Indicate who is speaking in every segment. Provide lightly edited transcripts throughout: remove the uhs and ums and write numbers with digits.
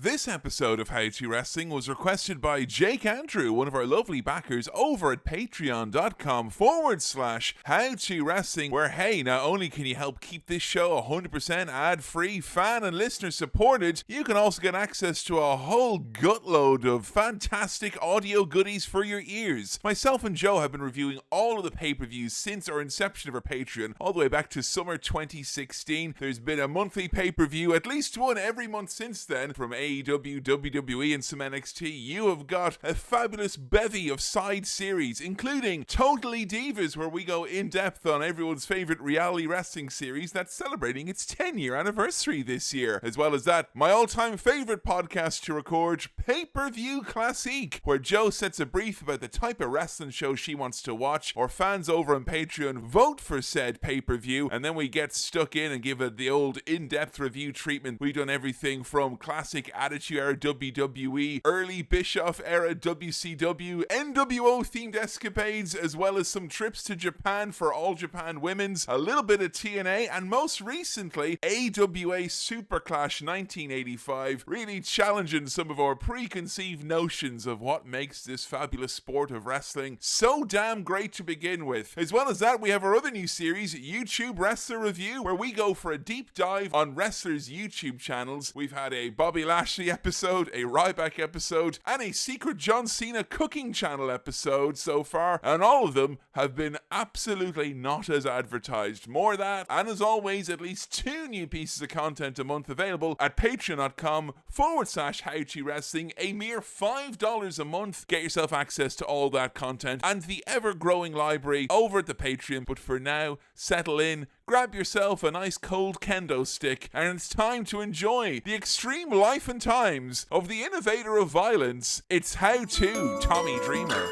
Speaker 1: This episode of How To Wrestling was requested by Jake Andrew, one of our lovely backers over at patreon.com/How To Wrestling, where, hey, not only can you help keep this show 100% ad-free, fan and listener supported, you can also get access to a whole gutload of fantastic audio goodies for your ears. Myself and Joe have been reviewing all of the pay-per-views since our inception of our Patreon, all the way back to summer 2016. There's been a monthly pay-per-view, at least one every month since then, from AEW, WWE and some NXT. You have got a fabulous bevy of side series, including Totally Divas, where we go in depth on everyone's favorite reality wrestling series that's celebrating its 10-year anniversary this year. As well as that, my all-time favorite podcast to record, Pay-Per-View Classique, where Joe sets a brief about the type of wrestling show she wants to watch, or fans over on Patreon vote for said pay-per-view, and then we get stuck in and give it the old in-depth review treatment. We've done everything from classic Attitude Era WWE, early Bischoff era WCW, NWO themed escapades, as well as some trips to Japan for All Japan Women's, a little bit of TNA, and most recently AWA Superclash 1985, really challenging some of our preconceived notions of what makes this fabulous sport of wrestling so damn great to begin with. As well as that, we have our other new series, YouTube Wrestler Review, where we go for a deep dive on wrestlers' YouTube channels. We've had a Bobby Lashley episode, a Ryback episode, and a secret John Cena cooking channel episode so far, and all of them have been absolutely not as advertised. More of that, and as always, at least 2 new pieces of content a month available at patreon.com/How To Wrestling, a mere $5 a month. Get yourself access to all that content and the ever-growing library over at the Patreon. But for now, settle in, grab yourself a nice cold kendo stick, and it's time to enjoy the extreme life and times of the innovator of violence. It's How To Tommy Dreamer.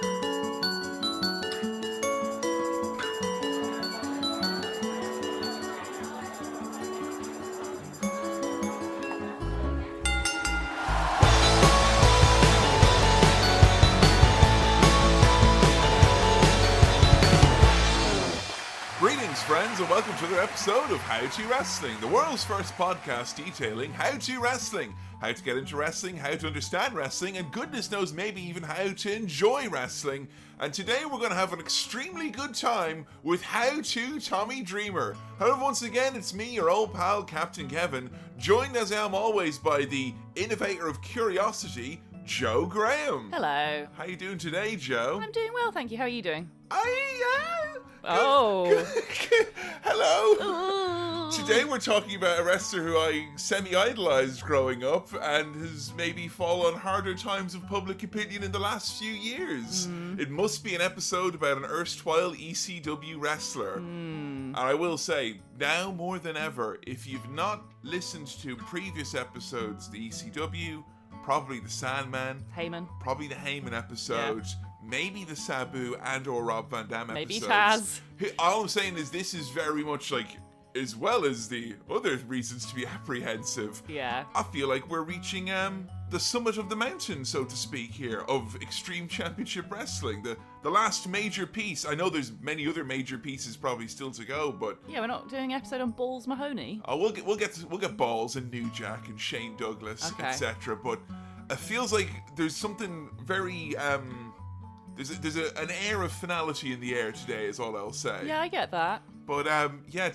Speaker 1: Friends, and welcome to another episode of How To Wrestling, the world's first podcast detailing how to wrestling, how to get into wrestling, how to understand wrestling, and goodness knows maybe even how to enjoy wrestling. And today we're going to have an extremely good time with How To Tommy Dreamer. However, once again, it's me, your old pal, Captain Kevin, joined as I am always by the innovator of curiosity, Joe Graham.
Speaker 2: Hello.
Speaker 1: How you doing today, Joe?
Speaker 2: I'm doing well, thank you. How are you doing?
Speaker 1: Hello.
Speaker 2: Ooh.
Speaker 1: Today we're talking about a wrestler who I semi-idolized growing up and has maybe fallen on harder times of public opinion in the last few years. It must be an episode about an erstwhile ECW wrestler. And I will say, now more than ever, if you've not listened to previous episodes, the ECW, probably the Sandman,
Speaker 2: Heyman,
Speaker 1: probably the Heyman episode, maybe the Sabu and or Rob Van Dam episodes.
Speaker 2: maybe Taz.
Speaker 1: All I'm saying is this is very much like, as well as the other reasons to be apprehensive,
Speaker 2: Yeah.
Speaker 1: I feel like we're reaching the summit of the mountain, so to speak, here, of Extreme Championship Wrestling. The last major piece. I know there's many other major pieces probably still to go, but
Speaker 2: Yeah, we're not doing an episode on Balls Mahoney.
Speaker 1: we'll get Balls and New Jack and Shane Douglas,
Speaker 2: Okay.
Speaker 1: etc. But it feels like there's something very there's an air of finality in the air today, is all I'll say.
Speaker 2: Yeah, I get that.
Speaker 1: But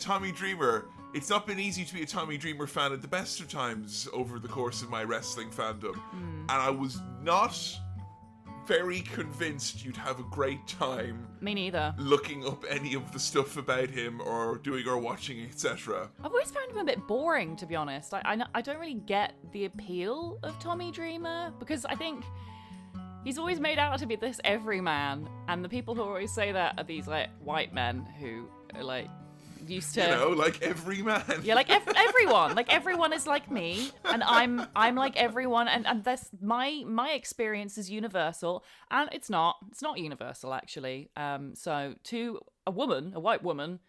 Speaker 1: Tommy Dreamer. It's not been easy to be a Tommy Dreamer fan at the best of times over the course of my wrestling fandom, and I was not very convinced you'd have a great time
Speaker 2: Me neither.
Speaker 1: looking up any of the stuff about him or doing or watching, etc.
Speaker 2: I've always found him a bit boring, to be honest. I don't really get the appeal of Tommy Dreamer, because I think he's always made out to be this everyman, and the people who always say that are these like white men who are like used to,
Speaker 1: like every man.
Speaker 2: Yeah, like everyone. Like everyone is like me, and I'm like everyone, and that's my experience is universal, and it's not universal actually. So to a white woman,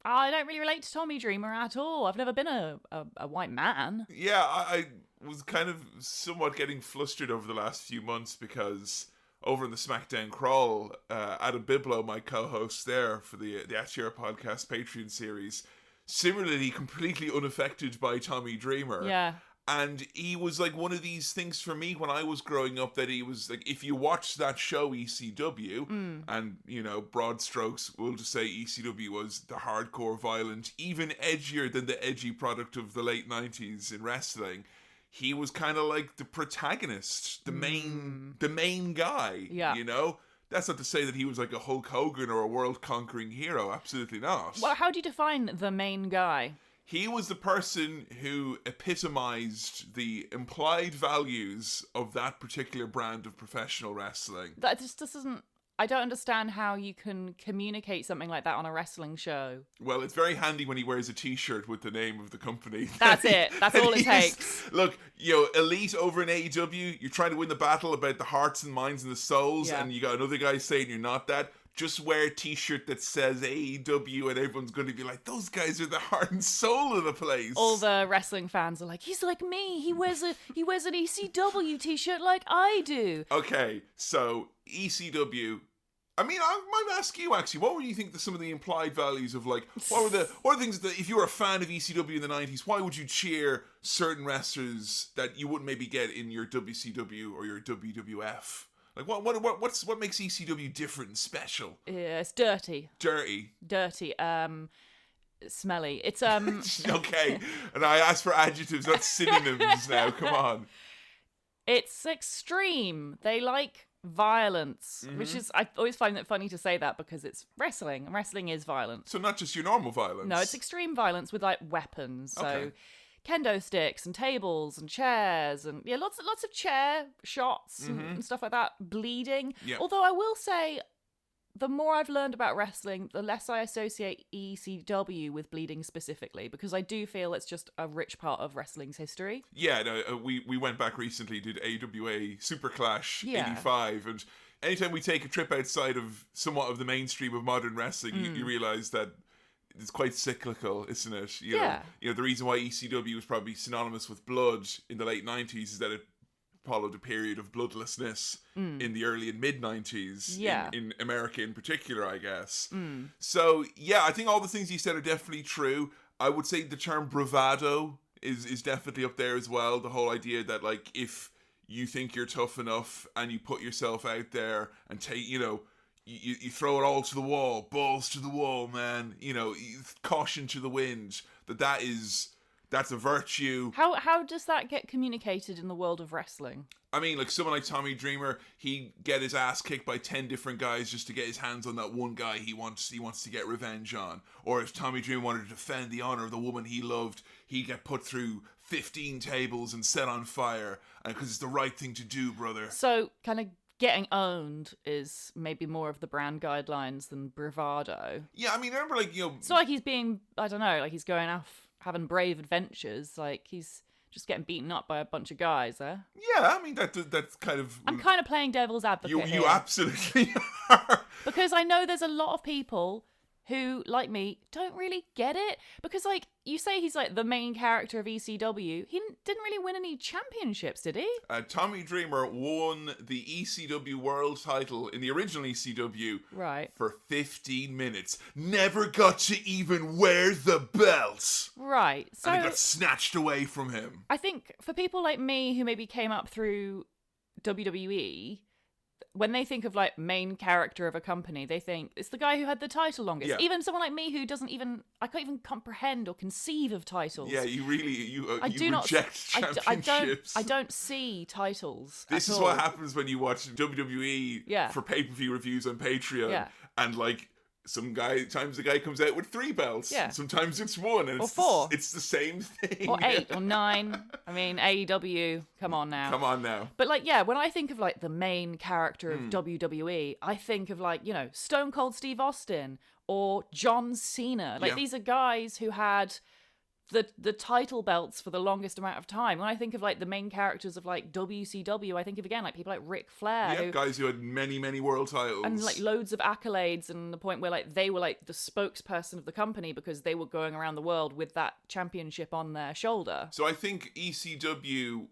Speaker 2: I don't really relate to Tommy Dreamer at all. I've never been a white man.
Speaker 1: Yeah, I was kind of somewhat getting flustered over the last few months because over in the SmackDown Crawl, Adam Biblow, my co-host there for the Atira Podcast Patreon series, similarly completely unaffected by Tommy Dreamer.
Speaker 2: Yeah.
Speaker 1: And he was like one of these things for me when I was growing up, that he was like, if you watch that show ECW, and broad strokes, we'll just say ECW was the hardcore, violent, even edgier than the edgy product of the late 90s in wrestling. He was kind of like the protagonist, the main guy.
Speaker 2: Yeah.
Speaker 1: That's not to say that he was like a Hulk Hogan or a world conquering hero. Absolutely not.
Speaker 2: Well, how do you define the main guy?
Speaker 1: He was the person who epitomized the implied values of that particular brand of professional wrestling.
Speaker 2: That just doesn't... I don't understand how you can communicate something like that on a wrestling show.
Speaker 1: Well, it's very handy when he wears a t-shirt with the name of the company.
Speaker 2: That's it. That's all it takes.
Speaker 1: Look, Elite over in AEW, you're trying to win the battle about the hearts and minds and the souls, and you got another guy saying you're not that. Just wear a t-shirt that says AEW and everyone's going to be like, those guys are the heart and soul of the place.
Speaker 2: All the wrestling fans are like, he's like me. He wears an ECW t-shirt like I do.
Speaker 1: Okay, so ECW... I mean, I might ask you actually, what would you think some of the implied values of like, what are the things that if you were a fan of ECW in the 90s, why would you cheer certain wrestlers that you wouldn't maybe get in your WCW or your WWF? Like what makes ECW different and special?
Speaker 2: Yeah, it's dirty.
Speaker 1: Dirty.
Speaker 2: Smelly. It's
Speaker 1: okay, and I asked for adjectives, not synonyms now. Come on.
Speaker 2: It's extreme. They like violence, which is, I always find it funny to say that because it's wrestling, and wrestling is violent.
Speaker 1: So not just your normal violence.
Speaker 2: No, it's extreme violence with like weapons. So kendo sticks and tables and chairs and lots of chair shots and stuff like that, bleeding.
Speaker 1: Yep.
Speaker 2: Although I will say, the more I've learned about wrestling, the less I associate ECW with bleeding specifically, because I do feel it's just a rich part of wrestling's history.
Speaker 1: Yeah, no, we went back recently, did AWA Super Clash 85, and anytime we take a trip outside of somewhat of the mainstream of modern wrestling, you realise that it's quite cyclical, isn't it? You know, the reason why ECW was probably synonymous with blood in the late 90s is that it followed a period of bloodlessness in the early and mid-90s in America in particular, I guess. So, yeah, I think all the things you said are definitely true. I would say the term bravado is definitely up there as well. The whole idea that, like, if you think you're tough enough and you put yourself out there and take, you throw it all to the wall, balls to the wall, man, caution to the wind, that's a virtue.
Speaker 2: How does that get communicated in the world of wrestling?
Speaker 1: I mean, like someone like Tommy Dreamer, he'd get his ass kicked by 10 different guys just to get his hands on that one guy he wants to get revenge on. Or if Tommy Dreamer wanted to defend the honor of the woman he loved, he'd get put through 15 tables and set on fire, because it's the right thing to do, brother.
Speaker 2: So, kind of getting owned is maybe more of the brand guidelines than bravado.
Speaker 1: Yeah, I mean, remember, like,
Speaker 2: it's not like he's being, I don't know, like he's going off having brave adventures, like he's just getting beaten up by a bunch of guys,
Speaker 1: Yeah, I mean, that's kind of...
Speaker 2: I'm kind of playing devil's advocate
Speaker 1: You absolutely are.
Speaker 2: Because I know there's a lot of people who, like me, don't really get it. Because, like, you say he's, like, the main character of ECW. He didn't really win any championships, did he?
Speaker 1: Tommy Dreamer won the ECW World title in the original ECW for 15 minutes. Never got to even wear the belt.
Speaker 2: Right. So,
Speaker 1: and it got snatched away from him.
Speaker 2: I think for people like me who maybe came up through WWE, when they think of, like, main character of a company, they think it's the guy who had the title longest.
Speaker 1: Yeah.
Speaker 2: Even someone like me who I can't even comprehend or conceive of titles.
Speaker 1: Yeah, you reject championships.
Speaker 2: I don't see titles.
Speaker 1: This is what happens when you watch WWE for pay-per-view reviews on Patreon.
Speaker 2: Yeah.
Speaker 1: And, like, sometimes the guy comes out with 3 belts.
Speaker 2: Yeah.
Speaker 1: Sometimes it's 1. And
Speaker 2: or 4.
Speaker 1: It's the same thing.
Speaker 2: Or 8 or 9. I mean, AEW, come on now. But, like, yeah, when I think of, like, the main character of WWE, I think of, like, Stone Cold Steve Austin or John Cena. Like, these are guys who had the title belts for the longest amount of time. When I think of, like, the main characters of, like, WCW, I think of, again, like, people like Ric Flair.
Speaker 1: Yeah, guys who had many, many world titles.
Speaker 2: And, like, loads of accolades, and the point where, like, they were, like, the spokesperson of the company because they were going around the world with that championship on their shoulder.
Speaker 1: So I think ECW,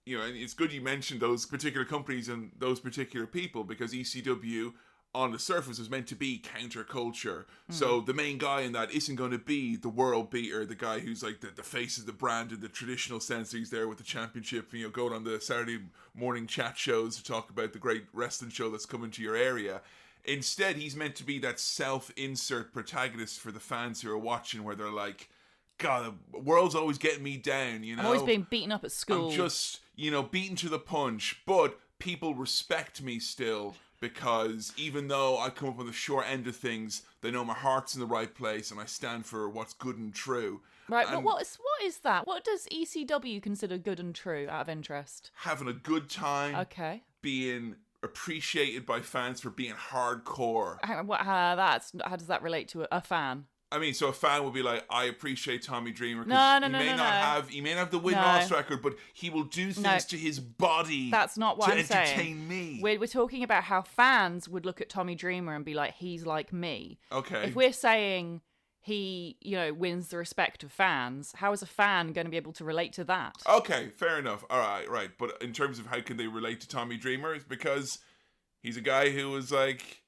Speaker 1: and it's good you mentioned those particular companies and those particular people, because ECW on the surface was meant to be counterculture. So the main guy in that isn't going to be the world beater, the guy who's like the face of the brand in the traditional sense. He's there with the championship, going on the Saturday morning chat shows to talk about the great wrestling show that's coming to your area. Instead, he's meant to be that self-insert protagonist for the fans who are watching, where they're like, God, the world's always getting me down,
Speaker 2: I'm always being beaten up at school.
Speaker 1: I'm just, beaten to the punch, but people respect me still. Because even though I come up on the short end of things, they know my heart's in the right place and I stand for what's good and true.
Speaker 2: Right, but what is that? What does ECW consider good and true, out of interest?
Speaker 1: Having a good time.
Speaker 2: Okay.
Speaker 1: Being appreciated by fans for being hardcore.
Speaker 2: How does that relate to a fan?
Speaker 1: I mean, so a fan will be like, I appreciate Tommy Dreamer.
Speaker 2: No.
Speaker 1: He may not have the win-loss record, but he will do things to his body.
Speaker 2: That's not what I'm saying.
Speaker 1: To entertain me.
Speaker 2: We're talking about how fans would look at Tommy Dreamer and be like, he's like me.
Speaker 1: Okay.
Speaker 2: If we're saying he, wins the respect of fans, how is a fan going to be able to relate to that?
Speaker 1: Okay, fair enough. All right. But in terms of how can they relate to Tommy Dreamer, it's because he's a guy who was like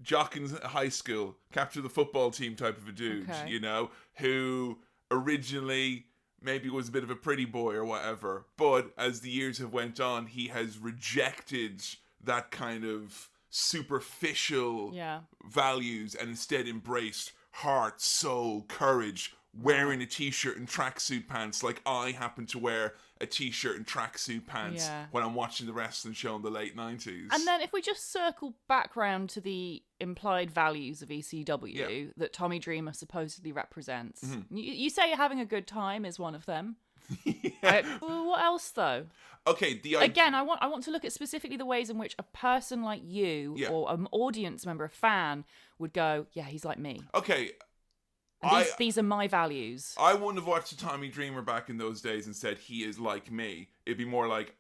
Speaker 1: jock in high school, captain of the football team type of a dude, who originally maybe was a bit of a pretty boy or whatever, but as the years have went on, he has rejected that kind of superficial values and instead embraced heart, soul, courage, wearing a t-shirt and tracksuit pants like I happen to wear a t-shirt and tracksuit pants when I'm watching the wrestling show in the late 90s.
Speaker 2: And then if we just circle back round to the implied values of ECW that Tommy Dreamer supposedly represents, you say having a good time is one of them. Well, what else though?
Speaker 1: Okay,
Speaker 2: again, I want to look at specifically the ways in which a person like you or an audience member, a fan, would go, yeah, he's like me.
Speaker 1: Okay.
Speaker 2: These are my values.
Speaker 1: I wouldn't have watched the Tommy Dreamer back in those days and said he is like me. It'd be more like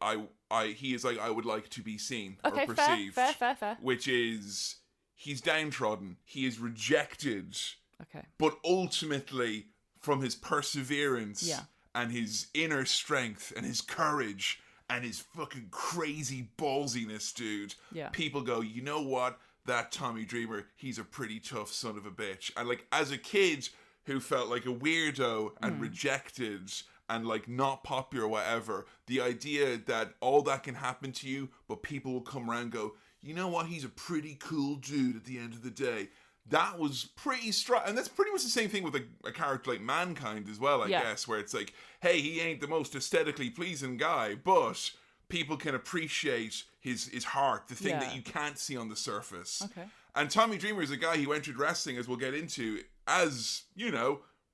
Speaker 1: he is like I would like to be seen or perceived.
Speaker 2: Fair.
Speaker 1: Which is he's downtrodden. He is rejected.
Speaker 2: Okay.
Speaker 1: But ultimately, from his perseverance and his inner strength and his courage and his fucking crazy ballsiness, dude, people go, you know what? That Tommy Dreamer, he's a pretty tough son of a bitch. And like as a kid who felt like a weirdo and rejected and like not popular or whatever, the idea that all that can happen to you, but people will come around and go, you know what, he's a pretty cool dude at the end of the day. That was pretty strong. And that's pretty much the same thing with a character like Mankind as well, I guess, where it's like, hey, he ain't the most aesthetically pleasing guy, but people can appreciate his heart, the thing that you can't see on the surface.
Speaker 2: Okay.
Speaker 1: And Tommy Dreamer is a guy who entered wrestling, as we'll get into, as,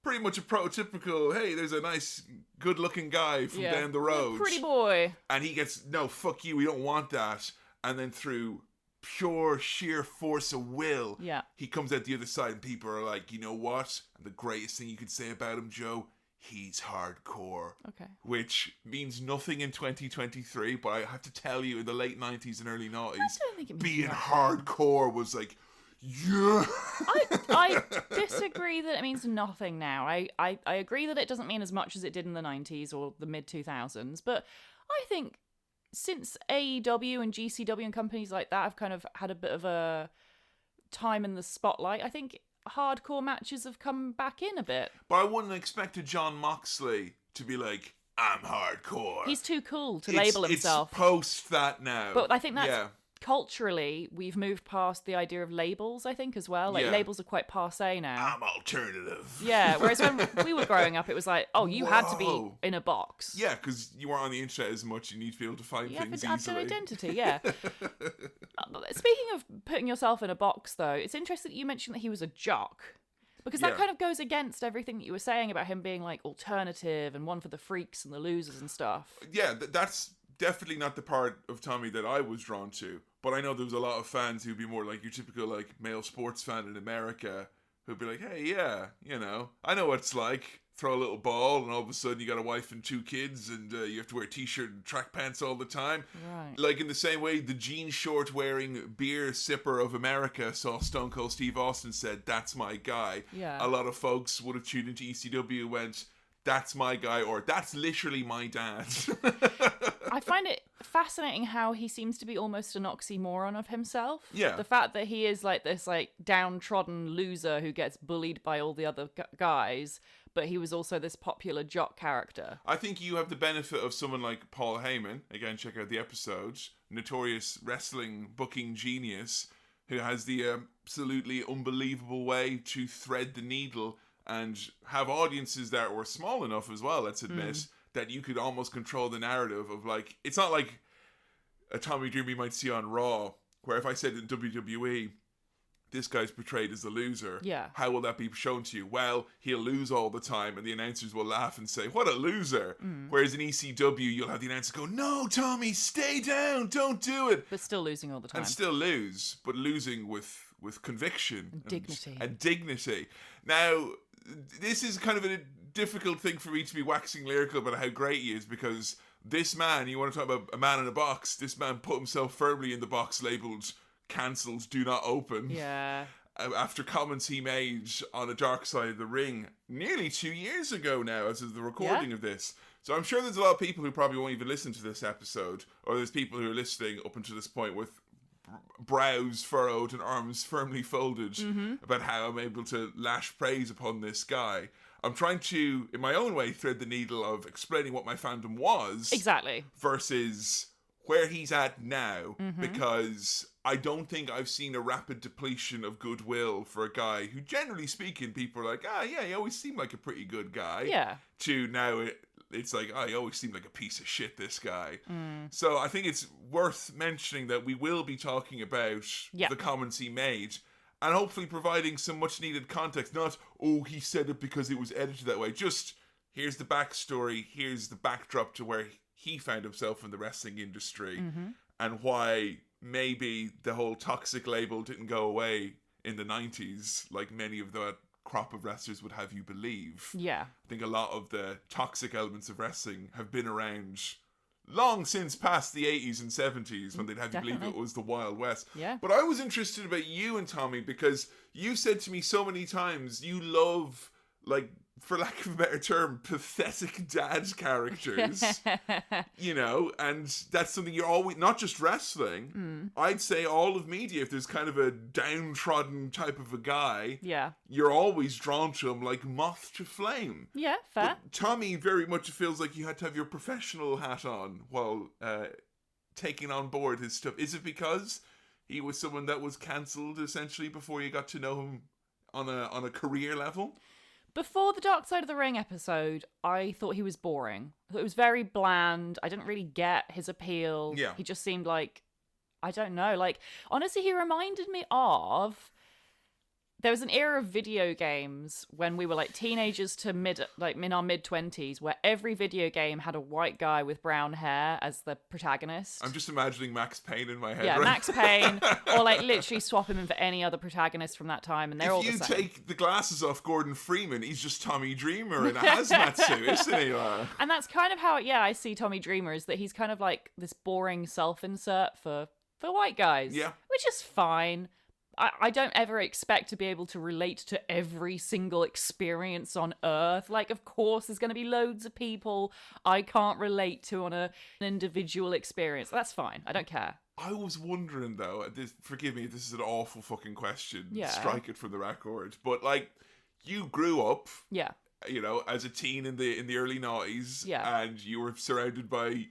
Speaker 1: pretty much a prototypical, hey, there's a nice, good-looking guy from down the road.
Speaker 2: Pretty boy.
Speaker 1: And he gets, no, fuck you, we don't want that. And then through pure, sheer force of will, he comes out the other side and people are like, you know what? And the greatest thing you could say about him, Joe, he's hardcore. Okay. Which means nothing in 2023, but I have to tell you, in the late 90s and early 90s, being hardcore was like, yeah.
Speaker 2: I disagree that it means nothing now. I agree that it doesn't mean as much as it did in the 90s or the mid 2000s, but I think since AEW and GCW and companies like that have kind of had a bit of a time in the spotlight, I think hardcore matches have come back in a bit.
Speaker 1: But I wouldn't expect a John Moxley to be like, I'm hardcore.
Speaker 2: He's too cool to label himself.
Speaker 1: It's post that now.
Speaker 2: But I think that's culturally, we've moved past the idea of labels, I think, as well. Like, labels are quite passé now.
Speaker 1: I'm alternative.
Speaker 2: Yeah, whereas when we were growing up, it was like, oh, you had to be in a box.
Speaker 1: Yeah, because you weren't on the internet as much. You need to be able to find things easily. You have to have an
Speaker 2: identity, yeah. Speaking of putting yourself in a box, though, it's interesting that you mentioned that he was a jock. Because that kind of goes against everything that you were saying about him being, like, alternative and one for the freaks and the losers and stuff.
Speaker 1: Yeah, that's definitely not the part of Tommy that I was drawn to. But I know there was a lot of fans who'd be more like your typical like male sports fan in America who'd be like, hey, I know what it's like. Throw a little ball and all of a sudden you got a wife and 2 kids and you have to wear a t-shirt and track pants all the time.
Speaker 2: Right.
Speaker 1: Like in the same way the jean short wearing beer sipper of America saw Stone Cold Steve Austin said, that's my guy.
Speaker 2: Yeah.
Speaker 1: A lot of folks would have tuned into ECW and went, that's my guy, or that's literally my dad.
Speaker 2: I find it fascinating how he seems to be almost an oxymoron of himself.
Speaker 1: Yeah.
Speaker 2: The fact that he is like this like downtrodden loser who gets bullied by all the other guys, but he was also this popular jock character.
Speaker 1: I think you have the benefit of someone like Paul Heyman. Again, check out the episode. Notorious wrestling booking genius who has the absolutely unbelievable way to thread the needle and have audiences that were small enough as well, let's admit, that you could almost control the narrative of like, it's not like a Tommy Dreamer you might see on Raw, where if I said in WWE, this guy's portrayed as the loser, how will that be shown to you? Well, he'll lose all the time and the announcers will laugh and say, what a loser. Whereas in ECW, you'll have the announcer go, no, Tommy, stay down, don't do it.
Speaker 2: But still losing all the time.
Speaker 1: And still lose, but losing with conviction. And dignity. Now, this is kind of a difficult thing for me to be waxing lyrical about how great he is, because this man, you want to talk about a man in a box, this man put himself firmly in the box labelled cancelled, do not open.
Speaker 2: Yeah.
Speaker 1: After comments he made on a Dark Side of the Ring nearly 2 years ago now, as of the recording of this. So I'm sure there's a lot of people who probably won't even listen to this episode, or there's people who are listening up until this point with brows furrowed and arms firmly folded about how I'm able to lash praise upon this guy. I'm trying to, in my own way, thread the needle of explaining what my fandom was.
Speaker 2: Exactly.
Speaker 1: Versus where he's at now, because I don't think I've seen a rapid depletion of goodwill for a guy who, generally speaking, people are like, he always seemed like a pretty good guy.
Speaker 2: Yeah.
Speaker 1: To now it's like, he always seemed like a piece of shit, this guy. So I think it's worth mentioning that we will be talking about the comments he made, and hopefully providing some much needed context. Not, he said it because it was edited that way. Just, here's the backstory, here's the backdrop to where he found himself in the wrestling industry, and why maybe the whole toxic label didn't go away in the 90s like many of the crop of wrestlers would have you believe.
Speaker 2: Yeah.
Speaker 1: I think a lot of the toxic elements of wrestling have been around long since past the 80s and 70s, when they'd have you believe it was the Wild West.
Speaker 2: Yeah.
Speaker 1: But I was interested about you and Tommy, because you said to me so many times you love, like, for lack of a better term, pathetic dad characters, and that's something you're always, not just wrestling, I'd say all of media, if there's kind of a downtrodden type of a guy, you're always drawn to him like moth to flame.
Speaker 2: Yeah, fair.
Speaker 1: But Tommy very much feels like you had to have your professional hat on while taking on board his stuff. Is it because he was someone that was cancelled essentially before you got to know him on a career level?
Speaker 2: Before the Dark Side of the Ring episode, I thought he was boring. I thought it was very bland. I didn't really get his appeal.
Speaker 1: Yeah.
Speaker 2: He just seemed like, I don't know, like, honestly, he reminded me of, there was an era of video games when we were like teenagers to in our mid-20s, where every video game had a white guy with brown hair as the protagonist.
Speaker 1: I'm just imagining Max Payne in my head.
Speaker 2: Yeah,
Speaker 1: right?
Speaker 2: Max Payne, or like literally swap him in for any other protagonist from that time, and they're all the same.
Speaker 1: If you take the glasses off Gordon Freeman, he's just Tommy Dreamer in a hazmat suit, isn't he?
Speaker 2: And that's kind of how, I see Tommy Dreamer, is that he's kind of like this boring self-insert for white guys.
Speaker 1: Yeah.
Speaker 2: Which is fine. I don't ever expect to be able to relate to every single experience on Earth. Like, of course, there's going to be loads of people I can't relate to on an individual experience. That's fine. I don't care.
Speaker 1: I was wondering, though, forgive me, this is an awful fucking question.
Speaker 2: Yeah.
Speaker 1: Strike it from the record. But, like, you grew up, as a teen in the early 90s.
Speaker 2: Yeah.
Speaker 1: And you were surrounded by,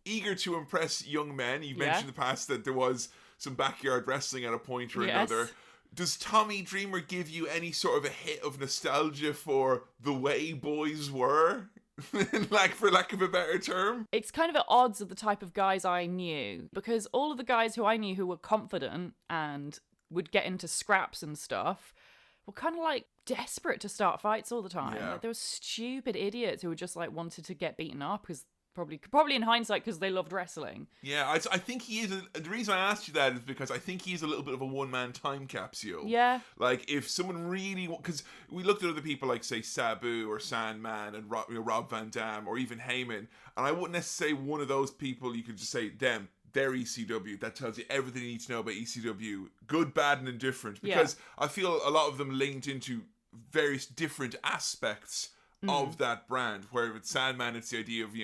Speaker 1: eager to impress young men. You mentioned in the past that there was some backyard wrestling at a point or another. Does Tommy Dreamer give you any sort of a hit of nostalgia for the way boys were? Like, for lack of a better term?
Speaker 2: It's kind of at odds of the type of guys I knew, because all of the guys who I knew who were confident and would get into scraps and stuff were kind of like desperate to start fights all the time.
Speaker 1: Yeah.
Speaker 2: Like, there were stupid idiots who were just like wanted to get beaten up because Probably in hindsight because they loved wrestling.
Speaker 1: Yeah, I think he is. The reason I asked you that is because I think he's a little bit of a one-man time capsule.
Speaker 2: Yeah.
Speaker 1: Like, if someone really... Because we looked at other people like, say, Sabu or Sandman and Rob Van Dam or even Heyman, and I wouldn't necessarily say one of those people you could just say, them, they're ECW. That tells you everything you need to know about ECW. Good, bad, and indifferent. Because I feel a lot of them linked into various different aspects of that brand. Where with Sandman, it's the idea of,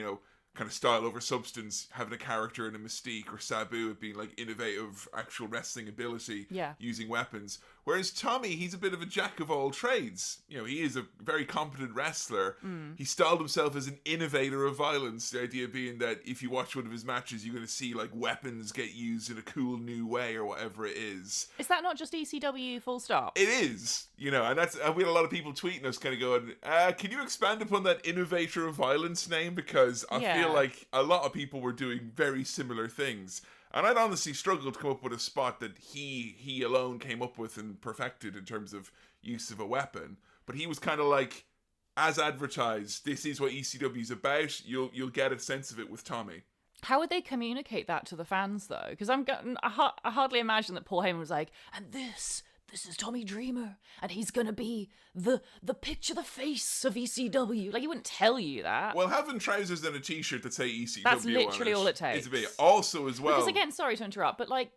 Speaker 1: kind of style over substance, having a character and a mystique, or Sabu it being like innovative actual wrestling ability using weapons. Whereas Tommy, he's a bit of a jack of all trades. You know, he is a very competent wrestler. He styled himself as an innovator of violence. The idea being that if you watch one of his matches, you're going to see like weapons get used in a cool new way or whatever it is.
Speaker 2: Is that not just ECW full stop?
Speaker 1: It is, you know, and we had a lot of people tweeting us kind of going, can you expand upon that innovator of violence name? Because I feel like a lot of people were doing very similar things. And I'd honestly struggled to come up with a spot that he alone came up with and perfected in terms of use of a weapon. But he was kind of like, as advertised, this is what ECW is about. You'll get a sense of it with Tommy.
Speaker 2: How would they communicate that to the fans, though? Because I hardly imagine that Paul Heyman was like, and this is Tommy Dreamer, and he's gonna be the picture, the face of ECW. Like, he wouldn't tell you that.
Speaker 1: Well, having trousers and a t-shirt that say ECW
Speaker 2: that's literally all it takes.
Speaker 1: It's a bit. Also, as well,
Speaker 2: because again, sorry to interrupt, but like,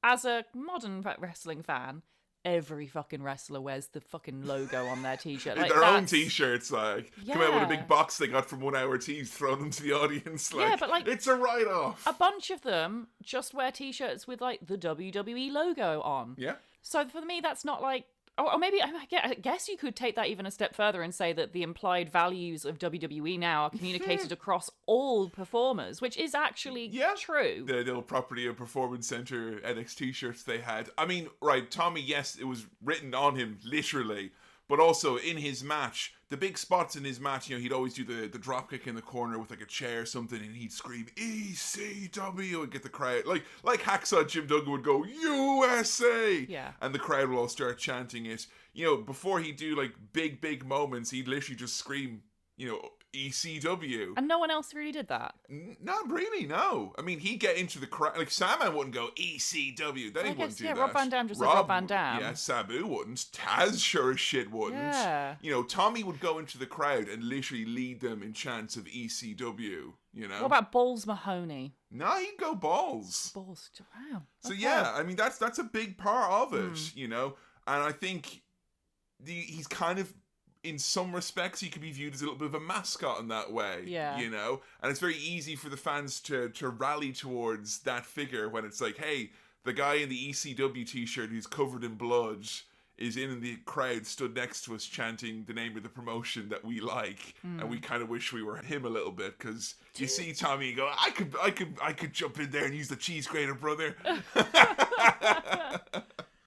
Speaker 2: as a modern wrestling fan, every fucking wrestler wears the fucking logo on their t-shirt. Like,
Speaker 1: their own t-shirts, like, come out with a big box they got from 1 Hour Tees, thrown them to the audience. Like, but like, it's a write-off.
Speaker 2: A bunch of them just wear t-shirts with like the WWE logo on.
Speaker 1: Yeah.
Speaker 2: So for me, that's not like, or maybe I guess you could take that even a step further and say that the implied values of WWE now are communicated across all performers, which is actually true.
Speaker 1: The little property of Performance Center NXT shirts they had. I mean, right, Tommy, yes, it was written on him, literally. But also, in his match, the big spots in his match, you know, he'd always do the dropkick in the corner with like a chair or something, and he'd scream, ECW, and get the crowd, like Hacksaw Jim Duggan would go, USA!
Speaker 2: Yeah.
Speaker 1: And the crowd will all start chanting it. You know, before he'd do like big moments, he'd literally just scream, you know, ECW.
Speaker 2: And no one else really did that?
Speaker 1: Not really, no. I mean, he'd get into the crowd. Like, Sandman wouldn't go ECW. They wouldn't do that.
Speaker 2: Rob Van Dam just said Rob Van Dam.
Speaker 1: Yeah, Sabu wouldn't. Taz sure as shit wouldn't.
Speaker 2: Yeah.
Speaker 1: You know, Tommy would go into the crowd and literally lead them in chants of ECW, you know?
Speaker 2: What about Balls Mahoney?
Speaker 1: No, he'd go balls.
Speaker 2: Balls, wow.
Speaker 1: So yeah, I mean, that's a big part of it, you know? And I think he's kind of, in some respects, he could be viewed as a little bit of a mascot in that way, you know? And it's very easy for the fans to rally towards that figure when it's like, hey, the guy in the ECW t-shirt who's covered in blood is in the crowd stood next to us chanting the name of the promotion that we like, and we kind of wish we were him a little bit, because you see Tommy go, I could jump in there and use the cheese grater, brother.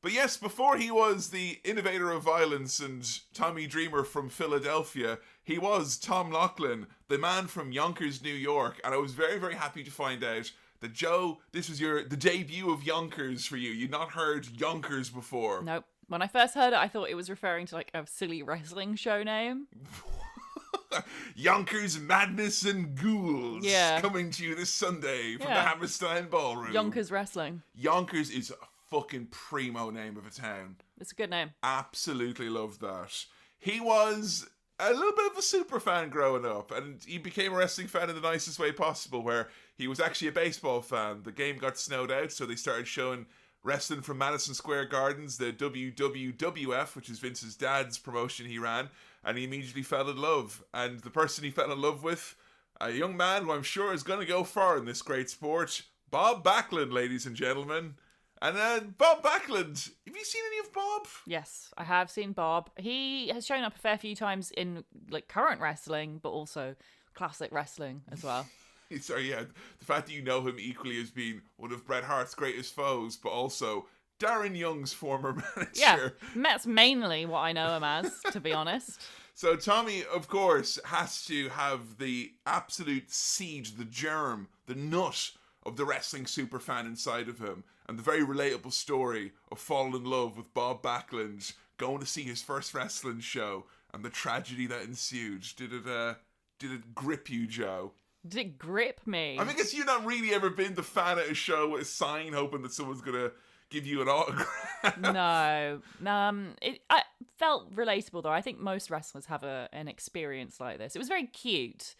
Speaker 1: But yes, before he was the innovator of violence and Tommy Dreamer from Philadelphia, he was Tom Laughlin, the man from Yonkers, New York. And I was very, very happy to find out that, Joe, this was the debut of Yonkers for you. You'd not heard Yonkers before.
Speaker 2: Nope. When I first heard it, I thought it was referring to like a silly wrestling show name.
Speaker 1: Yonkers Madness and Ghouls coming to you this Sunday from the Hammerstein Ballroom.
Speaker 2: Yonkers Wrestling.
Speaker 1: Yonkers is a fucking primo name of a town.
Speaker 2: It's a good name.
Speaker 1: Absolutely love that. He was a little bit of a super fan growing up, and he became a wrestling fan in the nicest way possible, where he was actually a baseball fan. The game got snowed out, so they started showing wrestling from Madison Square Gardens, the WWWF, which is Vince's dad's promotion he ran, and he immediately fell in love. And the person he fell in love with, a young man who I'm sure is going to go far in this great sport, Bob Backlund, ladies and gentlemen. And then Bob Backlund. Have you seen any of Bob?
Speaker 2: Yes, I have seen Bob. He has shown up a fair few times in like current wrestling, but also classic wrestling as well.
Speaker 1: Sorry, yeah. The fact that you know him equally as being one of Bret Hart's greatest foes, but also Darren Young's former manager.
Speaker 2: Yeah, that's mainly what I know him as, to be honest.
Speaker 1: So Tommy, of course, has to have the absolute seed, the germ, the nut of the wrestling superfan inside of him, and the very relatable story of falling in love with Bob Backlund, going to see his first wrestling show, and the tragedy that ensued. Did it grip you, Joe?
Speaker 2: Did it grip me?
Speaker 1: I mean, I guess you've not really ever been the fan at a show with a sign hoping that someone's gonna give you an autograph.
Speaker 2: No. I felt relatable though. I think most wrestlers have an experience like this. It was very cute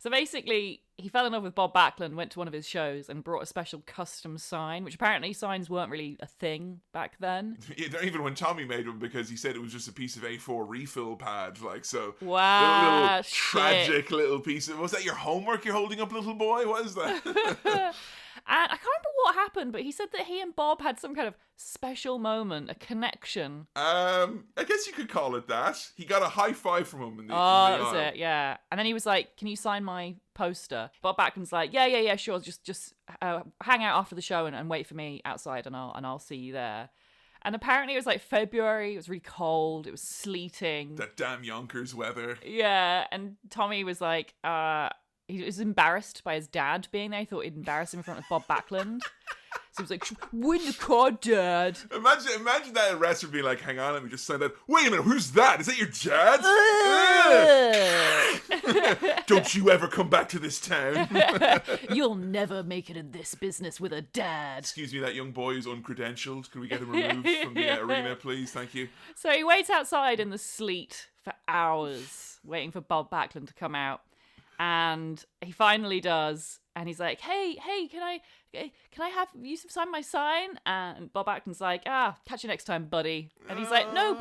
Speaker 2: So basically, he fell in love with Bob Backlund, went to one of his shows, and brought a special custom sign, which apparently signs weren't really a thing back then.
Speaker 1: Yeah, even when Tommy made them, because he said it was just a piece of A4 refill pad, like, so.
Speaker 2: Wow,
Speaker 1: little tragic little piece of, was that your homework you're holding up, little boy? What is that?
Speaker 2: And I can't remember what happened, but he said that he and Bob had some kind of special moment, a connection.
Speaker 1: I guess you could call it that. He got a high five from him in the
Speaker 2: that was it, yeah. And then he was like, "Can you sign my poster?" Bob Backlund's like, "Yeah, sure. Just hang out after the show and wait for me outside, and I'll see you there." And apparently it was like February. It was really cold. It was sleeting.
Speaker 1: That damn Yonkers weather.
Speaker 2: Yeah, and Tommy was like, he was embarrassed by his dad being there. He thought he'd embarrass him in front of Bob Backlund. So he was like, "Win the car, Dad."
Speaker 1: Imagine that wrestler being like, "Hang on, let me just sign that." Wait a minute, who's that? Is that your dad? Don't you ever come back to this town.
Speaker 2: You'll never make it in this business with a dad.
Speaker 1: Excuse me, that young boy is uncredentialed. Can we get him removed from the arena, please? Thank you.
Speaker 2: So he waits outside in the sleet for hours, waiting for Bob Backlund to come out. And he finally does. And he's like, hey, can I have you sign my sign? And Bob Backlund's like, catch you next time, buddy. And he's like, "No,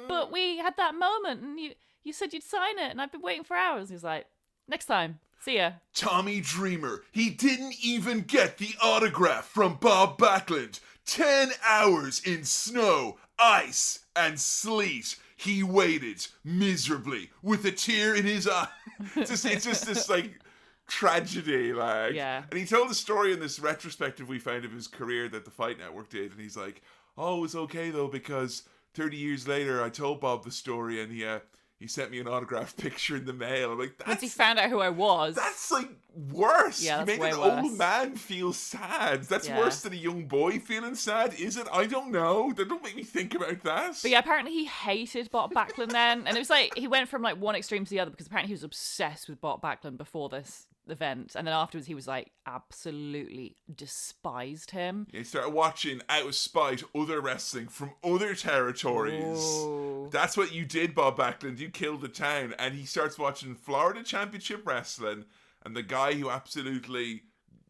Speaker 2: but we had that moment and you said you'd sign it and I've been waiting for hours." And he's like, "Next time. See ya."
Speaker 1: Tommy Dreamer, he didn't even get the autograph from Bob Backlund. 10 hours in snow, ice, and sleet. He waited miserably with a tear in his eye. It's just this like tragedy, like.
Speaker 2: Yeah.
Speaker 1: And he told a story in this retrospective we found of his career that the Fight Network did, and he's like, "Oh, it was okay though because 30 years later I told Bob the story and he sent me an autographed picture in the mail." I'm like,
Speaker 2: once he found out who I was.
Speaker 1: That's like worse.
Speaker 2: Yeah, that's
Speaker 1: you made an
Speaker 2: way worse.
Speaker 1: old man feel sad. That's
Speaker 2: Yeah.
Speaker 1: worse than a young boy feeling sad, is it? I don't know. That don't make me think about that.
Speaker 2: But yeah, apparently he hated Bob Backlund then. And it was like, he went from like one extreme to the other because apparently he was obsessed with Bob Backlund before this event. And then afterwards he was like, absolutely despised him.
Speaker 1: He started watching, out of spite, other wrestling from other territories.
Speaker 2: Ooh.
Speaker 1: That's what you did, Bob Backlund. You killed the town. And he starts watching Florida Championship Wrestling. And the guy who absolutely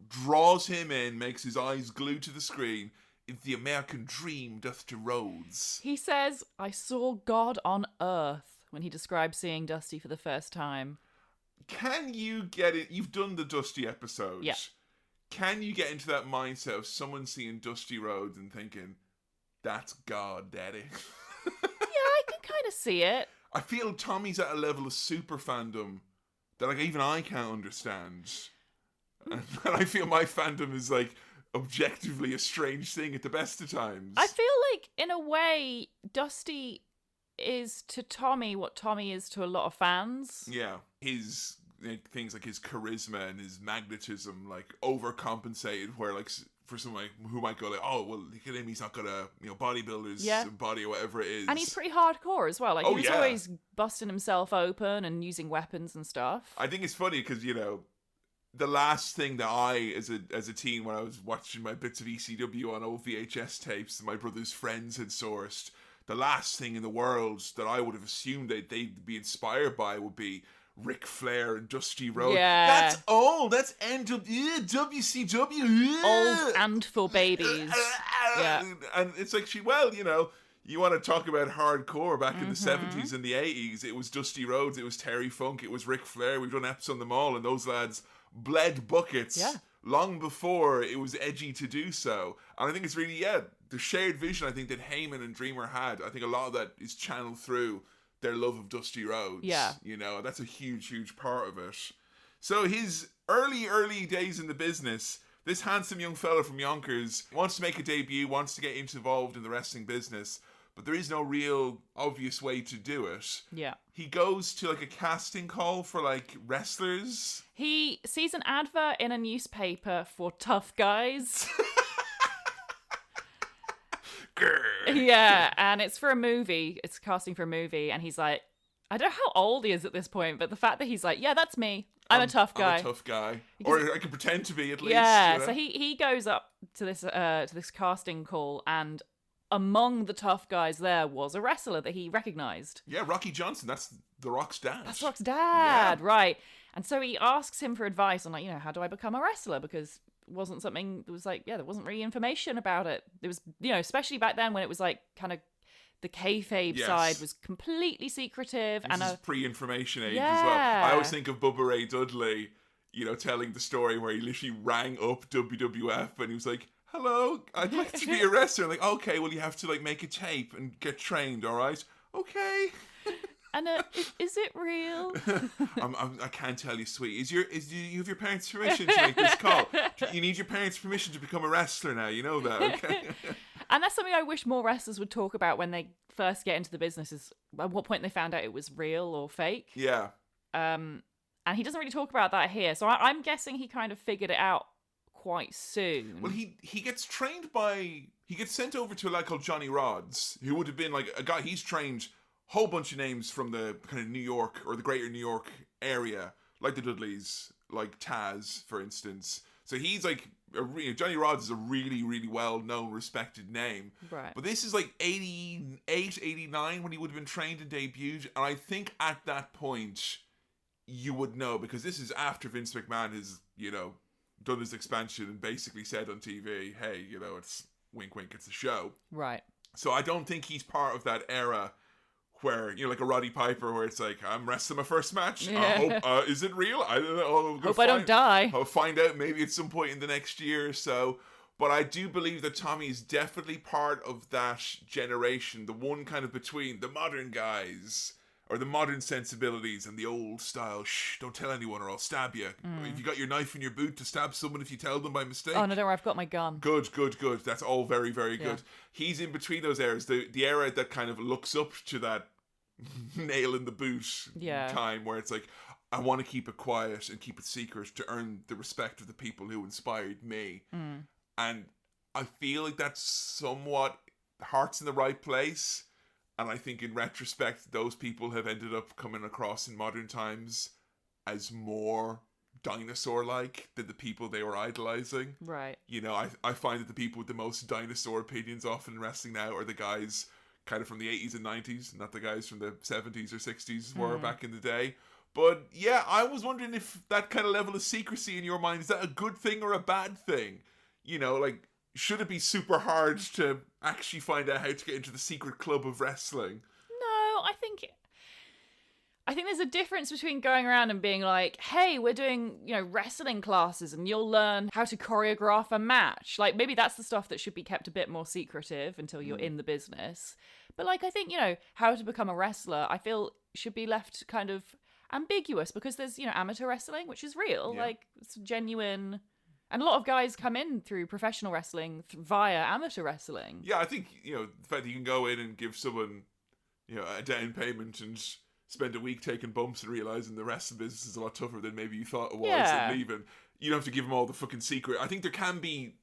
Speaker 1: draws him in, makes his eyes glued to the screen, is the American Dream, Dusty Rhodes.
Speaker 2: He says, "I saw God on earth" when he described seeing Dusty for the first time.
Speaker 1: Can you get it? You've done the Dusty episode.
Speaker 2: Yeah.
Speaker 1: Can you get into that mindset of someone seeing Dusty Rhodes and thinking, "That's God, Daddy"?
Speaker 2: Yeah, I can kind of see it.
Speaker 1: I feel Tommy's at a level of super fandom that like even I can't understand. And I feel my fandom is like objectively a strange thing at the best of times.
Speaker 2: I feel like, in a way, Dusty is to Tommy what Tommy is to a lot of fans.
Speaker 1: Yeah. His things like his charisma and his magnetism like overcompensated where like for someone like, who might go like, "Oh, well, look at him, he's not got a bodybuilder's body," or whatever it is.
Speaker 2: And he's pretty hardcore as well. Like, he was
Speaker 1: yeah.
Speaker 2: always busting himself open and using weapons and stuff.
Speaker 1: I think it's funny because, the last thing that I, as a teen, when I was watching my bits of ECW on old VHS tapes that my brother's friends had sourced, the last thing in the world that I would have assumed that they'd be inspired by would be Ric Flair and Dusty Rhodes.
Speaker 2: Yeah.
Speaker 1: That's old. That's WCW.
Speaker 2: Old and for babies. Yeah.
Speaker 1: And it's like, you want to talk about hardcore back in the 70s and the 80s. It was Dusty Rhodes. It was Terry Funk. It was Ric Flair. We've done episodes on them all. And those lads bled buckets long before it was edgy to do so. And I think it's really, the shared vision I think that Heyman and Dreamer had. I think a lot of that is channeled through their love of Dusty Rhodes.
Speaker 2: Yeah.
Speaker 1: That's a huge part of it. So his early days in the business, this handsome young fella from Yonkers wants to make a debut, wants to get involved in the wrestling business, but there is no real obvious way to do it.
Speaker 2: Yeah.
Speaker 1: He goes to like a casting call for like wrestlers.
Speaker 2: He sees an advert in a newspaper for tough guys. Yeah, and it's for a movie. It's casting for a movie, and he's like, I don't know how old he is at this point, but the fact that he's like, yeah, that's me. I'm a tough guy.
Speaker 1: I'm a tough guy. Or I can pretend to be at least.
Speaker 2: Yeah, so he goes up to this casting call, and among the tough guys there was a wrestler that he recognized.
Speaker 1: Yeah, Rocky Johnson. That's The Rock's dad.
Speaker 2: That's Rock's dad, right. And so he asks him for advice on, like, how do I become a wrestler? Because it wasn't something that was like, there wasn't really information about it. It was, especially back then when it was like kind of the kayfabe side was completely secretive.
Speaker 1: This
Speaker 2: and
Speaker 1: is pre-information age as well.
Speaker 2: Yeah.
Speaker 1: I always think of Bubba Ray Dudley, telling the story where he literally rang up WWF and he was like, hello, I'd like to be a wrestler. Like, okay, well, you have to like make a tape and get trained, all right? Okay.
Speaker 2: And is it real?
Speaker 1: I can't tell you, sweet. Do you have your parents' permission to make this call? You need your parents' permission to become a wrestler now. You know that, okay?
Speaker 2: And that's something I wish more wrestlers would talk about when they first get into the business, is at what point they found out it was real or fake.
Speaker 1: Yeah.
Speaker 2: And he doesn't really talk about that here. So I'm guessing he kind of figured it out quite soon.
Speaker 1: Well, he gets trained by... He gets sent over to a lad called Johnny Rods, who would have been like a guy... He's trained a whole bunch of names from the kind of New York or the greater New York area, like the Dudleys, like Taz, for instance. So he's like... Johnny Rods is a really, really well-known, respected name.
Speaker 2: Right.
Speaker 1: But this is like 88, 89 when he would have been trained and debuted. And I think at that point, you would know, because this is after Vince McMahon has, done his expansion and basically said on TV, hey, it's wink, wink, it's a show.
Speaker 2: Right.
Speaker 1: So I don't think he's part of that era where, like a Roddy Piper, where it's like, I'm wrestling my first match.
Speaker 2: Yeah.
Speaker 1: I hope, is it real? I don't know.
Speaker 2: Hope I don't die.
Speaker 1: I'll find out maybe at some point in the next year or so. But I do believe that Tommy is definitely part of that generation, the one kind of between the modern guys, or the modern sensibilities, and the old style, shh, don't tell anyone or I'll stab you. If you got your knife in your boot to stab someone if you tell them by mistake.
Speaker 2: Oh, no, don't worry, I've got my gun.
Speaker 1: Good. That's all very, very good. He's in between those eras. The era that kind of looks up to that nail in the boot time, where it's like, I want to keep it quiet and keep it secret to earn the respect of the people who inspired me. And I feel like that's somewhat heart's in the right place. And I think in retrospect, those people have ended up coming across in modern times as more dinosaur-like than the people they were idolizing.
Speaker 2: Right.
Speaker 1: I find that the people with the most dinosaur opinions often in wrestling now are the guys kind of from the 80s and 90s, not the guys from the 70s or 60s were back in the day. But yeah, I was wondering if that kind of level of secrecy in your mind, is that a good thing or a bad thing? Like, should it be super hard to actually find out how to get into the secret club of wrestling?
Speaker 2: No, I think there's a difference between going around and being like, hey, we're doing, wrestling classes and you'll learn how to choreograph a match. Like, maybe that's the stuff that should be kept a bit more secretive until you're in the business. But like, I think, how to become a wrestler, I feel should be left kind of ambiguous, because there's, amateur wrestling, which is real. Yeah. Like, it's genuine. And a lot of guys come in through professional wrestling via amateur wrestling.
Speaker 1: Yeah, I think, the fact that you can go in and give someone, a down payment and spend a week taking bumps and realizing the rest of the business is a lot tougher than maybe you thought it was and leaving. You don't have to give them all the fucking secret. I think there can be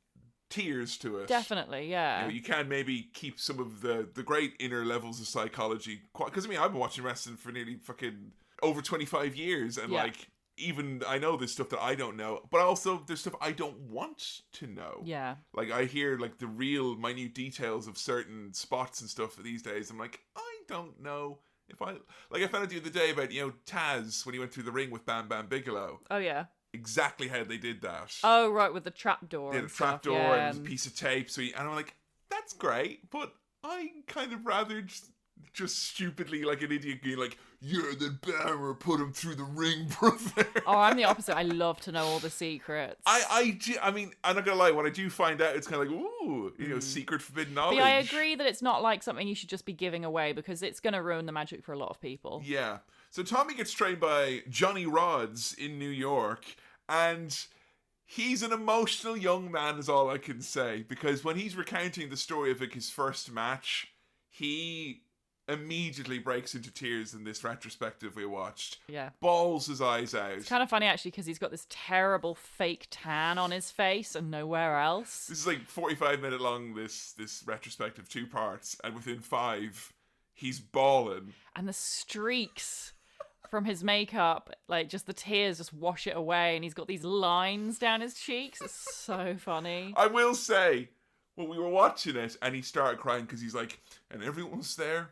Speaker 1: tiers to it.
Speaker 2: Definitely, yeah.
Speaker 1: You can maybe keep some of the great inner levels of psychology. Because, I've been watching wrestling for nearly fucking over 25 years. And, even I know there's stuff that I don't know, but also there's stuff I don't want to know.
Speaker 2: Yeah.
Speaker 1: Like, I hear, like, the real minute details of certain spots and stuff these days. I'm like, I don't know if I found out the other day about, Taz when he went through the ring with Bam Bam Bigelow.
Speaker 2: Oh, yeah.
Speaker 1: Exactly how they did that.
Speaker 2: Oh, right, with the trapdoor.
Speaker 1: They had a trapdoor and a piece of tape. And I'm like, that's great, but I kind of rather just stupidly, like an idiot, being like, yeah, then Bammer put him through the ring, brother.
Speaker 2: Oh, I'm the opposite. I love to know all the secrets.
Speaker 1: I mean, I'm not gonna lie, when I do find out, it's kind of like, ooh, secret forbidden knowledge.
Speaker 2: But I agree that it's not like something you should just be giving away, because it's going to ruin the magic for a lot of people.
Speaker 1: Yeah. So Tommy gets trained by Johnny Rods in New York, and he's an emotional young man, is all I can say, because when he's recounting the story of his first match, he immediately breaks into tears in this retrospective we watched.
Speaker 2: Yeah.
Speaker 1: Bawls his eyes out.
Speaker 2: It's kind of funny, actually, because he's got this terrible fake tan on his face and nowhere else.
Speaker 1: This is like 45-minute long, this retrospective, 2 parts, and within 5, he's bawling.
Speaker 2: And the streaks from his makeup, like, just the tears just wash it away, and he's got these lines down his cheeks. It's so funny.
Speaker 1: I will say, when we were watching it, and he started crying because he's like, and everyone was there.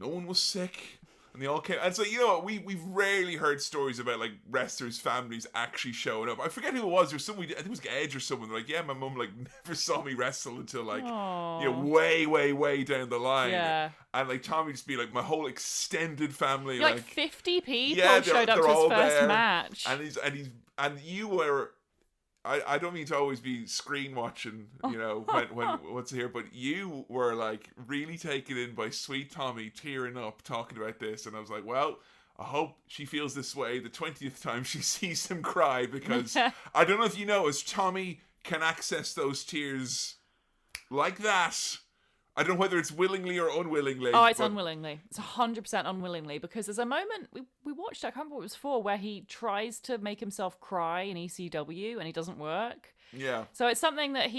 Speaker 1: No one was sick. And they all came. And so, you know what? We've rarely heard stories about, like, wrestlers' families actually showing up. I forget who it was. There was someone, I think it was Edge or someone. They're like, yeah, my mum, like, never saw me wrestle until, like,
Speaker 2: Aww.
Speaker 1: you know, way, way, way down the line.
Speaker 2: Yeah.
Speaker 1: And, like, Tommy just be like, my whole extended family.
Speaker 2: Like 50 people
Speaker 1: they're
Speaker 2: showed up to his
Speaker 1: all
Speaker 2: first
Speaker 1: there.
Speaker 2: match.
Speaker 1: And you were... I don't mean to always be screen watching, you know, when what's here, but you were, like, really taken in by sweet Tommy tearing up talking about this, and I was like, well, I hope she feels this way the 20th time she sees him cry, because I don't know if you know, as Tommy can access those tears like that. I don't know whether it's willingly or unwillingly.
Speaker 2: Oh, it's unwillingly. It's 100% unwillingly, because there's a moment we watched, I can't remember what it was for, where he tries to make himself cry in ECW and he doesn't work.
Speaker 1: Yeah.
Speaker 2: So it's something that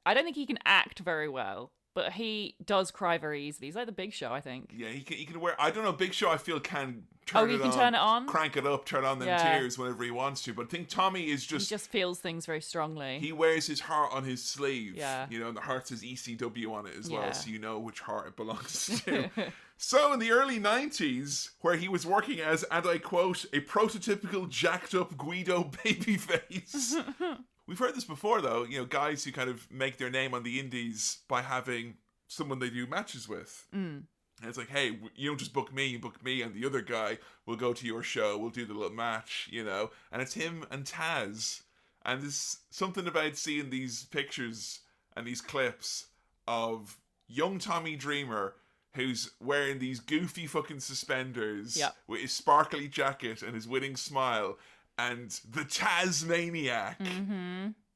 Speaker 2: I don't think he can act very well, but he does cry very easily. He's like the Big Show, I think.
Speaker 1: Yeah, he can wear... I don't know, Big Show I feel can turn it on.
Speaker 2: Turn it on?
Speaker 1: Crank it up, turn on them tears whenever he wants to. But I think Tommy is just...
Speaker 2: He just feels things very strongly.
Speaker 1: He wears his heart on his sleeve.
Speaker 2: Yeah.
Speaker 1: You know, and the heart says ECW on it as well,
Speaker 2: Yeah.
Speaker 1: so you know which heart it belongs to. So in the early 90s, where he was working as, and I quote, a prototypical jacked up Guido babyface... We've heard this before, though. You know, guys who kind of make their name on the indies by having someone they do matches with. And it's like, hey, you don't just book me, you book me and the other guy. We'll go to your show. We'll do the little match, you know. And it's him and Taz. And there's something about seeing these pictures and these clips of young Tommy Dreamer, who's wearing these goofy fucking suspenders with his sparkly jacket and his winning smile, and the Tasmaniac.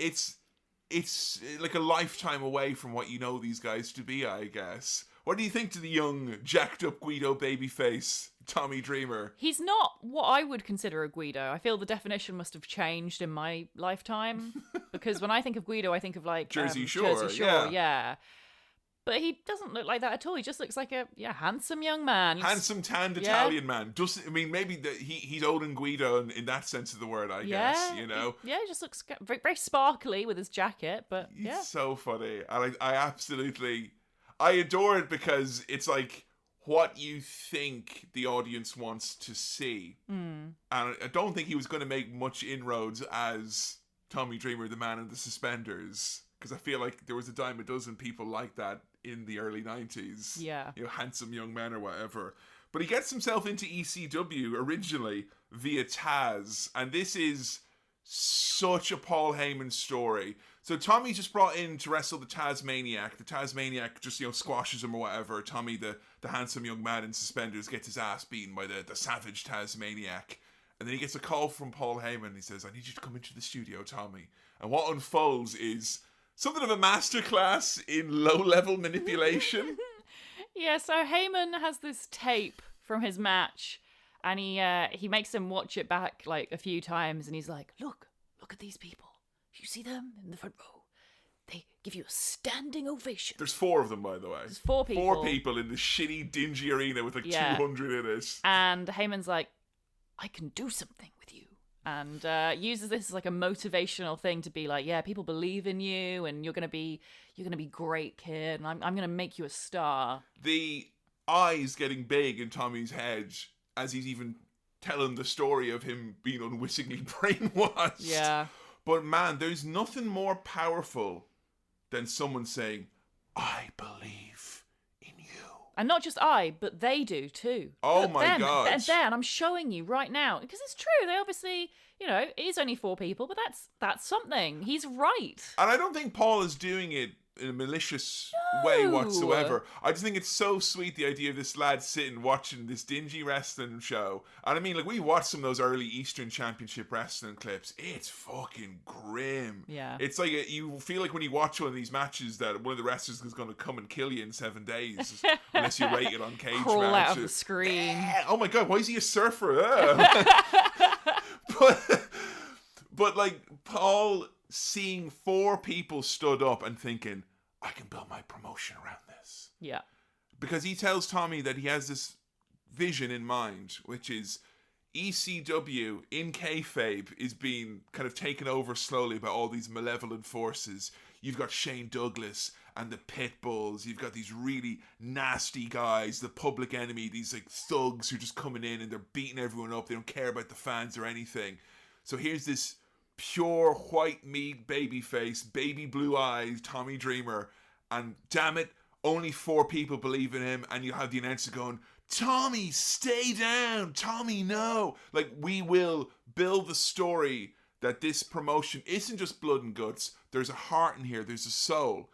Speaker 1: It's like a lifetime away from what you know these guys to be, I guess. What do you think to the young, jacked up Guido babyface Tommy Dreamer?
Speaker 2: He's not what I would consider a Guido. I feel the definition must have changed in my lifetime, because when I think of Guido, I think of like
Speaker 1: Jersey Shore,
Speaker 2: yeah. But he doesn't look like that at all. He just looks like a handsome young man.
Speaker 1: Handsome, tanned Italian man. I mean, maybe he's older than Guido in that sense of the word, I guess, you know?
Speaker 2: He just looks very, very sparkly with his jacket, but
Speaker 1: It's so funny. And I absolutely... I adore it because it's like what you think the audience wants to see. And I don't think he was going to make much inroads as Tommy Dreamer, the man in the suspenders, because I feel like there was a dime a dozen people like that in the early 90s.
Speaker 2: Yeah.
Speaker 1: You know, handsome young men or whatever. But he gets himself into ECW originally via Taz. And this is such a Paul Heyman story. So Tommy just brought in to wrestle the Tasmaniac. The Tasmaniac just, you know, squashes him or whatever. Tommy, the handsome young man in suspenders, gets his ass beaten by the savage Tasmaniac. And then he gets a call from Paul Heyman. He says, I need you to come into the studio, Tommy. And what unfolds is something of a masterclass in low-level manipulation.
Speaker 2: Yeah, so Heyman has this tape from his match, and he makes him watch it back like a few times, and he's like, look at these people. You see them in the front row? They give you a standing ovation.
Speaker 1: There's 4 of them, by the way.
Speaker 2: There's 4 people.
Speaker 1: 4 people in this shitty, dingy arena with like 200 in it.
Speaker 2: And Heyman's like, I can do something with you. And uses this as like a motivational thing to be like, yeah, people believe in you, and you're gonna be great, kid, and I'm gonna make you a star.
Speaker 1: The eyes getting big in Tommy's head as he's even telling the story of him being unwittingly brainwashed.
Speaker 2: Yeah.
Speaker 1: But man, there's nothing more powerful than someone saying, I believe in you.
Speaker 2: And not just I, but they do too.
Speaker 1: Oh
Speaker 2: Look,
Speaker 1: my God.
Speaker 2: They're there, and I'm showing you right now. Because it's true, they obviously, you know, it is only 4 people, but that's something. He's right.
Speaker 1: And I don't think Paul is doing it in a malicious way whatsoever. I just think it's so sweet, the idea of this lad sitting watching this dingy wrestling show. And I mean, like, we watched some of those early Eastern Championship wrestling clips. It's fucking grim.
Speaker 2: Yeah.
Speaker 1: It's like, you feel like when you watch one of these matches that one of the wrestlers is going to come and kill you in 7 days. Unless you rate it on Cage
Speaker 2: Crawl
Speaker 1: Match.
Speaker 2: out of the screen.
Speaker 1: Oh my God, why is he a surfer? But like, Paul seeing 4 people stood up and thinking, I can build my promotion around this.
Speaker 2: Yeah.
Speaker 1: Because he tells Tommy that he has this vision in mind, which is ECW in kayfabe is being kind of taken over slowly by all these malevolent forces. You've got Shane Douglas and the Pitbulls. You've got these really nasty guys, the Public Enemy, these like thugs who are just coming in and they're beating everyone up. They don't care about the fans or anything. So here's this pure white meat babyface, baby blue eyes, Tommy Dreamer. And damn it, only 4 people believe in him. And you have the announcer going, Tommy, stay down. Tommy, no. Like, we will build the story that this promotion isn't just blood and guts. There's a heart in here. There's a soul.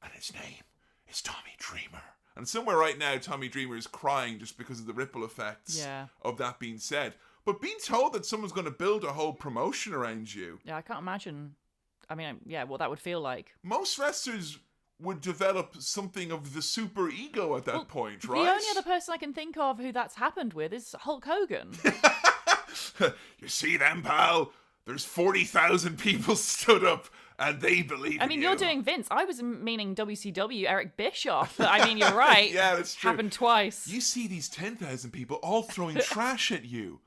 Speaker 1: And his name is Tommy Dreamer. And somewhere right now, Tommy Dreamer is crying just because of the ripple effects of that being said. But being told that someone's going to build a whole promotion around you.
Speaker 2: Yeah, I can't imagine. I mean, yeah, what that would feel like.
Speaker 1: Most wrestlers would develop something of the super ego at that point, right?
Speaker 2: The only other person I can think of who that's happened with is Hulk Hogan.
Speaker 1: You see them, pal? There's 40,000 people stood up and they believe in you.
Speaker 2: I mean, you're doing Vince. I was meaning WCW, Eric Bischoff. But I mean, you're right.
Speaker 1: Yeah, that's true.
Speaker 2: Happened twice.
Speaker 1: You see these 10,000 people all throwing trash at you.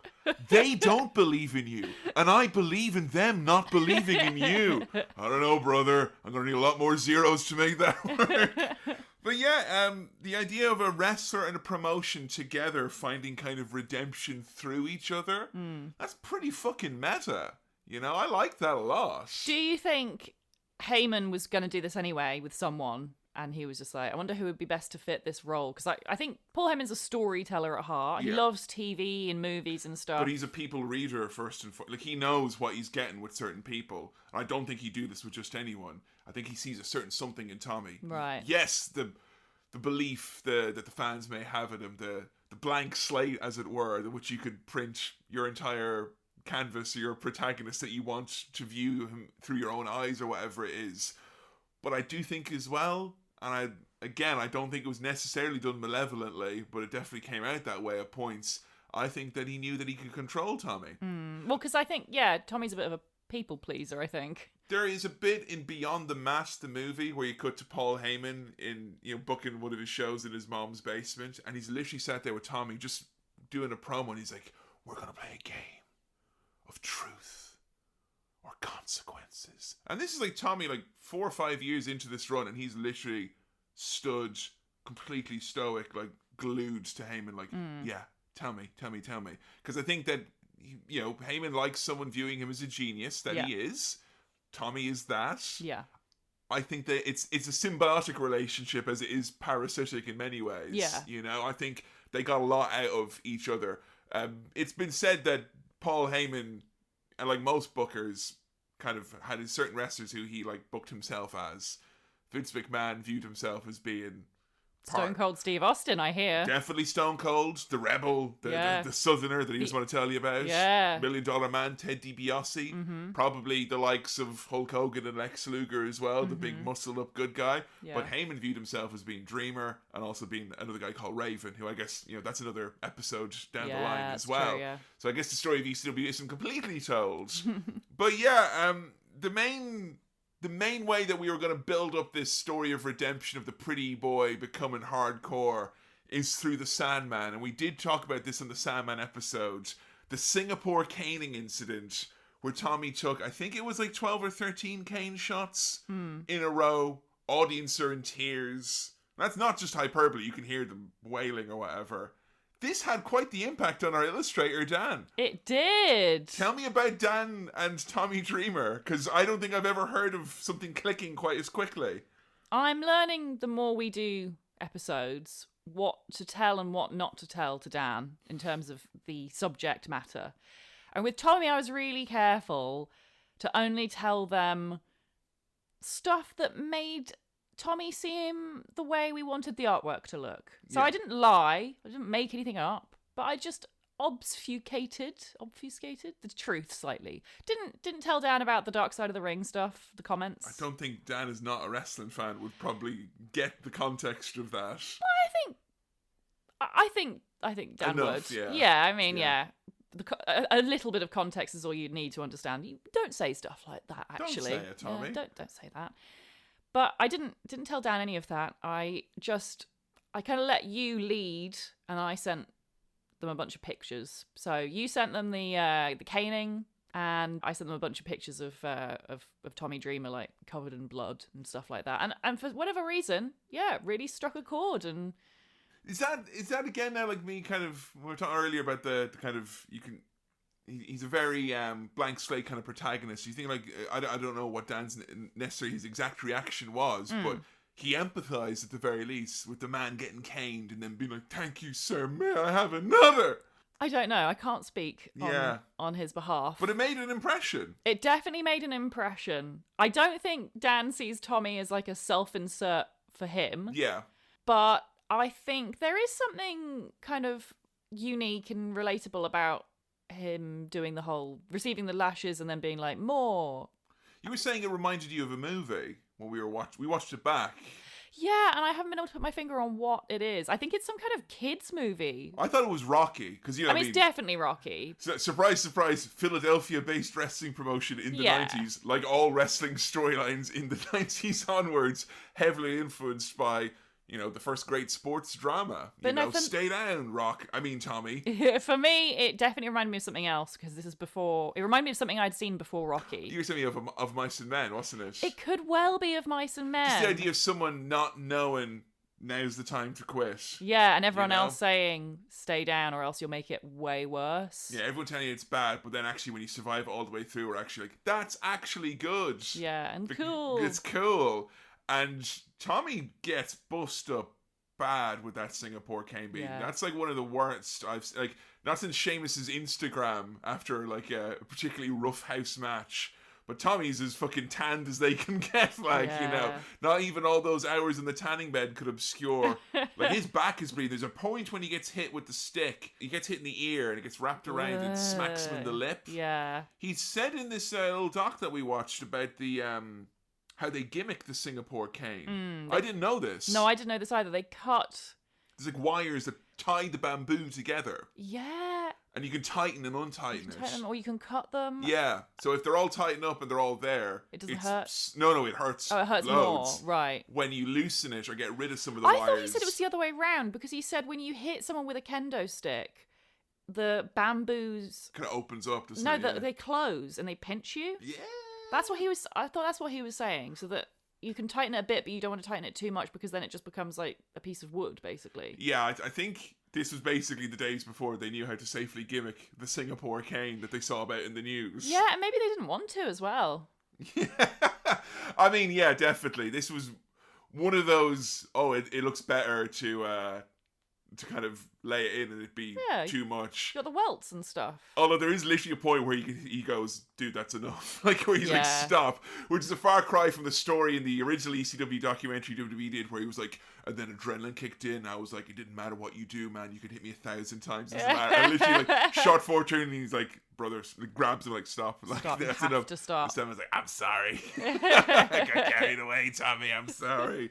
Speaker 1: They don't believe in you. And I believe in them not believing in you. I don't know, brother. I'm going to need a lot more zeros to make that work. But yeah, the idea of a wrestler and a promotion together finding kind of redemption through each other, that's pretty fucking meta. You know, I like that a lot.
Speaker 2: Do you think Heyman was going to do this anyway with someone? And he was just like, I wonder who would be best to fit this role. Because I think Paul Heyman's a storyteller at heart. He loves TV and movies and stuff.
Speaker 1: But he's a people reader first and foremost. Like, he knows what he's getting with certain people. And I don't think he'd do this with just anyone. I think he sees a certain something in Tommy.
Speaker 2: Right.
Speaker 1: Yes, the belief that the fans may have in him, the blank slate, as it were, which you could print your entire canvas or your protagonist that you want to view him through your own eyes or whatever it is. But I do think as well, and I don't think it was necessarily done malevolently, but it definitely came out that way at points. I think that he knew that he could control Tommy.
Speaker 2: Well, because I think, Tommy's a bit of a people pleaser, I think.
Speaker 1: There is a bit in Beyond the Mat, the movie, where you cut to Paul Heyman in, booking one of his shows in his mom's basement, and he's literally sat there with Tommy just doing a promo, and he's like, we're going to play a game of truth or consequences. And this is like Tommy, like 4 or 5 years into this run, and he's literally stood completely stoic, like glued to Heyman, like, yeah, tell me. Because I think that, Heyman likes someone viewing him as a genius, that he is. Tommy is that. Yeah. I think that it's a symbiotic relationship as it is parasitic in many ways. Yeah. I think they got a lot out of each other. It's been said that Paul Heyman, and like most bookers, kind of had certain wrestlers who he like booked himself as. Vince McMahon viewed himself as being
Speaker 2: Stone Cold Steve Austin, I hear.
Speaker 1: Definitely Stone Cold, the rebel, the southerner that he just want to tell you about.
Speaker 2: Yeah.
Speaker 1: $1 Million Man, Ted DiBiase. Mm-hmm. Probably the likes of Hulk Hogan and Lex Luger as well, the big muscled up good guy. Yeah. But Heyman viewed himself as being Dreamer and also being another guy called Raven, who I guess, that's another episode down the line as well. True, yeah. So I guess the story of ECW isn't completely told. But yeah, the main way that we were going to build up this story of redemption of the pretty boy becoming hardcore is through the Sandman. And we did talk about this in the Sandman episode. The Singapore caning incident where Tommy took, I think it was like 12 or 13 cane shots in a row. Audience are in tears. That's not just hyperbole. You can hear them wailing or whatever. This had quite the impact on our illustrator, Dan.
Speaker 2: It did.
Speaker 1: Tell me about Dan and Tommy Dreamer, because I don't think I've ever heard of something clicking quite as quickly.
Speaker 2: I'm learning the more we do episodes, what to tell and what not to tell to Dan in terms of the subject matter. And with Tommy, I was really careful to only tell them stuff that made Tommy see him the way we wanted the artwork to look. So I didn't lie. I didn't make anything up. But I just obfuscated the truth slightly. Didn't tell Dan about the Dark Side of the Ring stuff, the comments.
Speaker 1: I don't think Dan is not a wrestling fan would probably get the context of that.
Speaker 2: I think Dan would. Yeah, I mean, a little bit of context is all you need to understand. You don't say stuff like that, actually.
Speaker 1: Don't say it, Tommy.
Speaker 2: Don't say that. But I didn't tell Dan any of that. I kind of let you lead, and I sent them a bunch of pictures. So you sent them the caning, and I sent them a bunch of pictures of Tommy Dreamer, like covered in blood and stuff like that. And for whatever reason, yeah, it really struck a chord. And
Speaker 1: is that again now like me kind of, we were talking earlier about the kind of, he's a very blank slate kind of protagonist. You think like, I don't know what Dan's necessarily his exact reaction was, but he empathized at the very least with the man getting caned and then being like, thank you, sir, may I have another?
Speaker 2: I don't know. I can't speak on his behalf.
Speaker 1: But it made an impression.
Speaker 2: It definitely made an impression. I don't think Dan sees Tommy as like a self-insert for him.
Speaker 1: Yeah.
Speaker 2: But I think there is something kind of unique and relatable about him doing the whole receiving the lashes and then being like, more.
Speaker 1: You were saying it reminded you of a movie when we watched it back.
Speaker 2: Yeah, and I haven't been able to put my finger on what it is. I think it's some kind of kids movie.
Speaker 1: I thought it was Rocky because I mean,
Speaker 2: it's definitely Rocky.
Speaker 1: Surprise, surprise! Philadelphia-based wrestling promotion in the 90s, like all wrestling storylines in the 90s onwards, heavily influenced by the first great sports drama. Stay down, Tommy.
Speaker 2: For me, it definitely reminded me of something else because this is before. It reminded me of something I'd seen before Rocky.
Speaker 1: You were saying of Mice and Men, wasn't it?
Speaker 2: It could well be of Mice and Men.
Speaker 1: Just the idea of someone not knowing now's the time to quit.
Speaker 2: Yeah, and everyone else saying stay down or else you'll make it way worse.
Speaker 1: Yeah, everyone telling you it's bad, but then actually when you survive all the way through, we're actually like, that's actually good.
Speaker 2: Yeah, and cool.
Speaker 1: It's cool. And Tommy gets bust up bad with that Singapore cane beating. Yeah. That's like one of the worst not since Sheamus's Instagram after like a particularly rough house match. But Tommy's as fucking tanned as they can get, not even all those hours in the tanning bed could obscure. Like his back is bleeding. There's a point when he gets hit with the stick. He gets hit in the ear and it gets wrapped around and smacks him in the lip.
Speaker 2: Yeah.
Speaker 1: He said in this little doc that we watched about the how they gimmick the Singapore cane. I didn't know this.
Speaker 2: No, I didn't know this either. They cut.
Speaker 1: There's like wires that tie the bamboo together.
Speaker 2: Yeah.
Speaker 1: And you can tighten and untighten it.
Speaker 2: Tighten them, or you can cut them.
Speaker 1: Yeah. So if they're all tightened up and they're all there,
Speaker 2: it doesn't hurt.
Speaker 1: No, it hurts.
Speaker 2: Oh, it hurts
Speaker 1: loads
Speaker 2: more. Right.
Speaker 1: When you loosen it or get rid of some of the wires.
Speaker 2: I thought he said it was the other way around because he said when you hit someone with a kendo stick, the bamboos
Speaker 1: kind of opens up. Doesn't it?
Speaker 2: No, they close and they pinch you.
Speaker 1: Yeah.
Speaker 2: That's what he was. I thought that's what he was saying, so that you can tighten it a bit, but you don't want to tighten it too much because then it just becomes like a piece of wood, basically.
Speaker 1: Yeah, I think this was basically the days before they knew how to safely gimmick the Singapore cane that they saw about in the news.
Speaker 2: Yeah, and maybe they didn't want to as well.
Speaker 1: Yeah. I mean, yeah, definitely. This was one of those, it looks better to kind of lay it in and it be too much.
Speaker 2: You got the welts and stuff.
Speaker 1: Although there is literally a point where he goes, dude, that's enough. Like where he's like, stop. Which is a far cry from the story in the original ECW documentary WWE did, where he was like, and then adrenaline kicked in. I was like, it didn't matter what you do, man. You could hit me 1,000 times. It doesn't matter. I literally like shot fortune and he's like, brothers, like, grabs him like, stop. Like,
Speaker 2: stop.
Speaker 1: That's
Speaker 2: you have
Speaker 1: enough.
Speaker 2: To stop.
Speaker 1: Someone's like, I'm sorry. I got carried away, Tommy. I'm sorry.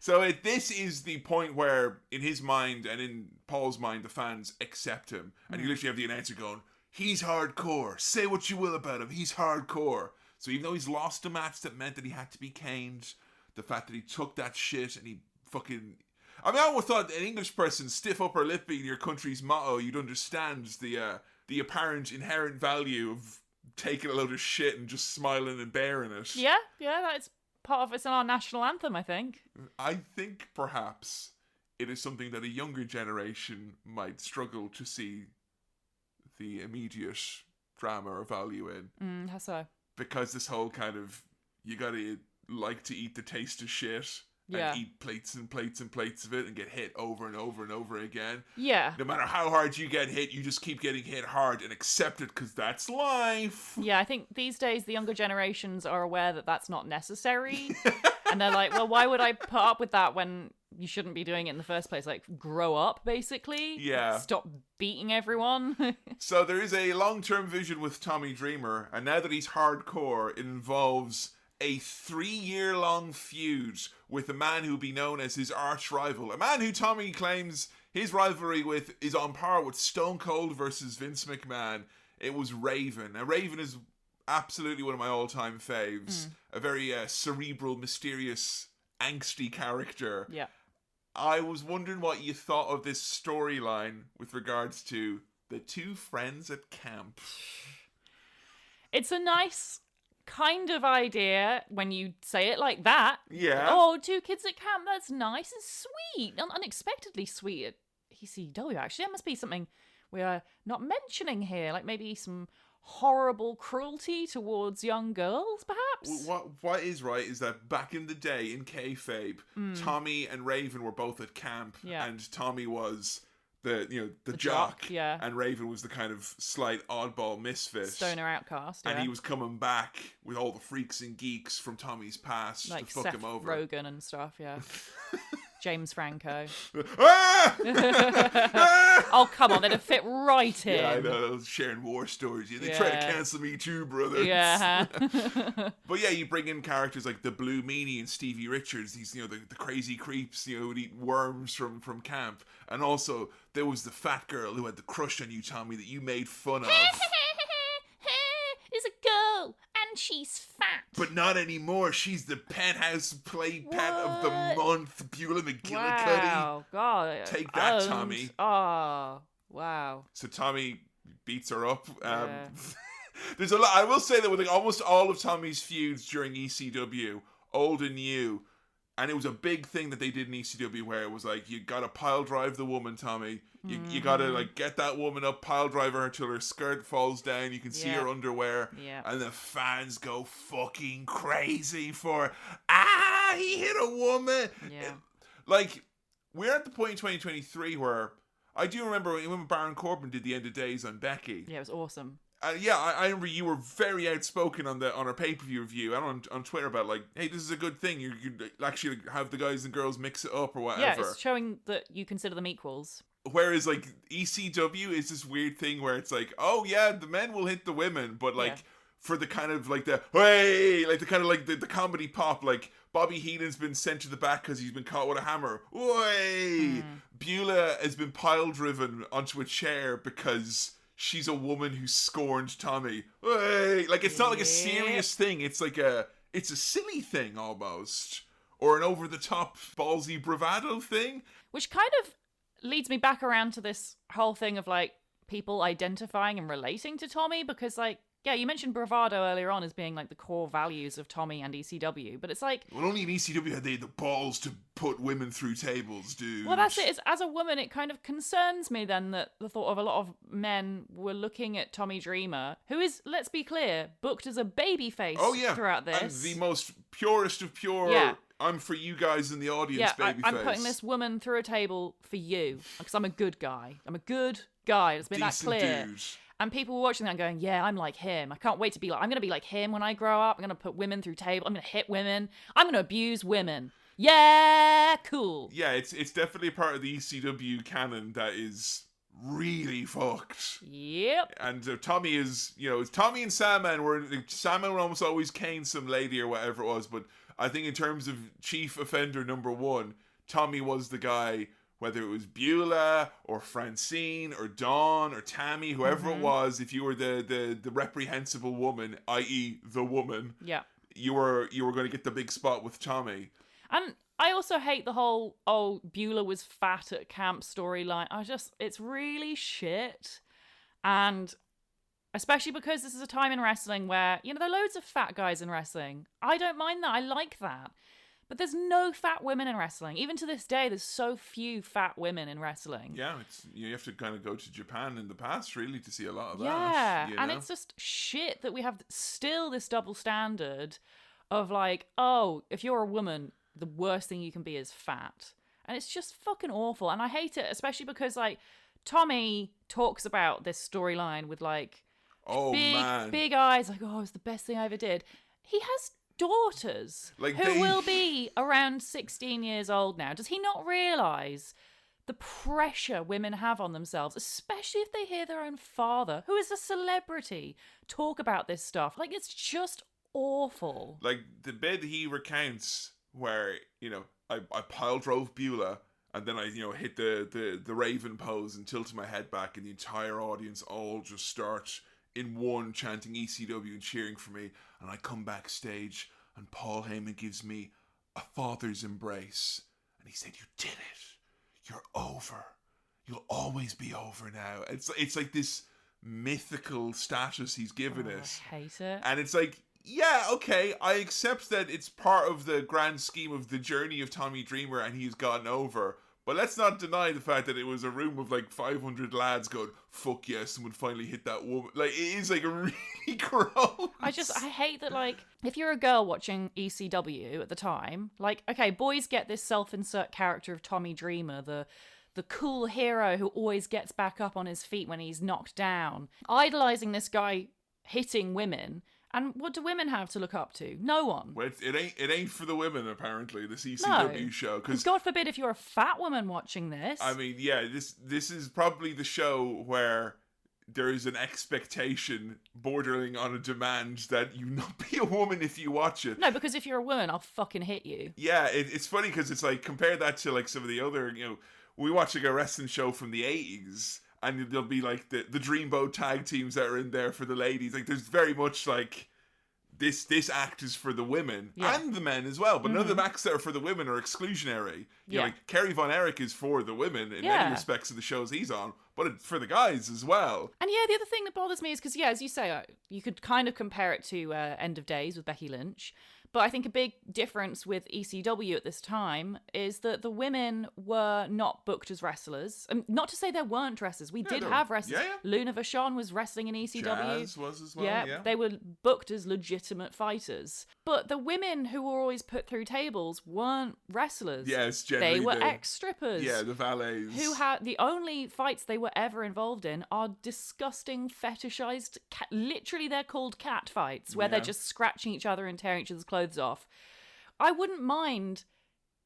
Speaker 1: So this is the point where, in his mind and in Paul's mind, the fans accept him. And you literally have the announcer going, he's hardcore. Say what you will about him. He's hardcore. So even though he's lost a match that meant that he had to be caned, the fact that he took that shit and he fucking... I mean, I always thought an English person, stiff upper lip being your country's motto, you'd understand the apparent inherent value of taking a load of shit and just smiling and bearing it.
Speaker 2: Yeah, that's... part of it's in our national anthem, I think.
Speaker 1: I think perhaps it is something that a younger generation might struggle to see the immediate drama or value in.
Speaker 2: How so?
Speaker 1: Because this whole kind of, you gotta like to eat the taste of shit and eat plates and plates and plates of it and get hit over and over and over again.
Speaker 2: Yeah.
Speaker 1: No matter how hard you get hit, you just keep getting hit hard and accept it because that's life.
Speaker 2: Yeah, I think these days the younger generations are aware that that's not necessary. And they're like, well, why would I put up with that when you shouldn't be doing it in the first place? Like, grow up, basically.
Speaker 1: Yeah.
Speaker 2: Stop beating everyone.
Speaker 1: So there is a long-term vision with Tommy Dreamer, and now that he's hardcore, it involves a 3-year-long feud with a man who'll be known as his arch rival. A man who Tommy claims his rivalry with is on par with Stone Cold versus Vince McMahon. It was Raven. Now, Raven is absolutely one of my all-time faves. A very cerebral, mysterious, angsty character.
Speaker 2: Yeah.
Speaker 1: I was wondering what you thought of this storyline with regards to the two friends at camp.
Speaker 2: It's a nice kind of idea when you say it like that.
Speaker 1: Yeah.
Speaker 2: Oh, two kids at camp, that's nice and sweet. Unexpectedly sweet at ECW, actually. That must be something we're not mentioning here. Like maybe some horrible cruelty towards young girls, perhaps?
Speaker 1: What is right is that back in the day in kayfabe, Tommy and Raven were both at camp, and Tommy was the jock, and Raven was the kind of slight oddball misfit,
Speaker 2: stoner outcast,
Speaker 1: and he was coming back with all the freaks and geeks from Tommy's past
Speaker 2: like
Speaker 1: to fuck
Speaker 2: Seth
Speaker 1: him over.
Speaker 2: Rogen and stuff, yeah. James Franco. Oh, come on, they'd have fit right in.
Speaker 1: Yeah, I know, sharing war stories. They try to cancel me too, brother.
Speaker 2: Yeah.
Speaker 1: But yeah, you bring in characters like the Blue Meanie and Stevie Richards, these, the crazy creeps, who would eat worms from camp. And also, there was the fat girl who had the crush on you, Tommy, that you made fun of.
Speaker 2: Is a girl, and she's fat.
Speaker 1: But not anymore. She's the penthouse play pet of the month, Beulah McGillicuddy.
Speaker 2: Wow, God.
Speaker 1: Take that, Tommy.
Speaker 2: Oh, wow.
Speaker 1: So Tommy beats her up. There's a lot. I will say that with almost all of Tommy's feuds during ECW, old and new, and it was a big thing that they did in ECW where it was like, you gotta pile drive the woman, Tommy. You gotta get that woman up, pile drive her until her skirt falls down, you can see her underwear, and the fans go fucking crazy for, he hit a woman. Like, we're at the point in 2023 where I do remember when Baron Corbin did the End of Days on Becky.
Speaker 2: Yeah, it was awesome.
Speaker 1: I remember you were very outspoken on our pay-per-view review and on Twitter about hey, this is a good thing. You could actually have the guys and girls mix it up or whatever.
Speaker 2: Yeah, it's showing that you consider them equals.
Speaker 1: Whereas ECW is this weird thing where it's like, oh yeah, the men will hit the women, but for the kind of the comedy pop, like Bobby Heenan's been sent to the back because he's been caught with a hammer. Beulah has been pile driven onto a chair because she's a woman who scorned Tommy. It's not like a serious thing. It's it's a silly thing almost, or an over the top ballsy bravado thing,
Speaker 2: which kind of leads me back around to this whole thing of people identifying and relating to Tommy, because you mentioned bravado earlier on as being the core values of Tommy and ECW, but it's well,
Speaker 1: only in ECW had they the balls to put women through tables, dude.
Speaker 2: Well, that's it. As a woman, it kind of concerns me then that the thought of a lot of men were looking at Tommy Dreamer, who is, let's be clear, booked as a babyface throughout this.
Speaker 1: And the most purest of pure, I'm for you guys in the audience, babyface.
Speaker 2: I'm putting this woman through a table for you, because I'm a good guy. I'm a good guy. It's been
Speaker 1: decent
Speaker 2: that clear.
Speaker 1: Dude.
Speaker 2: And people were watching that and going, yeah, I'm like him. I can't wait to be I'm going to be like him when I grow up. I'm going to put women through tables. I'm going to hit women. I'm going to abuse women. Yeah, cool.
Speaker 1: Yeah, it's definitely part of the ECW canon that is really fucked.
Speaker 2: Yep.
Speaker 1: And Tommy is, Tommy and Sandman would almost always cane some lady or whatever it was, but I think in terms of chief offender number one, Tommy was the guy. Whether it was Beulah or Francine or Dawn or Tammy, whoever it was, if you were the reprehensible woman, i.e. the woman, you were going to get the big spot with Tommy.
Speaker 2: And I also hate the whole, Beulah was fat at camp storyline. It's really shit. And especially because this is a time in wrestling where, there are loads of fat guys in wrestling. I don't mind that. I like that. But there's no fat women in wrestling. Even to this day, there's so few fat women in wrestling.
Speaker 1: Yeah, you have to kind of go to Japan in the past, really, to see a lot of
Speaker 2: that. Yeah, and it's just shit that we have still this double standard of if you're a woman, the worst thing you can be is fat. And it's just fucking awful. And I hate it, especially because, Tommy talks about this storyline with, big eyes, it's the best thing I ever did. He has daughters who will be around 16 years old now. Does he not realise the pressure women have on themselves, especially if they hear their own father, who is a celebrity, talk about this stuff? It's just awful.
Speaker 1: The bit he recounts where, I pile drove Beulah and then I, hit the Raven pose and tilted my head back and the entire audience all just start in one chanting ECW and cheering for me, and I come backstage and Paul Heyman gives me a father's embrace he said, "You did it. You're over. You'll always be over now." It's like this mythical status he's given it.
Speaker 2: I hate it.
Speaker 1: And it's like, yeah, okay, I accept that it's part of the grand scheme of the journey of Tommy Dreamer and he's gotten over. But let's not deny the fact that it was a room of like 500 lads going, "Fuck yes," someone finally hit that woman. Like, it is like a really gross.
Speaker 2: I hate that, like, if you're a girl watching ECW at the time, like, okay, boys get this self-insert character of Tommy Dreamer, the cool hero who always gets back up on his feet when he's knocked down, idolizing this guy hitting women. And what do women have to look up to? No one.
Speaker 1: Well, it ain't for the women, apparently, this ECW show.
Speaker 2: Because God forbid if you're a fat woman watching this.
Speaker 1: I mean, yeah, this is probably the show where there is an expectation bordering on a demand that you not be a woman if you watch it.
Speaker 2: No, because if you're a woman, I'll fucking hit you.
Speaker 1: Yeah, it's funny because it's like, compare that to like some of the other, we watch like a wrestling show from the 80s. And there'll be like the Dreamboat tag teams that are in there for the ladies. Like, there's very much like this act is for the women and the men as well. But none of the acts that are for the women are exclusionary. You know, like Kerry Von Erich is for the women in many respects of the shows he's on, but it's for the guys as well.
Speaker 2: And the other thing that bothers me is because, as you say, you could kind of compare it to End of Days with Becky Lynch. But I think a big difference with ECW at this time is that the women were not booked as wrestlers. Not to say there weren't wrestlers. We did have wrestlers.
Speaker 1: Yeah.
Speaker 2: Luna Vachon was wrestling in ECW.
Speaker 1: Jazz was as well, yeah.
Speaker 2: They were booked as legitimate fighters. But the women who were always put through tables weren't wrestlers.
Speaker 1: Yes, generally
Speaker 2: they were ex-strippers.
Speaker 1: Yeah, the valets.
Speaker 2: Who had the only fights they were ever involved in are disgusting, fetishized, literally they're called cat fights, where they're just scratching each other and tearing each other's clothes off. I wouldn't mind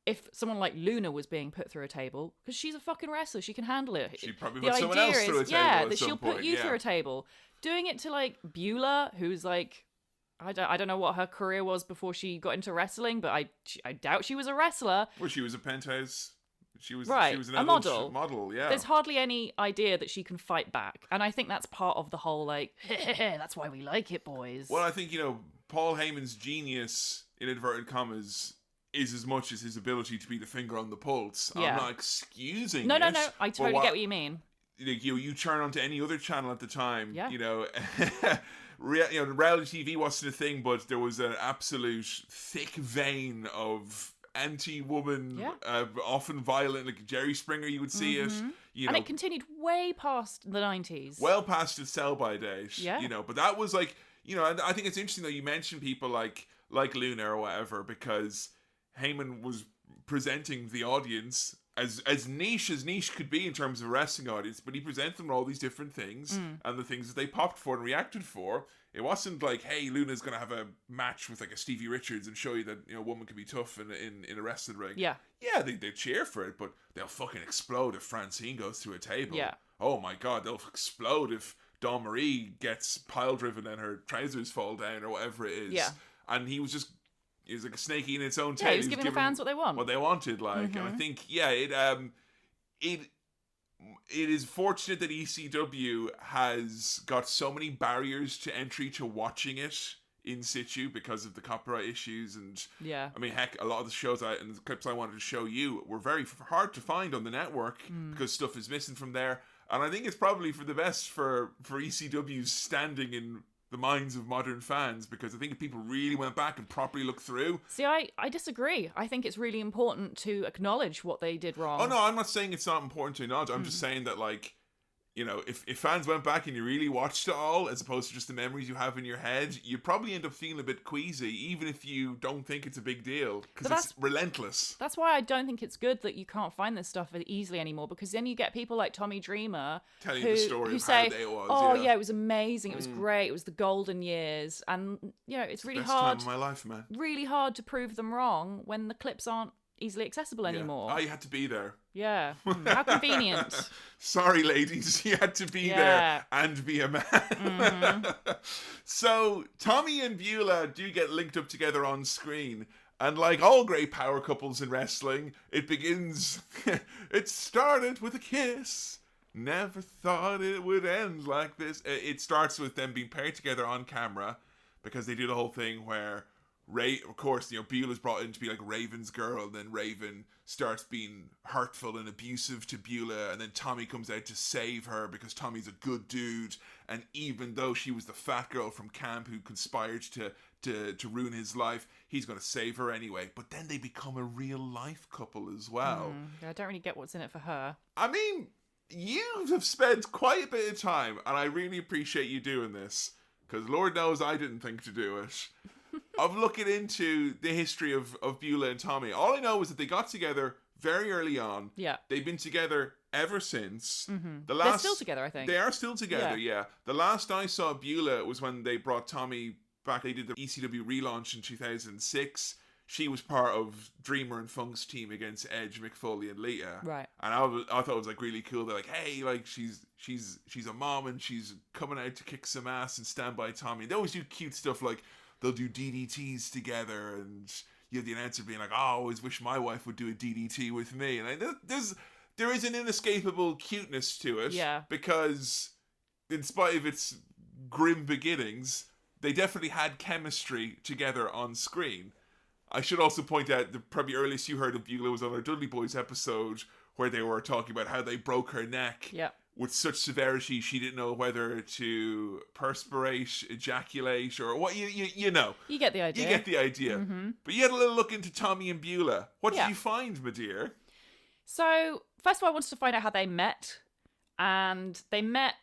Speaker 2: if someone like Luna was being put through a table, because she's a fucking wrestler. She can handle it.
Speaker 1: She'd probably put someone else through a table at
Speaker 2: that
Speaker 1: some
Speaker 2: she'll
Speaker 1: point,
Speaker 2: put you through a table. Doing it to like Beulah, who's like, I don't know what her career was before she got into wrestling, but I doubt she was a wrestler.
Speaker 1: Well, she was a Penthouse. She was an
Speaker 2: a model.
Speaker 1: Model, yeah.
Speaker 2: There's hardly any idea that she can fight back, and I think that's part of the whole like, that's why we like it, boys.
Speaker 1: Well, I think Paul Heyman's genius, in inverted commas, is as much as his ability to be the finger on the pulse.
Speaker 2: Yeah.
Speaker 1: I'm not excusing
Speaker 2: No,
Speaker 1: it.
Speaker 2: I totally get what you mean.
Speaker 1: You turn onto any other channel at the time,
Speaker 2: yeah.
Speaker 1: Reality TV wasn't a thing, but there was an absolute thick vein of anti-woman, often violent, like Jerry Springer, you would see it.
Speaker 2: And it continued way past the 90s.
Speaker 1: Well past its sell-by date.
Speaker 2: Yeah.
Speaker 1: But that was like, and I think it's interesting that you mentioned people like Luna or whatever, because Heyman was presenting the audience as niche could be in terms of a wrestling audience, but he presented them all these different things and the things that they popped for and reacted for. It wasn't like, hey, Luna's gonna have a match with like a Stevie Richards and show you that a woman can be tough in a wrestling ring.
Speaker 2: Yeah,
Speaker 1: they cheer for it, but they'll fucking explode if Francine goes through a table.
Speaker 2: Yeah.
Speaker 1: Oh my god, they'll explode if Dawn Marie gets pile driven and her trousers fall down or whatever it is.
Speaker 2: Yeah.
Speaker 1: And he was like a snake eating its own tail.
Speaker 2: Yeah, he was giving the fans what they want.
Speaker 1: What they wanted, like. And I think, it is fortunate that ECW has got so many barriers to entry to watching it in situ because of the copyright issues. And I mean, heck, a lot of the shows and the clips I wanted to show you were very hard to find on the network because stuff is missing from there. And I think it's probably for the best for ECW's standing in the minds of modern fans, because I think if people really went back and properly looked through...
Speaker 2: See, I disagree. I think it's really important to acknowledge what they did wrong.
Speaker 1: Oh, no, I'm not saying it's not important to acknowledge. I'm just saying that, like, if fans went back and you really watched it all, as opposed to just the memories you have in your head, you probably end up feeling a bit queasy, even if you don't think it's a big deal, because it's relentless.
Speaker 2: That's why I don't think it's good that you can't find this stuff easily anymore, because then you get people like Tommy Dreamer
Speaker 1: telling you the story of
Speaker 2: say,
Speaker 1: how it was.
Speaker 2: Oh, yeah, it was amazing, it was great, it was the golden years, and, it's really
Speaker 1: best
Speaker 2: hard.
Speaker 1: Time of my life, man.
Speaker 2: Really hard to prove them wrong when the clips aren't easily accessible anymore.
Speaker 1: Oh, you had to be there.
Speaker 2: Yeah. How convenient.
Speaker 1: Sorry, ladies, you had to be there and be a man. So, Tommy and Beulah do get linked up together on screen. And like all great power couples in wrestling, it begins... It started with a kiss. Never thought it would end like this. It starts with them being paired together on camera, because they do the whole thing where Of course, Beulah's brought in to be like Raven's girl, and then Raven starts being hurtful and abusive to Beulah, and then Tommy comes out to save her because Tommy's a good dude, and even though she was the fat girl from camp who conspired to ruin his life, he's going to save her anyway. But then they become a real life couple as well.
Speaker 2: I don't really get what's in it for her.
Speaker 1: I mean, you have spent quite a bit of time, and I really appreciate you doing this, because Lord knows I didn't think to do it, of looking into the history of Beulah and Tommy. All I know is that they got together very early on.
Speaker 2: Yeah.
Speaker 1: They've been together ever since.
Speaker 2: They're still together, I think.
Speaker 1: They are still together, yeah. The last I saw Beulah was when they brought Tommy back. They did the ECW relaunch in 2006. She was part of Dreamer and Funk's team against Edge, Mick Foley, and Lita.
Speaker 2: Right.
Speaker 1: And I thought it was like really cool. They're like, hey, like she's a mom and she's coming out to kick some ass and stand by Tommy. They always do cute stuff like they'll do DDTs together, and you have the announcer being like, oh, I always wish my wife would do a DDT with me. And there is an inescapable cuteness to it.
Speaker 2: Yeah.
Speaker 1: Because in spite of its grim beginnings, they definitely had chemistry together on screen. I should also point out the probably earliest you heard of Beulah was on our Dudley Boys episode where they were talking about how they broke her neck with such severity she didn't know whether to perspirate, ejaculate, or what. You know.
Speaker 2: You get the idea.
Speaker 1: You get the idea. But you had a little look into Tommy and Beulah. What did you find, my dear?
Speaker 2: So, first of all, I wanted to find out how they met. And they met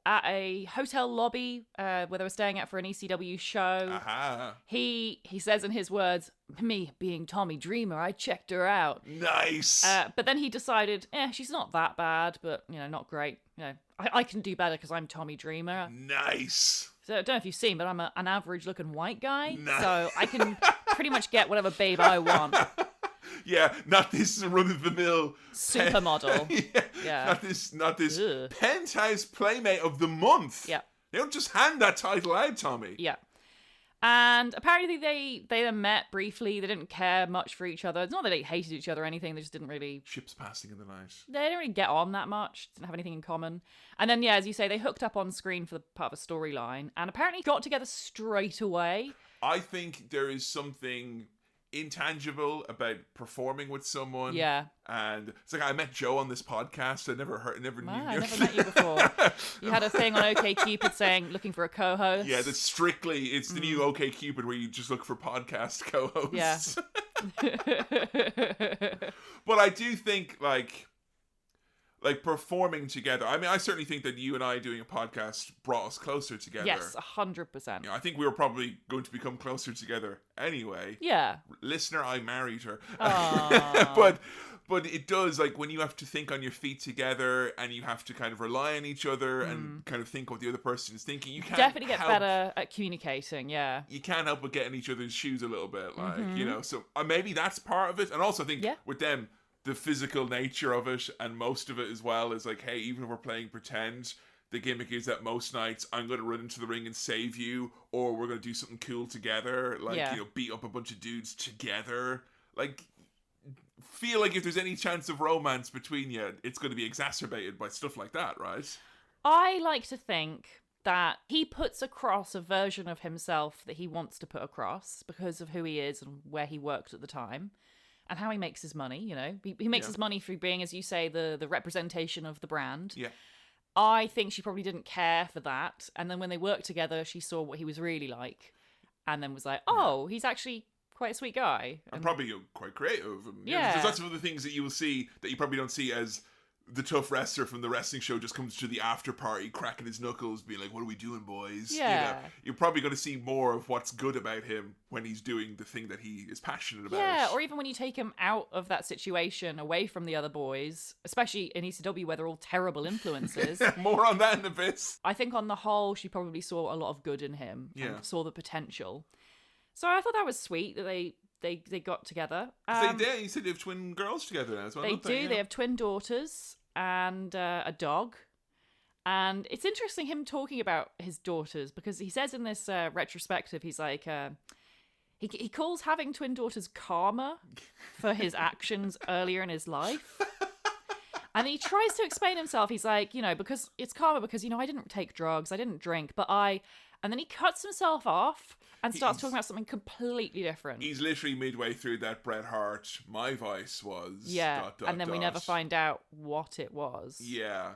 Speaker 2: at a hotel lobby where they were staying at for an ECW show.
Speaker 1: Aha.
Speaker 2: He says in his words, me being Tommy Dreamer, I checked her out.
Speaker 1: Nice.
Speaker 2: But then he decided, she's not that bad, but, not great. I can do better because I'm Tommy Dreamer.
Speaker 1: Nice.
Speaker 2: So I don't know if you've seen, but I'm an average-looking white guy.
Speaker 1: Nice.
Speaker 2: So I can pretty much get whatever babe I want.
Speaker 1: Yeah, not this run-of-the-mill
Speaker 2: supermodel. Yeah.
Speaker 1: Not this
Speaker 2: Ugh.
Speaker 1: penthouse playmate of the month.
Speaker 2: Yeah.
Speaker 1: They don't just hand that title out, Tommy.
Speaker 2: Yeah. And apparently they then met briefly. They didn't care much for each other. It's not that they hated each other or anything. They just didn't really...
Speaker 1: Ships passing in the night.
Speaker 2: They didn't really get on that much. Didn't have anything in common. And then, as you say, they hooked up on screen for the part of a storyline. And apparently got together straight away.
Speaker 1: I think there is something intangible about performing with someone.
Speaker 2: Yeah.
Speaker 1: And it's like I met Joe on this podcast. I never knew.
Speaker 2: I never met you before. You had a thing on OkCupid saying looking for a co-host.
Speaker 1: Yeah, that's strictly it's the new OkCupid where you just look for podcast co-hosts.
Speaker 2: Yeah.
Speaker 1: But I do think like performing together. I mean, I certainly think that you and I doing a podcast brought us closer together.
Speaker 2: Yes, 100%.
Speaker 1: I think we were probably going to become closer together anyway.
Speaker 2: Yeah.
Speaker 1: Listener, I married her.
Speaker 2: Aww.
Speaker 1: But it does, like, when you have to think on your feet together and you have to kind of rely on each other and kind of think what the other person is thinking, you can't
Speaker 2: definitely get better at communicating, yeah.
Speaker 1: You can't help but get in each other's shoes a little bit, like, so maybe that's part of it. And also I think with them, the physical nature of it and most of it as well is like, hey, even if we're playing pretend, the gimmick is that most nights I'm going to run into the ring and save you, or we're going to do something cool together, like, beat up a bunch of dudes together. Like, feel like if there's any chance of romance between you, it's going to be exacerbated by stuff like that, right?
Speaker 2: I like to think that he puts across a version of himself that he wants to put across because of who he is and where he worked at the time. And how he makes his money, He makes his money through being, as you say, the representation of the brand.
Speaker 1: Yeah.
Speaker 2: I think she probably didn't care for that. And then when they worked together, she saw what he was really like. And then was like, oh, he's actually quite a sweet guy.
Speaker 1: And probably quite creative.
Speaker 2: Yeah.
Speaker 1: There's lots of other things that you will see that you probably don't see as the tough wrestler from the wrestling show just comes to the after party cracking his knuckles being like, what are we doing, boys?
Speaker 2: Yeah.
Speaker 1: You're probably going to see more of what's good about him when he's doing the thing that he is passionate about.
Speaker 2: Yeah, or even when you take him out of that situation, away from the other boys, especially in ECW where they're all terrible influences.
Speaker 1: More on that in a bit.
Speaker 2: I think on the whole, she probably saw a lot of good in him.
Speaker 1: Yeah.
Speaker 2: And saw the potential. So I thought that was sweet that they got together.
Speaker 1: You said they have twin girls together now as well.
Speaker 2: They do. They have twin daughters and a dog. And it's interesting him talking about his daughters because he says in this retrospective, he's like, he calls having twin daughters karma for his actions earlier in his life. And he tries to explain himself. He's like, because it's karma because, I didn't take drugs, I didn't drink, but I And then he cuts himself off and starts talking about something completely different.
Speaker 1: He's literally midway through that Bret Hart, my vice was...
Speaker 2: Yeah, and then we never find out what it was.
Speaker 1: Yeah.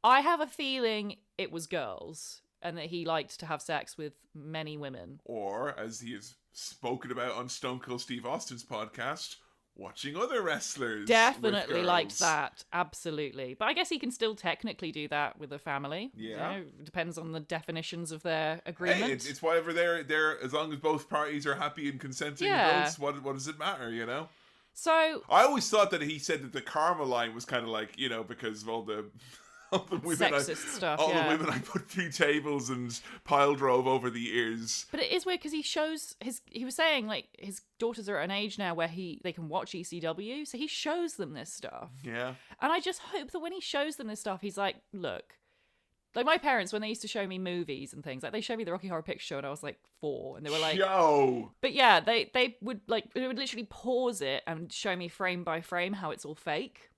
Speaker 2: I have a feeling it was girls, and that he liked to have sex with many women.
Speaker 1: Or, as he has spoken about on Stone Cold Steve Austin's podcast, watching other wrestlers.
Speaker 2: Definitely liked that. Absolutely. But I guess he can still technically do that with a family.
Speaker 1: Yeah.
Speaker 2: You know, depends on the definitions of their agreement.
Speaker 1: Hey, it's whatever they're as long as both parties are happy and consenting adults, what does it matter, you know?
Speaker 2: So
Speaker 1: I always thought that he said that the karma line was kind of like, you know, because of all the women
Speaker 2: sexist stuff.
Speaker 1: The women I put through tables and pile drove over the years.
Speaker 2: But it is weird because he was saying like his daughters are at an age now where they can watch ECW, so he shows them this stuff.
Speaker 1: Yeah.
Speaker 2: And I just hope that when he shows them this stuff, he's like, look, like my parents, when they used to show me movies and things, like they showed me the Rocky Horror Picture Show and I was like 4, and they were like,
Speaker 1: yo.
Speaker 2: But yeah, they would literally pause it and show me frame by frame how it's all fake,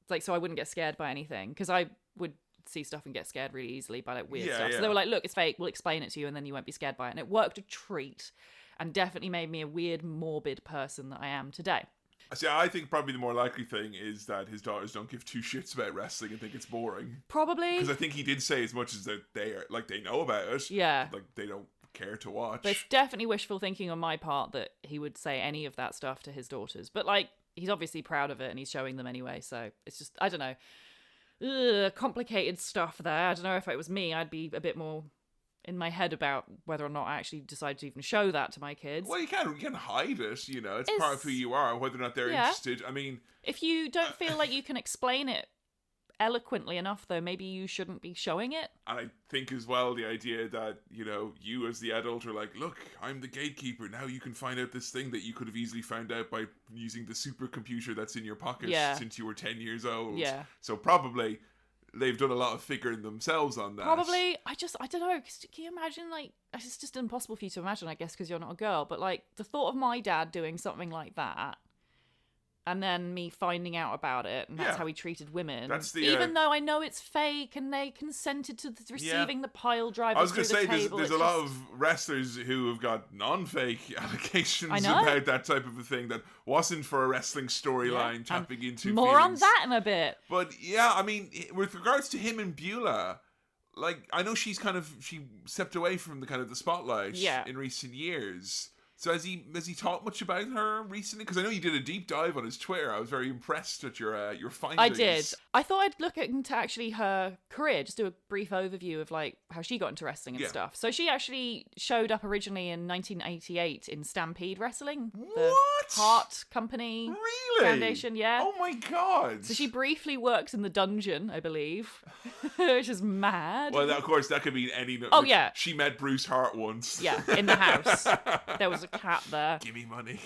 Speaker 2: like so I wouldn't get scared by anything, because I would see stuff and get scared really easily by like weird stuff. So they were like, look, it's fake, we'll explain it to you and then you won't be scared by it. And it worked a treat and definitely made me a weird, morbid person that I am today.
Speaker 1: See, I think probably the more likely thing is that his daughters don't give two shits about wrestling and think it's boring.
Speaker 2: Probably.
Speaker 1: Because I think he did say as much as that they are, like, they know about it.
Speaker 2: Yeah.
Speaker 1: Like, they don't care to watch.
Speaker 2: But it's definitely wishful thinking on my part that he would say any of that stuff to his daughters. But like, he's obviously proud of it and he's showing them anyway. So it's just, I don't know. Complicated stuff there. I don't know if it was me, I'd be a bit more in my head about whether or not I actually decide to even show that to my kids.
Speaker 1: Well, you can hide it, you know. It's part of who you are, whether or not they're interested. I mean...
Speaker 2: If you don't feel like you can explain it eloquently enough, though, maybe you shouldn't be showing it.
Speaker 1: And I think as well the idea that, you know, you as the adult are like, look, I'm the gatekeeper. Now you can find out this thing that you could have easily found out by using the supercomputer that's in your pocket since you were 10 years old.
Speaker 2: Yeah.
Speaker 1: So probably... they've done a lot of figuring themselves on that.
Speaker 2: Probably. I don't know. Can you imagine, like, it's just impossible for you to imagine, I guess, because you're not a girl. But, like, the thought of my dad doing something like that, and then me finding out about it, and that's how he treated women.
Speaker 1: That's the,
Speaker 2: even though I know it's fake, and they consented to receiving the pile driver.
Speaker 1: I was
Speaker 2: going to
Speaker 1: say, there's a lot of wrestlers who have got non-fake allegations about that type of a thing that wasn't for a wrestling storyline tapping into
Speaker 2: more
Speaker 1: feelings.
Speaker 2: on that in a bit.
Speaker 1: But yeah, I mean, with regards to him and Beulah, like, I know she stepped away from the kind of the spotlight in recent years. So has he talked much about her recently? Because I know you did a deep dive on his Twitter. I was very impressed at your findings.
Speaker 2: I did. I thought I'd look into actually her career, just do a brief overview of like how she got into wrestling and stuff. So she actually showed up originally in 1988 in Stampede Wrestling, the Hart Company Foundation. Yeah.
Speaker 1: Oh my god.
Speaker 2: So she briefly worked in the dungeon, I believe, which is mad.
Speaker 1: Well, of course, that could mean any.
Speaker 2: Oh yeah.
Speaker 1: She met Bruce Hart once.
Speaker 2: Yeah, in the house. There was a cat there.
Speaker 1: Give me money.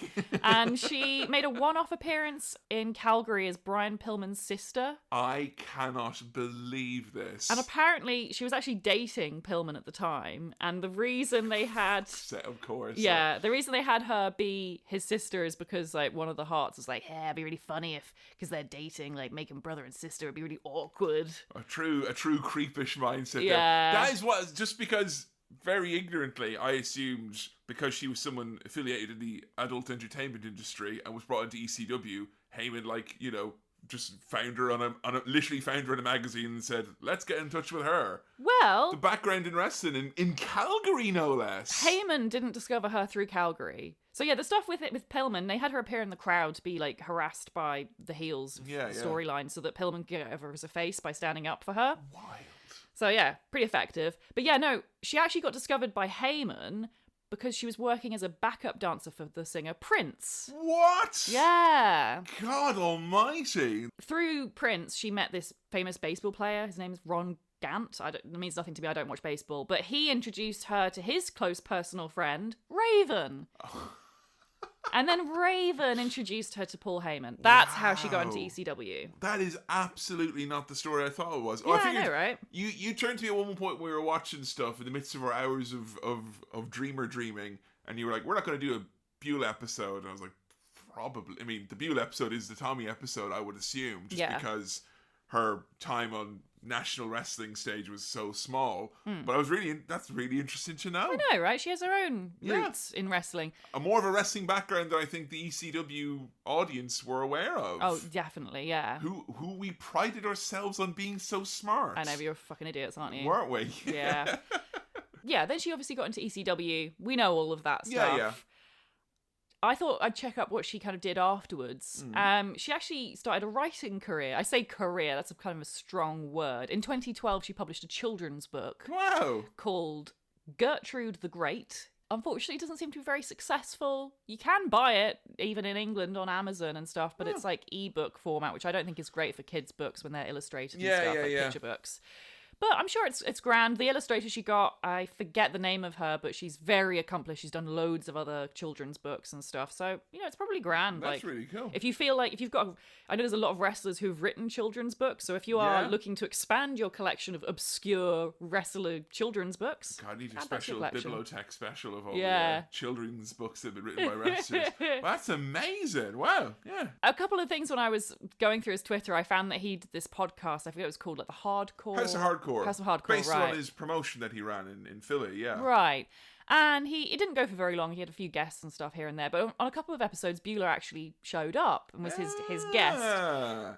Speaker 2: And she made a one-off appearance in Calgary as Brian Pillman's sister.
Speaker 1: I cannot believe this.
Speaker 2: And apparently she was actually dating Pillman at the time, and the reason they had
Speaker 1: of course.
Speaker 2: Yeah, the reason they had her be his sister is because like one of the Hearts was like, yeah, it'd be really funny if, because they're dating, like making brother and sister, it'd be really awkward.
Speaker 1: A true creepish mindset.
Speaker 2: Yeah.
Speaker 1: There. That is what, just because very ignorantly I assumed because she was someone affiliated in the adult entertainment industry and was brought into ECW, Heyman, like, you know, just found her literally found her in a magazine and said, let's get in touch with her.
Speaker 2: Well,
Speaker 1: the background in wrestling in Calgary, no less.
Speaker 2: Heyman didn't discover her through Calgary. So yeah, the stuff with Pillman, they had her appear in the crowd to be like harassed by the heels storyline so that Pillman could get over as a face by standing up for her.
Speaker 1: Wild.
Speaker 2: So yeah, pretty effective. But yeah, no, she actually got discovered by Heyman because she was working as a backup dancer for the singer Prince.
Speaker 1: What?
Speaker 2: Yeah.
Speaker 1: God almighty.
Speaker 2: Through Prince, she met this famous baseball player. His name is Ron Gant. It means nothing to me. I don't watch baseball. But he introduced her to his close personal friend, Raven. Oh. And then Raven introduced her to Paul Heyman. That's how she got into ECW.
Speaker 1: That is absolutely not the story I thought it was.
Speaker 2: Yeah, I know, right?
Speaker 1: You turned to me at one point when we were watching stuff in the midst of our hours of dreamer dreaming, and you were like, we're not going to do a Beulah episode. And I was like, probably. I mean, the Beulah episode is the Tommy episode, I would assume, just because her time on national wrestling stage was so small. But that's really interesting to know.
Speaker 2: I know, right? She has her own roots in wrestling.
Speaker 1: A more of a wrestling background that I think the ECW audience were aware of.
Speaker 2: Oh, definitely, yeah.
Speaker 1: Who we prided ourselves on being so smart.
Speaker 2: I know, but you're fucking idiots, aren't you?
Speaker 1: Weren't we?
Speaker 2: Yeah. Yeah, then she obviously got into ECW. We know all of that stuff.
Speaker 1: Yeah.
Speaker 2: I thought I'd check up what she kind of did afterwards. She actually started a writing career. I say career, that's a kind of a strong word. In 2012, she published a children's book called Gertrude the Great. Unfortunately, it doesn't seem to be very successful. You can buy it, even in England, on Amazon and stuff, but it's like ebook format, which I don't think is great for kids' books when they're illustrated and stuff, like picture books. But I'm sure it's grand. The illustrator she got, I forget the name of her, but she's very accomplished. She's done loads of other children's books and stuff. So, it's probably grand.
Speaker 1: That's really cool.
Speaker 2: If you feel like, I know there's a lot of wrestlers who've written children's books. So if you are looking to expand your collection of obscure wrestler children's books.
Speaker 1: God, I need a special bibliotech special of all the children's books that have been written by wrestlers. Well, that's amazing. Wow. Yeah.
Speaker 2: A couple of things when I was going through his Twitter, I found that he did this podcast. I forget what it was called, like the Hardcore.
Speaker 1: House of Hardcore.
Speaker 2: House of Hardcore,
Speaker 1: based on his promotion that he ran in Philly, yeah.
Speaker 2: Right. And it didn't go for very long. He had a few guests and stuff here and there. But on a couple of episodes, Bueller actually showed up and was his guest.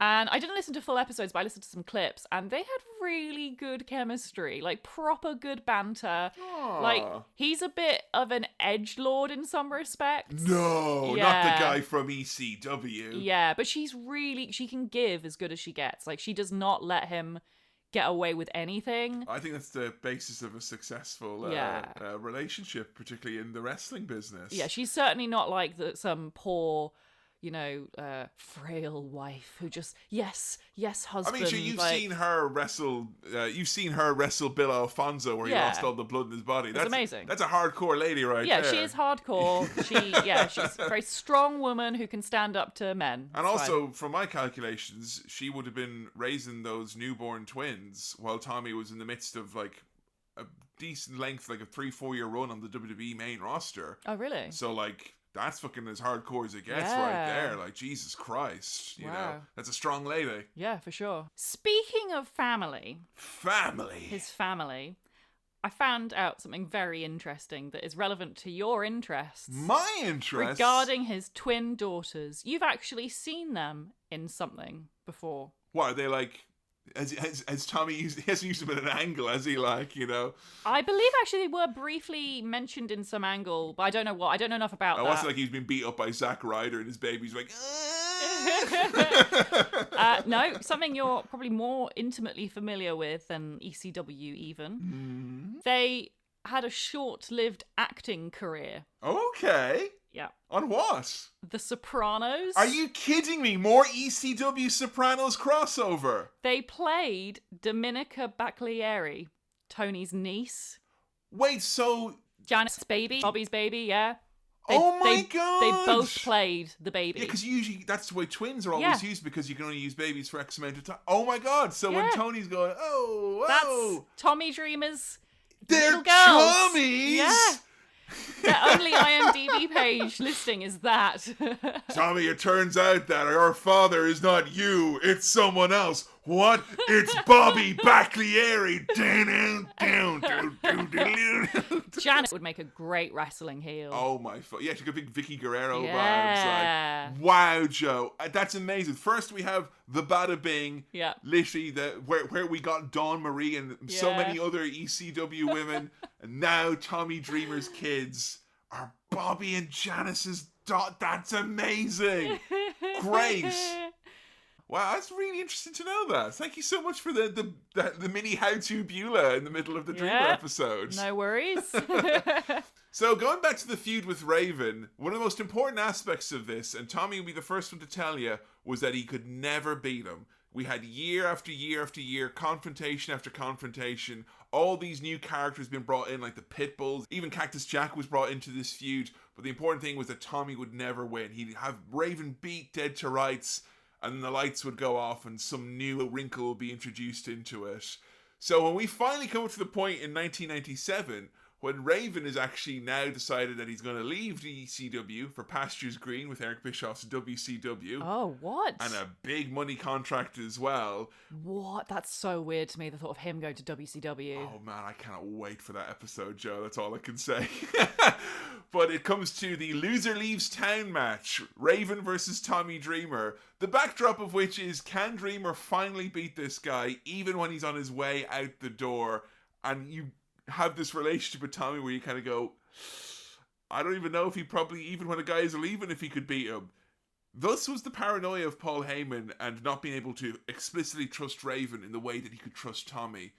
Speaker 2: And I didn't listen to full episodes, but I listened to some clips. And they had really good chemistry. Like, proper good banter.
Speaker 1: Aww.
Speaker 2: Like, he's a bit of an edgelord in some respects.
Speaker 1: No, not the guy from ECW.
Speaker 2: Yeah, but she can give as good as she gets. Like, she does not let him get away with anything.
Speaker 1: I think that's the basis of a successful relationship, particularly in the wrestling business.
Speaker 2: Yeah, she's certainly not like some poor, frail wife who just yes, husband.
Speaker 1: I mean, you've seen her wrestle. You've seen her wrestle Bill Alfonso, where he lost all the blood in his body. That's
Speaker 2: amazing.
Speaker 1: That's a hardcore lady, right?
Speaker 2: Yeah,
Speaker 1: there.
Speaker 2: she is hardcore. She's a very strong woman who can stand up to men.
Speaker 1: And also, from my calculations, she would have been raising those newborn twins while Tommy was in the midst of like a decent length, like a 3-4 year run on the WWE main roster.
Speaker 2: Oh, really?
Speaker 1: So like. That's fucking as hardcore as it gets right there. Like, Jesus Christ. You know? That's a strong lady.
Speaker 2: Yeah, for sure. Speaking of family. His family. I found out something very interesting that is relevant to your interests.
Speaker 1: My interests?
Speaker 2: Regarding his twin daughters. You've actually seen them in something before.
Speaker 1: What, are they like... Has Tommy he hasn't used them at an angle, has he?
Speaker 2: I believe actually they were briefly mentioned in some angle, but I don't know what. I don't know enough about that.
Speaker 1: It wasn't like he's been beat up by Zack Ryder and his baby's like.
Speaker 2: No, something you're probably more intimately familiar with than ECW even.
Speaker 1: Mm-hmm.
Speaker 2: They had a short-lived acting career.
Speaker 1: Okay.
Speaker 2: Yeah.
Speaker 1: On what?
Speaker 2: The Sopranos.
Speaker 1: Are you kidding me? More ECW Sopranos crossover.
Speaker 2: They played Dominica Baglieri, Tony's niece.
Speaker 1: Wait, so...
Speaker 2: Janet's baby, Bobby's baby, yeah.
Speaker 1: Oh my god!
Speaker 2: They both played the baby.
Speaker 1: Yeah, because usually that's the way twins are always used, because you can only use babies for X amount of time. Oh my god! So when Tony's going,
Speaker 2: that's Tommy Dreamer's
Speaker 1: they're
Speaker 2: little girls.
Speaker 1: Tommies!
Speaker 2: Yeah. Their only IMDb page listing is that.
Speaker 1: Tommy, it turns out that our father is not you, it's someone else. What? It's Bobby Baglieri.
Speaker 2: Janet would make a great wrestling heel.
Speaker 1: Oh my yeah, she got big Vicky Guerrero
Speaker 2: yeah.
Speaker 1: vibes. Like, wow, Joe, that's amazing. First we have the Bada Bing, literally where we got Dawn Marie and so many other ECW women, and now Tommy Dreamer's kids are Bobby and Janice's That's amazing. Great. Wow, that's really interesting to know that. Thank you so much for the mini how-to Beulah in the middle of the Dreamer episode.
Speaker 2: No worries.
Speaker 1: So going back to the feud with Raven, one of the most important aspects of this, and Tommy will be the first one to tell you, was that he could never beat him. We had year after year after year, confrontation after confrontation, all these new characters being brought in, like the Pitbulls. Even Cactus Jack was brought into this feud. But the important thing was that Tommy would never win. He'd have Raven beat dead to rights, and then the lights would go off and some new wrinkle would be introduced into it. So when we finally come to the point in 1997 when Raven is actually now decided that he's going to leave the ECW for Pastures Green with Eric Bischoff's WCW.
Speaker 2: Oh, what?
Speaker 1: And a big money contract as well.
Speaker 2: What? That's so weird to me, the thought of him going to WCW.
Speaker 1: Oh man, I cannot wait for that episode, Joe. That's all I can say. But it comes to the Loser Leaves Town match. Raven versus Tommy Dreamer. The backdrop of which is, can Dreamer finally beat this guy even when he's on his way out the door? And you have this relationship with Tommy where you kind of go, I don't even know if he probably, even when a guy is leaving, if he could beat him. Thus was the paranoia of Paul Heyman and not being able to explicitly trust Raven in the way that he could trust Tommy.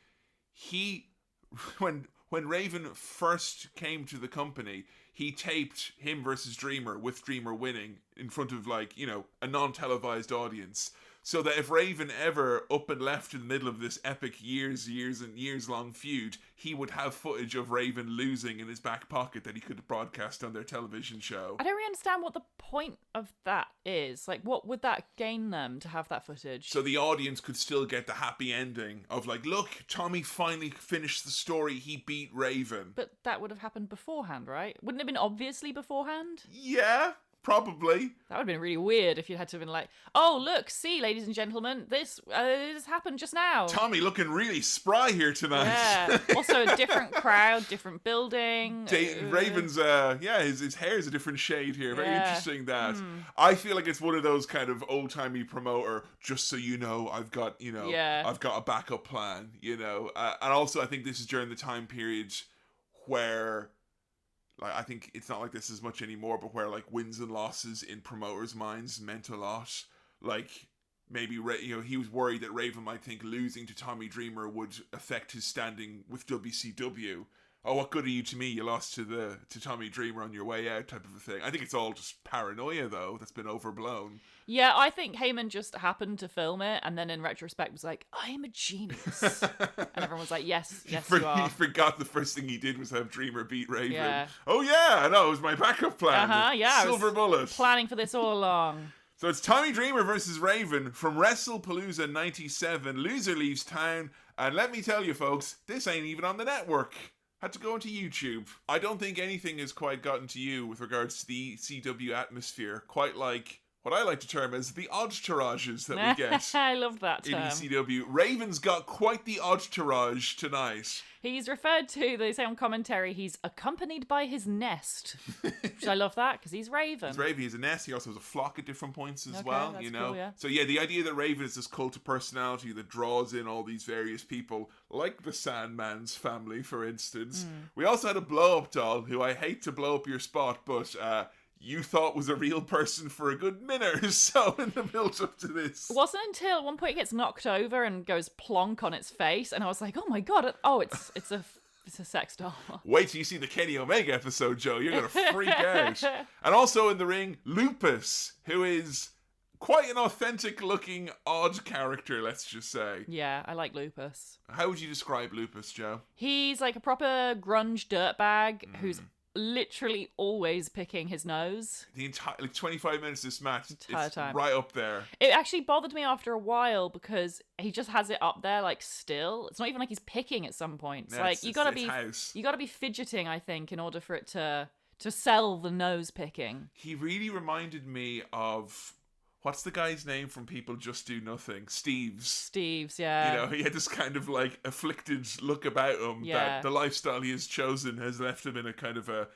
Speaker 1: When Raven first came to the company, he taped him versus Dreamer with Dreamer winning in front of a non-televised audience. So that if Raven ever up and left in the middle of this epic years and years long feud, he would have footage of Raven losing in his back pocket that he could broadcast on their television show.
Speaker 2: I don't really understand what the point of that is. Like, what would that gain them to have that footage?
Speaker 1: So the audience could still get the happy ending of look, Tommy finally finished the story, he beat Raven.
Speaker 2: But that would have happened beforehand, right? Wouldn't it have been obviously beforehand?
Speaker 1: Yeah. Probably.
Speaker 2: That would have been really weird if you had to have been like, oh, look, see, ladies and gentlemen, this happened just now.
Speaker 1: Tommy looking really spry here tonight.
Speaker 2: Yeah. Also a different crowd, different building.
Speaker 1: Raven's, his hair is a different shade here. Very interesting that. I feel like it's one of those kind of old-timey promoter, just so you know, I've got a backup plan, and also I think this is during the time period where... I think it's not like this as much anymore, but where wins and losses in promoters' minds meant a lot. Maybe he was worried that Raven might think losing to Tommy Dreamer would affect his standing with WCW. Oh, what good are you to me? You lost to Tommy Dreamer on your way out, type of a thing. I think it's all just paranoia though that's been overblown.
Speaker 2: Yeah, I think Heyman just happened to film it, and then in retrospect was like, I am a genius. And everyone was like, yes, you are.
Speaker 1: He forgot the first thing he did was have Dreamer beat Raven.
Speaker 2: Yeah.
Speaker 1: Oh yeah, I know, it was my backup plan.
Speaker 2: Yeah.
Speaker 1: Silver bullet.
Speaker 2: Planning for this all along.
Speaker 1: So it's Tommy Dreamer versus Raven from Wrestlepalooza 97. Loser leaves town. And let me tell you folks, this ain't even on the network. Had to go into YouTube. I don't think anything has quite gotten to you with regards to the CW atmosphere, quite like what I like to term as the odd-tourages that we get.
Speaker 2: I love that term.
Speaker 1: In ECW. Raven's got quite the odd-tourage tonight.
Speaker 2: He's referred to, they say on commentary, he's accompanied by his nest. Which I love that, because he's Raven.
Speaker 1: He's Raven, he has a nest, he also has a flock at different points as well,
Speaker 2: that's cool, yeah.
Speaker 1: So yeah, the idea that Raven is this cult of personality that draws in all these various people, like the Sandman's family, for instance. We also had a blow-up doll, who I hate to blow up your spot, but... you thought was a real person for a good minute or so in the build-up to this.
Speaker 2: It wasn't until at one point it gets knocked over and goes plonk on its face, and I was like, oh my god, it's a sex doll.
Speaker 1: Wait till you see the Kenny Omega episode, Joe. You're going to freak out. And also in the ring, Lupus, who is quite an authentic-looking, odd character, let's just say.
Speaker 2: Yeah, I like Lupus.
Speaker 1: How would you describe Lupus, Joe?
Speaker 2: He's like a proper grunge dirtbag who's literally always picking his nose.
Speaker 1: The entire 25 minutes of this match, it's
Speaker 2: time.
Speaker 1: right up there.
Speaker 2: It actually bothered me after a while because he just has it up there still. It's not even like he's picking at some points.
Speaker 1: No,
Speaker 2: you gotta be fidgeting, I think, in order for it to sell the nose picking.
Speaker 1: He really reminded me of... What's the guy's name from People Just Do Nothing? Steve's,
Speaker 2: yeah.
Speaker 1: He had this kind of afflicted look about him that the lifestyle he has chosen has left him in a kind of a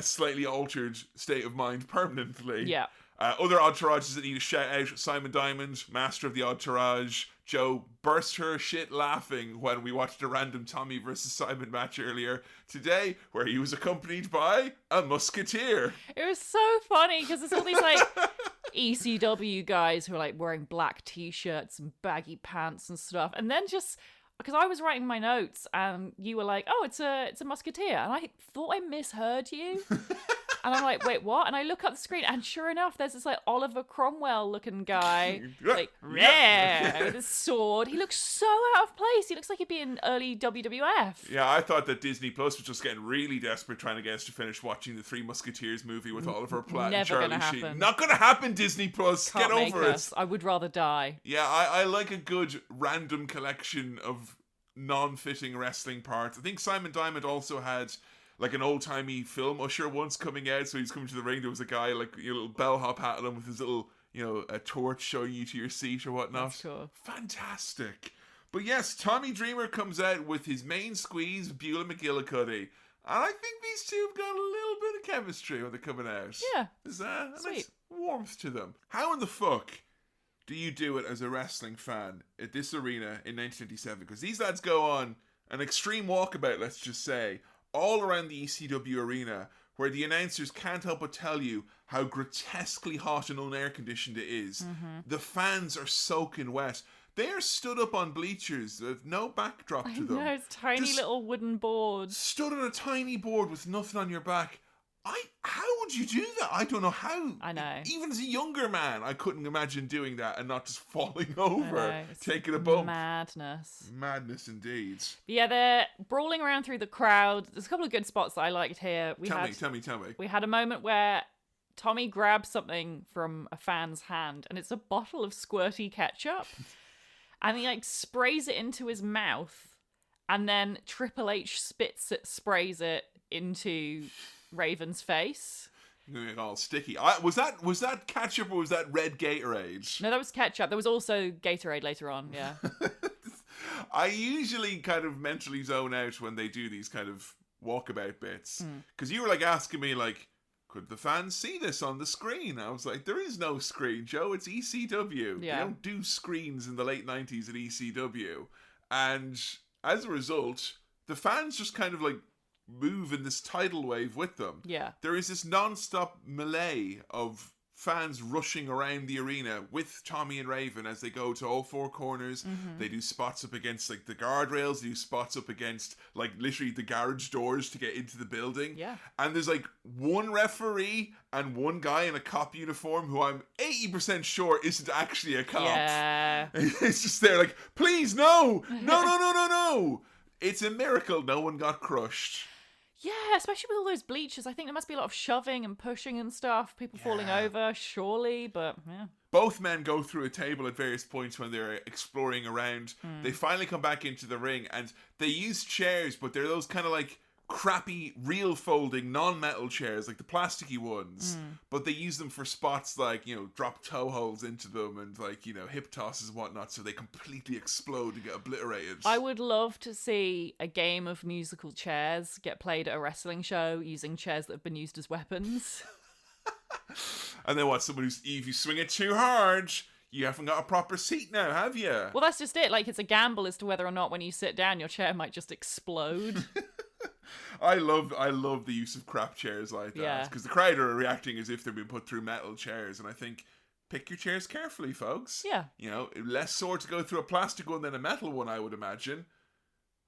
Speaker 1: slightly altered state of mind permanently.
Speaker 2: Yeah.
Speaker 1: Other entourages that need a shout out: Simon Diamond, master of the entourage. Joe burst her shit laughing when we watched a random Tommy versus Simon match earlier today, where he was accompanied by a musketeer.
Speaker 2: It was so funny because there's all these ECW guys who are wearing black t-shirts and baggy pants and stuff, and then just because I was writing my notes and you were like, oh, it's a musketeer, and I thought I misheard you. And I'm like, wait, what? And I look up the screen, and sure enough, there's this Oliver Cromwell looking guy, with his sword. He looks so out of place. He looks like he'd be in early WWF.
Speaker 1: Yeah, I thought that Disney Plus was just getting really desperate trying to get us to finish watching the Three Musketeers movie with Oliver Platt and Charlie Sheen. Not gonna happen, Disney Plus.
Speaker 2: Can't
Speaker 1: get over it.
Speaker 2: I would rather die.
Speaker 1: Yeah, I like a good random collection of non-fitting wrestling parts. I think Simon Diamond also had like an old-timey film usher once coming out. So he's coming to the ring. There was a guy, like, a little bellhop hat on him with his little, a torch showing you to your seat or whatnot.
Speaker 2: That's cool.
Speaker 1: Fantastic. But yes, Tommy Dreamer comes out with his main squeeze, Beulah McGillicuddy. And I think these two have got a little bit of chemistry when they're coming out.
Speaker 2: Yeah.
Speaker 1: There's a
Speaker 2: Sweet.
Speaker 1: nice warmth to them. How in the fuck do you do it as a wrestling fan at this arena in 1997? Because these lads go on an extreme walkabout, let's just say, all around the ECW arena, where the announcers can't help but tell you how grotesquely hot and unair-conditioned it is.
Speaker 2: Mm-hmm.
Speaker 1: The fans are soaking wet. They are stood up on bleachers with no backdrop to them.
Speaker 2: No, it's tiny
Speaker 1: Just
Speaker 2: little wooden boards.
Speaker 1: stood on a tiny board with nothing on your back. How would you do that? I don't know how.
Speaker 2: I know.
Speaker 1: Even as a younger man, I couldn't imagine doing that and not just falling over,
Speaker 2: It's
Speaker 1: taking a bump.
Speaker 2: Madness.
Speaker 1: Madness indeed.
Speaker 2: But yeah, they're brawling around through the crowd. There's a couple of good spots that I liked here.
Speaker 1: Tell me.
Speaker 2: We had a moment where Tommy grabs something from a fan's hand, and it's a bottle of squirty ketchup. And he sprays it into his mouth, and then Triple H sprays it into Raven's face.
Speaker 1: Going all sticky. Was that ketchup or was that red Gatorade?
Speaker 2: No, that was ketchup. There was also Gatorade later on, yeah.
Speaker 1: I usually kind of mentally zone out when they do these kind of walkabout bits. Because you were asking me could the fans see this on the screen? I was like, there is no screen, Joe. It's ECW.
Speaker 2: Yeah.
Speaker 1: They don't do screens in the late 90s at ECW. And as a result, the fans just kind of move in this tidal wave with them.
Speaker 2: Yeah.
Speaker 1: There is this non-stop melee of fans rushing around the arena with Tommy and Raven as they go to all four corners.
Speaker 2: Mm-hmm.
Speaker 1: They do spots up against the guardrails. They do spots up against literally the garage doors to get into the building.
Speaker 2: Yeah.
Speaker 1: And there's one referee and one guy in a cop uniform who I'm 80% sure isn't actually a cop.
Speaker 2: Yeah.
Speaker 1: It's just there please, no. No. It's a miracle no one got crushed.
Speaker 2: Yeah, especially with all those bleachers. I think there must be a lot of shoving and pushing and stuff. People falling over, surely, but yeah.
Speaker 1: Both men go through a table at various points when they're exploring around. They finally come back into the ring, and they use chairs, but they're those kind of crappy, real folding, non-metal chairs, the plasticky ones. But they use them for spots drop toe holds into them and hip tosses and whatnot, so they completely explode and get obliterated.
Speaker 2: I would love to see a game of musical chairs get played at a wrestling show using chairs that have been used as weapons.
Speaker 1: And then what? If you swing it too hard, you haven't got a proper seat now, have you?
Speaker 2: Well, that's just it. It's a gamble as to whether or not when you sit down, your chair might just explode.
Speaker 1: I love the use of crap chairs like that, because the crowd are reacting as if they've been put through metal chairs, and I think, pick your chairs carefully, folks.
Speaker 2: Yeah.
Speaker 1: Less sore to go through a plastic one than a metal one, I would imagine.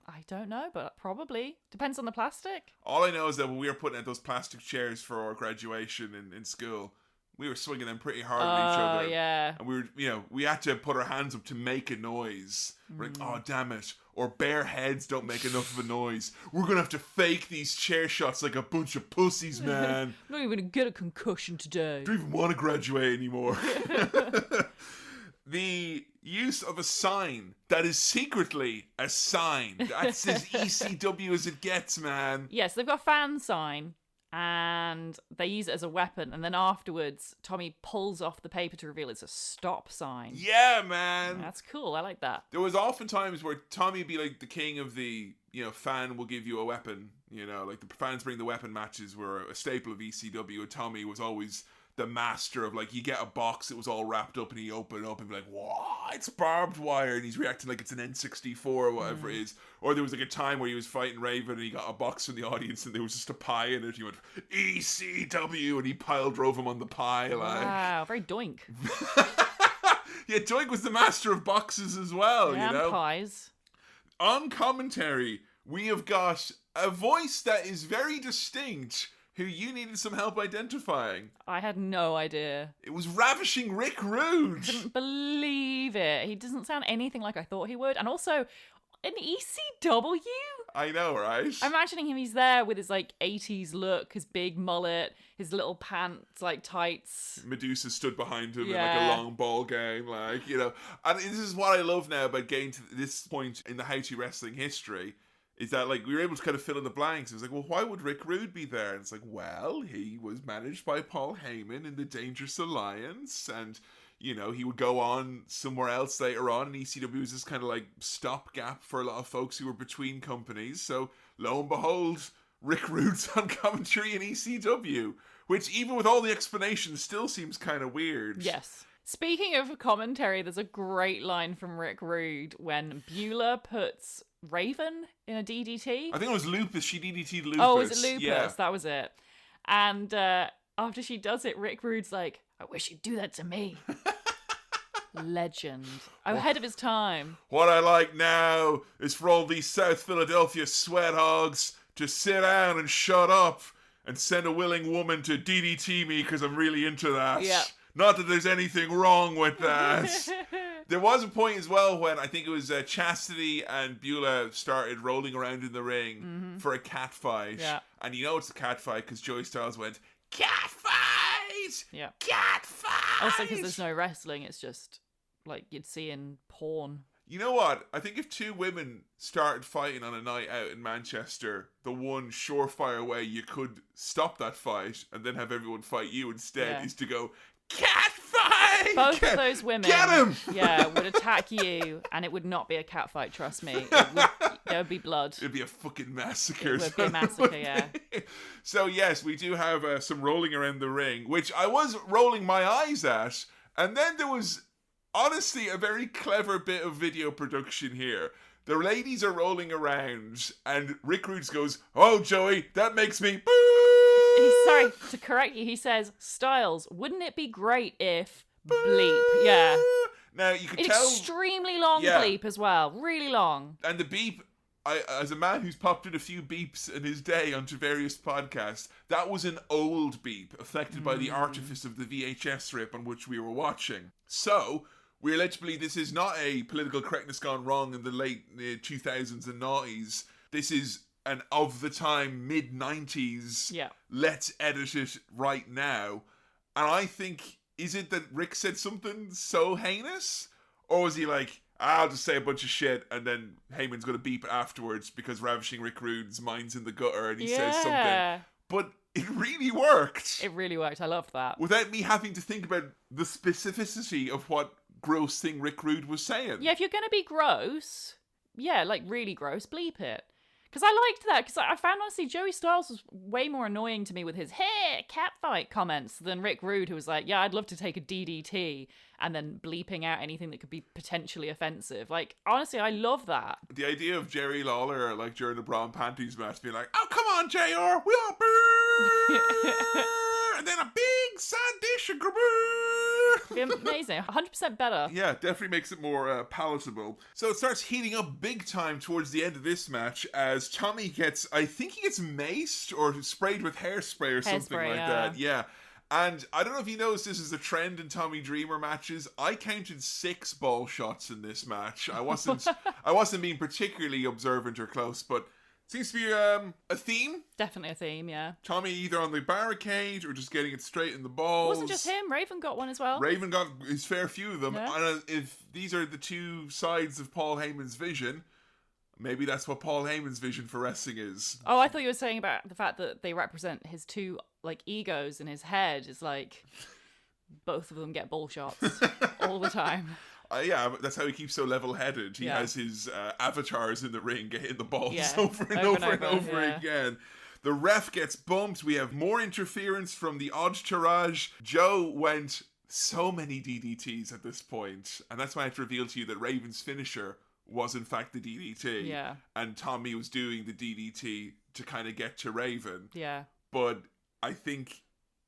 Speaker 2: I don't know, but probably. Depends on the plastic.
Speaker 1: All I know is that when we were putting out those plastic chairs for our graduation in school, we were swinging them pretty hard at each other.
Speaker 2: Oh, yeah.
Speaker 1: And we had to put our hands up to make a noise. We're oh, damn it. Or bare heads don't make enough of a noise. We're going to have to fake these chair shots like a bunch of pussies, man.
Speaker 2: I'm not even going to get a concussion today.
Speaker 1: Don't even want to graduate anymore. The use of a sign that is secretly a sign. That's as ECW as it gets, man.
Speaker 2: Yes, they've got a fan sign, and they use it as a weapon, and then afterwards, Tommy pulls off the paper to reveal it's a stop sign.
Speaker 1: Yeah, man.
Speaker 2: That's cool. I like that.
Speaker 1: There was often times where Tommy would be the king of the, fan will give you a weapon. The fans bring the weapon matches were a staple of ECW, and Tommy was always the master of you get a box that was all wrapped up and he opened it up and be "Wow, it's barbed wire," and he's reacting like it's an N64 or whatever it is. Or there was a time where he was fighting Raven and he got a box from the audience and there was just a pie in it. He went ECW and he pile drove him on the pie.
Speaker 2: Wow, very Doink.
Speaker 1: Yeah, Doink was the master of boxes as well.
Speaker 2: Yeah, and pies.
Speaker 1: On commentary, we have got a voice that is very distinct, who you needed some help identifying.
Speaker 2: I had no idea.
Speaker 1: It was ravishing Rick Rude.
Speaker 2: Couldn't believe it. He doesn't sound anything like I thought he would. And also, an ECW?
Speaker 1: I know, right?
Speaker 2: I'm imagining him, he's there with his 80s look, his big mullet, his little pants, tights.
Speaker 1: Medusa stood behind him in a long ball gown, And this is what I love now about getting to this point in the How to Wrestling history. is that, like, we were able to kind of fill in the blanks. It was like, well, why would Rick Rude be there? And it's like, well, he was managed by Paul Heyman in the Dangerous Alliance, and, you know, he would go on somewhere else later on, and ECW was this kind of, like, stopgap for a lot of folks who were between companies. So, lo and behold, Rick Rude's on commentary in ECW, which, even with all the explanations, still seems kind of weird.
Speaker 2: Yes. Speaking of commentary, there's a great line from Rick Rude when Beulah puts Raven in a DDT.
Speaker 1: I think it was Lupus. She DDT'd Lupus.
Speaker 2: Oh, was it Lupus?
Speaker 1: Yeah.
Speaker 2: That was it. And after she does it, Rick Rude's like, I wish you'd do that to me. Legend. Ahead of his time.
Speaker 1: What I like now is for all these South Philadelphia sweat hogs to sit down and shut up and send a willing woman to DDT me because I'm really into that.
Speaker 2: Yeah.
Speaker 1: Not that there's anything wrong with that. There was a point as well when I think it was Chastity and Beulah started rolling around in the ring for a cat fight.
Speaker 2: Yeah.
Speaker 1: And you know it's a cat fight because Joey Styles went, cat fight!
Speaker 2: Yeah.
Speaker 1: Cat fight!
Speaker 2: Also because there's no wrestling, it's just like you'd see in porn.
Speaker 1: You know what? I think if two women started fighting on a night out in Manchester, the one surefire way you could stop that fight and then have everyone fight you instead is to go, cat fight!
Speaker 2: Both of those women,
Speaker 1: get him!
Speaker 2: Yeah, would attack you, and it would not be a cat fight. Trust me, there would be blood.
Speaker 1: It'd be a fucking massacre.
Speaker 2: It would be a massacre, yeah.
Speaker 1: So yes, we do have some rolling around the ring, which I was rolling my eyes at, and then there was honestly a very clever bit of video production here. The ladies are rolling around, and Rick Rude goes, "Oh, Joey, that makes me boo."
Speaker 2: Sorry, to correct you, he says, Styles, wouldn't it be great if bleep? Yeah.
Speaker 1: Now, you can
Speaker 2: An
Speaker 1: tell...
Speaker 2: extremely long bleep as well. Really long.
Speaker 1: And the beep, as a man who's popped in a few beeps in his day onto various podcasts, that was an old beep, affected by the artifice of the VHS rip on which we were watching. So, we're led to believe this is not a political correctness gone wrong in the late 2000s and noughties. This is an of the time mid-90s, let's edit it right now. And I think, is it that Rick said something so heinous? Or was he like, I'll just say a bunch of shit and then Heyman's going to beep afterwards because Ravishing Rick Rude's mind's in the gutter and he says something. But it really worked.
Speaker 2: It really worked. I loved that.
Speaker 1: Without me having to think about the specificity of what gross thing Rick Rude was saying.
Speaker 2: Yeah, if you're going to be gross, like really gross, bleep it. Because I liked that, because I found, honestly, Joey Styles was way more annoying to me with his, hey, catfight comments than Rick Rude, who was like, yeah, I'd love to take a DDT, and then bleeping out anything that could be potentially offensive. Like, honestly, I love that.
Speaker 1: The idea of Jerry Lawler, like, during the bra and panties match, being like, oh, come on, JR, we all burn! And then a big side dish of graboo!
Speaker 2: It'd be amazing. 100% better.
Speaker 1: Yeah, definitely makes it more palatable. So it starts heating up big time towards the end of this match as Tommy gets, I think he gets maced or sprayed with hairspray or something like that. Yeah. And I don't know if you noticed this is a trend in Tommy Dreamer matches. I counted 6 ball shots in this match. I wasn't being particularly observant or close, but seems to be a theme.
Speaker 2: Definitely a theme, yeah.
Speaker 1: Tommy either on the barricade or just getting it straight in the balls.
Speaker 2: It wasn't just him. Raven got one as well.
Speaker 1: Raven got his fair few of them.
Speaker 2: Yeah.
Speaker 1: And if these are the two sides of Paul Heyman's vision, maybe that's what Paul Heyman's vision for wrestling is.
Speaker 2: Oh, I thought you were saying about the fact that they represent his two, like, egos in his head. Is like, both of them get bull shots all the time.
Speaker 1: Yeah, that's how he keeps so level-headed. He has his avatars in the ring hitting the balls over and over again. The ref gets bumped. We have more interference from the entourage. Joe went so many DDTs at this point, and that's why I have to reveal to you that Raven's finisher was in fact the DDT.
Speaker 2: Yeah.
Speaker 1: And Tommy was doing the DDT to kind of get to Raven.
Speaker 2: Yeah.
Speaker 1: But I think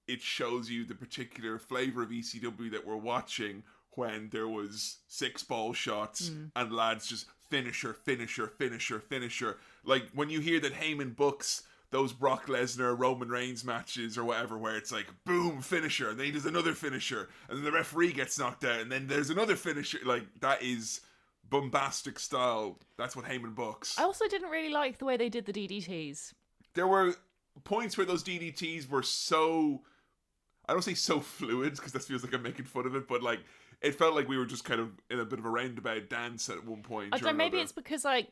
Speaker 1: it shows you the particular flavor of ECW that we're watching when there was 6 ball shots and lads just finisher. Like when you hear that Heyman books those Brock Lesnar, Roman Reigns matches or whatever, where it's like, boom, finisher, and then he does another finisher, and then the referee gets knocked out, and then there's another finisher. Like, that is bombastic style. That's what Heyman books.
Speaker 2: I also didn't really like the way they did the DDTs.
Speaker 1: There were points where those DDTs were so, I don't say so fluid, because that feels like I'm making fun of it, but like, it felt like we were just kind of in a bit of a roundabout dance at one point.
Speaker 2: I don't know, maybe it's because, like,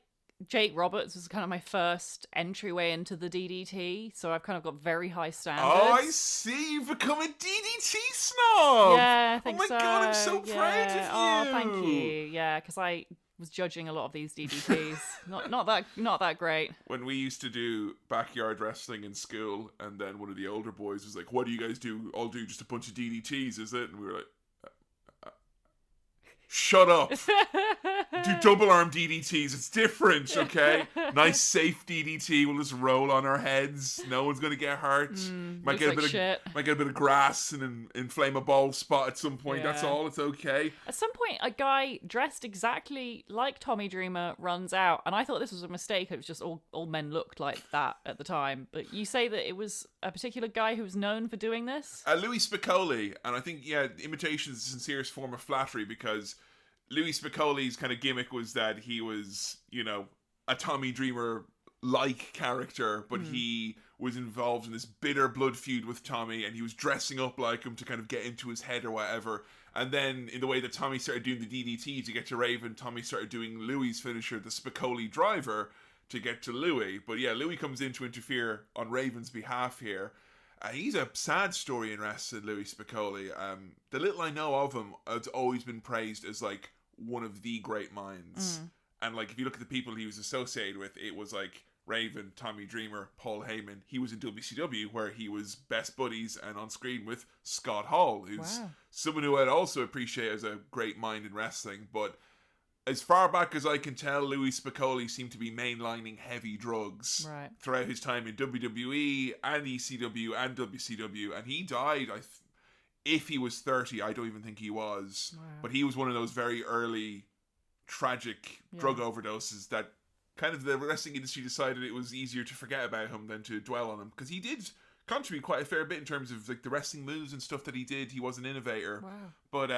Speaker 2: Jake Roberts was kind of my first entryway into the DDT, so I've kind of got very high standards.
Speaker 1: Oh, I see. You've become a DDT snob.
Speaker 2: Yeah, I think so.
Speaker 1: Oh my god, I'm so proud of you.
Speaker 2: Oh, thank you. Yeah, because I was judging a lot of these DDTs. not that great.
Speaker 1: When we used to do backyard wrestling in school, and then one of the older boys was like, "What do you guys do? All do just a bunch of DDTs, is it?" And we were like, "Shut up! Do double arm DDTs. It's different, okay? Nice safe DDT. We'll just roll on our heads. No one's gonna get hurt. Might get a bit of grass and inflame a bald spot at some point. That's all. It's okay."
Speaker 2: At some point, a guy dressed exactly like Tommy Dreamer runs out, and I thought this was a mistake. It was just all men looked like that at the time. But you say that it was a particular guy who was known for doing this?
Speaker 1: Louis Spicolli, and I think imitation is the sincerest form of flattery, because Louis Spicoli's kind of gimmick was that he was, a Tommy Dreamer-like character, but he was involved in this bitter blood feud with Tommy, and he was dressing up like him to kind of get into his head or whatever. And then, in the way that Tommy started doing the DDT to get to Raven, Tommy started doing Louis' finisher, the Spicoli driver, to get to Louis. But yeah, Louis comes in to interfere on Raven's behalf here. He's a sad story in wrestling, Louis Spicoli. The little I know of him, it's always been praised as like one of the great minds. And like, if you look at the people he was associated with, it was like Raven, Tommy Dreamer, Paul Heyman. He was in WCW, where he was best buddies and on screen with Scott Hall, who's someone who I'd also appreciate as a great mind in wrestling. But as far back as I can tell, Louis Spicoli seemed to be mainlining heavy drugs throughout his time in WWE and ECW and WCW. And he died, if he was 30, I don't even think he was. But he was one of those very early tragic drug overdoses that kind of the wrestling industry decided it was easier to forget about him than to dwell on him. Because he did contribute quite a fair bit in terms of like the wrestling moves and stuff that he did. He was an innovator. But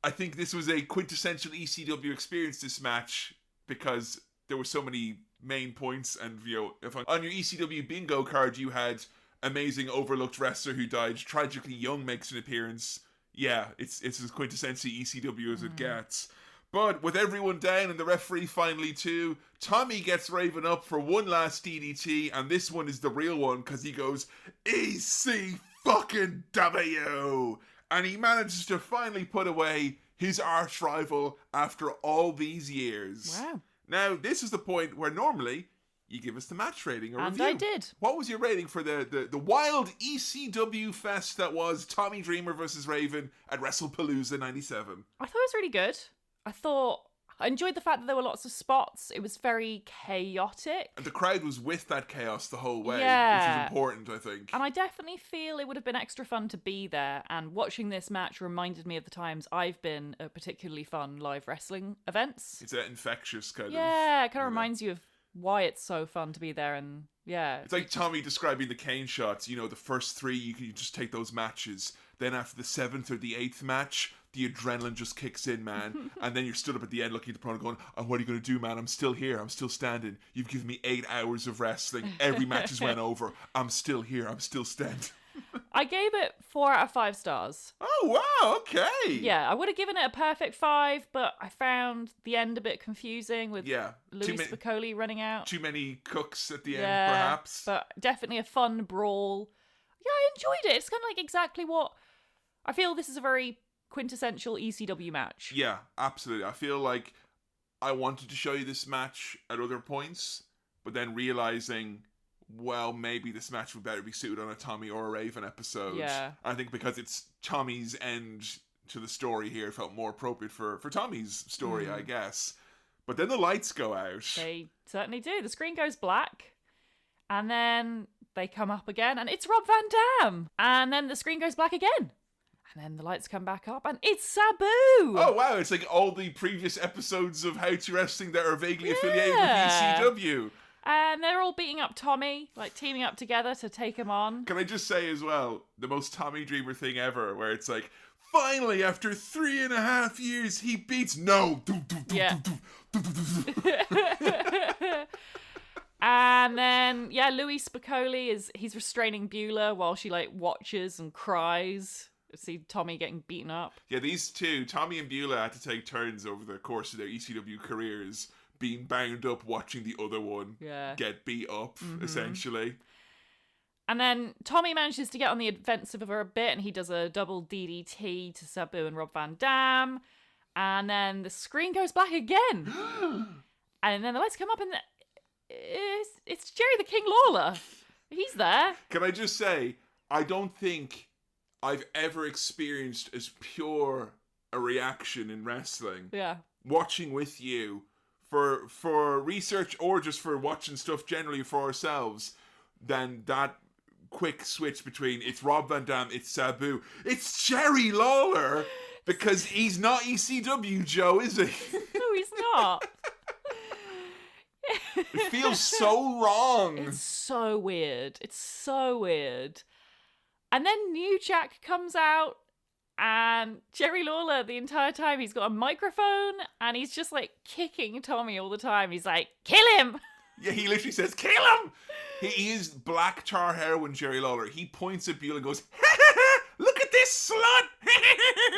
Speaker 1: I think this was a quintessential ECW experience, this match, because there were so many main points. And if on your ECW bingo card you had amazing overlooked wrestler who died tragically young makes an appearance, it's as quintessentially ECW as it gets. But with everyone down and the referee finally too, Tommy gets Raven up for one last DDT, and this one is the real one because he goes EC fucking W. And he manages to finally put away his arch rival after all these years.
Speaker 2: Wow.
Speaker 1: Now, this is the point where normally you give us the match rating or review.
Speaker 2: And I did.
Speaker 1: What was your rating for the wild ECW fest that was Tommy Dreamer versus Raven at Wrestlepalooza 97?
Speaker 2: I thought it was really good. I enjoyed the fact that there were lots of spots. It was very chaotic.
Speaker 1: And the crowd was with that chaos the whole way, which is important, I think.
Speaker 2: And I definitely feel it would have been extra fun to be there. And watching this match reminded me of the times I've been at particularly fun live wrestling events.
Speaker 1: It's an infectious kind of...
Speaker 2: Yeah, it kind of reminds you of why it's so fun to be there. And
Speaker 1: it's like Tommy describing the cane shots. The first 3, you can just take those matches. Then after the 7th or the 8th match, the adrenaline just kicks in, man. And then you're stood up at the end looking at the opponent going, "Oh, what are you going to do, man? I'm still here. I'm still standing. You've given me 8 hours of wrestling. Every match has went over. I'm still here. I'm still standing."
Speaker 2: I gave it 4 out of 5 stars.
Speaker 1: Oh, wow. Okay.
Speaker 2: Yeah, I would have given it a perfect 5, but I found the end a bit confusing with Louis Spicoli running out.
Speaker 1: Too many cooks at the end, perhaps.
Speaker 2: But definitely a fun brawl. Yeah, I enjoyed it. It's kind of like exactly what... I feel this is a very quintessential ECW match.
Speaker 1: Yeah, absolutely. I feel like I wanted to show you this match at other points, but then realizing, well, maybe this match would better be suited on a Tommy or a Raven episode.
Speaker 2: Yeah.
Speaker 1: I think because it's Tommy's end to the story here, it felt more appropriate for Tommy's story, I guess. But then the lights go out.
Speaker 2: They certainly do. The screen goes black, and then they come up again, and it's Rob Van Dam. And then the screen goes black again. And then the lights come back up, and it's Sabu!
Speaker 1: Oh, wow. It's like all the previous episodes of How to Wrestling that are vaguely affiliated with ECW.
Speaker 2: And they're all beating up Tommy, like teaming up together to take him on.
Speaker 1: Can I just say as well, the most Tommy Dreamer thing ever, where it's like, finally, after 3.5 years, he beats... No!
Speaker 2: And then, Louis Spicoli he's restraining Beulah while she, watches and cries. See Tommy getting beaten up.
Speaker 1: Yeah, these two, Tommy and Beulah, had to take turns over the course of their ECW careers being bound up watching the other one get beat up, essentially.
Speaker 2: And then Tommy manages to get on the offensive for a bit, and he does a double DDT to Sabu and Rob Van Dam. And then the screen goes black again. And then the lights come up, and it's Jerry the King Lawler. He's there.
Speaker 1: Can I just say, I don't think I've ever experienced as pure a reaction in wrestling.
Speaker 2: Yeah.
Speaker 1: Watching with you for research or just for watching stuff generally for ourselves than that quick switch between it's Rob Van Dam, it's Sabu, it's Jerry Lawler, because he's not ECW, Joe, is he?
Speaker 2: No, he's not.
Speaker 1: It feels so wrong.
Speaker 2: It's so weird. It's so weird. And then New Jack comes out, and Jerry Lawler, the entire time, he's got a microphone, and he's just like kicking Tommy all the time. He's like, kill him!
Speaker 1: Yeah, he literally says, kill him! He is black tar heroin Jerry Lawler. He points at Beulah and goes, look at this slut!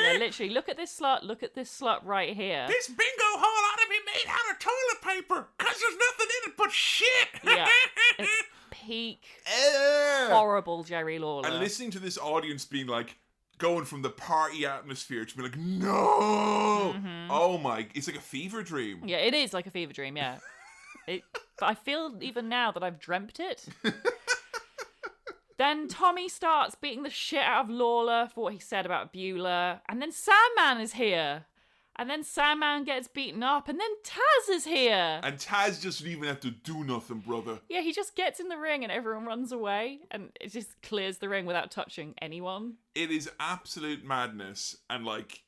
Speaker 2: Yeah, literally, look at this slut right here.
Speaker 1: This bingo hall ought to be made out of toilet paper, because there's nothing in it but shit!
Speaker 2: Yeah, it's peak horrible Jerry Lawler.
Speaker 1: And listening to this audience being like, going from the party atmosphere to be like, no! Oh my, it's like a fever dream.
Speaker 2: Yeah, it is like a fever dream, yeah. But I feel even now that I've dreamt it. Then Tommy starts beating the shit out of Lawler for what he said about Beulah. And then Sandman is here. And then Sandman gets beaten up. And then Taz is here.
Speaker 1: And Taz doesn't even have to do nothing, brother.
Speaker 2: Yeah, he just gets in the ring and everyone runs away. And it just clears the ring without touching anyone.
Speaker 1: It is absolute madness. And like,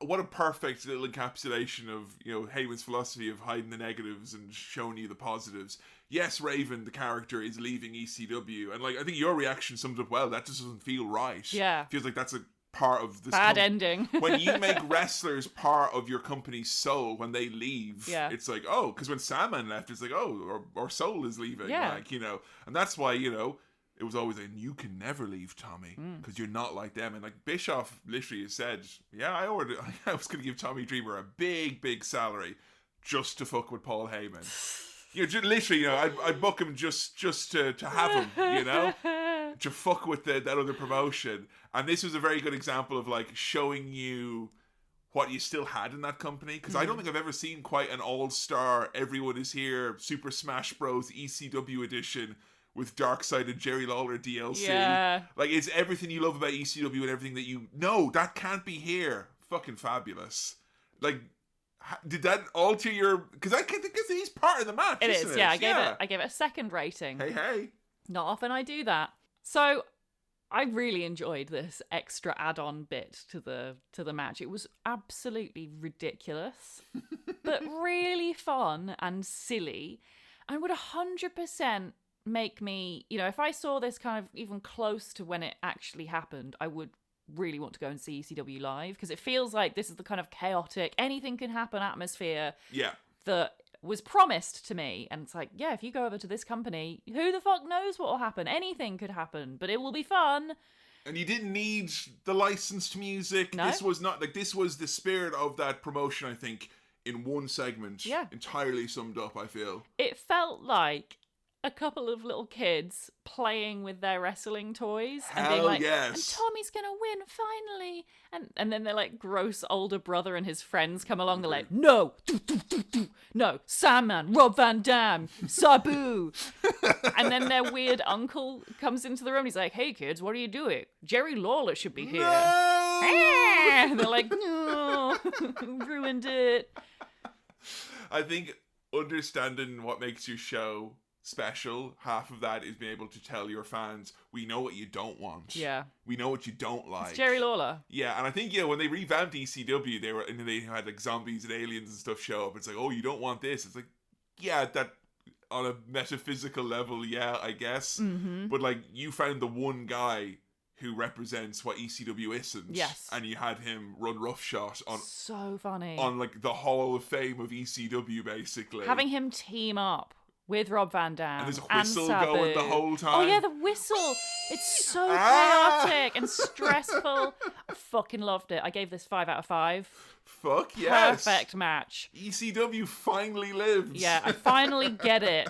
Speaker 1: what a perfect little encapsulation of, you know, Heyman's philosophy of hiding the negatives and showing you the positives. Yes, Raven, the character, is leaving ECW. And like, I think your reaction sums up well. That just doesn't feel right.
Speaker 2: Yeah.
Speaker 1: Feels like that's a part of this
Speaker 2: bad ending.
Speaker 1: When you make wrestlers part of your company's soul when they leave, it's like, oh, because when Sandman left, it's like, oh, our soul is leaving. Like, you know, and that's why, you know, it was always like, you can never leave, Tommy, because you're not like them. And like Bischoff literally said, yeah, I was going to give Tommy Dreamer a big salary just to fuck with Paul Heyman. You know, just, literally, you know, I'd book him just to have him, you know, to fuck with that other promotion. And this was a very good example of like showing you what you still had in that company. Because I don't think I've ever seen quite an all-star, everyone is here, Super Smash Bros. ECW edition with Darkseid and Jerry Lawler DLC.
Speaker 2: Yeah.
Speaker 1: Like, it's everything you love about ECW and everything that you know that can't be here. Fucking fabulous. Like, did that alter your... Because I think he's part of the match,
Speaker 2: It
Speaker 1: isn't
Speaker 2: is,
Speaker 1: it?
Speaker 2: yeah. I gave it a second rating.
Speaker 1: Hey.
Speaker 2: Not often I do that. So I really enjoyed this extra add-on bit to the match. It was absolutely ridiculous, but really fun and silly, and would 100% make me, you know, if I saw this kind of even close to when it actually happened, I would really want to go and see ECW live, because it feels like this is the kind of chaotic, anything can happen atmosphere that was promised to me. And it's like, yeah, if you go over to this company, who the fuck knows what will happen? Anything could happen, but it will be fun.
Speaker 1: And you didn't need the licensed music.
Speaker 2: No.
Speaker 1: This was not, like, this was the spirit of that promotion, I think, in one segment.
Speaker 2: Yeah.
Speaker 1: Entirely summed up, I feel.
Speaker 2: It felt like a couple of little kids playing with their wrestling toys and being like,
Speaker 1: yes.
Speaker 2: and Tommy's gonna win finally, and then their like gross older brother and his friends come along. They're like, no, no, Sandman, Rob Van Dam, Sabu, and then their weird uncle comes into the room. And he's like, hey kids, what are you doing? Jerry Lawler should be here.
Speaker 1: No!
Speaker 2: And they're like, no, ruined it.
Speaker 1: I think understanding what makes your show special, half of that is being able to tell your fans, we know what you don't want.
Speaker 2: Yeah.
Speaker 1: We know what you don't like.
Speaker 2: It's Jerry Lawler.
Speaker 1: Yeah, and I think, when they revamped ECW, they had like zombies and aliens and stuff show up. It's like, oh, you don't want this. It's like, yeah, that on a metaphysical level, yeah, I guess.
Speaker 2: Mm-hmm.
Speaker 1: But like, you found the one guy who represents what ECW isn't.
Speaker 2: Yes.
Speaker 1: And you had him run roughshod on
Speaker 2: so funny.
Speaker 1: on like the Hall of Fame of ECW, basically.
Speaker 2: Having him team up with Rob Van Dam
Speaker 1: And there's a whistle
Speaker 2: Sabu.
Speaker 1: going the whole time.
Speaker 2: Oh yeah, the whistle. It's so chaotic and stressful. I fucking loved it. I gave this 5 out of 5.
Speaker 1: Fuck yes.
Speaker 2: Perfect match.
Speaker 1: ECW finally lives.
Speaker 2: Yeah, I finally get it.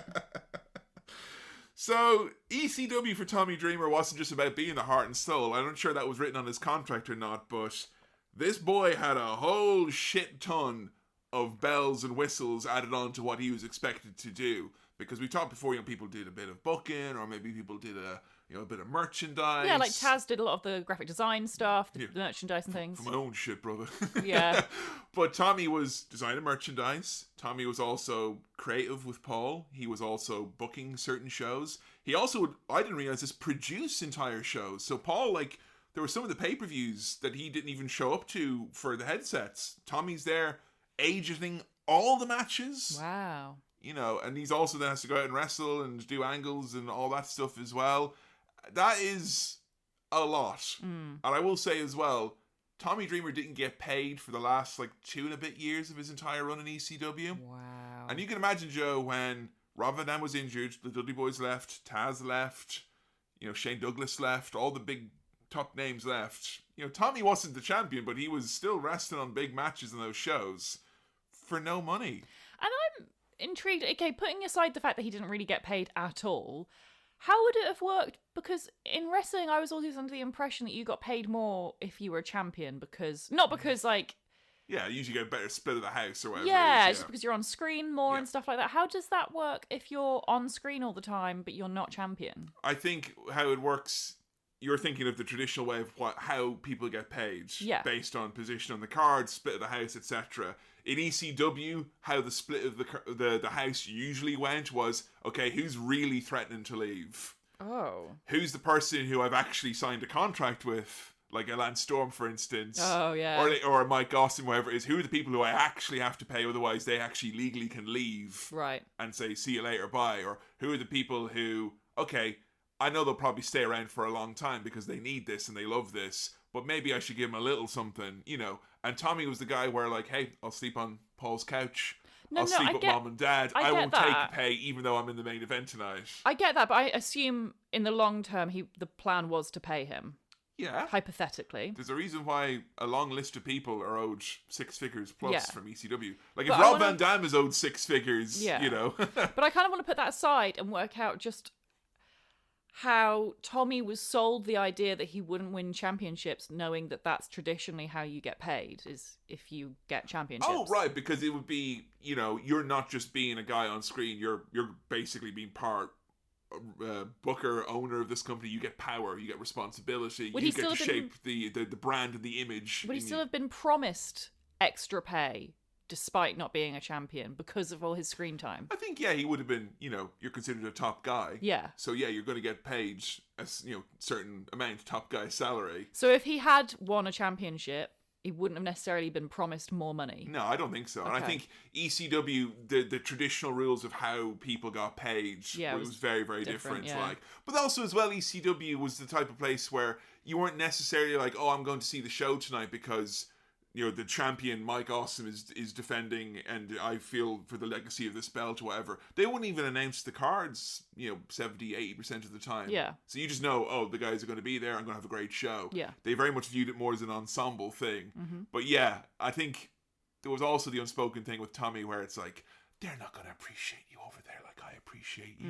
Speaker 1: So, ECW for Tommy Dreamer wasn't just about being the heart and soul. I'm not sure that was written on his contract or not, but this boy had a whole shit ton of bells and whistles added on to what he was expected to do. Because we talked before, people did a bit of booking, or maybe people did a bit of merchandise.
Speaker 2: Yeah, like Taz did a lot of the graphic design stuff, the merchandise and things.
Speaker 1: For my own shit, brother.
Speaker 2: Yeah.
Speaker 1: But Tommy was designing merchandise. Tommy was also creative with Paul. He was also booking certain shows. He also would, I didn't realize this, produce entire shows. So Paul, there were some of the pay-per-views that he didn't even show up to for the headsets. Tommy's there agenting all the matches.
Speaker 2: Wow.
Speaker 1: And he's also then has to go out and wrestle and do angles and all that stuff as well. That is a lot. And I will say as well, Tommy Dreamer didn't get paid for the last 2 and a bit years of his entire run in ECW.
Speaker 2: Wow.
Speaker 1: And you can imagine, Joe, when Rob Van Dam was injured, the Dudley Boys left, Taz left, Shane Douglas left, all the big top names left. Tommy wasn't the champion, but he was still wrestling on big matches in those shows for no money.
Speaker 2: And I'm intrigued. Okay, putting aside the fact that he didn't really get paid at all, how would it have worked? Because in wrestling, I was always under the impression that you got paid more if you were a champion, not because
Speaker 1: yeah, you usually get a better split of the house or whatever.
Speaker 2: Yeah,
Speaker 1: it is,
Speaker 2: just because you're on screen more and stuff like that. How does that work if you're on screen all the time but you're not champion?
Speaker 1: I think how it works, you're thinking of the traditional way of how people get paid, based on position on the card, split of the house, etc. In ECW, how the split of the house usually went was, okay, who's really threatening to leave?
Speaker 2: Oh.
Speaker 1: Who's the person who I've actually signed a contract with? Like a Lance Storm, for instance.
Speaker 2: Oh, yeah.
Speaker 1: Or Mike Austin, whatever it is. Who are the people who I actually have to pay, otherwise they actually legally can leave?
Speaker 2: Right.
Speaker 1: And say, see you later, bye. Or who are the people who, okay, I know they'll probably stay around for a long time because they need this and they love this, but maybe I should give them a little something, And Tommy was the guy where hey, I'll sleep on Paul's couch. I'll sleep with mom and dad. I won't take pay even though I'm in the main event tonight.
Speaker 2: I get that, but I assume in the long term the plan was to pay him.
Speaker 1: Yeah.
Speaker 2: Hypothetically.
Speaker 1: There's a reason why a long list of people are owed 6 figures plus from ECW. If
Speaker 2: but
Speaker 1: Rob Van Dam is owed 6 figures,
Speaker 2: But I kind of want to put that aside and work out just how Tommy was sold the idea that he wouldn't win championships, knowing that that's traditionally how you get paid, is if you get championships.
Speaker 1: Oh, right, because it would be, you're not just being a guy on screen, you're basically being part booker, owner of this company. You get power, you get responsibility, you get to shape the brand and the image.
Speaker 2: Would he still have been promised extra pay despite not being a champion because of all his screen time?
Speaker 1: I think, he would have been, you're considered a top guy.
Speaker 2: Yeah.
Speaker 1: So, you're going to get paid a certain amount, top guy salary.
Speaker 2: So if he had won a championship, he wouldn't have necessarily been promised more money.
Speaker 1: No, I don't think so. Okay. And I think ECW, the traditional rules of how people got paid was very, very different. But also as well, ECW was the type of place where you weren't necessarily I'm going to see the show tonight because the champion Mike Awesome is defending and I feel for the legacy of this belt or whatever. They wouldn't even announce the cards, 70-80% of the time.
Speaker 2: Yeah. So
Speaker 1: you just know, the guys are going to be there, I'm going to have a great show.
Speaker 2: Yeah.
Speaker 1: They very much viewed it more as an ensemble thing.
Speaker 2: Mm-hmm.
Speaker 1: But I think there was also the unspoken thing with Tommy where it's they're not going to appreciate you over there like I appreciate you.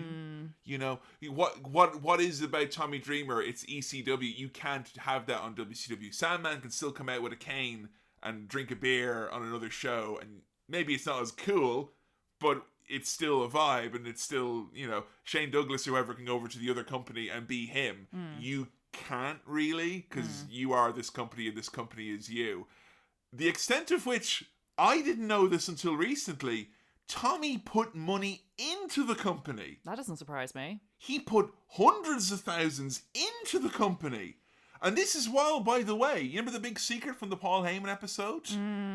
Speaker 1: What is it about Tommy Dreamer? It's ECW. You can't have that on WCW. Sandman can still come out with a cane and drink a beer on another show, and maybe it's not as cool, but it's still a vibe, and it's still, Shane Douglas or whoever can go over to the other company and be him. You can't really, because you are this company and this company is you. The extent of which, I didn't know this until recently, Tommy put money into the company.
Speaker 2: That doesn't surprise me.
Speaker 1: He put hundreds of thousands into the company. And this is wild, by the way. You remember the big secret from the Paul Heyman episode?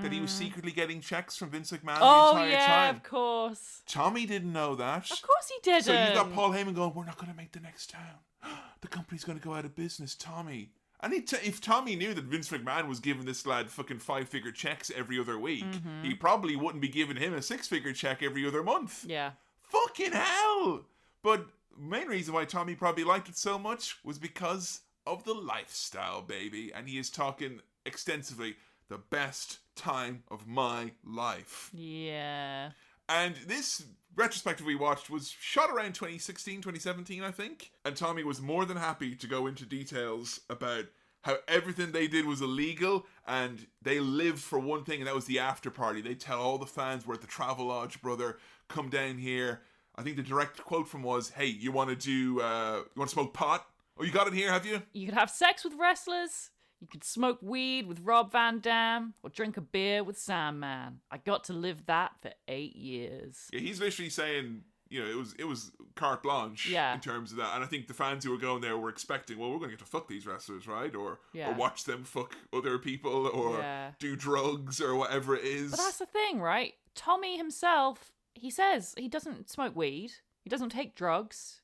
Speaker 1: That he was secretly getting checks from Vince McMahon the entire time?
Speaker 2: Of course.
Speaker 1: Tommy didn't know that.
Speaker 2: Of course he didn't.
Speaker 1: So you got Paul Heyman going, we're not going to make the next town. The company's going to go out of business, Tommy. And if Tommy knew that Vince McMahon was giving this lad fucking 5-figure checks every other week, he probably wouldn't be giving him a 6-figure check every other month.
Speaker 2: Yeah.
Speaker 1: Fucking hell! But main reason why Tommy probably liked it so much was because of the lifestyle, baby. And he is talking extensively, the best time of my life.
Speaker 2: Yeah.
Speaker 1: And this retrospective we watched was shot around 2016, 2017, I think. And Tommy was more than happy to go into details about how everything they did was illegal, and they lived for one thing, and that was the after party. They tell all the fans, we're at the Travelodge, brother, come down here. I think the direct quote from was, hey, you want to smoke pot? Oh, you got it here, have you?
Speaker 2: You could have sex with wrestlers, you could smoke weed with Rob Van Dam, or drink a beer with Sandman. I got to live that for 8 years.
Speaker 1: Yeah, he's literally saying, you know, it was carte blanche in terms of that. And I think the fans who were going there were expecting, well, we're going to get to fuck these wrestlers, right? Or watch them fuck other people, or do drugs, or whatever it is.
Speaker 2: But that's the thing, right? Tommy himself, he says he doesn't smoke weed. He doesn't take drugs.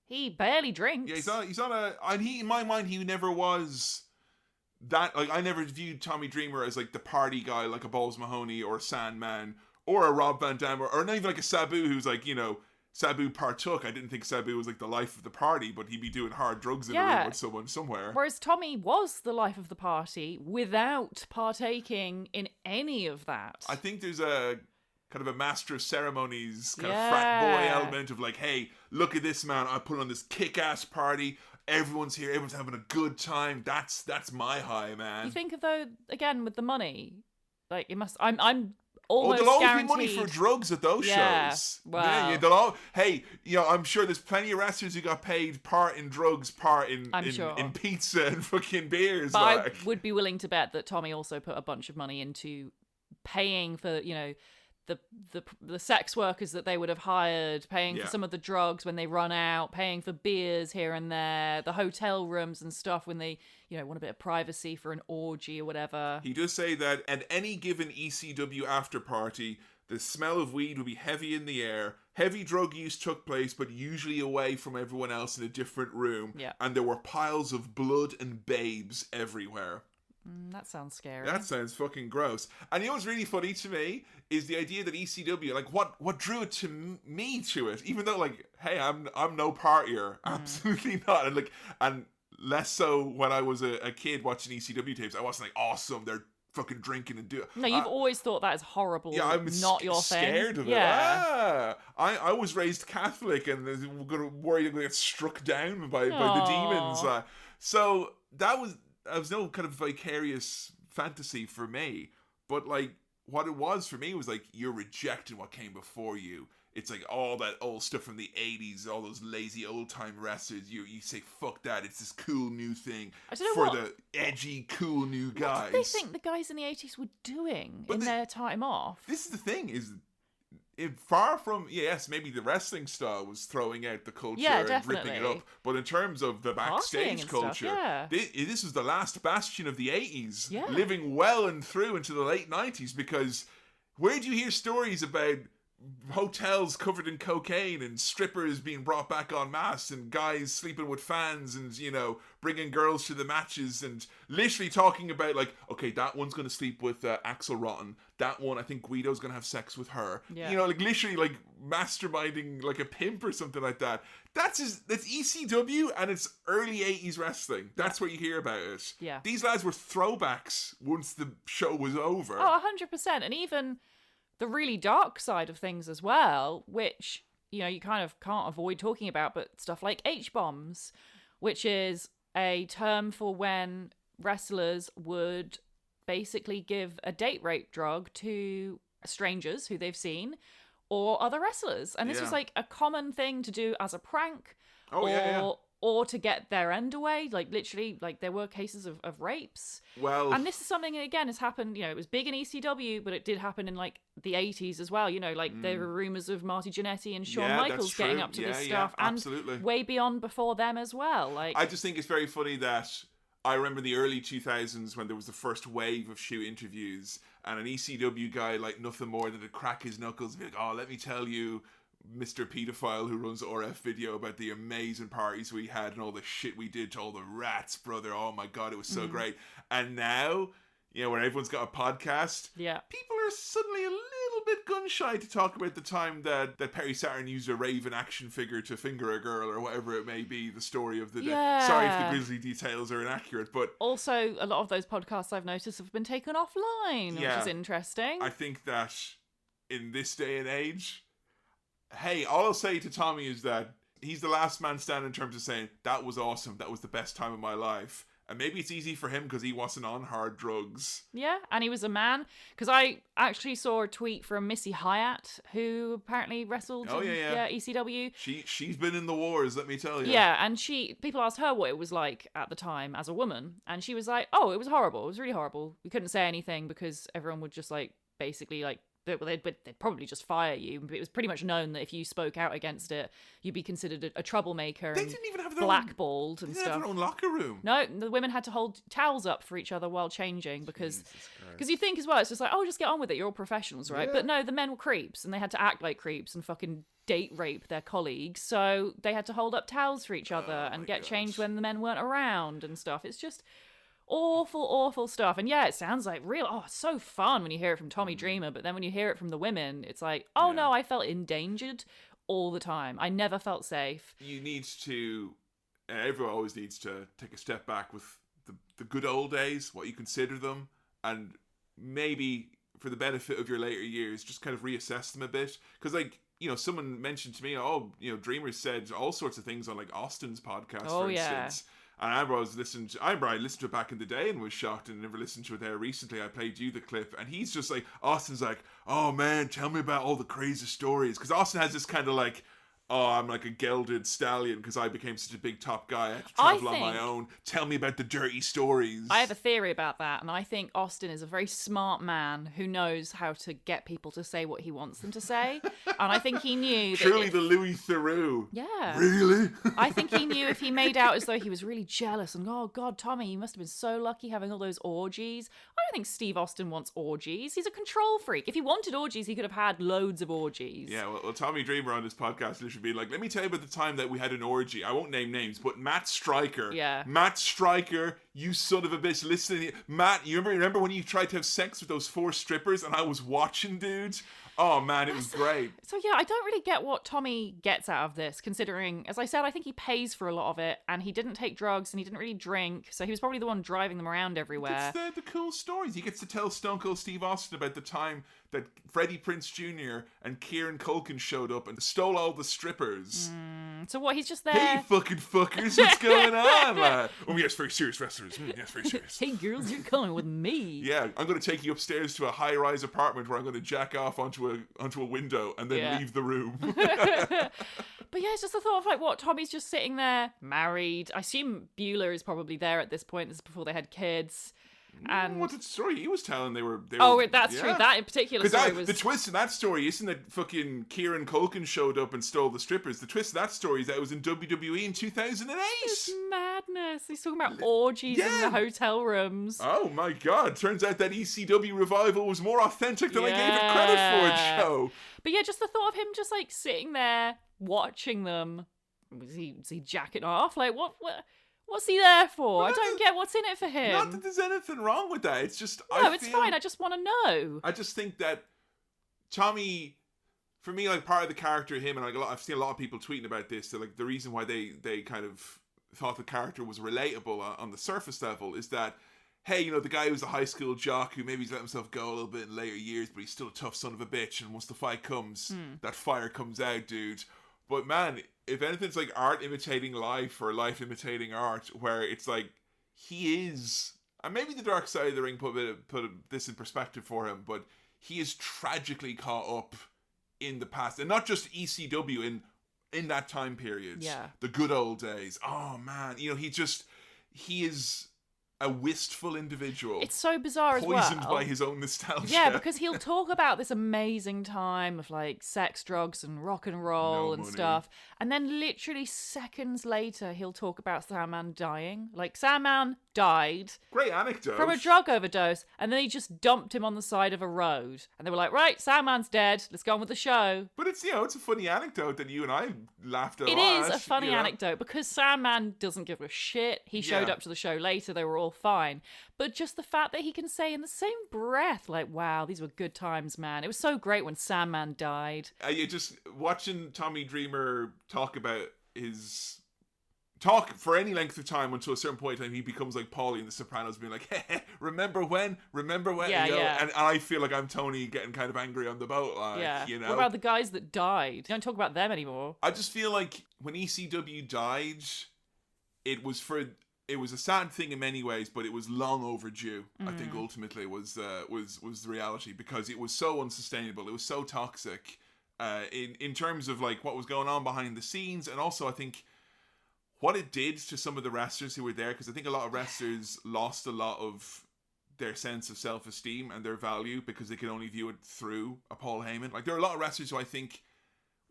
Speaker 2: He barely drinks.
Speaker 1: Yeah, he's on a... And he, in my mind, he never was... that, like, I never viewed Tommy Dreamer as, like, the party guy, like a Balls Mahoney or a Sandman or a Rob Van Dam, or not even like a Sabu, who's like, you know, Sabu partook. I didn't think Sabu was like the life of the party, but he'd be doing hard drugs in a room with someone somewhere.
Speaker 2: Whereas Tommy was the life of the party without partaking in any of that.
Speaker 1: I think there's a kind of a master of ceremonies, kind of frat boy element of like, hey, look at this, man, I put on this kick-ass party. Everyone's here, everyone's having a good time. That's my high, man.
Speaker 2: You think of, though, again, with the money, like, it must... I'm almost
Speaker 1: there'll always
Speaker 2: guaranteed...
Speaker 1: be money for drugs at those shows.
Speaker 2: Wow.
Speaker 1: Yeah, they'll all... Hey, you know, I'm sure there's plenty of wrestlers who got paid part in drugs, part in pizza and fucking beers.
Speaker 2: But I would be willing to bet that Tommy also put a bunch of money into paying for, you know, the sex workers that they would have hired, paying for some of the drugs when they run out, paying for beers here and there, the hotel rooms and stuff when they, you know, want a bit of privacy for an orgy or whatever.
Speaker 1: He does say that at any given ECW after party, the smell of weed would be heavy in the air. Heavy drug use took place, but usually away from everyone else in a different room.
Speaker 2: Yeah.
Speaker 1: And there were piles of blood and babes everywhere.
Speaker 2: That sounds scary.
Speaker 1: That sounds fucking gross. And you know what's really funny to me is the idea that ECW, like, what drew it to me to it, even though, like, hey, I'm no partier, absolutely not, and like, and less so when I was a kid watching ECW tapes. I wasn't like, awesome, they're fucking drinking and do.
Speaker 2: No, you've always thought that is horrible.
Speaker 1: Yeah, I'm
Speaker 2: not your thing.
Speaker 1: Scared of it.
Speaker 2: Yeah.
Speaker 1: I was raised Catholic and worried I'm going to get struck down by the demons. So that was no kind of vicarious fantasy for me, but like what it was for me was like, you're rejecting what came before you. It's like all that old stuff from the 80s, all those lazy old time wrestlers. You say fuck that. It's this cool new thing for the edgy cool new guys.
Speaker 2: What did they think the guys in the 80s were doing in their time off?
Speaker 1: This is the thing, is far from, yes, maybe the wrestling style was throwing out the culture and ripping it up, but in terms of the backstage culture, this was the last bastion of the 80s, living well and through into the late 90s, because where do you hear stories about hotels covered in cocaine and strippers being brought back en masse and guys sleeping with fans and, you know, bringing girls to the matches and literally talking about like, okay, that one's going to sleep with Axel Rotten, that one I think Guido's going to have sex with her, you know, like literally like masterminding like a pimp or something like that. That's ECW, and it's early 80s wrestling. That's what you hear about it.
Speaker 2: Yeah,
Speaker 1: these lads were throwbacks once the show was over.
Speaker 2: 100%. And even the really dark side of things as well, which, you know, you kind of can't avoid talking about, but stuff like H-bombs, which is a term for when wrestlers would basically give a date rape drug to strangers who they've seen or other wrestlers. And this was like a common thing to do as a prank or to get their end away. Like literally, like there were cases of rapes.
Speaker 1: Well,
Speaker 2: and this is something, again, has happened, you know, it was big in ECW, but it did happen in like the 80s as well. You know, like there were rumors of Marty Jannetty and Shawn Michaels getting up to this stuff, and way beyond before them as well. Like, I
Speaker 1: just think it's very funny that I remember the early 2000s when there was the first wave of shoot interviews, and an ECW guy like nothing more than to crack his knuckles and be like, oh, let me tell you, Mr. Pedophile who runs RF Video, about the amazing parties we had and all the shit we did to all the rats, brother. Oh my God, it was so great. And now, you know, when everyone's got a podcast, people are suddenly a little bit gun-shy to talk about the time that Perry Saturn used a Raven action figure to finger a girl or whatever it may be, the story of the day.
Speaker 2: Yeah.
Speaker 1: Sorry if the grisly details are inaccurate, but...
Speaker 2: Also, a lot of those podcasts I've noticed have been taken offline, which is interesting.
Speaker 1: I think that in this day and age, hey, all I'll say to Tommy is that he's the last man standing in terms of saying, that was awesome, that was the best time of my life. And maybe it's easy for him because he wasn't on hard drugs.
Speaker 2: Yeah, and he was a man. Because I actually saw a tweet from Missy Hyatt, who apparently wrestled in ECW.
Speaker 1: She's been in the wars, let me tell you.
Speaker 2: Yeah, and people asked her what it was like at the time as a woman. And she was like, oh, it was horrible. It was really horrible. We couldn't say anything because everyone would just basically they'd probably just fire you. But it was pretty much known that if you spoke out against it, you'd be considered a troublemaker.
Speaker 1: They didn't even have their
Speaker 2: blackballed
Speaker 1: own,
Speaker 2: and
Speaker 1: they
Speaker 2: stuff.
Speaker 1: Have their own locker room.
Speaker 2: No, the women had to hold towels up for each other while changing because you think as well, it's just like, oh, just get on with it. You're all professionals, right?
Speaker 1: Yeah.
Speaker 2: But no, the men were creeps and they had to act like creeps and fucking date rape their colleagues. So they had to hold up towels for each other and get changed when the men weren't around and stuff. It's just awful stuff. And yeah, it sounds like it's so fun when you hear it from Tommy Dreamer, but then when you hear it from the women, it's like, no, I felt endangered all the time. I never felt safe.
Speaker 1: You need to, everyone always needs to take a step back with the good old days, what you consider them, and maybe for the benefit of your later years, just kind of reassess them a bit. Because someone mentioned to me, Dreamer said all sorts of things on Austin's podcast, for instance. And I listened to it back in the day and was shocked and never listened to it there recently. I played you the clip and he's just like, Austin's like, oh man, tell me about all the crazy stories. Because Austin has this kind of I'm like a gelded stallion because I became such a big top guy. I had to travel on my own. Tell me about the dirty stories.
Speaker 2: I have a theory about that, and I think Austin is a very smart man who knows how to get people to say what he wants them to say. And I think he knew
Speaker 1: Truly the Louis Theroux.
Speaker 2: Yeah.
Speaker 1: Really?
Speaker 2: I think he knew if he made out as though he was really jealous and, oh God, Tommy, you must have been so lucky having all those orgies. I don't think Steve Austin wants orgies. He's a control freak. If he wanted orgies, he could have had loads of orgies.
Speaker 1: Yeah, well Tommy Dreamer on this podcast literally be like, let me tell you about the time that we had an orgy. I won't name names, but Matt Stryker.
Speaker 2: Yeah.
Speaker 1: Matt Stryker, you son of a bitch. Listen, Matt, you remember when you tried to have sex with those 4 strippers and I was watching, dude? Oh man, it was great.
Speaker 2: So yeah, I don't really get what Tommy gets out of this, considering, as I said, I think he pays for a lot of it, and he didn't take drugs, and he didn't really drink, so he was probably the one driving them around everywhere.
Speaker 1: It's the cool stories. He gets to tell Stone Cold Steve Austin about the time that Freddie Prinze Jr. and Kieran Culkin showed up and stole all the strippers.
Speaker 2: So what, he's just there?
Speaker 1: Hey, fucking fuckers, what's going on, lad? Oh, yes, very serious wrestlers. Yes, very serious.
Speaker 2: Hey, girls, you're coming with me.
Speaker 1: Yeah, I'm going to take you upstairs to a high-rise apartment where I'm going to jack off onto a window and then leave the room.
Speaker 2: But yeah, it's just the thought of what, Tommy's just sitting there, married. I assume Bueller is probably there at this point. This is before they had kids. And
Speaker 1: what's the story he was telling? They were
Speaker 2: that's true. That in particular story was...
Speaker 1: The twist in that story isn't that fucking Kieran Culkin showed up and stole the strippers. The twist of that story is that it was in WWE in 2008.
Speaker 2: It's madness. He's talking about orgies in the hotel rooms.
Speaker 1: Oh my god. Turns out that ECW revival was more authentic than I gave it credit for, Joe.
Speaker 2: But yeah, just the thought of him just sitting there watching them. Was he jacking off? What's he there for? I don't get what's in it for him.
Speaker 1: Not that there's anything wrong with that. It's just...
Speaker 2: it's fine. I just want to know.
Speaker 1: I just think that Tommy, for me, part of the character, him, and I've seen a lot of people tweeting about this, that the reason why they kind of thought the character was relatable on the surface level is that, hey, the guy who's a high school jock who maybe he's let himself go a little bit in later years, but he's still a tough son of a bitch, and once the fight comes, that fire comes out, dude. But man, if anything's art imitating life or life imitating art, where it's he is, and maybe the dark side of the ring put this in perspective for him, but he is tragically caught up in the past, and not just ECW in that time period.
Speaker 2: Yeah,
Speaker 1: the good old days. Oh man, he is a wistful individual.
Speaker 2: It's so bizarre as well.
Speaker 1: Poisoned by his own nostalgia.
Speaker 2: Yeah, because he'll talk about this amazing time of sex, drugs, and rock and roll and stuff. And then literally seconds later, he'll talk about Sandman dying. Sandman died
Speaker 1: Great anecdote.
Speaker 2: from a drug overdose, and then he just dumped him on the side of a road. And they were like, right, Sandman's dead. Let's go on with the show.
Speaker 1: But it's, it's a funny anecdote that you and I laughed a lot.
Speaker 2: It is a funny anecdote because Sandman doesn't give a shit. He showed up to the show later. They were all fine. But just the fact that he can say in the same breath, like, wow, these were good times, man. It was so great when Sandman died.
Speaker 1: You just watching Tommy Dreamer talk about his... talk for any length of time until a certain point in time he becomes like Paulie in The Sopranos, being like, hey, remember when?
Speaker 2: Yeah.
Speaker 1: And I feel like I'm Tony getting kind of angry on the boat, like,
Speaker 2: What about the guys that died? You don't talk about them anymore.
Speaker 1: I just feel like when ECW died, it was a sad thing in many ways, but it was long overdue. I think ultimately was the reality, because it was so unsustainable, it was so toxic in terms of like what was going on behind the scenes, and also I think what it did to some of the wrestlers who were there, because I think a lot of wrestlers lost a lot of their sense of self-esteem and their value because they could only view it through a Paul Heyman. Like, there are a lot of wrestlers who I think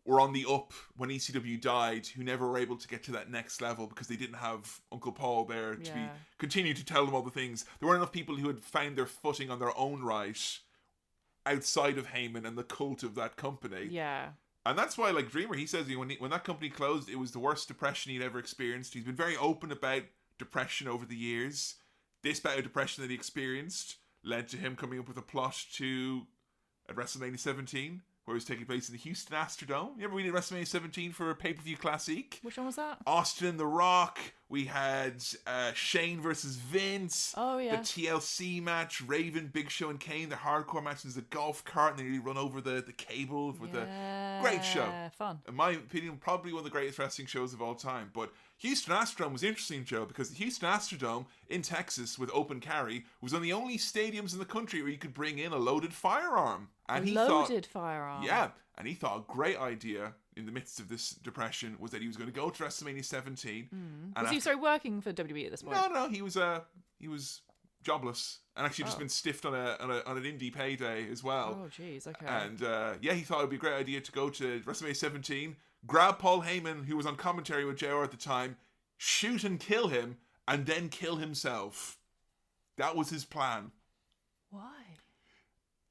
Speaker 1: were on the up when ECW died, who never were able to get to that next level because they didn't have Uncle Paul there to continue to tell them all the things. There weren't enough people who had found their footing on their own right outside of Heyman and the cult of that company.
Speaker 2: Yeah.
Speaker 1: And that's why, like, Dreamer, he says when that company closed, it was the worst depression he'd ever experienced. He's been very open about depression over the years. This bout of depression that he experienced led to him coming up with a plot at WrestleMania 17, where it was taking place in the Houston Astrodome. You remember we did WrestleMania 17 for a pay-per-view classic?
Speaker 2: Which one was that?
Speaker 1: Austin and The Rock. We had Shane versus Vince.
Speaker 2: Oh, yeah.
Speaker 1: The TLC match, Raven, Big Show, and Kane. The hardcore match was the golf cart, and they really run over the cable with the great show.
Speaker 2: Fun.
Speaker 1: In my opinion, probably one of the greatest wrestling shows of all time. But Houston Astrodome was interesting, Joe, because the Houston Astrodome in Texas with open carry was one of the only stadiums in the country where you could bring in a loaded firearm. And
Speaker 2: Firearm.
Speaker 1: Yeah, and he thought a great idea in the midst of this depression was that he was going to go to WrestleMania 17.
Speaker 2: Was he started working for WWE at this point?
Speaker 1: No, he was jobless and actually just been stiffed on an indie payday as well.
Speaker 2: Oh, jeez, okay.
Speaker 1: And he thought it would be a great idea to go to WrestleMania 17, grab Paul Heyman, who was on commentary with JR at the time, shoot and kill him, and then kill himself. That was his plan.
Speaker 2: Why?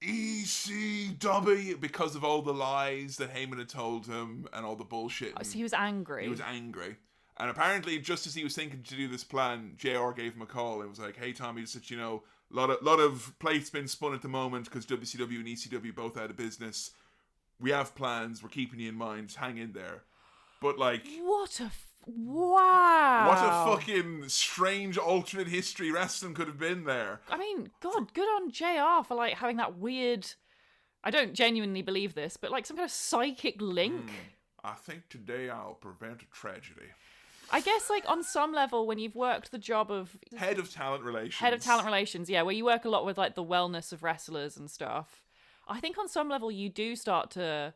Speaker 1: ECW, because of all the lies that Heyman had told him and all the bullshit.
Speaker 2: So he was angry.
Speaker 1: He was angry. And apparently, just as he was thinking to do this plan, JR gave him a call and was like, hey, Tommy, just that you know, a lot of plates been spun at the moment because WCW and ECW both out of business. We have plans. We're keeping you in mind. Just hang in there. But, like...
Speaker 2: Wow.
Speaker 1: What a fucking strange alternate history wrestling could have been there.
Speaker 2: I mean, God, good on JR for, like, having that weird... I don't genuinely believe this, but, like, some kind of psychic link.
Speaker 1: I think today I'll prevent a tragedy.
Speaker 2: I guess, like, on some level, when you've worked the job of...
Speaker 1: Head of Talent Relations,
Speaker 2: yeah, where you work a lot with, like, the wellness of wrestlers and stuff. I think on some level you do start to...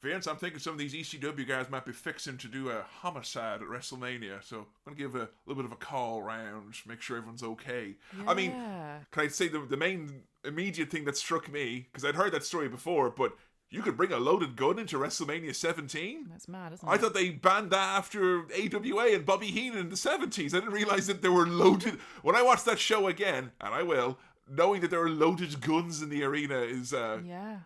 Speaker 1: Vince, I'm thinking some of these ECW guys might be fixing to do a homicide at WrestleMania, so I'm going to give a little bit of a call round, make sure everyone's okay.
Speaker 2: Yeah.
Speaker 1: I mean, can I say the main immediate thing that struck me, because I'd heard that story before, but you could bring a loaded gun into WrestleMania 17?
Speaker 2: That's mad, isn't it?
Speaker 1: I thought they banned that after AWA and Bobby Heenan in the 70s. I didn't realize that there were loaded... When I watched that show again, and I will... knowing that there are loaded guns in the arena is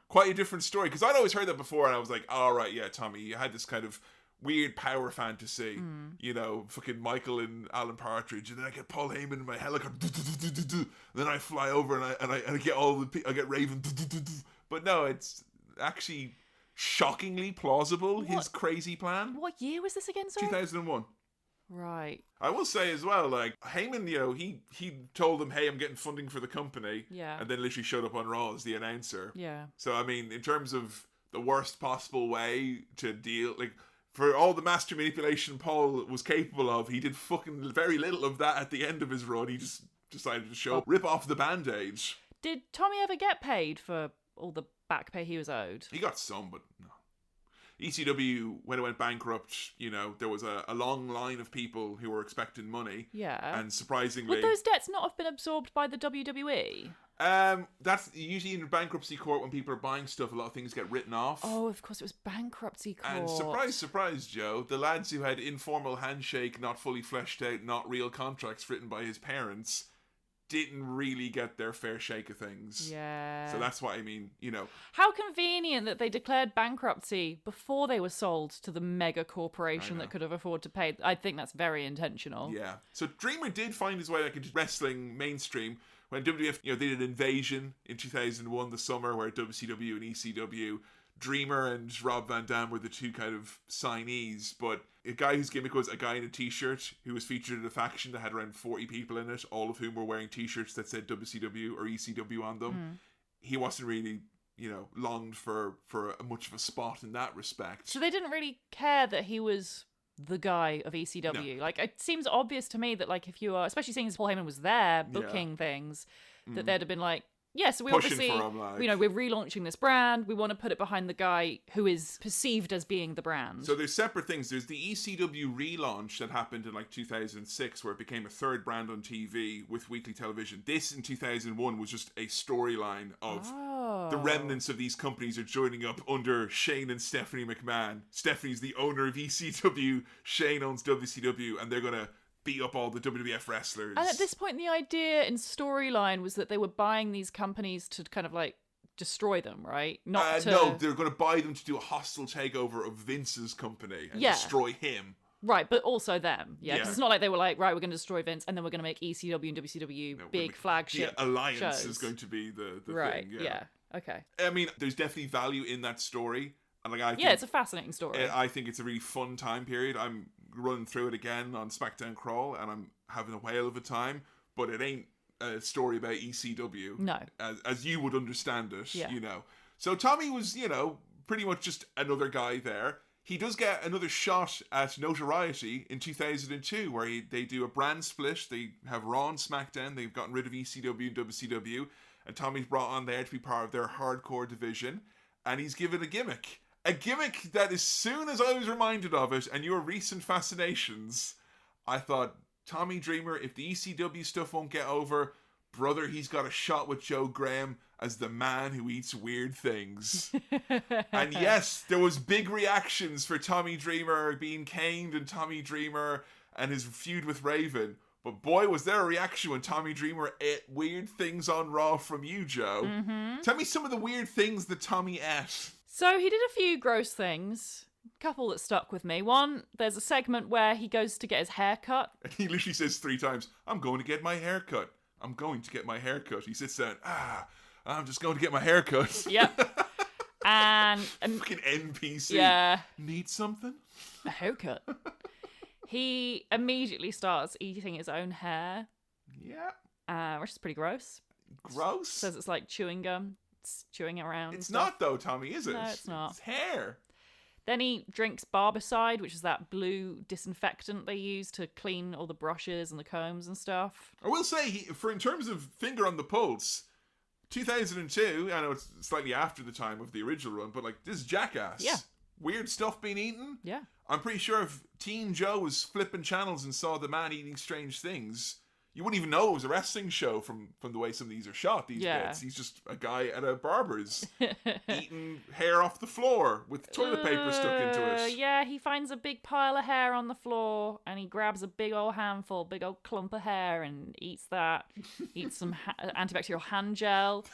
Speaker 1: quite a different story. Because I'd always heard that before, and I was like, all right, yeah, Tommy, you had this kind of weird power fantasy. You know, fucking Michael and Alan Partridge, and then I get Paul Heyman in my helicopter, and then I fly over and I get I get Raven. But no, it's actually shockingly plausible, his crazy plan.
Speaker 2: What year was this again, sorry?
Speaker 1: 2001.
Speaker 2: Right.
Speaker 1: I will say as well, like, Heyman, you know, he told them, hey, I'm getting funding for the company.
Speaker 2: Yeah.
Speaker 1: And then literally showed up on Raw as the announcer.
Speaker 2: Yeah.
Speaker 1: So, I mean, in terms of the worst possible way to deal, like, for all the master manipulation Paul was capable of, he did fucking very little of that at the end of his run. He just decided to show up, rip off the band-aid.
Speaker 2: Did Tommy ever get paid for all the back pay he was owed?
Speaker 1: He got some, but no. ECW, when it went bankrupt, you know, there was a long line of people who were expecting money.
Speaker 2: Yeah.
Speaker 1: And surprisingly...
Speaker 2: Would those debts not have been absorbed by the WWE?
Speaker 1: That's usually in bankruptcy court when people are buying stuff. A lot of things get written off.
Speaker 2: Oh, of course, it was bankruptcy court.
Speaker 1: And surprise, surprise, Joe, the lads who had informal handshake, not fully fleshed out, not real contracts written by his parents, didn't really get their fair shake of things.
Speaker 2: Yeah.
Speaker 1: So that's what I mean,
Speaker 2: How convenient that they declared bankruptcy before they were sold to the mega corporation that could have afforded to pay. I think that's very intentional.
Speaker 1: Yeah. So Dreamer did find his way into wrestling mainstream when WWF, they did an invasion in 2001, the summer, where WCW and ECW, Dreamer and Rob Van Dam were the two kind of signees, but a guy whose gimmick was a guy in a t-shirt who was featured in a faction that had around 40 people in it, all of whom were wearing t-shirts that said WCW or ECW on them. He wasn't really, longed for much of a spot in that respect.
Speaker 2: So they didn't really care that he was the guy of ECW.
Speaker 1: No.
Speaker 2: Like, it seems obvious to me that, like, if you are, especially seeing as Paul Heyman was there booking things, that they'd have been like, yeah, so we
Speaker 1: Pushing
Speaker 2: obviously,
Speaker 1: for him, like.
Speaker 2: we're relaunching this brand. We want to put it behind the guy who is perceived as being the brand.
Speaker 1: So there's separate things. There's the ECW relaunch that happened in 2006, where it became a third brand on TV with weekly television. This in 2001 was just a storyline of the remnants of these companies are joining up under Shane and Stephanie McMahon. Stephanie's the owner of ECW. Shane owns WCW, and they're gonna beat up all the WWF wrestlers.
Speaker 2: And at this point, the idea in storyline was that they were buying these companies to kind of destroy them, right?
Speaker 1: No, they're going to buy them to do a hostile takeover of Vince's company and destroy him.
Speaker 2: Right, but also them. Yeah, because it's not like they were like, right, we're going to destroy Vince and then we're going to make ECW and WCW big flagship
Speaker 1: The alliance
Speaker 2: shows.
Speaker 1: is going to be the
Speaker 2: right,
Speaker 1: thing. Yeah.
Speaker 2: Okay.
Speaker 1: I mean, there's definitely value in that story. And I think,
Speaker 2: it's a fascinating story.
Speaker 1: I think it's a really fun time period. I'm running through it again on SmackDown Crawl, and I'm having a whale of a time. But it ain't a story about ECW.
Speaker 2: No.
Speaker 1: As you would understand it,
Speaker 2: Yeah.
Speaker 1: So Tommy was, pretty much just another guy there. He does get another shot at notoriety in 2002, where they do a brand split. They have Raw and SmackDown. They've gotten rid of ECW and WCW. And Tommy's brought on there to be part of their hardcore division. And he's given a gimmick. A gimmick that as soon as I was reminded of it and your recent fascinations, I thought, Tommy Dreamer, if the ECW stuff won't get over, brother, he's got a shot with Joe Graham as the man who eats weird things. And yes, there was big reactions for Tommy Dreamer being caned and Tommy Dreamer and his feud with Raven. But boy, was there a reaction when Tommy Dreamer ate weird things on Raw from you, Joe. Tell me some of the weird things that Tommy ate.
Speaker 2: So he did a few gross things. A couple that stuck with me. One, there's a segment where he goes to get his hair cut.
Speaker 1: And he literally says 3 times, I'm going to get my hair cut. I'm going to get my hair cut. He sits down, I'm just going to get my hair cut.
Speaker 2: Yep. And
Speaker 1: fucking NPC.
Speaker 2: Yeah.
Speaker 1: Need something?
Speaker 2: A haircut. He immediately starts eating his own hair.
Speaker 1: Yeah.
Speaker 2: Which is pretty gross.
Speaker 1: Gross?
Speaker 2: Says it's like chewing gum. It's chewing it around.
Speaker 1: It's not though, Tommy, is it?
Speaker 2: No, it's not.
Speaker 1: It's hair.
Speaker 2: Then he drinks Barbicide, which is that blue disinfectant they use to clean all the brushes and the combs and stuff.
Speaker 1: I will say, in terms of finger on the pulse, 2002, I know it's slightly after the time of the original run, but this is Jackass.
Speaker 2: Yeah.
Speaker 1: Weird stuff being eaten.
Speaker 2: Yeah.
Speaker 1: I'm pretty sure if Teen Joe was flipping channels and saw the man eating strange things, you wouldn't even know it was a wrestling show from the way some of these are shot, these bits. He's just a guy at a barber's eating hair off the floor with toilet paper stuck into it.
Speaker 2: Yeah, he finds a big pile of hair on the floor and he grabs a big old handful, big old clump of hair and eats that. Eats some antibacterial hand gel.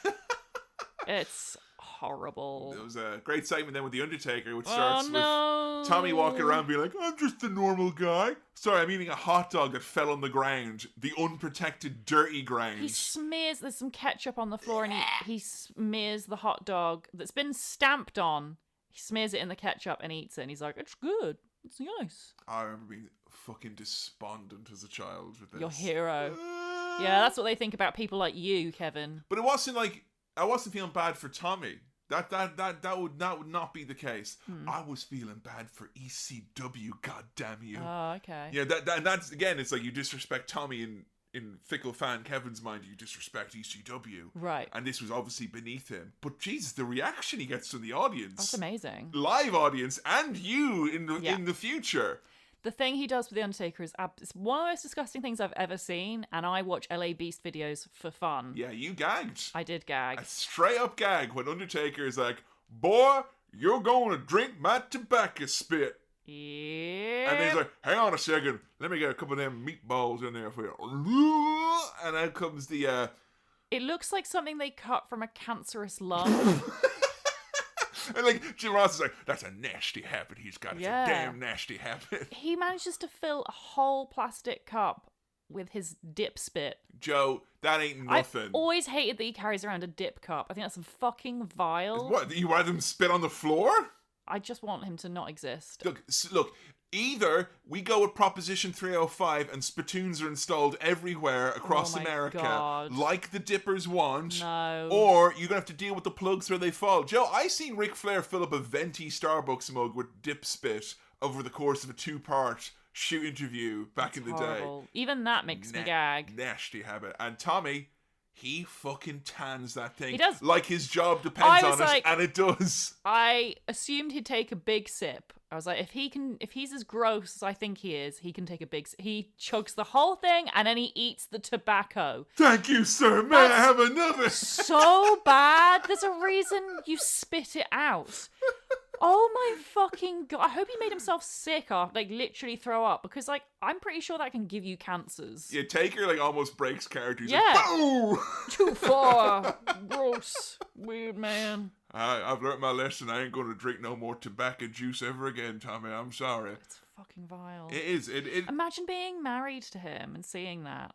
Speaker 2: It's horrible.
Speaker 1: There was a great segment then with The Undertaker, which starts with Tommy walking around being like, I'm just a normal guy. Sorry, I'm eating a hot dog that fell on the ground. The unprotected, dirty ground.
Speaker 2: There's some ketchup on the floor and he smears the hot dog that's been stamped on. He smears it in the ketchup and eats it and he's like, it's good. It's nice.
Speaker 1: I remember being fucking despondent as a child with this.
Speaker 2: Your hero. Yeah, that's what they think about people like you, Kevin.
Speaker 1: But it wasn't I wasn't feeling bad for Tommy. That would not be the case. I was feeling bad for ECW. God damn you!
Speaker 2: Oh, okay.
Speaker 1: Yeah, that's again. It's like you disrespect Tommy in fickle fan Kevin's mind. You disrespect ECW,
Speaker 2: right?
Speaker 1: And this was obviously beneath him. But Jesus, the reaction he gets from the audience—that's
Speaker 2: amazing.
Speaker 1: Live audience and you in the future.
Speaker 2: The thing he does with The Undertaker is it's one of the most disgusting things I've ever seen, and I watch LA Beast videos for fun.
Speaker 1: Yeah, you gagged.
Speaker 2: I did gag.
Speaker 1: A straight up gag when Undertaker is like, boy, you're going to drink my tobacco spit.
Speaker 2: Yeah.
Speaker 1: And he's like, hang on a second, let me get a couple of them meatballs in there for you. And out comes the...
Speaker 2: It looks like something they cut from a cancerous lung.
Speaker 1: And like Jim Ross is like, that's a nasty habit he's got. It's
Speaker 2: Yeah.
Speaker 1: a damn nasty habit.
Speaker 2: He manages to fill a whole plastic cup with his dip spit.
Speaker 1: Joe, that ain't nothing.
Speaker 2: I've always hated that he carries around a dip cup. I think that's fucking vile.
Speaker 1: What, you rather him spit on the floor?
Speaker 2: I just want him to not exist.
Speaker 1: Look, either we go with Proposition 305 and spittoons are installed everywhere across
Speaker 2: Oh my
Speaker 1: America,
Speaker 2: God.
Speaker 1: like the Dippers want,
Speaker 2: No.
Speaker 1: or you're going to have to deal with the plugs where they fall. Joe, I seen Ric Flair fill up a venti Starbucks mug with dip spit over the course of a 2-part shoot interview back in the
Speaker 2: Horrible.
Speaker 1: day.
Speaker 2: Even that makes me gag.
Speaker 1: Nasty habit. And Tommy... he fucking tans that thing.
Speaker 2: He does.
Speaker 1: Like his job depends on
Speaker 2: like,
Speaker 1: it, and it does.
Speaker 2: I assumed he'd take a big sip. I was like, if he's as gross as I think he is, he can take a big sip. He chugs the whole thing, and then he eats the tobacco.
Speaker 1: Thank you, sir. May I have another?
Speaker 2: So bad. There's a reason you spit it out. Oh my fucking God. I hope he made himself sick off, like literally throw up, because like I'm pretty sure that can give you cancers.
Speaker 1: Yeah, Taker like almost breaks character. He's
Speaker 2: Yeah.
Speaker 1: like, "Boo!"
Speaker 2: Too far. Gross. Weird man.
Speaker 1: I've learnt my lesson. I ain't going to drink no more tobacco juice ever again, Tommy. I'm sorry.
Speaker 2: It's fucking vile.
Speaker 1: It is. It
Speaker 2: Imagine being married to him and seeing that.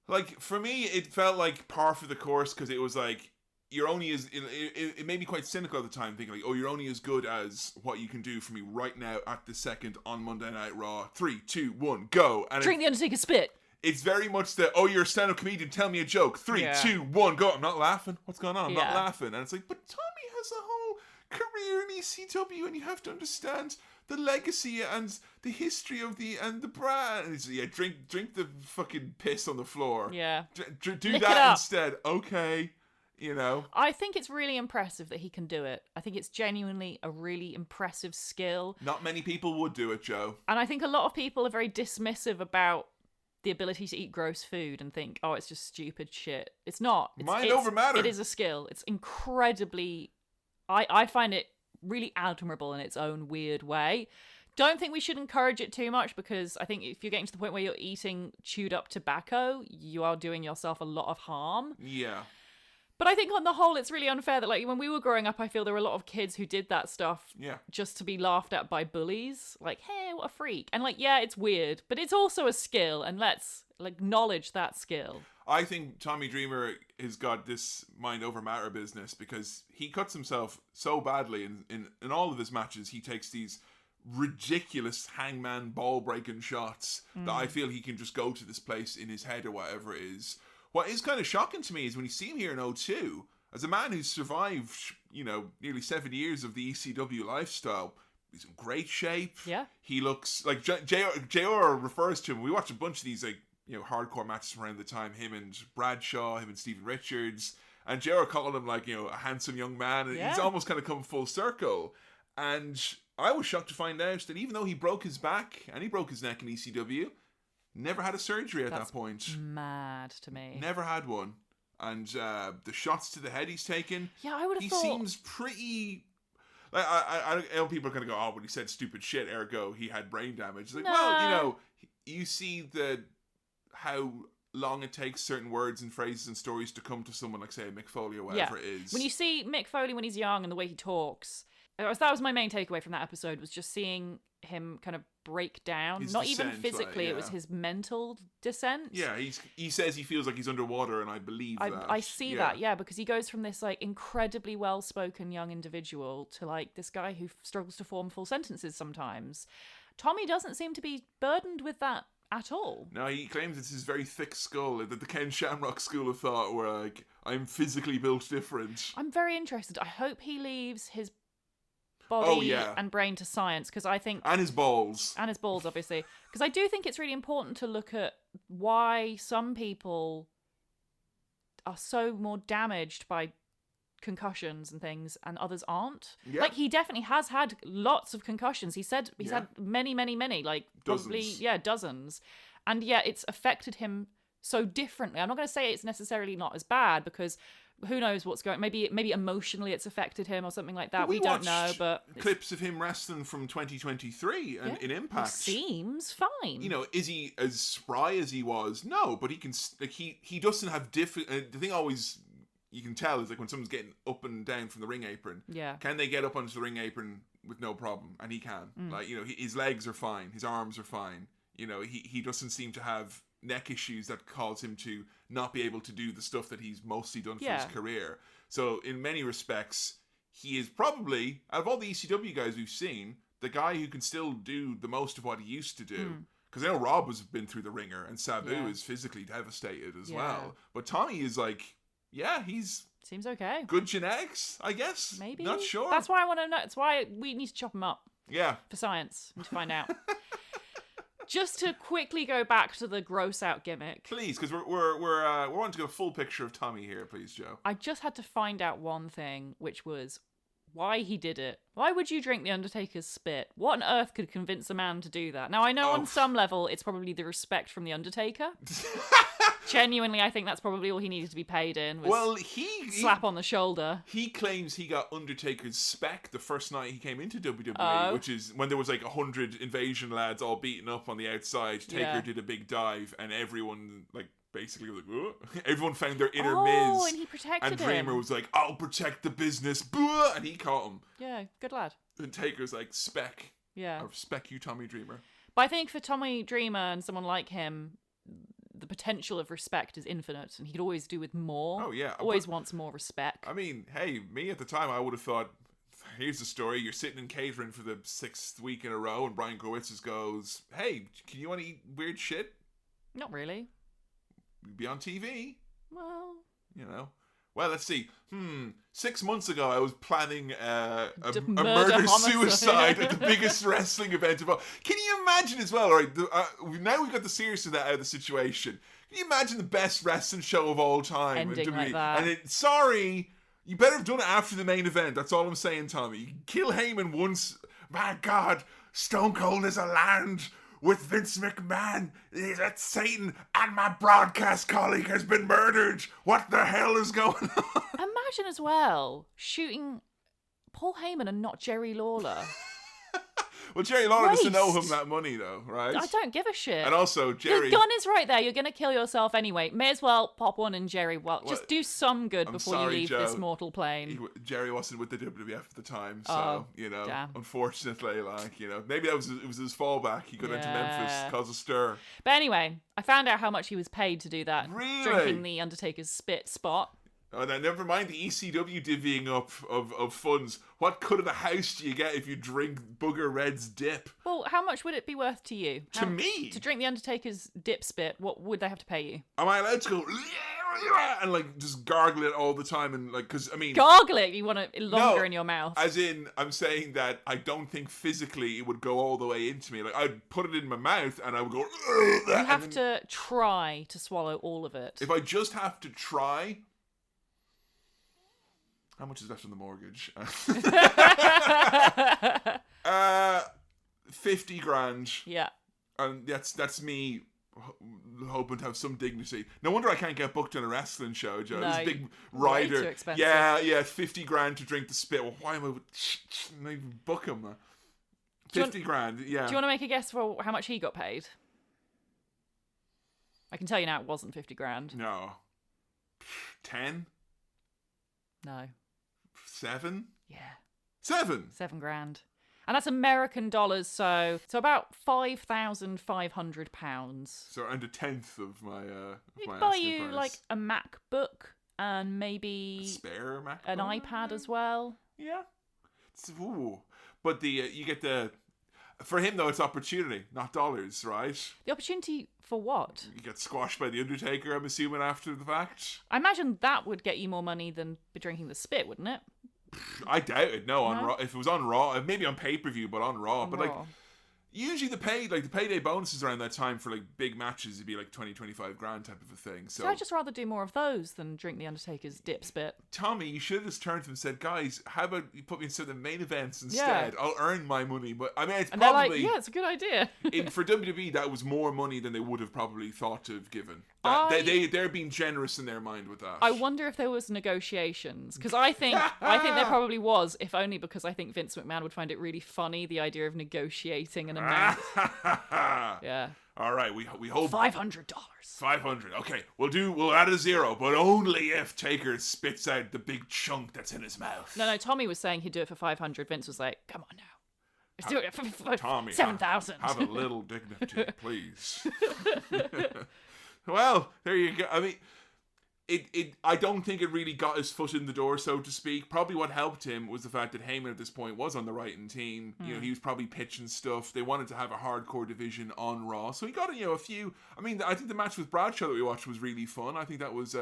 Speaker 1: like, for me, it felt like par for the course, because it was like, you're only as... It made me quite cynical at the time, thinking like, oh, you're only as good as what you can do for me right now at the second on Monday Night Raw. 3, 2, 1, go. And
Speaker 2: Drink the Undertaker spit.
Speaker 1: it's very much the, oh, you're a stand-up comedian, tell me a joke. 3, 2, 1, go. I'm not laughing. What's going on? I'm not laughing. And it's like, but Tommy has a whole career in ECW, and you have to understand the legacy and the history of the brand. And it's, yeah, drink the fucking piss on the floor.
Speaker 2: Yeah.
Speaker 1: Do
Speaker 2: Lick it
Speaker 1: that
Speaker 2: up.
Speaker 1: instead. Okay. You know.
Speaker 2: I think it's really impressive that he can do it. I think it's genuinely a really impressive skill.
Speaker 1: Not many people would do it, Joe.
Speaker 2: And I think a lot of people are very dismissive about the ability to eat gross food and think, oh, it's just stupid shit. It's not.
Speaker 1: Mind over matter.
Speaker 2: It is a skill. It's incredibly... I find it really admirable in its own weird way. Don't think we should encourage it too much, because I think if you're getting to the point where you're eating chewed up tobacco, you are doing yourself a lot of harm.
Speaker 1: Yeah.
Speaker 2: But I think on the whole, it's really unfair that, like, when we were growing up, I feel there were a lot of kids who did that stuff just to be laughed at by bullies. Like, hey, what a freak. And, like, yeah, it's weird, but it's also a skill, and let's acknowledge that skill.
Speaker 1: I think Tommy Dreamer has got this mind over matter business, because he cuts himself so badly in all of his matches. He takes these ridiculous hangman ball breaking shots that I feel he can just go to this place in his head or whatever it is. What is kind of shocking to me is when you see him here in 2002, as a man who's survived, nearly 7 years of the ECW lifestyle, he's in great shape.
Speaker 2: Yeah.
Speaker 1: He looks like JR refers to him. We watched a bunch of these hardcore matches around the time, him and Bradshaw, him and Steven Richards, and JR called him a handsome young man, and he's almost kind of come full circle. And I was shocked to find out that even though he broke his back and he broke his neck in ECW, never had a surgery at that point.
Speaker 2: Mad to me.
Speaker 1: Never had one. And the shots to the head he's taken,
Speaker 2: Yeah, I would have
Speaker 1: he
Speaker 2: thought...
Speaker 1: seems pretty... Like, I know people are going to go, oh, but he said stupid shit, ergo he had brain damage. It's like, well, you see how long it takes certain words and phrases and stories to come to someone like, say, Mick Foley or whatever it is.
Speaker 2: When you see Mick Foley when he's young and the way he talks, that was my main takeaway from that episode, was just seeing him kind of break down.
Speaker 1: His
Speaker 2: Not
Speaker 1: descent,
Speaker 2: even physically, it was his mental descent.
Speaker 1: Yeah, he says he feels like he's underwater, and I believe that.
Speaker 2: I see that, because he goes from this incredibly well-spoken young individual to this guy who struggles to form full sentences sometimes. Tommy doesn't seem to be burdened with that at all.
Speaker 1: No, he claims it's his very thick skull, that the Ken Shamrock school of thought, where I'm physically built different.
Speaker 2: I'm very interested. I hope he leaves his body and brain to science, because I think...
Speaker 1: And his balls.
Speaker 2: And his balls, obviously. Because I do think it's really important to look at why some people are so more damaged by concussions and things and others aren't.
Speaker 1: Yeah.
Speaker 2: Like, he definitely has had lots of concussions. He said he's had many, like probably dozens. And yet it's affected him so differently. I'm not going to say it's necessarily not as bad, because who knows what's going. Maybe emotionally it's affected him or something like that. We don't know. But
Speaker 1: clips of him wrestling from 2023 and in Impact.
Speaker 2: He seems fine.
Speaker 1: You know, is he as spry as he was? No, but he can. Like, he doesn't have different. The thing always you can tell is like when someone's getting up and down from the ring apron.
Speaker 2: Yeah.
Speaker 1: Can they get up onto the ring apron with no problem? And he can. Like, you know, his legs are fine. His arms are fine. You know, he doesn't seem to have neck issues that cause him to not be able to do the stuff that he's mostly done for his career. So in many respects, he is probably, out of all the ECW guys we've seen, the guy who can still do the most of what he used to do. Because I know Rob has been through the ringer, and Sabu is physically devastated as well. But Tommy is like, he's
Speaker 2: seems okay.
Speaker 1: Good genetics, I guess.
Speaker 2: Maybe.
Speaker 1: Not sure.
Speaker 2: That's why I want to know. That's why we need to chop him up.
Speaker 1: Yeah.
Speaker 2: For science. We need to find out. Just to quickly go back to the gross out gimmick.
Speaker 1: Please, because we're wanting to get a full picture of Tommy here, please, Joe.
Speaker 2: I just had to find out one thing, which was why he did it. Why would you drink the Undertaker's spit? What on earth could convince a man to do that? Now, I know on some level it's probably the respect from the Undertaker. Genuinely, I think that's probably all he needed to be paid in. Was slap on the shoulder.
Speaker 1: He claims he got Undertaker's spec the first night he came into WWE, which is when there was like 100 Invasion lads all beaten up on the outside. Taker did a big dive, and everyone like basically was like, whoa. Everyone found their inner Miz.
Speaker 2: And he protected him.
Speaker 1: And Dreamer was like, I'll protect the business, blah, and he caught him.
Speaker 2: Yeah, good lad.
Speaker 1: And Taker's like, spec.
Speaker 2: Yeah.
Speaker 1: I respect you, Tommy Dreamer.
Speaker 2: But I think for Tommy Dreamer and someone like him, the potential of respect is infinite, and he could always do with more.
Speaker 1: Oh, yeah.
Speaker 2: Always wants more respect.
Speaker 1: I mean, hey, me at the time, I would have thought, here's the story. You're sitting in catering for the 6th week in a row, and Brian Gorwitz goes, hey, can you want to eat weird shit?
Speaker 2: Not really.
Speaker 1: Be on TV.
Speaker 2: Well,
Speaker 1: you know. Well, let's see. 6 months ago, I was planning a murder-suicide at the biggest wrestling event of all. Can you imagine as well? All right, now we've got the seriousness of that out of the situation. Can you imagine the best wrestling show of all time?
Speaker 2: Ending like that.
Speaker 1: And sorry, you better have done it after the main event. That's all I'm saying, Tommy. You kill Heyman once. My God, Stone Cold is a land with Vince McMahon. That's Satan, and my broadcast colleague has been murdered. What the hell is going on?
Speaker 2: Imagine as well shooting Paul Heyman and not Jerry Lawler.
Speaker 1: Well, Jerry Lawler doesn't owe him that money, though, right?
Speaker 2: I don't give a shit.
Speaker 1: And also, Jerry...
Speaker 2: Your gun is right there. You're going to kill yourself anyway. May as well pop one in Jerry. Well, just do some good before you leave this mortal plane.
Speaker 1: Jerry wasn't with the WWF at the time, so, unfortunately, maybe it was his fallback. He got into Memphis, cause a stir.
Speaker 2: But anyway, I found out how much he was paid to do that.
Speaker 1: Really?
Speaker 2: Drinking the Undertaker's spit spot.
Speaker 1: Oh, now never mind the ECW divvying up of funds. What cut of the house do you get if you drink Booger Red's dip?
Speaker 2: Well, how much would it be worth to you?
Speaker 1: To me?
Speaker 2: To drink the Undertaker's dip spit, what would they have to pay you?
Speaker 1: Am I allowed to go and like just gargle it all the time and like, because I mean,
Speaker 2: gargle it? You want it longer in your mouth?
Speaker 1: As in, I'm saying that I don't think physically it would go all the way into me. Like I'd put it in my mouth and I would go.
Speaker 2: You have to try to swallow all of it.
Speaker 1: If I just have to try. How much is left on the mortgage? 50 grand.
Speaker 2: Yeah.
Speaker 1: And that's me hoping to have some dignity. No wonder I can't get booked on a wrestling show, Joe. This big rider.
Speaker 2: Way too expensive.
Speaker 1: Yeah, 50 grand to drink the spit. Well, why am I not even book him? 50 grand, yeah.
Speaker 2: Do you want to make a guess for how much he got paid? I can tell you now it wasn't 50 grand.
Speaker 1: No. 10?
Speaker 2: No.
Speaker 1: 7?
Speaker 2: Yeah.
Speaker 1: 7?
Speaker 2: 7 grand. And that's American dollars, so about £5,500.
Speaker 1: So around a tenth of my
Speaker 2: It'd buy you price. Like a MacBook and maybe
Speaker 1: a spare MacBook?
Speaker 2: An iPad as well.
Speaker 1: Yeah. But you get for him though, it's opportunity, not dollars, right?
Speaker 2: The opportunity for what?
Speaker 1: You get squashed by the Undertaker, I'm assuming, after the fact.
Speaker 2: I imagine that would get you more money than drinking the spit, wouldn't it?
Speaker 1: I doubt it. No, on Raw. If it was on Raw, maybe on pay-per-view, but on Raw. But Raw. Like, Usually the payday bonuses around that time for like big matches would be like 20-25 grand type of a thing. So
Speaker 2: I'd just rather do more of those than drink the Undertaker's dip spit.
Speaker 1: Tommy, you should have just turned to him and said, guys, how about you put me in some of the main events instead? I'll earn my money. But I mean, it's
Speaker 2: And
Speaker 1: probably...
Speaker 2: they're like, yeah, it's a good idea.
Speaker 1: For WWE, that was more money than they would have probably thought to have given. They're being generous in their mind with that.
Speaker 2: I wonder if there was negotiations, because I think there probably was, if only because I think Vince McMahon would find it really funny, the idea of negotiating an amount. Yeah.
Speaker 1: All right, we hope
Speaker 2: $500.
Speaker 1: $500. Okay, we'll add a zero, but only if Taker spits out the big chunk that's in his mouth.
Speaker 2: No, Tommy was saying he'd do it for 500. Vince was like, come on now. Let's do it for
Speaker 1: Tommy,
Speaker 2: 7,000.
Speaker 1: Have a little dignity, please. Well, there you go. I mean, I don't think it really got his foot in the door, so to speak. Probably what helped him was the fact that Heyman at this point was on the writing team. You know, he was probably pitching stuff. They wanted to have a hardcore division on Raw, so he got a few. I mean, I think the match with Bradshaw that we watched was really fun. I think that was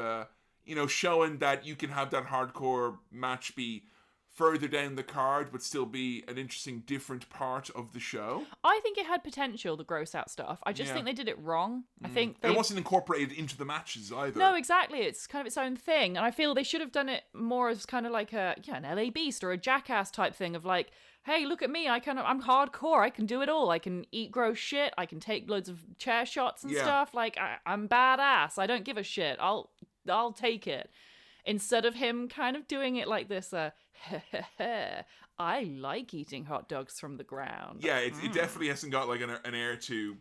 Speaker 1: showing that you can have that hardcore match be further down the card, but still be an interesting, different part of the show.
Speaker 2: I think it had potential, the gross out stuff. I just think they did it wrong. I think
Speaker 1: it wasn't incorporated into the matches either.
Speaker 2: No, exactly. It's kind of its own thing, and I feel they should have done it more as kind of like an LA Beast or a Jackass type thing of like, hey, look at me, I'm hardcore, I can do it all. I can eat gross shit, I can take loads of chair shots and stuff. Like I'm badass. I don't give a shit. I'll take it. Instead of him kind of doing it like this, I like eating hot dogs from the ground.
Speaker 1: Yeah, it definitely hasn't got like an air to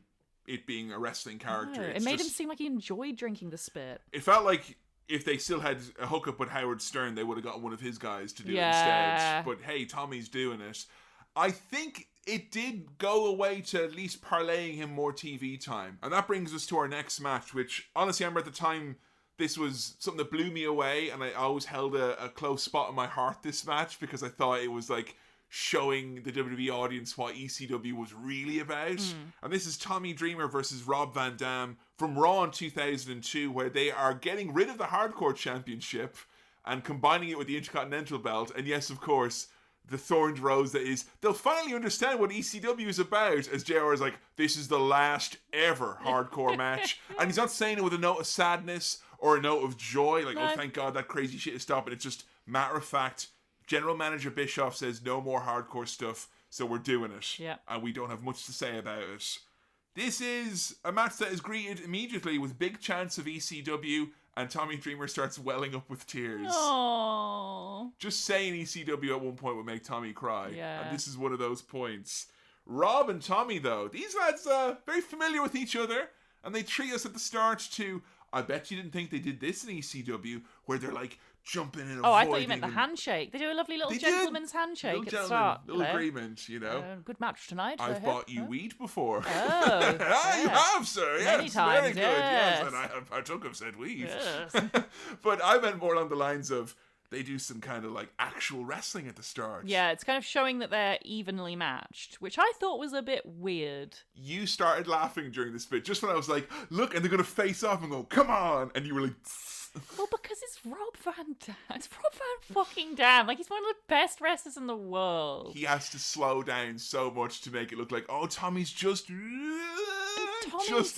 Speaker 1: it being a wrestling character.
Speaker 2: No, it made him seem like he enjoyed drinking the spit.
Speaker 1: It felt like if they still had a hookup with Howard Stern, they would have got one of his guys to do it instead. But hey, Tommy's doing it. I think it did go away to at least parlaying him more TV time. And that brings us to our next match, which honestly, I remember at the time, this was something that blew me away, and I always held a close spot in my heart, this match, because I thought it was like showing the WWE audience what ECW was really about. And this is Tommy Dreamer versus Rob Van Dam from Raw in 2002, where they are getting rid of the Hardcore Championship and combining it with the Intercontinental Belt. And yes, of course, the thorned rose that is, they'll finally understand what ECW is about, as JR is like, this is the last ever hardcore match. And he's not saying it with a note of sadness or a note of joy, like, oh, thank God that crazy shit is stopping. It's just matter of fact, General Manager Bischoff says no more hardcore stuff, so we're doing it.
Speaker 2: Yeah.
Speaker 1: And we don't have much to say about it. This is a match that is greeted immediately with big chants of ECW, and Tommy Dreamer starts welling up with tears.
Speaker 2: Aww.
Speaker 1: Just saying ECW at one point would make Tommy cry.
Speaker 2: Yeah.
Speaker 1: And this is one of those points. Rob and Tommy, though, these lads very familiar with each other, and they treat us at the start to, I bet you didn't think they did this in ECW, where they're like jumping and avoiding.
Speaker 2: Oh, I thought you meant the handshake. They do a lovely little gentleman's handshake
Speaker 1: at
Speaker 2: the start.
Speaker 1: Little agreement, you know.
Speaker 2: Good match tonight.
Speaker 1: I've bought you weed before.
Speaker 2: Oh,
Speaker 1: you have, sir.
Speaker 2: Many
Speaker 1: Yes,
Speaker 2: times,
Speaker 1: very good.
Speaker 2: yes.
Speaker 1: Yes, and I have partook of said weed.
Speaker 2: Yes.
Speaker 1: But I meant more along the lines of they do some kind of like actual wrestling at the start.
Speaker 2: Yeah, it's kind of showing that they're evenly matched, which I thought was a bit weird.
Speaker 1: You started laughing during this bit, just when I was like, look, and they're going to face off and go, come on. And you were like,
Speaker 2: well, because it's Rob Van Dam. It's Rob Van fucking Dam. Like, he's one of the best wrestlers in the world.
Speaker 1: He has to slow down so much to make it look like, oh, Tommy's just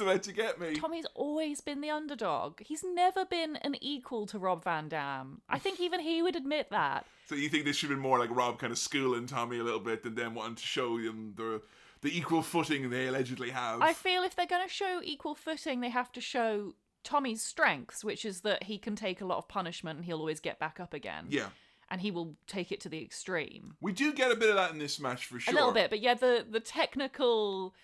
Speaker 1: about to get me.
Speaker 2: Tommy's always been the underdog. He's never been an equal to Rob Van Dam. I think even he would admit that.
Speaker 1: So you think this should have been more like Rob kind of schooling Tommy a little bit and then wanting to show him the equal footing they allegedly have?
Speaker 2: I feel if they're going to show equal footing, they have to show Tommy's strengths, which is that he can take a lot of punishment and he'll always get back up again.
Speaker 1: Yeah.
Speaker 2: And he will take it to the extreme.
Speaker 1: We do get a bit of that in this match for sure.
Speaker 2: A little bit, but yeah, the technical...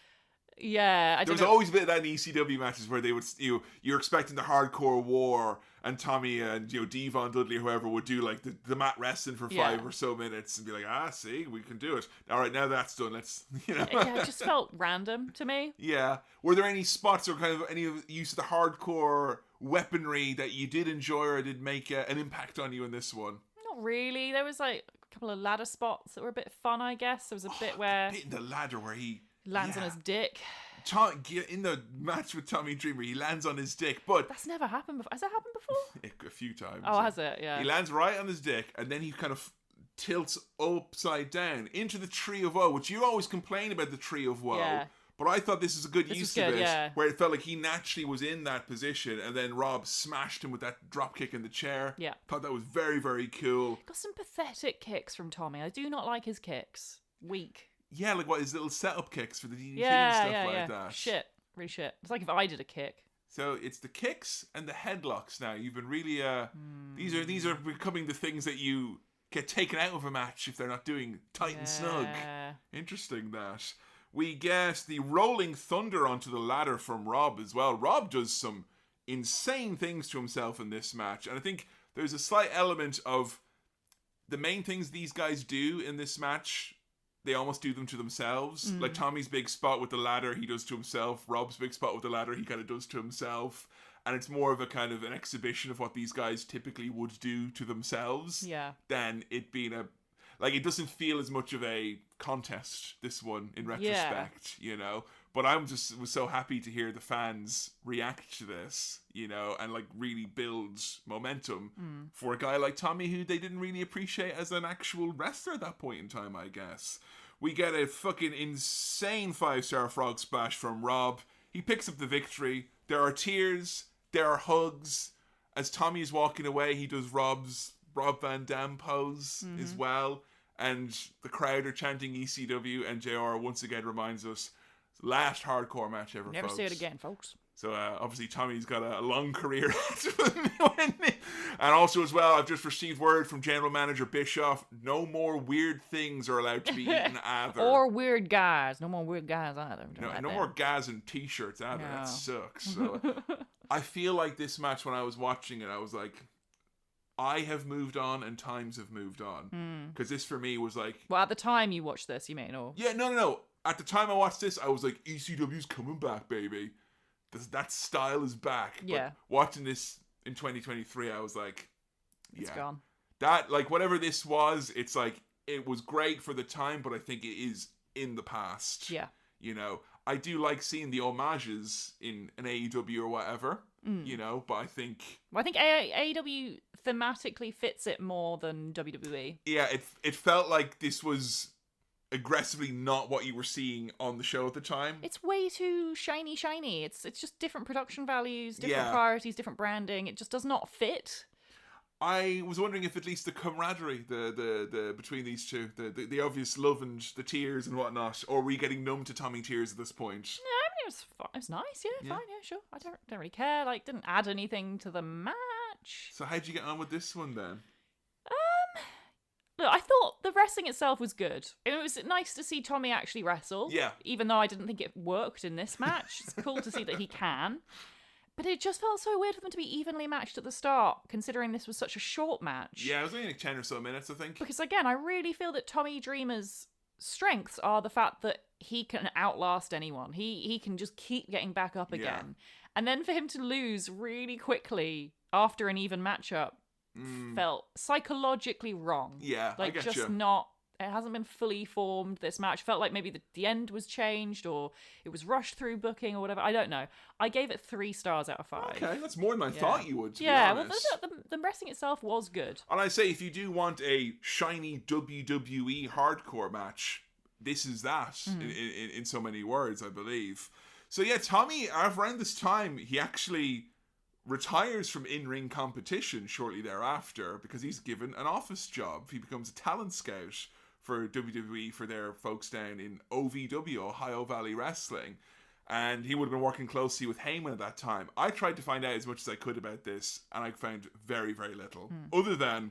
Speaker 2: Yeah,
Speaker 1: there was always a bit of that in ECW matches where they would, you're expecting the hardcore war, and Tommy and Devon Dudley or whoever would do like the mat wrestling for 5 or so minutes and be like, see, we can do it. All right, now that's done. Let's
Speaker 2: Yeah, it just felt random to me.
Speaker 1: Yeah. Were there any spots or kind of any use of the hardcore weaponry that you did enjoy or did make an impact on you in this one?
Speaker 2: Not really. There was like a couple of ladder spots that were a bit fun, I guess. There was a bit where
Speaker 1: the ladder where he
Speaker 2: lands on his dick.
Speaker 1: In the match with Tommy Dreamer, he lands on his dick, but
Speaker 2: that's never happened before. Has that happened before?
Speaker 1: A few times.
Speaker 2: Oh, has it? Yeah.
Speaker 1: He lands right on his dick, and then he kind of tilts upside down into the Tree of Woe, which you always complain about the Tree of Woe.
Speaker 2: Yeah.
Speaker 1: But I thought this is a good use of it,
Speaker 2: yeah.
Speaker 1: where it felt like he naturally was in that position, and then Rob smashed him with that drop kick in the chair.
Speaker 2: Yeah.
Speaker 1: Thought that was very, very cool.
Speaker 2: Got some pathetic kicks from Tommy. I do not like his kicks. Weak.
Speaker 1: Yeah, like his little setup kicks for the DDT
Speaker 2: Yeah,
Speaker 1: and stuff like that.
Speaker 2: Shit. Really shit. It's like if I did a kick.
Speaker 1: So it's the kicks and the headlocks now. You've been really these are becoming the things that you get taken out of a match if they're not doing tight and snug. Interesting that. We get the rolling thunder onto the ladder from Rob as well. Rob does some insane things to himself in this match, and I think there's a slight element of the main things these guys do in this match, they almost do them to themselves. Like Tommy's big spot with the ladder, he does to himself. Rob's big spot with the ladder, he kind of does to himself. And it's more of a kind of an exhibition of what these guys typically would do to themselves than it being a... Like, it doesn't feel as much of a contest, this one, in retrospect, you know? But was so happy to hear the fans react to this, you know, and, like, really build momentum for a guy like Tommy, who they didn't really appreciate as an actual wrestler at that point in time, I guess. We get a fucking insane 5-star frog splash from Rob. He picks up the victory. There are tears. There are hugs. As Tommy is walking away, he does Rob Van Dam pose as well. And the crowd are chanting ECW, and JR once again reminds us, last hardcore match ever,
Speaker 2: Never
Speaker 1: folks.
Speaker 2: say it again, folks.
Speaker 1: So obviously Tommy's got a long career. And also as well, I've just received word from General Manager Bischoff, no more weird things are allowed to be eaten either.
Speaker 2: Or weird guys. No more weird guys either.
Speaker 1: No more gas and t-shirts either. No. That sucks. So I feel like this match, when I was watching it, I was like, I have moved on and times have moved on. Because this for me was like...
Speaker 2: Well, at the time you watched this, you mean? Or...
Speaker 1: Yeah, no. At the time I watched this, I was like, ECW's coming back, baby. That style is back.
Speaker 2: Yeah.
Speaker 1: But watching this in 2023, I was like, yeah.
Speaker 2: It's gone.
Speaker 1: That, like, whatever this was, it's like, it was great for the time, but I think it is in the past.
Speaker 2: Yeah.
Speaker 1: You know, I do like seeing the homages in an AEW or whatever, you know, but I think...
Speaker 2: Well, I think AEW thematically fits it more than WWE.
Speaker 1: Yeah, it felt like this was aggressively not what you were seeing on the show at the time.
Speaker 2: It's way too shiny. It's just different production values, different priorities, different branding. It just does not fit.
Speaker 1: I was wondering if at least the camaraderie, the between these two, the obvious love and the tears and whatnot, or were you getting numb to Tommy tears at this point?
Speaker 2: No, I mean, it was nice, fine, sure. I don't really care. Like, didn't add anything to the match.
Speaker 1: So how'd you get on with this one then?
Speaker 2: Look, I thought the wrestling itself was good. It was nice to see Tommy actually wrestle.
Speaker 1: Yeah.
Speaker 2: Even though I didn't think it worked in this match. It's cool to see that he can. But it just felt so weird for them to be evenly matched at the start, considering this was such a short match.
Speaker 1: Yeah, it was only like 10 or so minutes, I think.
Speaker 2: Because again, I really feel that Tommy Dreamer's strengths are the fact that he can outlast anyone. He can just keep getting back up again. And then for him to lose really quickly after an even matchup felt psychologically wrong.
Speaker 1: Yeah,
Speaker 2: like,
Speaker 1: I get you.
Speaker 2: It hasn't been fully formed, this match. Felt like maybe the end was changed, or it was rushed through booking or whatever. I don't know. I gave it 3 stars out of 5.
Speaker 1: Okay, that's more than I thought you would, to be honest.
Speaker 2: Well, the wrestling itself was good.
Speaker 1: And I say, if you do want a shiny WWE hardcore match, this is that, in so many words, I believe. So yeah, Tommy, around this time, he actually retires from in-ring competition shortly thereafter because he's given an office job. He becomes a talent scout for WWE, for their folks down in OVW, Ohio Valley Wrestling. And he would have been working closely with Heyman at that time. I tried to find out as much as I could about this, and I found very, very little. Other than,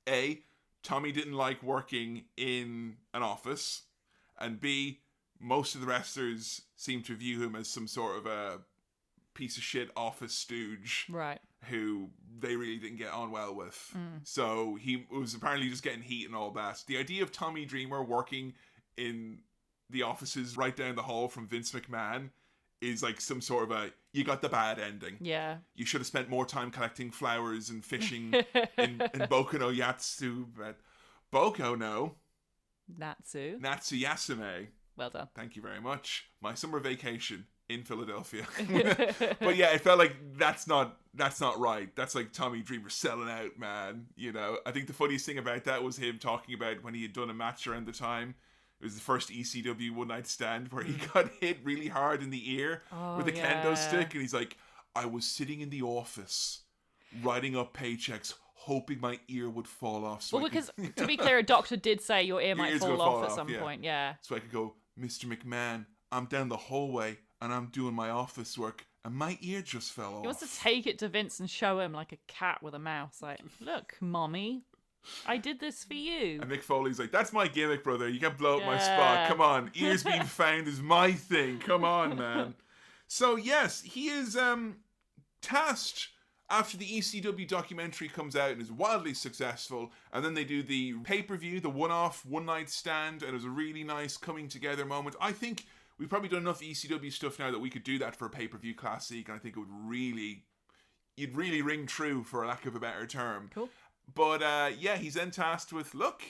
Speaker 1: A, Tommy didn't like working in an office, and B, most of the wrestlers seemed to view him as some sort of a piece of shit office stooge,
Speaker 2: right,
Speaker 1: who they really didn't get on well with. So he was apparently just getting heat and all that. The idea of Tommy Dreamer working in the offices right down the hall from Vince McMahon is like some sort of a, you got the bad ending.
Speaker 2: Yeah.
Speaker 1: You should have spent more time collecting flowers and fishing in Boku no Yatsu. But Boku no
Speaker 2: Natsu
Speaker 1: Yasume.
Speaker 2: Well done.
Speaker 1: Thank you very much. My summer vacation in Philadelphia. But yeah, it felt like that's not right. That's like Tommy Dreamer selling out, man. You know, I think the funniest thing about that was him talking about when he had done a match around the time. It was the first ECW One Night Stand where he got hit really hard in the ear with a kendo stick, and he's like, I was sitting in the office writing up paychecks hoping my ear would fall off. So
Speaker 2: because to be clear, a doctor did say your ear might fall off at some point, yeah.
Speaker 1: So I could go, Mr. McMahon, I'm down the hallway and I'm doing my office work and my ear just fell off.
Speaker 2: He wants to take it to Vince and show him like a cat with a mouse. Like, look, mommy, I did this for you.
Speaker 1: And Mick Foley's like, that's my gimmick, brother. You can't blow up my spot. Come on. Ears being found is my thing. Come on, man. So, yes, he is tasked after the ECW documentary comes out and is wildly successful. And then they do the pay-per-view, the one-off, one-night stand. And it was a really nice coming together moment. I think we've probably done enough ECW stuff now that we could do that for a pay-per-view classic. And I think it would you'd really ring true, for lack of a better term.
Speaker 2: Cool.
Speaker 1: But yeah, he's then tasked with, look,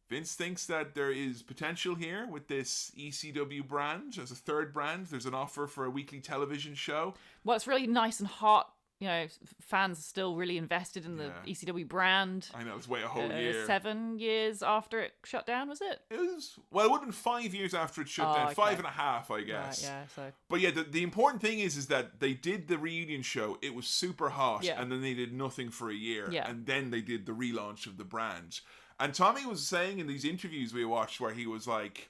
Speaker 1: Vince thinks that there is potential here with this ECW brand as a third brand. There's an offer for a weekly television show.
Speaker 2: Well, it's really nice and hot. You know, fans are still really invested in the ECW brand.
Speaker 1: I know, it's wait a whole year.
Speaker 2: 7 years after it shut down, was it?
Speaker 1: It was, well, it would have been 5 years after it shut down.
Speaker 2: Okay.
Speaker 1: 5.5, I guess.
Speaker 2: Right, yeah, so.
Speaker 1: But yeah, the important thing is that they did the reunion show. It was super hot, and then they did nothing for a year.
Speaker 2: Yeah.
Speaker 1: And then they did the relaunch of the brand. And Tommy was saying in these interviews we watched where he was like,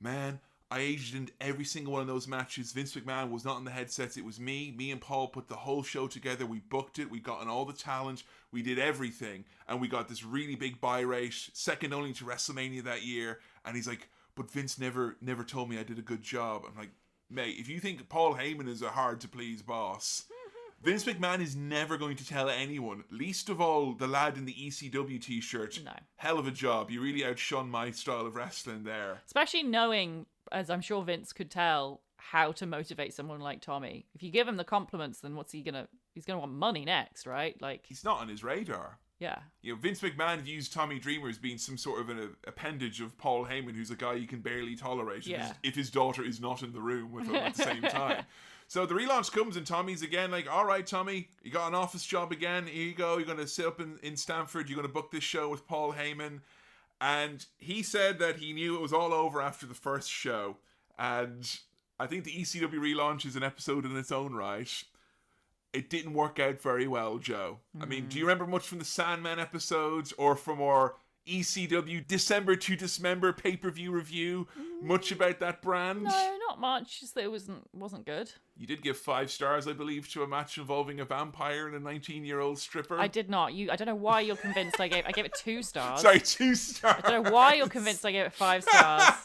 Speaker 1: man, I aged in every single one of those matches. Vince McMahon was not in the headsets. It was me. Me and Paul put the whole show together. We booked it. We got in all the talent. We did everything. And we got this really big buy rate, second only to WrestleMania that year. And he's like, but Vince never told me I did a good job. I'm like, mate, if you think Paul Heyman is a hard-to-please boss, Vince McMahon is never going to tell anyone, least of all the lad in the ECW t-shirt.
Speaker 2: No.
Speaker 1: Hell of a job. You really outshone my style of wrestling there.
Speaker 2: Especially knowing, as I'm sure Vince could tell, how to motivate someone like Tommy. If you give him the compliments, then what's he gonna... He's gonna want money next, right? Like,
Speaker 1: he's not on his radar.
Speaker 2: Yeah.
Speaker 1: You know, Vince McMahon views Tommy Dreamer as being some sort of an appendage of Paul Heyman, who's a guy you can barely tolerate if his daughter is not in the room with him at the same time. So the relaunch comes and Tommy's again like, all right, Tommy, you got an office job again. Here you go. You're going to sit up in Stamford. You're going to book this show with Paul Heyman. And he said that he knew it was all over after the first show. And I think the ECW relaunch is an episode in its own right. It didn't work out very well, Joe. I mean, do you remember much from the Sandman episodes or from our ECW December to Dismember pay-per-view review? Much about that brand?
Speaker 2: No, not much. Just that it wasn't good.
Speaker 1: You did give 5 stars, I believe, to a match involving a vampire and a 19-year-old stripper.
Speaker 2: I did not. I don't know why you're convinced I gave it 2 stars.
Speaker 1: Sorry, 2 stars.
Speaker 2: I don't know why you're convinced I gave it 5 stars.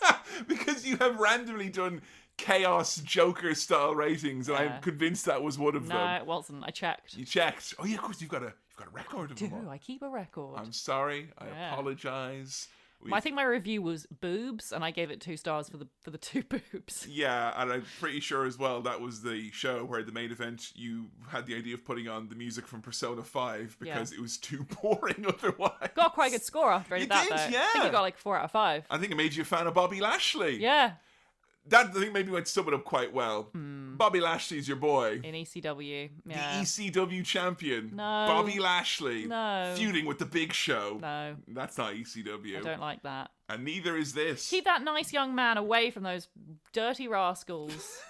Speaker 1: Because you have randomly done Chaos Joker style ratings, and I'm convinced that was one of them.
Speaker 2: No, it wasn't. I checked.
Speaker 1: You checked. Oh yeah, of course you've got a record of them all.
Speaker 2: I keep a record.
Speaker 1: I'm sorry. I apologize.
Speaker 2: I think my review was boobs, and I gave it 2 stars for the 2 boobs.
Speaker 1: Yeah, and I'm pretty sure as well that was the show where the main event you had the idea of putting on the music from Persona 5 because it was too boring otherwise.
Speaker 2: Got quite a good score after I did that, though.
Speaker 1: Yeah.
Speaker 2: I think you got like 4 out of 5.
Speaker 1: I think it made you a fan of Bobby Lashley.
Speaker 2: Yeah.
Speaker 1: That, I think, maybe went to sum it up quite well. Bobby Lashley's your boy.
Speaker 2: In ECW.
Speaker 1: The
Speaker 2: Yeah.
Speaker 1: ECW champion.
Speaker 2: No.
Speaker 1: Bobby Lashley.
Speaker 2: No.
Speaker 1: Feuding with the Big Show.
Speaker 2: No.
Speaker 1: That's not ECW.
Speaker 2: I don't like that.
Speaker 1: And neither is this.
Speaker 2: Keep that nice young man away from those dirty rascals.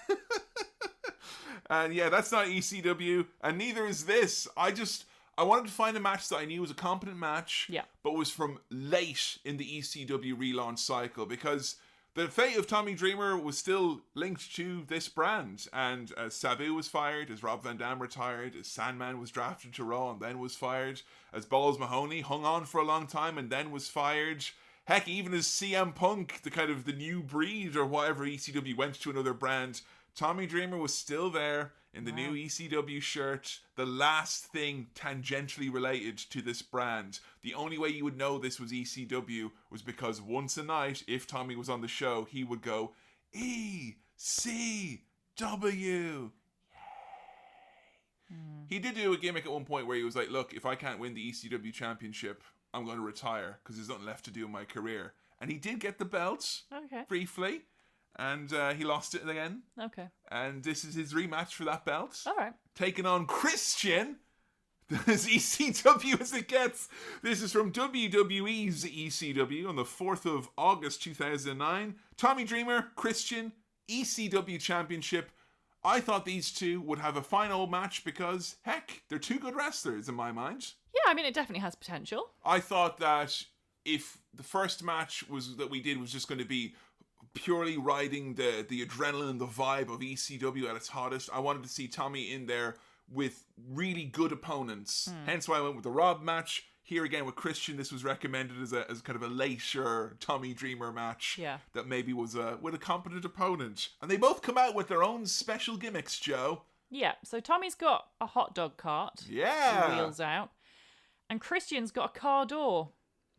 Speaker 1: And yeah, that's not ECW. And neither is this. I wanted to find a match that I knew was a competent match. But was from late in the ECW relaunch cycle. Because the fate of Tommy Dreamer was still linked to this brand. And as Sabu was fired, as Rob Van Dam retired, as Sandman was drafted to Raw and then was fired, as Balls Mahoney hung on for a long time and then was fired. Heck, even as CM Punk, the new breed or whatever, ECW went to another brand, Tommy Dreamer was still there in the new ECW shirt, the last thing tangentially related to this brand. The only way you would know this was ECW was because once a night, if Tommy was on the show, he would go, ECW. Yay. He did do a gimmick at one point where he was like, look, if I can't win the ECW championship, I'm going to retire because there's nothing left to do in my career. And he did get the belts briefly. and he lost it again.
Speaker 2: Okay.
Speaker 1: And this is his rematch for that belt.
Speaker 2: All right.
Speaker 1: Taking on Christian, as ECW as it gets. This is from WWE's ECW on the 4th of August 2009. Tommy Dreamer, Christian, ECW Championship. I thought these two would have a final match because, heck, they're two good wrestlers in my mind.
Speaker 2: Yeah, I mean, it definitely has potential.
Speaker 1: I thought that if the first match that we did was just going to be purely riding the adrenaline, the vibe of ECW at its hottest, I wanted to see Tommy in there with really good opponents. Hence why I went with the Rob match. Here again with Christian, this was recommended as kind of a later Tommy Dreamer match that maybe was with a competent opponent. And they both come out with their own special gimmicks, Joe.
Speaker 2: Yeah, so Tommy's got a hot dog cart.
Speaker 1: Yeah.
Speaker 2: He wheels out. And Christian's got a car door.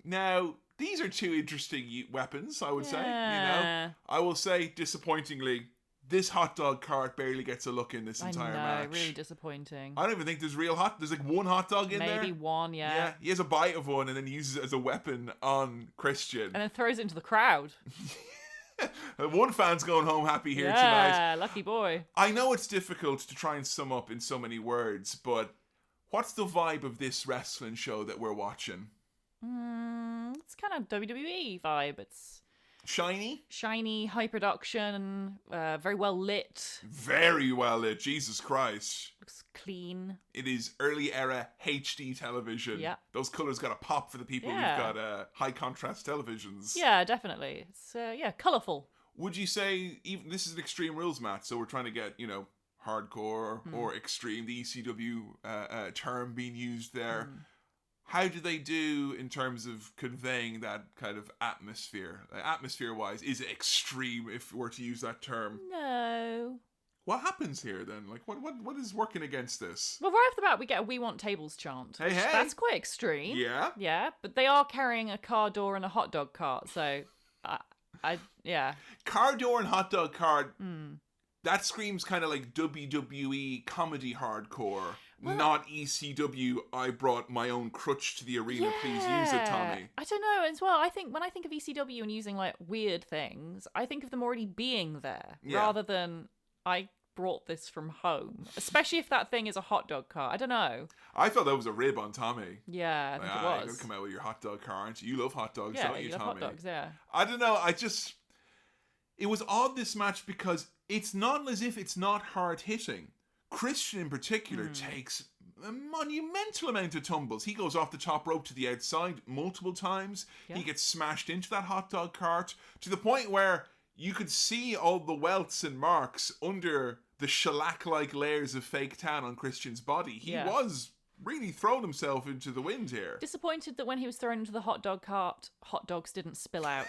Speaker 1: Now, these are two interesting weapons, I would say. You know, I will say, disappointingly, this hot dog cart barely gets a look in this entire match.
Speaker 2: Really disappointing.
Speaker 1: I don't even think there's there's like one hot dog in there.
Speaker 2: Maybe one, yeah.
Speaker 1: Yeah, he has a bite of one and then uses it as a weapon on Christian.
Speaker 2: And then throws it into the crowd.
Speaker 1: One fan's going home happy here tonight.
Speaker 2: Yeah, lucky boy.
Speaker 1: I know it's difficult to try and sum up in so many words, but what's the vibe of this wrestling show that we're watching?
Speaker 2: It's kind of WWE vibe. It's shiny, high production, very well lit.
Speaker 1: Very well lit. Jesus Christ.
Speaker 2: Looks clean.
Speaker 1: It is early era HD television.
Speaker 2: Yeah.
Speaker 1: Those colours got a pop for the people who've got high contrast televisions.
Speaker 2: Yeah, definitely. It's colourful.
Speaker 1: Would you say even this is an Extreme Rules match, so we're trying to get, hardcore or extreme, the ECW term being used there. How do they do in terms of conveying that kind of atmosphere? Atmosphere-wise, is it extreme if we were to use that term?
Speaker 2: No.
Speaker 1: What happens here then? Like, what is working against this?
Speaker 2: Well, right off the bat, we get a "We Want Tables" chant.
Speaker 1: Hey.
Speaker 2: That's quite extreme.
Speaker 1: Yeah.
Speaker 2: Yeah, but they are carrying a car door and a hot dog cart, so, yeah.
Speaker 1: Car door and hot dog cart, that screams kind of like WWE comedy hardcore. Well, not ECW, I brought my own crutch to the arena, please use it, Tommy.
Speaker 2: I don't know, as well, I think when I think of ECW and using, like, weird things, I think of them already being there, rather than, I brought this from home. Especially if that thing is a hot dog cart, I don't know.
Speaker 1: I thought that was a rib on Tommy.
Speaker 2: Yeah, I think it was.
Speaker 1: You're come out with your hot dog car, aren't you? You love hot dogs,
Speaker 2: yeah,
Speaker 1: don't you,
Speaker 2: love
Speaker 1: Tommy?
Speaker 2: Hot dogs, yeah.
Speaker 1: I don't know, it was odd, this match, because it's not as if it's not hard-hitting. Christian in particular takes a monumental amount of tumbles. He goes off the top rope to the outside multiple times. Yeah. He gets smashed into that hot dog cart to the point where you could see all the welts and marks under the shellac-like layers of fake tan on Christian's body. He was really thrown himself into the wind here.
Speaker 2: Disappointed that when he was thrown into the hot dog cart, hot dogs didn't spill out.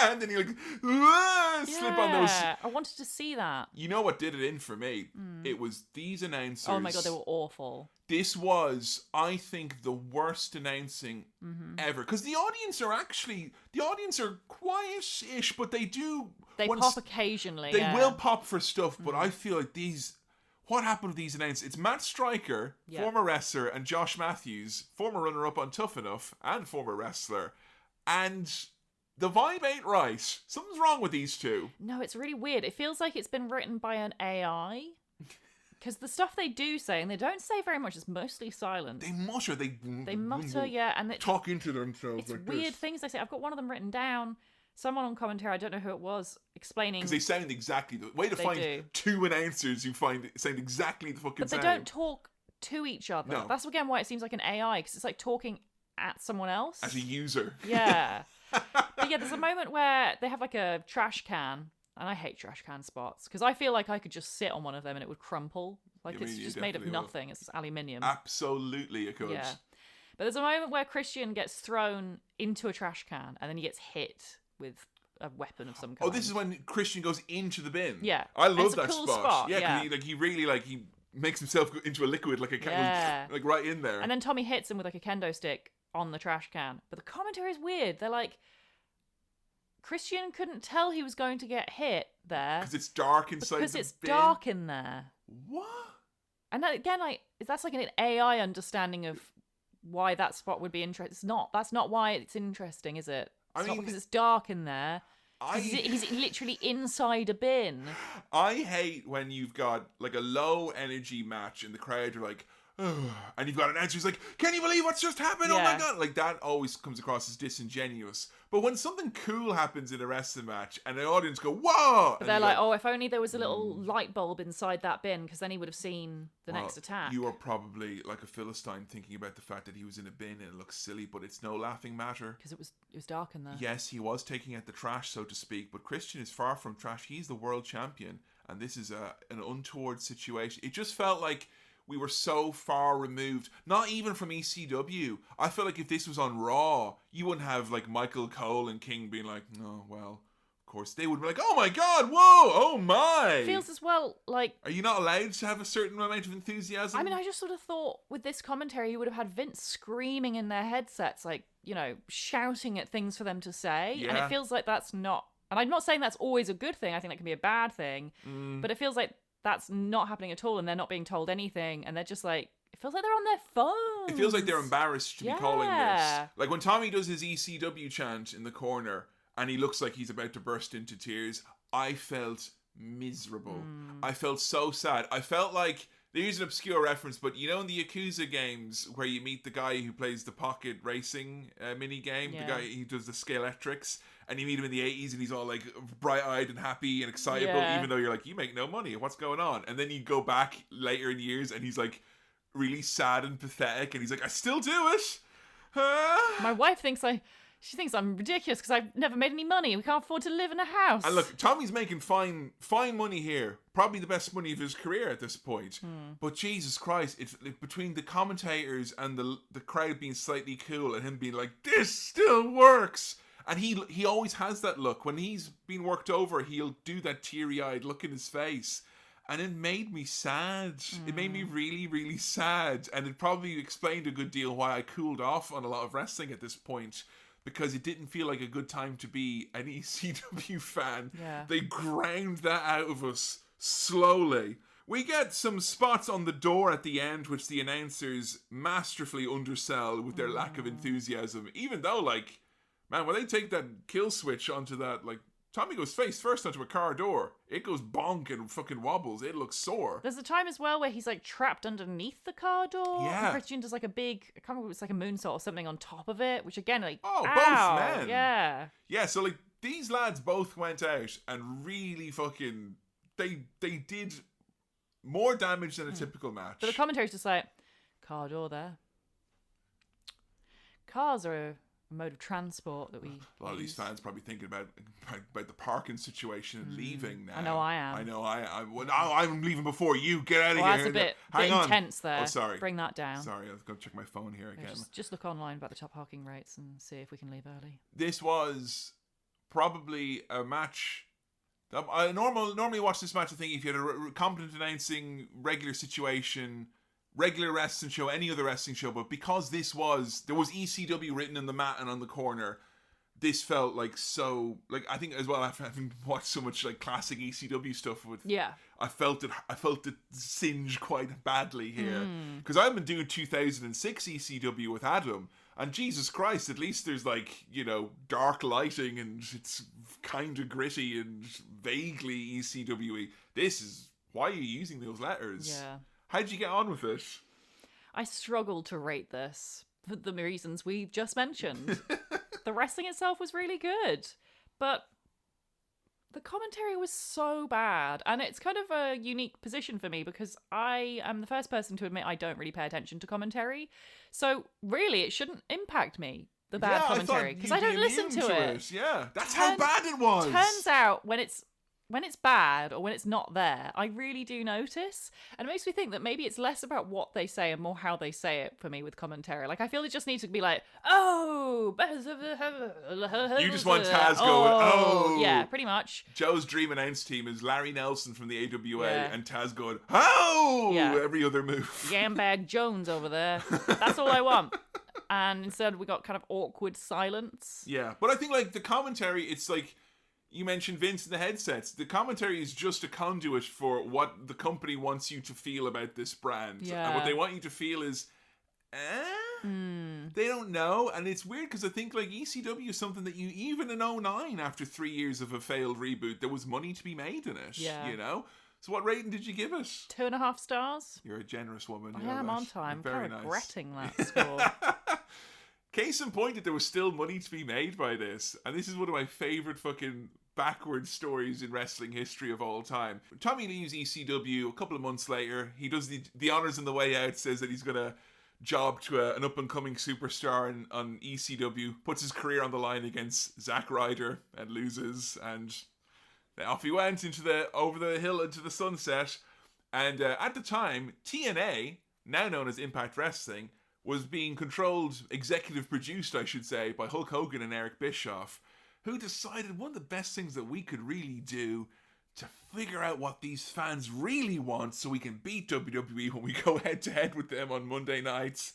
Speaker 1: And then he slip on those.
Speaker 2: I wanted to see that.
Speaker 1: You know what did it in for me? It was these announcers.
Speaker 2: Oh my god, they were awful.
Speaker 1: This was, I think, the worst announcing ever. Because the audience are quiet-ish, but they do...
Speaker 2: They pop occasionally,
Speaker 1: They will pop for stuff, but I feel like what happened with these announcers? It's Matt Stryker, former wrestler, and Josh Matthews, former runner-up on Tough Enough, and former wrestler. And the vibe ain't right. Something's wrong with these two.
Speaker 2: No, it's really weird. It feels like it's been written by an AI. Because the stuff they do say, and they don't say very much, it's mostly silent.
Speaker 1: They mutter.
Speaker 2: They mutter, yeah. And
Speaker 1: talk into themselves
Speaker 2: it's
Speaker 1: like
Speaker 2: weird
Speaker 1: this.
Speaker 2: things they say. I've got one of them written down. Someone on commentary, I don't know who it was, explaining...
Speaker 1: Because they sound exactly... The way to find two announcers who sound exactly the fucking same.
Speaker 2: But they don't talk to each other. No. That's, again, why it seems like an AI, because it's like talking at someone else.
Speaker 1: As a user.
Speaker 2: Yeah. But yeah, there's a moment where they have like a trash can, and I hate trash can spots, because I feel like I could just sit on one of them and it would crumple. Like, it's just made of nothing. It's aluminium.
Speaker 1: Absolutely it could.
Speaker 2: Yeah. But there's a moment where Christian gets thrown into a trash can, and then he gets hit with a weapon of some kind.
Speaker 1: Oh, this is when Christian goes into the bin.
Speaker 2: Yeah.
Speaker 1: I love
Speaker 2: it's
Speaker 1: that
Speaker 2: a cool
Speaker 1: spot.
Speaker 2: Yeah,
Speaker 1: he really he makes himself go into a liquid like a can, like right in there.
Speaker 2: And then Tommy hits him with like a kendo stick on the trash can. But the commentary is weird. They're like, Christian couldn't tell he was going to get hit there.
Speaker 1: Because it's dark inside the bin.
Speaker 2: Because it's dark in there.
Speaker 1: What?
Speaker 2: And then, again, that's like an AI understanding of why that spot would be interesting. It's not. That's not why it's interesting, is it? It's not because it's dark in there. He's literally inside a bin.
Speaker 1: I hate when you've got like a low energy match and the crowd are like, "Ugh," and you've got an announcer who's like, "Can you believe what's just happened? Oh my god!" Like that always comes across as disingenuous. But when something cool happens in a wrestling match and the audience go, "Whoa!"
Speaker 2: But they're like, "Oh, if only there was a little light bulb inside that bin, because then he would have seen the next attack."
Speaker 1: You are probably like a Philistine thinking about the fact that he was in a bin and it looks silly, but it's no laughing matter.
Speaker 2: Because it was dark in there.
Speaker 1: Yes, he was taking out the trash, so to speak, but Christian is far from trash. He's the world champion, and this is an untoward situation. It just felt like we were so far removed, not even from ECW. I feel like if this was on Raw, you wouldn't have like Michael Cole and King being like, "No, well, of course." They would be like, "Oh my god, whoa, oh my."
Speaker 2: It feels as well like...
Speaker 1: Are you not allowed to have a certain amount of enthusiasm?
Speaker 2: I mean, I just sort of thought with this commentary, you would have had Vince screaming in their headsets, like, you know, shouting at things for them to say.
Speaker 1: Yeah.
Speaker 2: And it feels like that's not... And I'm not saying that's always a good thing. I think that can be a bad thing. But it feels like that's not happening at all, and they're not being told anything, and they're just like, it feels like they're on their phones.
Speaker 1: It feels like they're embarrassed to be calling this. Like when Tommy does his ECW chant in the corner and he looks like he's about to burst into tears, I felt miserable. I felt so sad. I felt like, there's an obscure reference, but you know in the Yakuza games where you meet the guy who plays the pocket racing mini game, the guy who does the Scaletrix, and you meet him in the 80s and he's all like bright-eyed and happy and excitable, even though you're like, you make no money, what's going on? And then you go back later in years and he's like really sad and pathetic and he's like, I still do it.
Speaker 2: My wife thinks she thinks I'm ridiculous because I've never made any money. We can't afford to live in a house.
Speaker 1: And look, Tommy's making fine money here. Probably the best money of his career at this point. But Jesus Christ, it's between the commentators and the crowd being slightly cool and him being like, this still works. And he always has that look. When he's been worked over, he'll do that teary-eyed look in his face. And it made me sad. It made me really, really sad. And it probably explained a good deal why I cooled off on a lot of wrestling at this point. Because it didn't feel like a good time to be an ECW fan.
Speaker 2: Yeah.
Speaker 1: They ground that out of us slowly. We get some spots on the door at the end, which the announcers masterfully undersell with their lack of enthusiasm. Even though, like, man, when they take that kill switch onto that, like, Tommy goes face first onto a car door. It goes bonk and fucking wobbles. It looks sore.
Speaker 2: There's a time as well where he's like trapped underneath the car door.
Speaker 1: Yeah.
Speaker 2: And Christian does like a big, I can't remember if it's like a moonsault or something on top of it, which again, like,
Speaker 1: Oh,
Speaker 2: ow,
Speaker 1: both men.
Speaker 2: Yeah.
Speaker 1: Yeah, so like these lads both went out and really fucking they did more damage than a typical match.
Speaker 2: But the commentary's just like, car door there. Cars are a mode of transport that we
Speaker 1: a lot of these fans probably thinking about the parking situation and leaving now.
Speaker 2: I know I am.
Speaker 1: I know I'm leaving before you. Get out of
Speaker 2: Well,
Speaker 1: here.
Speaker 2: that's a bit
Speaker 1: Hang on.
Speaker 2: intense there.
Speaker 1: Oh, sorry.
Speaker 2: Bring that down.
Speaker 1: Sorry, I was going to check my phone here again.
Speaker 2: Just look online about the top parking rates and see if we can leave early.
Speaker 1: This was probably a match. I normally watch this match. I think if you had a competent announcing, regular situation, regular wrestling show, any other wrestling show, but because there was ECW written in the mat and on the corner, this felt like so, like, I think as well, having watched so much like classic ECW stuff I felt it singe quite badly here, because I've been doing 2006 ECW with Adam, and Jesus Christ, at least there's like, you know, dark lighting and it's kind of gritty and vaguely ECW-y. This is, why are you using those letters?
Speaker 2: Yeah.
Speaker 1: How'd you get on with it?
Speaker 2: I struggled to rate this for the reasons we've just mentioned. The wrestling itself was really good, but the commentary was so bad. And it's kind of a unique position for me because I am the first person to admit I don't really pay attention to commentary. So really, it shouldn't impact me, the bad commentary, because I don't listen to it.
Speaker 1: Yeah, that's how bad it was.
Speaker 2: Turns out when it's bad or when it's not there, I really do notice. And it makes me think that maybe it's less about what they say and more how they say it for me with commentary. Like, I feel it just needs to be like, oh.
Speaker 1: You just want Taz going, oh.
Speaker 2: Yeah, pretty much.
Speaker 1: Joe's dream announce team is Larry Nelson from the AWA and Taz going, oh, every other move.
Speaker 2: Gambag Jones over there. That's all I want. And instead we got kind of awkward silence.
Speaker 1: Yeah, but I think like the commentary, it's like, you mentioned Vince and the headsets. The commentary is just a conduit for what the company wants you to feel about this brand.
Speaker 2: Yeah.
Speaker 1: And what they want you to feel is, They don't know, and it's weird because I think like ECW is something that you, even in '09, after 3 years of a failed reboot, there was money to be made in it.
Speaker 2: Yeah.
Speaker 1: You know. So what rating did you give it?
Speaker 2: 2.5 stars.
Speaker 1: You're a generous woman.
Speaker 2: I am, aren't I? I'm
Speaker 1: very
Speaker 2: kind of
Speaker 1: nice.
Speaker 2: regretting that score.
Speaker 1: Case in point that there was still money to be made by this, and this is one of my favorite fucking backwards stories in wrestling history of all time. Tommy leaves ECW a couple of months later. He does the honors on the way out, says that he's gonna job to an up-and-coming superstar on ECW, puts his career on the line against Zack Ryder and loses, and off he went over the hill into the sunset. And at the time, TNA, now known as Impact Wrestling, was being controlled, executive produced, I should say, by Hulk Hogan and Eric Bischoff, who decided one of the best things that we could really do to figure out what these fans really want so we can beat WWE when we go head-to-head with them on Monday nights,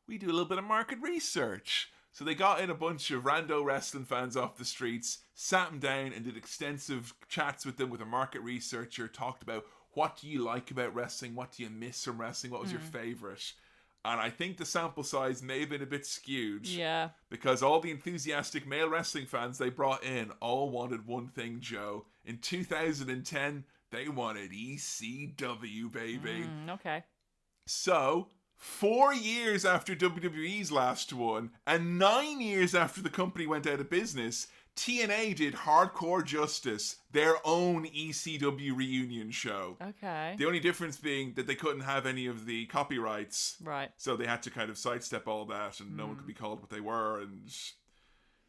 Speaker 1: we do a little bit of market research. So they got in a bunch of rando wrestling fans off the streets, sat them down and did extensive chats with them with a market researcher, talked about what do you like about wrestling, what do you miss from wrestling, what was your favourite. And I think the sample size may have been a bit skewed.
Speaker 2: Yeah.
Speaker 1: Because all the enthusiastic male wrestling fans they brought in all wanted one thing, Joe. In 2010, they wanted ECW, baby.
Speaker 2: Okay.
Speaker 1: So, 4 years after WWE's last one, and 9 years after the company went out of business, TNA did Hardcore Justice, their own ECW reunion show.
Speaker 2: Okay.
Speaker 1: The only difference being that they couldn't have any of the copyrights.
Speaker 2: Right.
Speaker 1: So they had to kind of sidestep all that, and no one could be called what they were, and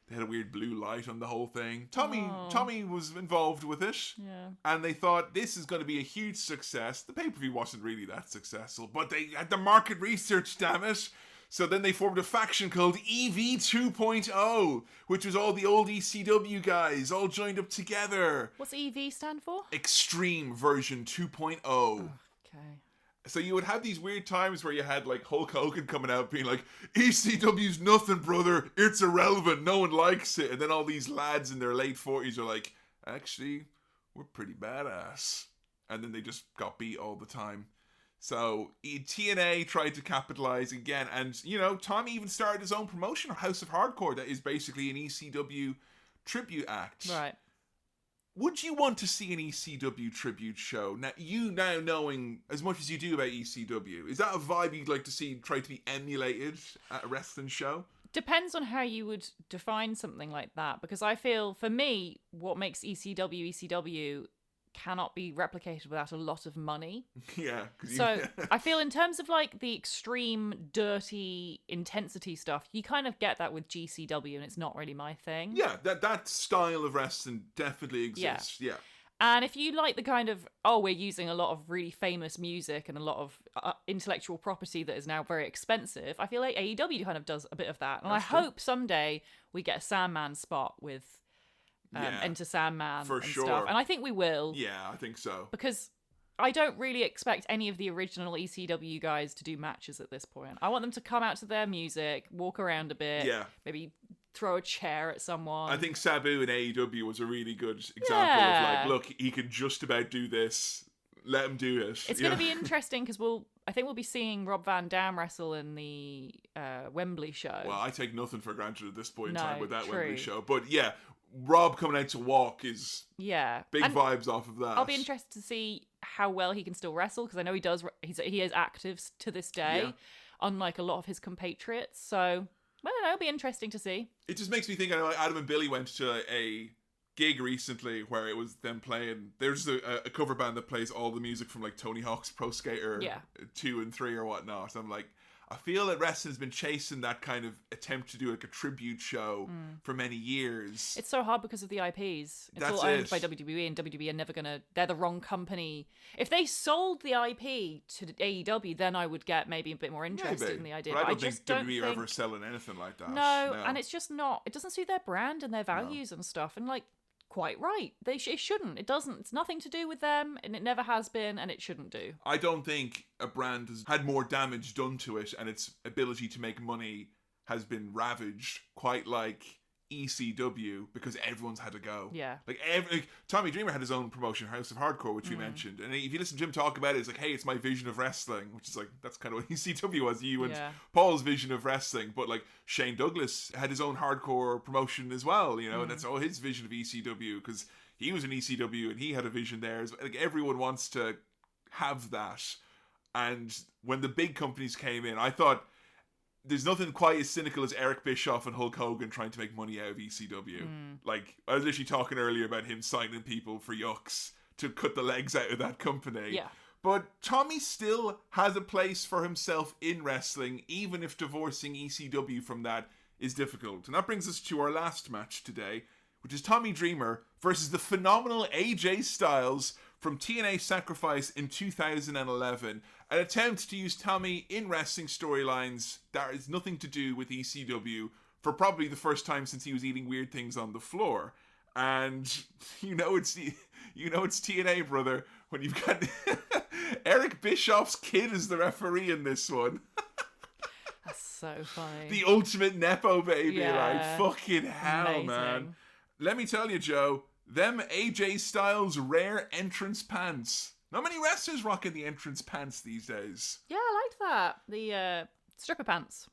Speaker 1: they had a weird blue light on the whole thing. Tommy was involved with it.
Speaker 2: Yeah.
Speaker 1: And they thought this is going to be a huge success. The pay-per-view wasn't really that successful, but they had the market research, damn it. So then they formed a faction called EV 2.0, which was all the old ECW guys all joined up together.
Speaker 2: What's EV stand for?
Speaker 1: Extreme version 2.0.
Speaker 2: Okay.
Speaker 1: So you would have these weird times where you had like Hulk Hogan coming out being like, ECW's nothing, brother. It's irrelevant. No one likes it. And then all these lads in their late 40s are like, actually, we're pretty badass. And then they just got beat all the time. So TNA tried to capitalize again, and you know, Tommy even started his own promotion, House of Hardcore, that is basically an ECW tribute act.
Speaker 2: Right.
Speaker 1: Would you want to see an ECW tribute show? Now knowing as much as you do about ECW, is that a vibe you'd like to see try to be emulated at a wrestling show?
Speaker 2: Depends on how you would define something like that, because I feel, for me, what makes ECW cannot be replicated without a lot of money.
Speaker 1: Yeah.
Speaker 2: So I feel in terms of like the extreme, dirty intensity stuff, you kind of get that with GCW, and it's not really my thing.
Speaker 1: Yeah, that style of wrestling definitely exists. Yeah.
Speaker 2: And if you like the kind of, we're using a lot of really famous music and a lot of intellectual property that is now very expensive, I feel like AEW kind of does a bit of that. And I hope someday we get a Sandman spot with Enter Sandman
Speaker 1: for
Speaker 2: and
Speaker 1: sure.
Speaker 2: stuff. And I think we will.
Speaker 1: Yeah, I think so.
Speaker 2: Because I don't really expect any of the original ECW guys to do matches at this point. I want them to come out to their music, walk around a bit, maybe throw a chair at someone.
Speaker 1: I think Sabu in AEW was a really good example of like, look, he can just about do this. Let him do it.
Speaker 2: It's going to be interesting because I think we'll be seeing Rob Van Dam wrestle in the Wembley show.
Speaker 1: Well, I take nothing for granted at this point in time with that
Speaker 2: true.
Speaker 1: Wembley show. But yeah, Rob coming out to walk is big
Speaker 2: and
Speaker 1: vibes off of that.
Speaker 2: I'll be interested to see how well he can still wrestle, because I know he does. He is active to this day, unlike a lot of his compatriots. So I don't know. It'll be interesting to see.
Speaker 1: It just makes me think. I know Adam and Billy went to a gig recently where it was them playing. There's a cover band that plays all the music from like Tony Hawk's Pro Skater 2 and 3 or whatnot. I'm like, I feel that wrestling's been chasing that kind of attempt to do like a tribute show for many years.
Speaker 2: It's so hard because of the IPs. It's all owned by WWE, and WWE are never gonna. They're the wrong company. If they sold the IP to AEW, then I would get maybe a bit more interested in the idea.
Speaker 1: But I don't
Speaker 2: just
Speaker 1: think
Speaker 2: don't
Speaker 1: WWE
Speaker 2: think...
Speaker 1: are ever selling anything like that.
Speaker 2: No, and it's just not. It doesn't suit their brand and their values and stuff. And like, quite right, it shouldn't. It doesn't. It's nothing to do with them, and it never has been, and it shouldn't do.
Speaker 1: I don't think a brand has had more damage done to it, and its ability to make money has been ravaged quite like ECW because everyone's had to go.
Speaker 2: Yeah.
Speaker 1: Like Tommy Dreamer had his own promotion, House of Hardcore, which we mentioned. And if you listen to him talk about it, it's like, hey, it's my vision of wrestling, which is like, that's kind of what ECW was, you and Paul's vision of wrestling. But like Shane Douglas had his own hardcore promotion as well, you know, and that's all his vision of ECW because he was in ECW and he had a vision there. Like everyone wants to have that. And when the big companies came in, I thought, there's nothing quite as cynical as Eric Bischoff and Hulk Hogan trying to make money out of ECW. Like, I was literally talking earlier about him signing people for yucks to cut the legs out of that company.
Speaker 2: Yeah.
Speaker 1: But Tommy still has a place for himself in wrestling, even if divorcing ECW from that is difficult. And that brings us to our last match today, which is Tommy Dreamer versus the phenomenal AJ Styles from TNA Sacrifice in 2011. An attempt to use Tommy in wrestling storylines that has nothing to do with ECW for probably the first time since he was eating weird things on the floor. And you know it's TNA, brother, when you've got Eric Bischoff's kid as the referee in this one.
Speaker 2: That's so funny.
Speaker 1: The ultimate Nepo baby,
Speaker 2: Yeah.
Speaker 1: like fucking hell,
Speaker 2: Amazing.
Speaker 1: man. Let me tell you, Joe, them AJ Styles rare entrance pants. Not many wrestlers rocking the entrance pants these days.
Speaker 2: Yeah, I liked that. The stripper pants.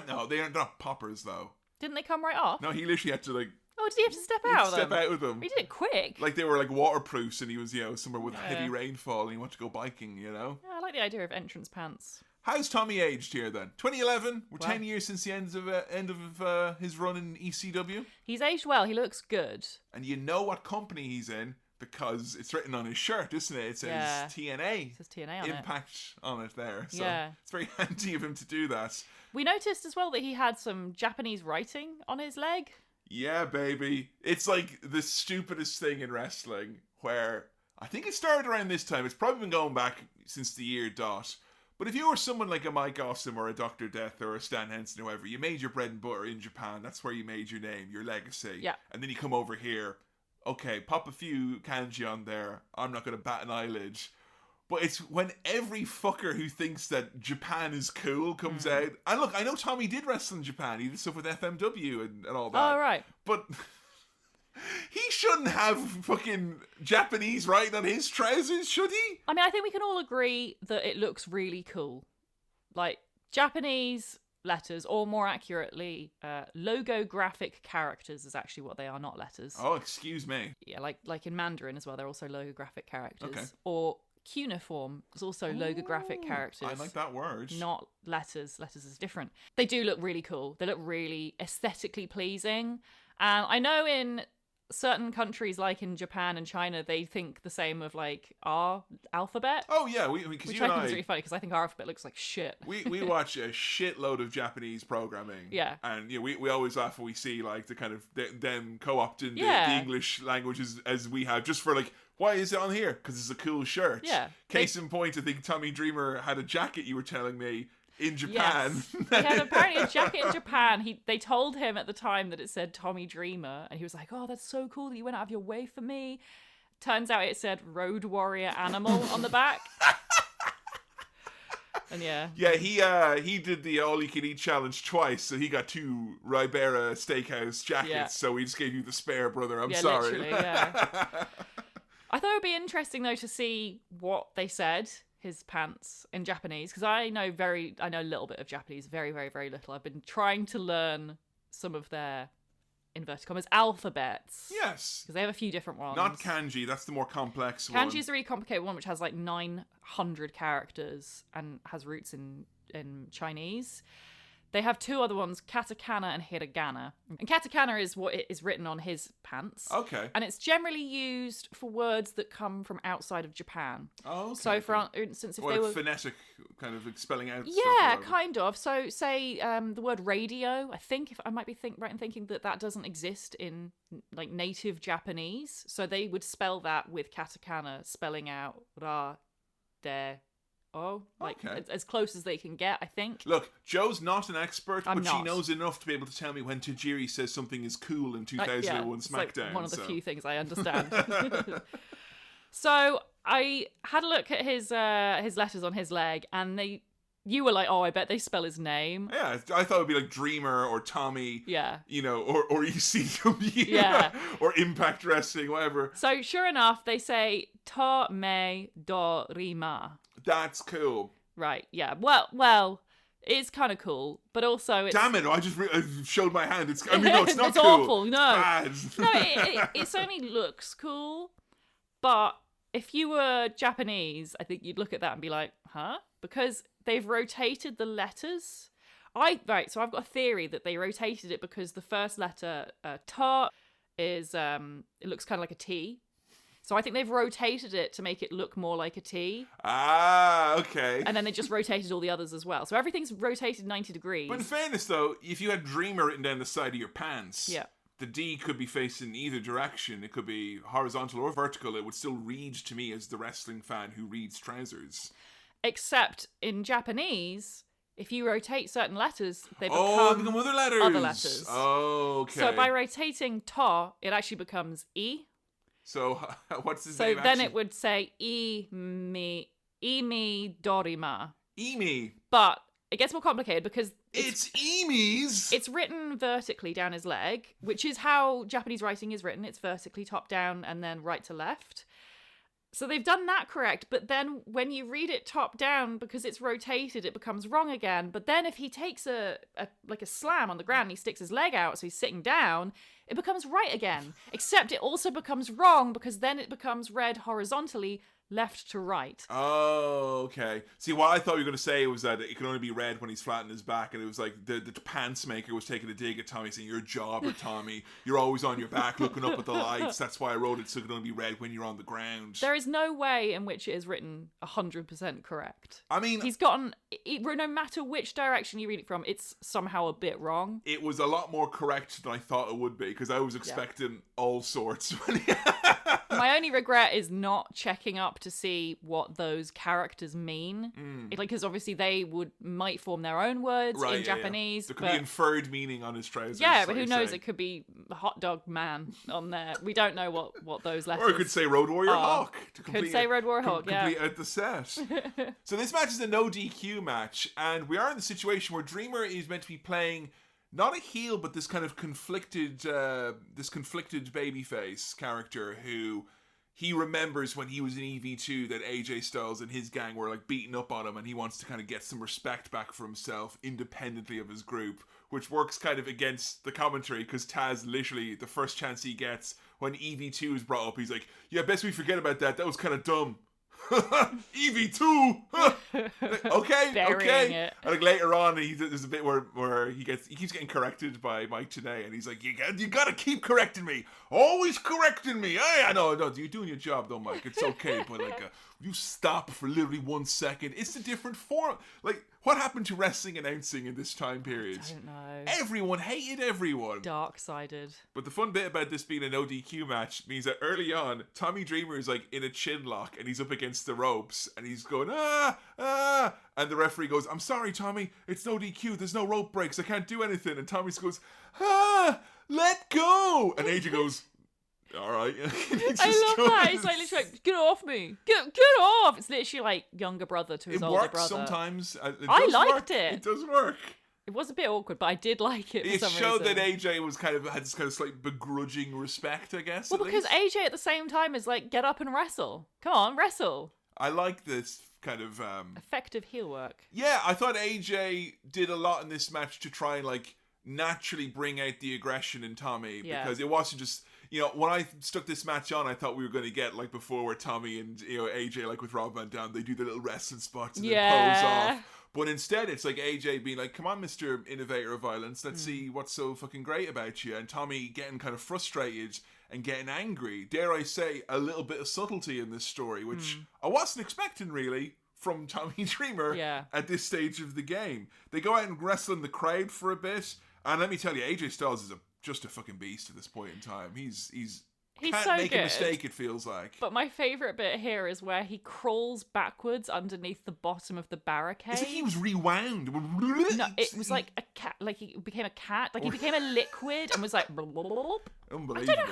Speaker 1: No, they're not poppers though.
Speaker 2: Didn't they come right off?
Speaker 1: No, he literally had to like
Speaker 2: Oh, did he have to step out?
Speaker 1: step out with them.
Speaker 2: He did it quick.
Speaker 1: Like they were like waterproofs, and he was somewhere with heavy rainfall, and he wanted to go biking. You know.
Speaker 2: Yeah, I like the idea of entrance pants.
Speaker 1: How's Tommy aged here then? 2011. We're
Speaker 2: Well.
Speaker 1: 10 years since the end of his run in ECW.
Speaker 2: He's aged well. He looks good.
Speaker 1: And you know what company he's in because it's written on his shirt, isn't it? It says TNA.
Speaker 2: It says TNA on
Speaker 1: Impact on it there. So
Speaker 2: Yeah.
Speaker 1: it's very handy of him to do that.
Speaker 2: We noticed as well that he had some Japanese writing on his leg.
Speaker 1: Yeah, baby. It's like the stupidest thing in wrestling where I think it started around this time. It's probably been going back since the year dot. But if you were someone like a Mike Awesome or a Dr. Death or a Stan Henson or whoever, you made your bread and butter in Japan. That's where you made your name, your legacy.
Speaker 2: Yeah.
Speaker 1: And then you come over here. Okay, pop a few kanji on there. I'm not going to bat an eyelid. But it's when every fucker who thinks that Japan is cool comes out. And look, I know Tommy did wrestle in Japan. He did stuff with FMW and all that.
Speaker 2: Oh, right.
Speaker 1: But he shouldn't have fucking Japanese writing on his trousers, should he?
Speaker 2: I mean, I think we can all agree that it looks really cool. Like, Japanese letters, or more accurately, logographic characters is actually what they are, not letters.
Speaker 1: Oh, excuse me.
Speaker 2: Yeah, like in Mandarin as well, they're also logographic characters.
Speaker 1: Okay.
Speaker 2: Or cuneiform is also logographic characters.
Speaker 1: I like that word.
Speaker 2: Not letters. Letters is different. They do look really cool. They look really aesthetically pleasing. And I know in certain countries, like in Japan and China, they think the same of like our alphabet.
Speaker 1: Oh yeah, because
Speaker 2: Which
Speaker 1: you
Speaker 2: I
Speaker 1: and
Speaker 2: think is
Speaker 1: I,
Speaker 2: really funny because I think our alphabet looks like shit.
Speaker 1: we watch a shitload of Japanese programming.
Speaker 2: Yeah.
Speaker 1: And we always laugh when we see like the kind of them co-opting the English language as we have, just for like, why is it on here? Because it's a cool shirt.
Speaker 2: Yeah.
Speaker 1: Case in point, I think Tommy Dreamer had a jacket, you were telling me, in Japan.
Speaker 2: Yes. He had apparently a jacket in Japan. They told him at the time that it said Tommy Dreamer, and he was like, "Oh, that's so cool that you went out of your way for me." Turns out it said Road Warrior Animal on the back. And yeah,
Speaker 1: he did the all you can eat challenge twice, so he got 2 Ribera Steakhouse jackets.
Speaker 2: Yeah.
Speaker 1: So we just gave you the spare, brother. I'm
Speaker 2: yeah,
Speaker 1: sorry.
Speaker 2: literally, yeah. I thought it would be interesting though to see what they said. His pants in Japanese, because I know a little bit of Japanese, very, very, very little. I've been trying to learn some of their inverted commas alphabets.
Speaker 1: Yes,
Speaker 2: because they have a few different ones.
Speaker 1: not kanji. That's the more complex one.
Speaker 2: Kanji is a really complicated one, which has like 900 characters and has roots in Chinese. They have 2 other ones, katakana and hiragana. And katakana is what it is written on his pants.
Speaker 1: Okay.
Speaker 2: And it's generally used for words that come from outside of Japan.
Speaker 1: Oh, okay.
Speaker 2: So, for instance, if
Speaker 1: or
Speaker 2: they
Speaker 1: like
Speaker 2: were
Speaker 1: phonetic kind of like spelling out.
Speaker 2: yeah,
Speaker 1: stuff
Speaker 2: kind of. So, say the word radio. I think if I might be right in thinking that doesn't exist in like native Japanese. So they would spell that with katakana, spelling out ra, de. Oh, like
Speaker 1: Okay.
Speaker 2: as close as they can get, I think.
Speaker 1: Look, Joe's not an expert,
Speaker 2: I'm
Speaker 1: but she
Speaker 2: not.
Speaker 1: knows enough to be able to tell me when Tajiri says something is cool in 2001
Speaker 2: it's
Speaker 1: SmackDown.
Speaker 2: like one of the
Speaker 1: so.
Speaker 2: few things I understand. So I had a look at his letters on his leg, and they You were like, oh, I bet they spell his name.
Speaker 1: Yeah, I thought it would be like Dreamer or Tommy.
Speaker 2: Yeah.
Speaker 1: You know, or ECW.
Speaker 2: Yeah.
Speaker 1: Or Impact Wrestling, whatever.
Speaker 2: So sure enough, they say ta me do rima.
Speaker 1: That's cool.
Speaker 2: Right. Yeah. Well, it's kind of cool, but also it's...
Speaker 1: Damn it! I just I showed my hand. It's no, it's not
Speaker 2: it's
Speaker 1: cool.
Speaker 2: awful. No,
Speaker 1: it's bad.
Speaker 2: no, it certainly looks cool, but if you were Japanese, I think you'd look at that and be like, huh? Because they've rotated the letters. So I've got a theory that they rotated it because the first letter, ta, is, it looks kind of like a T. So I think they've rotated it to make it look more like a T.
Speaker 1: Ah, okay.
Speaker 2: And then they just rotated all the others as well. So everything's rotated 90 degrees.
Speaker 1: But in fairness, though, if you had Dreamer written down the side of your pants,
Speaker 2: yeah,
Speaker 1: the D could be facing either direction. It could be horizontal or vertical. It would still read to me as the wrestling fan who reads trousers.
Speaker 2: Except in Japanese, if you rotate certain letters, they
Speaker 1: become other letters.
Speaker 2: Other letters.
Speaker 1: Oh, okay.
Speaker 2: So by rotating ta, it actually becomes E.
Speaker 1: So what's his
Speaker 2: so
Speaker 1: name?
Speaker 2: So then
Speaker 1: actually?
Speaker 2: it would say mi dorima.
Speaker 1: Emi.
Speaker 2: But it gets more complicated because
Speaker 1: it's Emi's.
Speaker 2: It's written vertically down his leg, which is how Japanese writing is written. It's vertically top down and then right to left. So they've done that correct, but then when you read it top down, because it's rotated, it becomes wrong again. But then if he takes a slam on the ground and he sticks his leg out, so he's sitting down, it becomes right again. Except it also becomes wrong because then it becomes read horizontally, left to right.
Speaker 1: Oh, okay. See, what I thought you were going to say was that it can only be read when he's flat on his back, and it was like the pants maker was taking a dig at Tommy, saying, "You're a jobber, Tommy. You're always on your back looking up at the lights. That's why I wrote it so it can only be read when you're on the ground."
Speaker 2: There is no way in which it is written 100% correct.
Speaker 1: I mean...
Speaker 2: He's gotten... no matter which direction you read it from, it's somehow a bit wrong.
Speaker 1: It was a lot more correct than I thought it would be, because I was expecting all sorts.
Speaker 2: My only regret is not checking up to see what those characters mean. Because obviously they might form their own words in Japanese.
Speaker 1: There could be inferred meaning on his trousers.
Speaker 2: Yeah, but who knows? It could be hot dog man on there. We don't know what those letters...
Speaker 1: Or it could say Road Warrior Hawk.
Speaker 2: Could say Road Warrior Hawk, yeah.
Speaker 1: Complete out the set. So this match is a no DQ match, and we are in the situation where Dreamer is meant to be playing not a heel, but this kind of conflicted babyface character who he remembers when he was in EV2 that AJ Styles and his gang were like beating up on him, and he wants to kind of get some respect back for himself independently of his group, which works kind of against the commentary because Taz literally, the first chance he gets when EV2 is brought up, he's like, "Yeah, best we forget about that. That was kind of dumb." EV2. okay.
Speaker 2: It.
Speaker 1: And like later on, there's a bit where he keeps getting corrected by Mike Tenay, and he's like, "You gotta keep correcting me, always correcting me." Hey, I know, you're doing your job though, Mike. It's okay, but you stop for literally 1 second. It's a different form. Like, what happened to wrestling announcing in this time period?
Speaker 2: I don't know.
Speaker 1: Everyone hated everyone.
Speaker 2: Dark-sided.
Speaker 1: But the fun bit about this being a no DQ match means that early on, Tommy Dreamer is like in a chin lock and he's up against the ropes and he's going, and the referee goes, "I'm sorry, Tommy, it's no DQ, there's no rope breaks, I can't do anything." And Tommy goes, "Let go." And AJ goes, "All right."
Speaker 2: I love that. It's like literally like, "Get off me. Get off." It's literally like younger brother to his older brother. It works
Speaker 1: sometimes.
Speaker 2: I liked it.
Speaker 1: It does work.
Speaker 2: It was a bit awkward, but I did like it for some reason.
Speaker 1: It showed that AJ had this kind of slight begrudging respect, I guess.
Speaker 2: Well, because AJ at the same time is like, get up and wrestle. Come on, wrestle.
Speaker 1: I like this kind of...
Speaker 2: effective heel work.
Speaker 1: Yeah, I thought AJ did a lot in this match to try and like naturally bring out the aggression in Tommy, because it wasn't just... You know, when I stuck this match on, I thought we were going to get, like before, where Tommy and, AJ, like with Rob Van Dam, they do the little wrestling spots and then pose off. But instead, it's like AJ being like, "Come on, Mr. Innovator of Violence, let's see what's so fucking great about you." And Tommy getting kind of frustrated and getting angry. Dare I say, a little bit of subtlety in this story, which I wasn't expecting, really, from Tommy Dreamer at this stage of the game. They go out and wrestle in the crowd for a bit. And let me tell you, AJ Styles is just a fucking beast at this point in time. He's can't
Speaker 2: so
Speaker 1: make
Speaker 2: good.
Speaker 1: a mistake, it feels like.
Speaker 2: But my favourite bit here is where he crawls backwards underneath the bottom of the barricade.
Speaker 1: It's like he was rewound.
Speaker 2: No, it was like a cat. Like he became a cat. Like he became a liquid and was like...
Speaker 1: Unbelievable.
Speaker 2: I don't know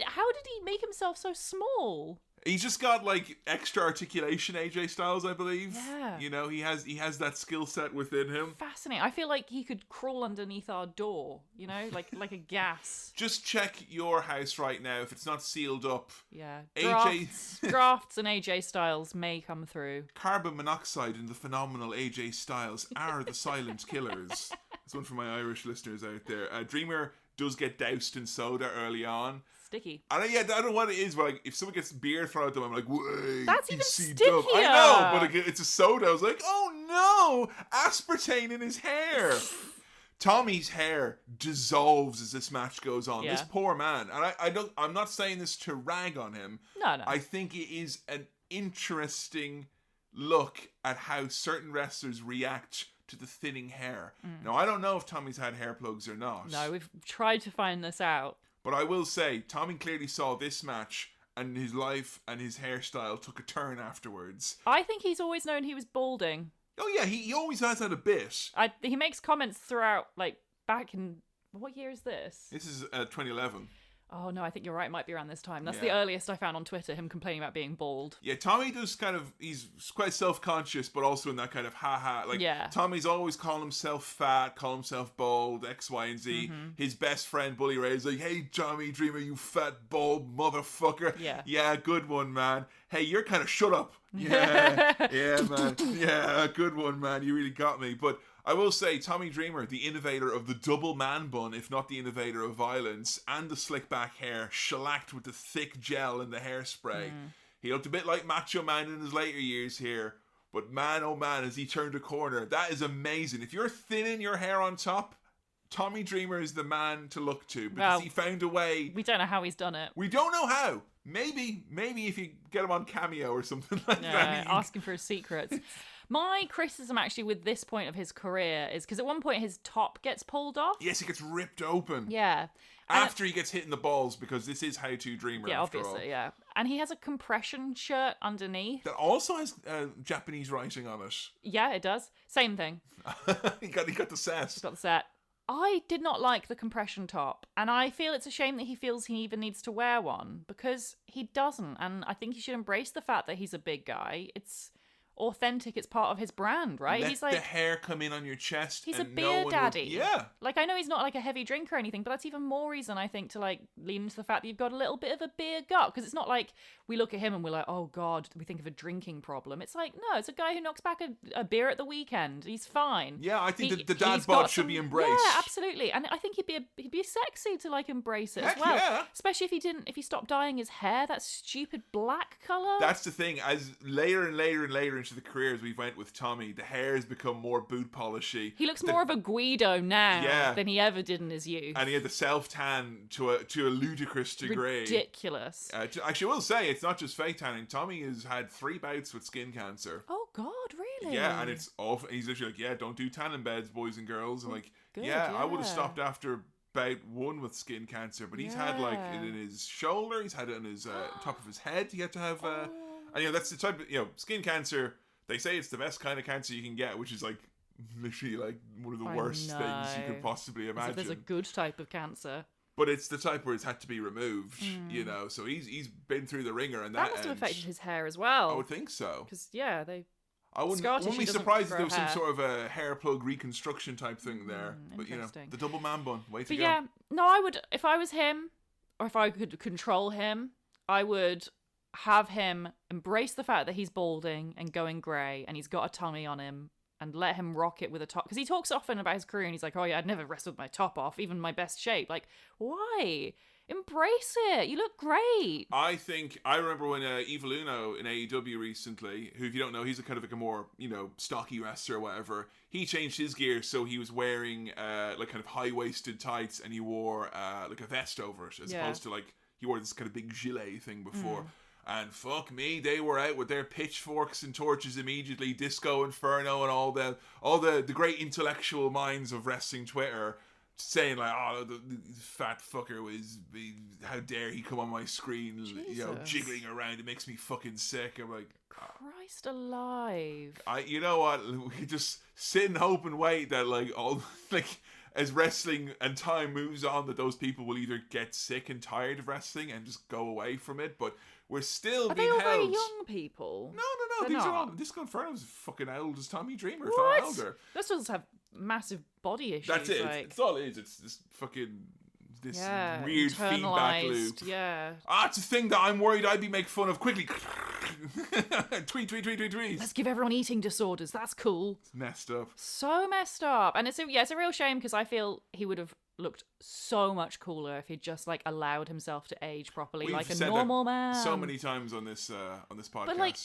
Speaker 2: how did he make himself so small?
Speaker 1: He's just got like extra articulation, AJ Styles, I believe.
Speaker 2: Yeah.
Speaker 1: You know, he has that skill set within him.
Speaker 2: Fascinating. I feel like he could crawl underneath our door, you know, like a gas.
Speaker 1: Just check your house right now if it's not sealed up.
Speaker 2: Yeah.
Speaker 1: AJ
Speaker 2: Drafts and AJ Styles may come through.
Speaker 1: Carbon monoxide and the phenomenal AJ Styles are the silent killers. That's one for my Irish listeners out there. Dreamer does get doused in soda early on.
Speaker 2: Sticky.
Speaker 1: I don't know what it is, but like, if someone gets beer thrown at them, I'm like, wait,
Speaker 2: that's even
Speaker 1: stickier.
Speaker 2: stickier.
Speaker 1: I know, but it's a soda. I was like, oh no, aspartame in his hair. Tommy's hair dissolves as this match goes on.
Speaker 2: Yeah.
Speaker 1: This poor man, and I'm not saying this to rag on him.
Speaker 2: No.
Speaker 1: I think it is an interesting look at how certain wrestlers react to the thinning hair. Now, I don't know if Tommy's had hair plugs or not.
Speaker 2: No, we've tried to find this out.
Speaker 1: But I will say, Tommy clearly saw this match and his life and his hairstyle took a turn afterwards.
Speaker 2: I think he's always known he was balding.
Speaker 1: Oh yeah, he always has had a bit.
Speaker 2: He makes comments throughout, like, back in... What year is this?
Speaker 1: This is 2011.
Speaker 2: Oh, no, I think you're right. It might be around this time. That's
Speaker 1: Yeah.
Speaker 2: the earliest I found on Twitter, him complaining about being bald.
Speaker 1: Yeah, Tommy does he's quite self-conscious, but also in that kind of ha-ha. Like,
Speaker 2: Yeah.
Speaker 1: Tommy's always calling himself fat, calling himself bald, X, Y, and Z. His best friend, Bully Ray, is like, hey, Tommy Dreamer, you fat, bald motherfucker.
Speaker 2: Yeah.
Speaker 1: Yeah, good one, man. Hey, you're kind of shut up. Yeah, yeah, man. Yeah, good one, man. You really got me. But I will say, Tommy Dreamer, the innovator of the double man bun, if not the innovator of violence, and the slick back hair, shellacked with the thick gel and the hairspray. He looked a bit like Macho Man in his later years here, but man, oh man, as he turned a corner, that is amazing. If you're thinning your hair on top, Tommy Dreamer is the man to look to, because he found a way.
Speaker 2: We don't know how he's done it.
Speaker 1: We don't know how. Maybe if you get him on Cameo or something like that.
Speaker 2: Asking for his secrets. My criticism actually with this point of his career is because at one point his top gets pulled off.
Speaker 1: Yes, he gets ripped open.
Speaker 2: Yeah.
Speaker 1: After he gets hit in the balls, because this is How To Dreamer.
Speaker 2: Yeah,
Speaker 1: after
Speaker 2: obviously,
Speaker 1: all.
Speaker 2: yeah. And he has a compression shirt underneath.
Speaker 1: That also has Japanese writing on it.
Speaker 2: Yeah, it does. Same thing.
Speaker 1: he got the sass.
Speaker 2: He's got the set. I did not like the compression top, and I feel it's a shame that he feels he even needs to wear one, because he doesn't, and I think he should embrace the fact that he's a big guy. It's authentic, it's part of his brand, right?
Speaker 1: Let
Speaker 2: he's like
Speaker 1: the hair come in on your chest.
Speaker 2: He's
Speaker 1: and
Speaker 2: a beer daddy.
Speaker 1: Yeah.
Speaker 2: Like, I know he's not like a heavy drinker or anything, but that's even more reason, I think, to like lean into the fact that you've got a little bit of a beer gut, because it's not like we look at him and we're like, oh god, we think of a drinking problem. It's like, no, it's a guy who knocks back a beer at the weekend. He's fine.
Speaker 1: Yeah, I think the dad bod should be embraced.
Speaker 2: Yeah, absolutely. And I think he'd be sexy to like embrace it
Speaker 1: Heck
Speaker 2: as well.
Speaker 1: yeah.
Speaker 2: Especially if he stopped dyeing his hair, that stupid black colour.
Speaker 1: That's the thing. As later and later into the career, as we went with Tommy, the hair has become more boot polishy.
Speaker 2: He looks more of a Guido now
Speaker 1: Yeah.
Speaker 2: than he ever did in his youth.
Speaker 1: And he had the self-tan to a ludicrous degree.
Speaker 2: Ridiculous.
Speaker 1: Actually, I will say, it's not just fake tanning. Tommy has had 3 bouts with skin cancer.
Speaker 2: Oh God, really?
Speaker 1: Yeah, and it's awful. He's literally like, yeah, don't do tanning beds, boys and girls. I'm like,
Speaker 2: good,
Speaker 1: I would have
Speaker 2: yeah.
Speaker 1: stopped after bout 1 with skin cancer, but he's had like it in his shoulder, he's had it on his top of his head. He had to have, and that's the type of skin cancer. They say it's the best kind of cancer you can get, which is like literally like one of the worst things you could possibly imagine.
Speaker 2: There's a good type of cancer.
Speaker 1: But it's the type where it's had to be removed, So he's been through the ringer, and
Speaker 2: that must have affected his hair as well.
Speaker 1: I would think so.
Speaker 2: Because
Speaker 1: I wouldn't be surprised if there was some sort of a hair plug reconstruction type thing there. But the double man bun, way to go.
Speaker 2: Yeah, no, I would, if I was him, or if I could control him, I would have him embrace the fact that he's balding and going grey, and he's got a tummy on him, and let him rock it with a top. Because he talks often about his career, and he's like, oh yeah, I'd never wrestled with my top off, even my best shape. Like, why? Embrace it. You look great.
Speaker 1: I remember when Evil Uno in AEW recently, who, if you don't know, he's a kind of like a more, stocky wrestler or whatever. He changed his gear, so he was wearing like kind of high-waisted tights, and he wore like a vest over it, as opposed to like, he wore this kind of big gilet thing before. And fuck me, they were out with their pitchforks and torches immediately, Disco Inferno and all the great intellectual minds of wrestling Twitter saying like, oh, the fat fucker how dare he come on my screen, jiggling around, it makes me fucking sick. I'm like,
Speaker 2: Christ alive.
Speaker 1: you know what, we just sit and hope and wait that like all like as wrestling and time moves on, that those people will either get sick and tired of wrestling and just go away from it, but we're still
Speaker 2: Are
Speaker 1: being
Speaker 2: they all
Speaker 1: held.
Speaker 2: very young people?
Speaker 1: No.
Speaker 2: They're
Speaker 1: These are all.
Speaker 2: not.
Speaker 1: Disco Inferno's fucking old as Tommy Dreamer, if
Speaker 2: What?
Speaker 1: not older.
Speaker 2: Those ones have massive body issues.
Speaker 1: That's it.
Speaker 2: Like,
Speaker 1: It's all it is. It's this fucking
Speaker 2: yeah,
Speaker 1: weird feedback loop.
Speaker 2: internalized, yeah.
Speaker 1: It's a thing that I'm worried I'd be make fun of quickly. tweet.
Speaker 2: Let's give everyone eating disorders. That's cool.
Speaker 1: It's messed up.
Speaker 2: So messed up. And it's a real shame because I feel he would have looked so much cooler if he'd just like allowed himself to age properly
Speaker 1: We've
Speaker 2: like a
Speaker 1: said
Speaker 2: normal
Speaker 1: that
Speaker 2: man.
Speaker 1: so many times on this podcast.
Speaker 2: But like,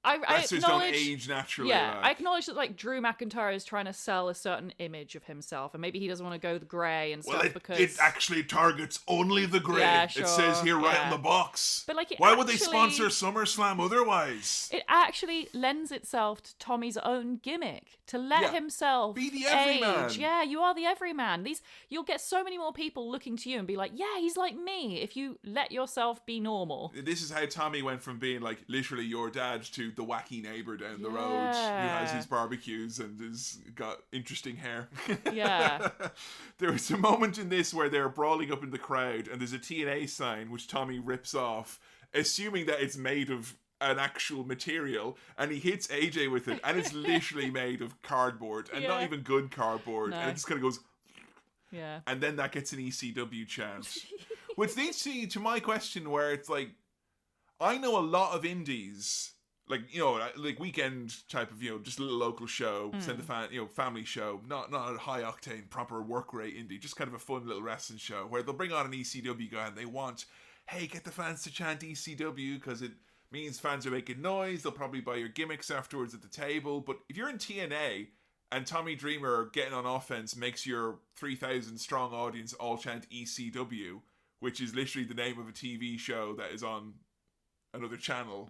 Speaker 2: I
Speaker 1: wrestlers don't
Speaker 2: acknowledge,
Speaker 1: age naturally.
Speaker 2: yeah,
Speaker 1: like.
Speaker 2: I acknowledge that like Drew McIntyre is trying to sell a certain image of himself, and maybe he doesn't want to go the grey and stuff because
Speaker 1: it actually targets only the grey.
Speaker 2: Yeah,
Speaker 1: It says here right
Speaker 2: yeah.
Speaker 1: on the box.
Speaker 2: But like,
Speaker 1: why would they sponsor SummerSlam otherwise?
Speaker 2: It actually lends itself to Tommy's own gimmick to let himself
Speaker 1: be the everyman.
Speaker 2: age. Yeah, you are the everyman. You'll get so many more people looking to you and be like, yeah, he's like me. If you let yourself be normal.
Speaker 1: This is how Tommy went from being like literally your dad to the wacky neighbor down the road who has his barbecues and has got interesting hair.
Speaker 2: Yeah.
Speaker 1: There was a moment in this where they're brawling up in the crowd and there's a TNA sign which Tommy rips off, assuming that it's made of an actual material, and he hits AJ with it, and it's literally made of cardboard, and not even good cardboard, and it just kind of goes, and then that gets an ECW chant. Which leads to my question where it's like, I know a lot of indies, like, you know, like weekend type of, you know, just a little local show, send the fan, you know, family show, not a high octane, proper work rate indie, just kind of a fun little wrestling show where they'll bring on an ECW guy and they want, hey, get the fans to chant ECW because it means fans are making noise, they'll probably buy your gimmicks afterwards at the table. But if you're in TNA and Tommy Dreamer getting on offense makes your 3,000 strong audience all chant ECW, which is literally the name of a TV show that is on another channel,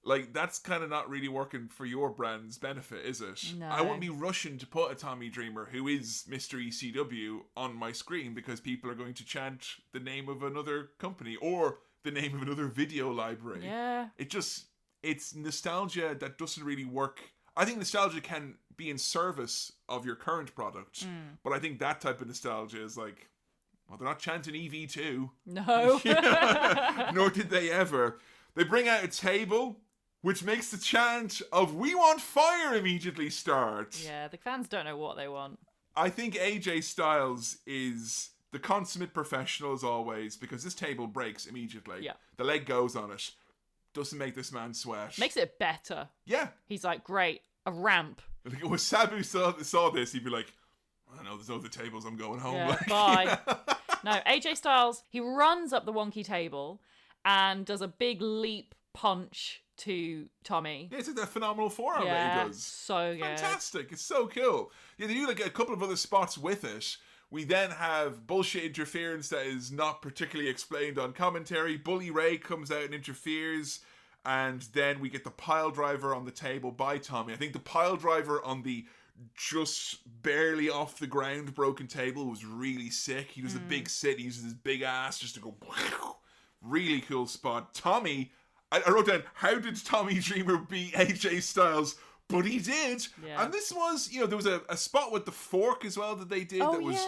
Speaker 1: like, that's kind of not really working for your brand's benefit, is it?
Speaker 2: No.
Speaker 1: I wouldn't be rushing to put a Tommy Dreamer, who is Mr. ECW, on my screen because people are going to chant the name of another company or the name of another video library.
Speaker 2: Yeah.
Speaker 1: It's nostalgia that doesn't really work. I think nostalgia can be in service of your current product, but I think that type of nostalgia is like, well, they're not chanting EV2.
Speaker 2: No.
Speaker 1: Nor did they ever. They bring out a table, which makes the chant of "We want fire" immediately start.
Speaker 2: Yeah, the fans don't know what they want.
Speaker 1: I think AJ Styles is the consummate professional as always, because this table breaks immediately.
Speaker 2: Yeah.
Speaker 1: The leg goes on it. Doesn't make this man sweat.
Speaker 2: Makes it better.
Speaker 1: Yeah.
Speaker 2: He's like, great, a ramp.
Speaker 1: Like, when Sabu saw this, he'd be like, I know there's other tables, I'm going home.
Speaker 2: Yeah,
Speaker 1: Like,
Speaker 2: bye. No, AJ Styles, he runs up the wonky table and does a big leap punch to Tommy.
Speaker 1: Yeah, it's like that phenomenal forearm that he does.
Speaker 2: So good.
Speaker 1: Fantastic. It's so cool. Yeah, they do like a couple of other spots with it. We then have bullshit interference that is not particularly explained on commentary. Bully Ray comes out and interferes. And then we get the pile driver on the table by Tommy. I think the pile driver on the just barely off the ground broken table was really sick. He does a big sit. He uses his big ass just to go. Really cool spot. Tommy, I wrote down, how did Tommy Dreamer beat AJ Styles? But he did.
Speaker 2: Yeah.
Speaker 1: And this was, you know, there was a spot with the fork as well that they did that was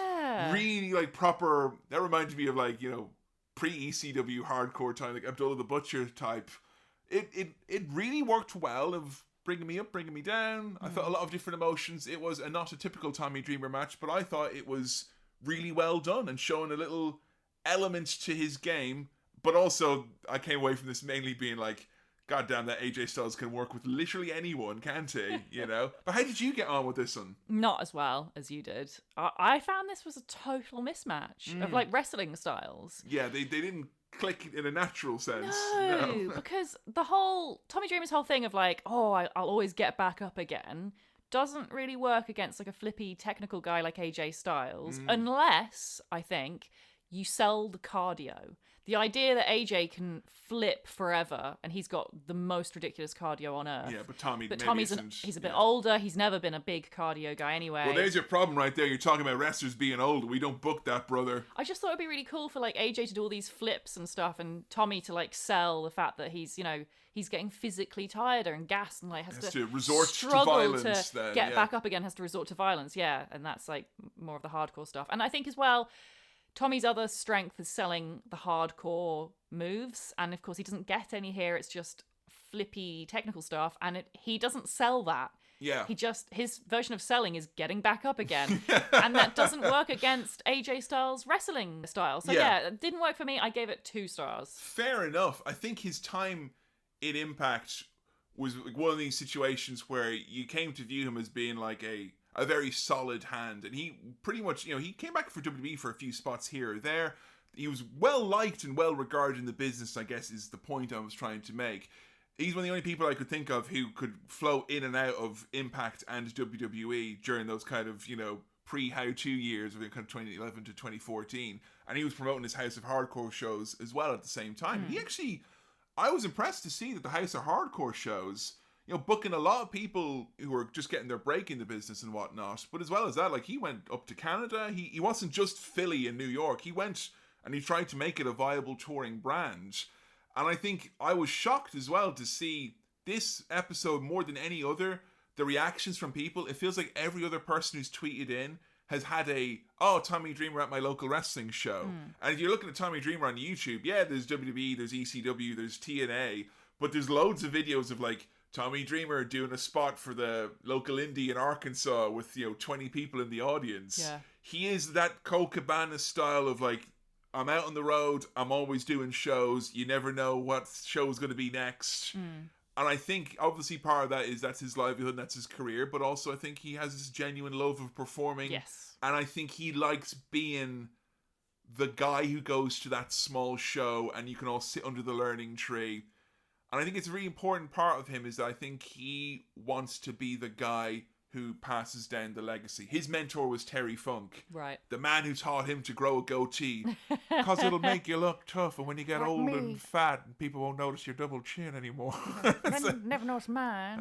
Speaker 1: really like proper. That reminded me of like, you know, pre-ECW hardcore time, like Abdullah the Butcher type. It really worked well of bringing me up, bringing me down. I felt a lot of different emotions. It was not a typical Tommy Dreamer match, but I thought it was really well done and showing a little element to his game. But also, I came away from this mainly being like, God damn, that AJ Styles can work with literally anyone, can't he? You know? But how did you get on with this one?
Speaker 2: Not as well as you did. I found this was a total mismatch of like wrestling styles.
Speaker 1: Yeah, they didn't click in a natural sense.
Speaker 2: No, because the whole Tommy Dreamer's whole thing of like, oh, I'll always get back up again doesn't really work against like a flippy technical guy like AJ Styles, unless I think you sell the cardio. The idea that AJ can flip forever and he's got the most ridiculous cardio on earth.
Speaker 1: Yeah, but Tommy's
Speaker 2: he's a bit older. He's never been a big cardio guy anyway.
Speaker 1: Well, there's your problem right there. You're talking about wrestlers being old. We don't book that, brother.
Speaker 2: I just thought it'd be really cool for like AJ to do all these flips and stuff, and Tommy to like sell the fact that he's, you know, he's getting physically tired and gassed and like has to
Speaker 1: resort to
Speaker 2: struggle
Speaker 1: violence.
Speaker 2: To get back up again. Has to resort to violence. Yeah, and that's like more of the hardcore stuff. And I think as well, Tommy's other strength is selling the hardcore moves, and of course he doesn't get any here. It's just flippy technical stuff, and he doesn't sell that.
Speaker 1: Yeah.
Speaker 2: His version of selling is getting back up again, and that doesn't work against AJ Styles' wrestling style. So yeah, it didn't work for me. I gave it 2 stars.
Speaker 1: Fair enough. I think his time in Impact was like one of these situations where you came to view him as being like a very solid hand, and he pretty much, you know, he came back for WWE for a few spots here or there. He was well liked and well regarded in the business, I guess is the point I was trying to make. He's one of the only people I could think of who could flow in and out of Impact and WWE during those kind of, you know, pre-How To years of kind of 2011 to 2014, and he was promoting his House of Hardcore shows as well at the same time. He actually, I was impressed to see that the House of Hardcore shows, you know, booking a lot of people who were just getting their break in the business and whatnot. But as well as that, like, he went up to Canada. He wasn't just Philly and New York. He went and he tried to make it a viable touring brand. And I think I was shocked as well to see this episode more than any other, the reactions from people. It feels like every other person who's tweeted in has had Tommy Dreamer at my local wrestling show. And if you're looking at Tommy Dreamer on YouTube, yeah, there's WWE, there's ECW, there's TNA, but there's loads of videos of like Tommy Dreamer doing a spot for the local indie in Arkansas with, you know, 20 people in the audience.
Speaker 2: Yeah.
Speaker 1: He is that Cole Cabana style of like, I'm out on the road, I'm always doing shows, you never know what show's going to be next. And I think obviously part of that is that's his livelihood and that's his career, but also I think he has this genuine love of performing.
Speaker 2: Yes.
Speaker 1: And I think he likes being the guy who goes to that small show and you can all sit under the learning tree. And I think it's a really important part of him is that I think he wants to be the guy who passes down the legacy. His mentor was Terry Funk.
Speaker 2: Right.
Speaker 1: The man who taught him to grow a goatee. Because it'll make you look tough, and when you get like old and fat, people won't notice your double chin anymore.
Speaker 2: Never noticed mine.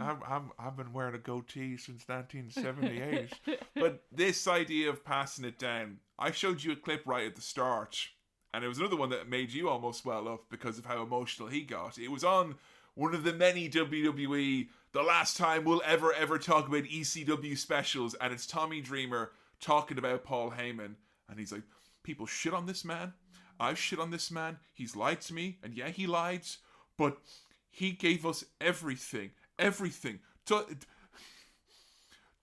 Speaker 1: I've been wearing a goatee since 1978. But this idea of passing it down, I showed you a clip right at the start, and it was another one that made you almost well up because of how emotional he got. It was on one of the many WWE, the last time we'll ever talk about ECW specials, and it's Tommy Dreamer talking about Paul Heyman, and he's like, people shit on this man, I've shit on this man, he's lied to me, and yeah, he lied, but he gave us everything.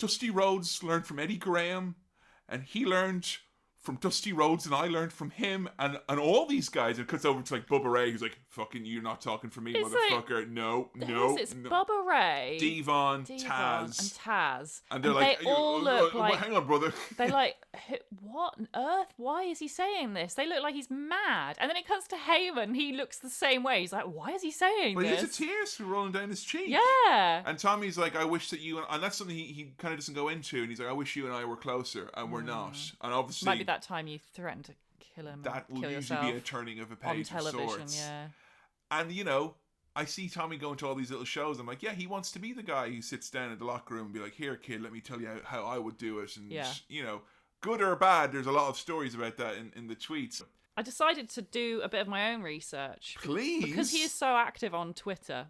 Speaker 1: Dusty Rhodes learned from Eddie Graham, and he learned from Dusty Rhodes, and I learned from him, and all these guys. It cuts over to like Bubba Ray, who's like, "Fucking, you're not talking for me, motherfucker." No.
Speaker 2: It's Bubba Ray,
Speaker 1: Devon, Taz,
Speaker 2: and
Speaker 1: they're like,
Speaker 2: they all look like.
Speaker 1: Hang on, brother.
Speaker 2: They're like, what on earth? Why is he saying this? They look like he's mad. And then it comes to Heyman, he looks the same way. He's like, why is he saying this?
Speaker 1: But he's the tears rolling down his cheek.
Speaker 2: Yeah.
Speaker 1: And Tommy's like, I wish that you and that's something he kind of doesn't go into. And he's like, I wish you and I were closer, and we're not. And obviously,
Speaker 2: might be that time you threatened to kill him.
Speaker 1: That will
Speaker 2: kill
Speaker 1: usually
Speaker 2: yourself
Speaker 1: be a turning of a page
Speaker 2: on television.
Speaker 1: Of sorts.
Speaker 2: Yeah.
Speaker 1: And you know, I see Tommy going to all these little shows. I'm like, yeah, he wants to be the guy who sits down in the locker room and be like, here, kid, let me tell you how I would do it. And you know, good or bad, there's a lot of stories about that in the tweets.
Speaker 2: I decided to do a bit of my own research.
Speaker 1: Please.
Speaker 2: Because he is so active on Twitter.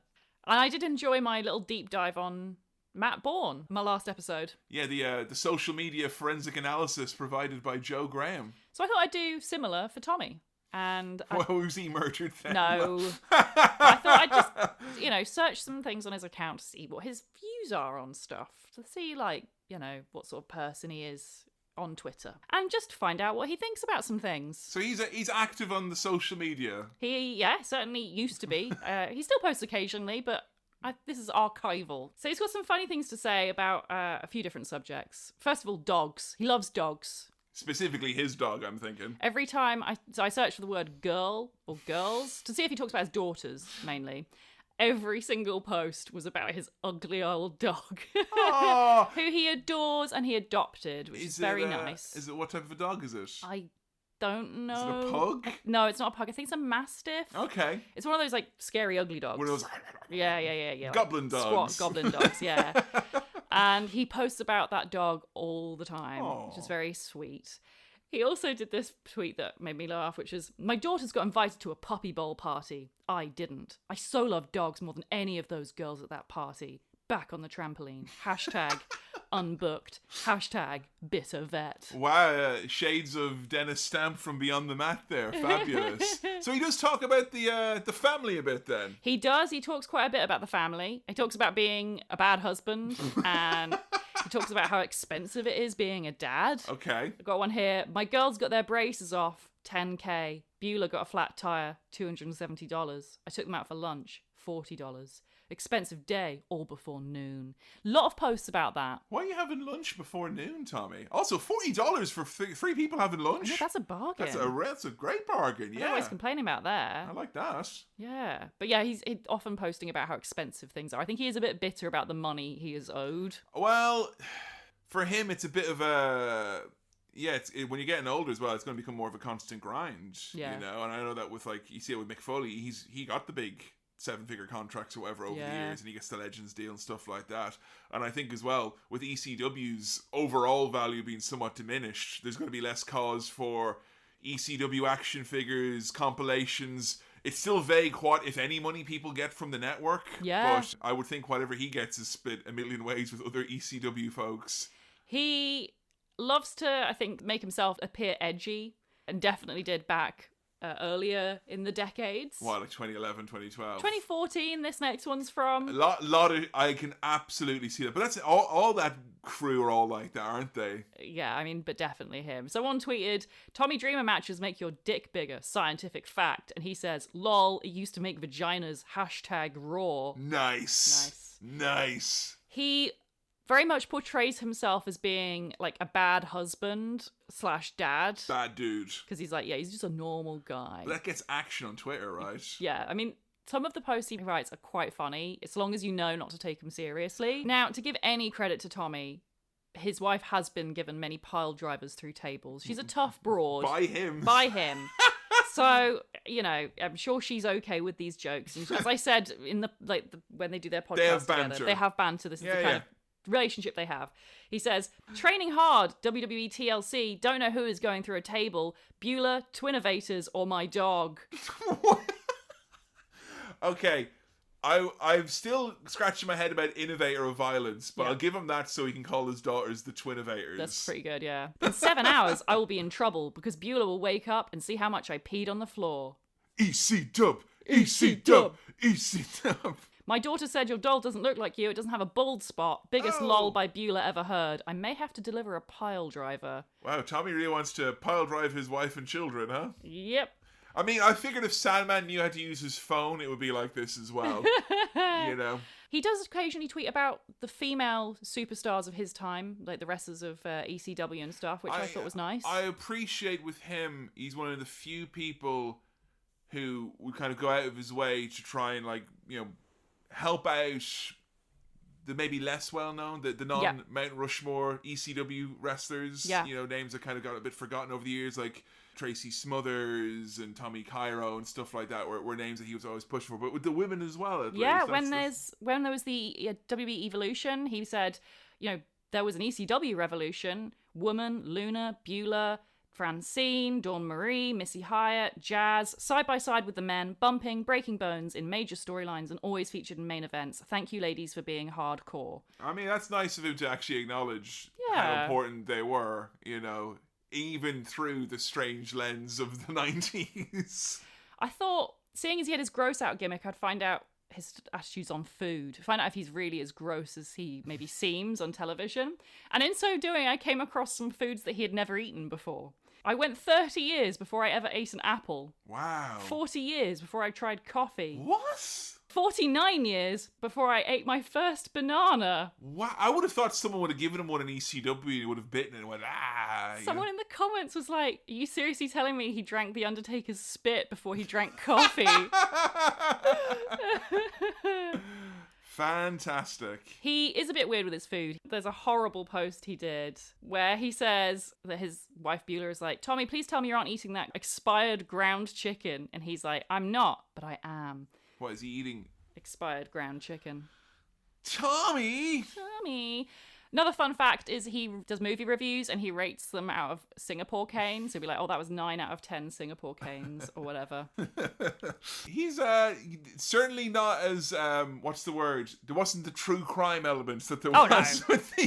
Speaker 2: And I did enjoy my little deep dive on Matt Bourne, my last episode. Yeah,
Speaker 1: the social media forensic analysis provided by Joe Graham.
Speaker 2: So I thought I'd do similar for Tommy. And
Speaker 1: was he murdered then?
Speaker 2: No. I thought I'd just, search some things on his account to see what his views are on stuff. To see, what sort of person he is on Twitter. And just find out what he thinks about some things.
Speaker 1: So he's active on the social media?
Speaker 2: He certainly used to be. He still posts occasionally, but this is archival. So he's got some funny things to say about a few different subjects. First of all, dogs. He loves dogs.
Speaker 1: Specifically his dog, I'm thinking.
Speaker 2: Every time I search for the word girl or girls to see if he talks about his daughters, mainly. Every single post was about his ugly old dog. Who he adores and he adopted, which is very nice.
Speaker 1: Is it, what type of a dog is it?
Speaker 2: I don't know.
Speaker 1: Is it a pug?
Speaker 2: No, it's not a pug. I think it's a mastiff.
Speaker 1: Okay.
Speaker 2: It's one of those like scary, ugly dogs.
Speaker 1: One of those
Speaker 2: Yeah.
Speaker 1: goblin
Speaker 2: like,
Speaker 1: dogs.
Speaker 2: Squat goblin dogs, yeah. And he posts about that dog all the time, which is very sweet. He also did this tweet that made me laugh, which is, my daughter's got invited to a puppy bowl party. I didn't. I so love dogs more than any of those girls at that party. Back on the trampoline. Hashtag unbooked. Hashtag bitter vet.
Speaker 1: Wow, shades of Dennis Stamp from Beyond the Mat there. Fabulous. So he does talk about the family a bit then.
Speaker 2: He does. He talks quite a bit about the family. He talks about being a bad husband and he talks about how expensive it is being a dad.
Speaker 1: Okay.
Speaker 2: I've got one here. My girls got their braces off, $10K. Beulah got a flat tire, $270. I took them out for lunch, $40. Expensive day, all before noon. Lot of posts about that.
Speaker 1: Why are you having lunch before noon, Tommy? Also, $40 for three people having lunch?
Speaker 2: Yeah, that's a bargain.
Speaker 1: That's a great bargain, yeah.
Speaker 2: Always complaining about there.
Speaker 1: I like that.
Speaker 2: Yeah. But yeah, he's often posting about how expensive things are. I think he is a bit bitter about the money he is owed.
Speaker 1: Well, for him, it's a bit of a... Yeah, when you're getting older as well, it's going to become more of a constant grind,
Speaker 2: Yeah.
Speaker 1: you know? And I know that with, like, you see it with Mick Foley, he got the big 7-figure contracts or whatever over the years, and he gets the Legends deal and stuff like that. And I think as well, with ECW's overall value being somewhat diminished, there's going to be less cause for ECW action figures, compilations. It's still vague what, if any, money people get from the network.
Speaker 2: Yeah.
Speaker 1: But I would think whatever he gets is split a million ways with other ECW folks.
Speaker 2: He loves to, I think, make himself appear edgy, and definitely did back earlier in the decades.
Speaker 1: What, like 2011, 2012?
Speaker 2: 2014, this next one's from.
Speaker 1: A lot of, I can absolutely see that. But that's all that crew are all like that, aren't they?
Speaker 2: Yeah, I mean, but definitely him. Someone tweeted, Tommy Dreamer matches make your dick bigger, scientific fact. And he says, lol, it used to make vaginas, hashtag raw.
Speaker 1: Nice.
Speaker 2: He very much portrays himself as being like a bad husband / dad.
Speaker 1: Bad dude.
Speaker 2: Because he's like, yeah, he's just a normal guy.
Speaker 1: But that gets action on Twitter, right?
Speaker 2: Yeah, I mean, some of the posts he writes are quite funny, as long as you know not to take him seriously. Now, to give any credit to Tommy, his wife has been given many pile drivers through tables. She's a tough broad.
Speaker 1: By him.
Speaker 2: So, you know, I'm sure she's okay with these jokes. And as I said, in when they do their podcast together, they have banter. This is the kind of relationship they have. He says, training hard, WWE TLC, don't know who is going through a table, Beulah, Twinnovators, or my dog.
Speaker 1: Okay, I'm still scratching my head about innovator of violence, but I'll give him that so he can call his daughters the Twinnovators.
Speaker 2: That's pretty good, yeah. In 7 hours, I will be in trouble because Beulah will wake up and see how much I peed on the floor.
Speaker 1: EC dub, EC dub, EC dub.
Speaker 2: My daughter said your doll doesn't look like you. It doesn't have a bald spot. Biggest lol by Beulah ever heard. I may have to deliver a pile driver. Wow,
Speaker 1: Tommy really wants to pile drive his wife and children, huh?
Speaker 2: Yep.
Speaker 1: I mean, I figured if Sandman knew how to use his phone, it would be like this as well. You know?
Speaker 2: He does occasionally tweet about the female superstars of his time, like the wrestlers of ECW and stuff, which I thought was nice.
Speaker 1: I appreciate with him, he's one of the few people who would kind of go out of his way to try and, like, you know, help out the maybe less well-known, the non-Mount Rushmore ECW wrestlers.
Speaker 2: Yeah.
Speaker 1: You know, names that kind of got a bit forgotten over the years, like Tracy Smothers and Tommy Cairo and stuff like that were names that he was always pushing for. But with the women as well, at
Speaker 2: yeah,
Speaker 1: least.
Speaker 2: when there was the WWE Evolution, he said, you know, there was an ECW Revolution, Woman, Luna, Beulah, Francine, Dawn Marie, Missy Hyatt, Jazz, side by side with the men, bumping, breaking bones in major storylines and always featured in main events. Thank you, ladies, for being hardcore.
Speaker 1: I mean, that's nice of him to actually acknowledge
Speaker 2: Yeah.
Speaker 1: how important they were, you know, even through the strange lens of the 90s.
Speaker 2: I thought, seeing as he had his gross out gimmick, I'd find out his attitudes on food, find out if he's really as gross as he maybe seems on television. And in so doing, I came across some foods that he had never eaten before. I went 30 years before I ever ate an apple.
Speaker 1: Wow.
Speaker 2: 40 years before I tried coffee.
Speaker 1: What?
Speaker 2: 49 years before I ate my first banana.
Speaker 1: Wow. I would have thought someone would have given him one in ECW and he would have bitten it and went, ah.
Speaker 2: Someone in the comments was like, are you seriously telling me he drank The Undertaker's spit before he drank coffee?
Speaker 1: Fantastic.
Speaker 2: He is a bit weird with his food. There's a horrible post he did where he says that his wife Beulah is like, Tommy, please tell me you aren't eating that expired ground chicken. And he's like, I'm not, but I am.
Speaker 1: What is he eating?
Speaker 2: Expired ground chicken.
Speaker 1: Tommy!
Speaker 2: Another fun fact is he does movie reviews and he rates them out of Singapore canes. He'll be like, oh, that was 9 out of 10 Singapore canes or whatever.
Speaker 1: He's certainly not as, what's the word? There wasn't the true crime elements that there was with the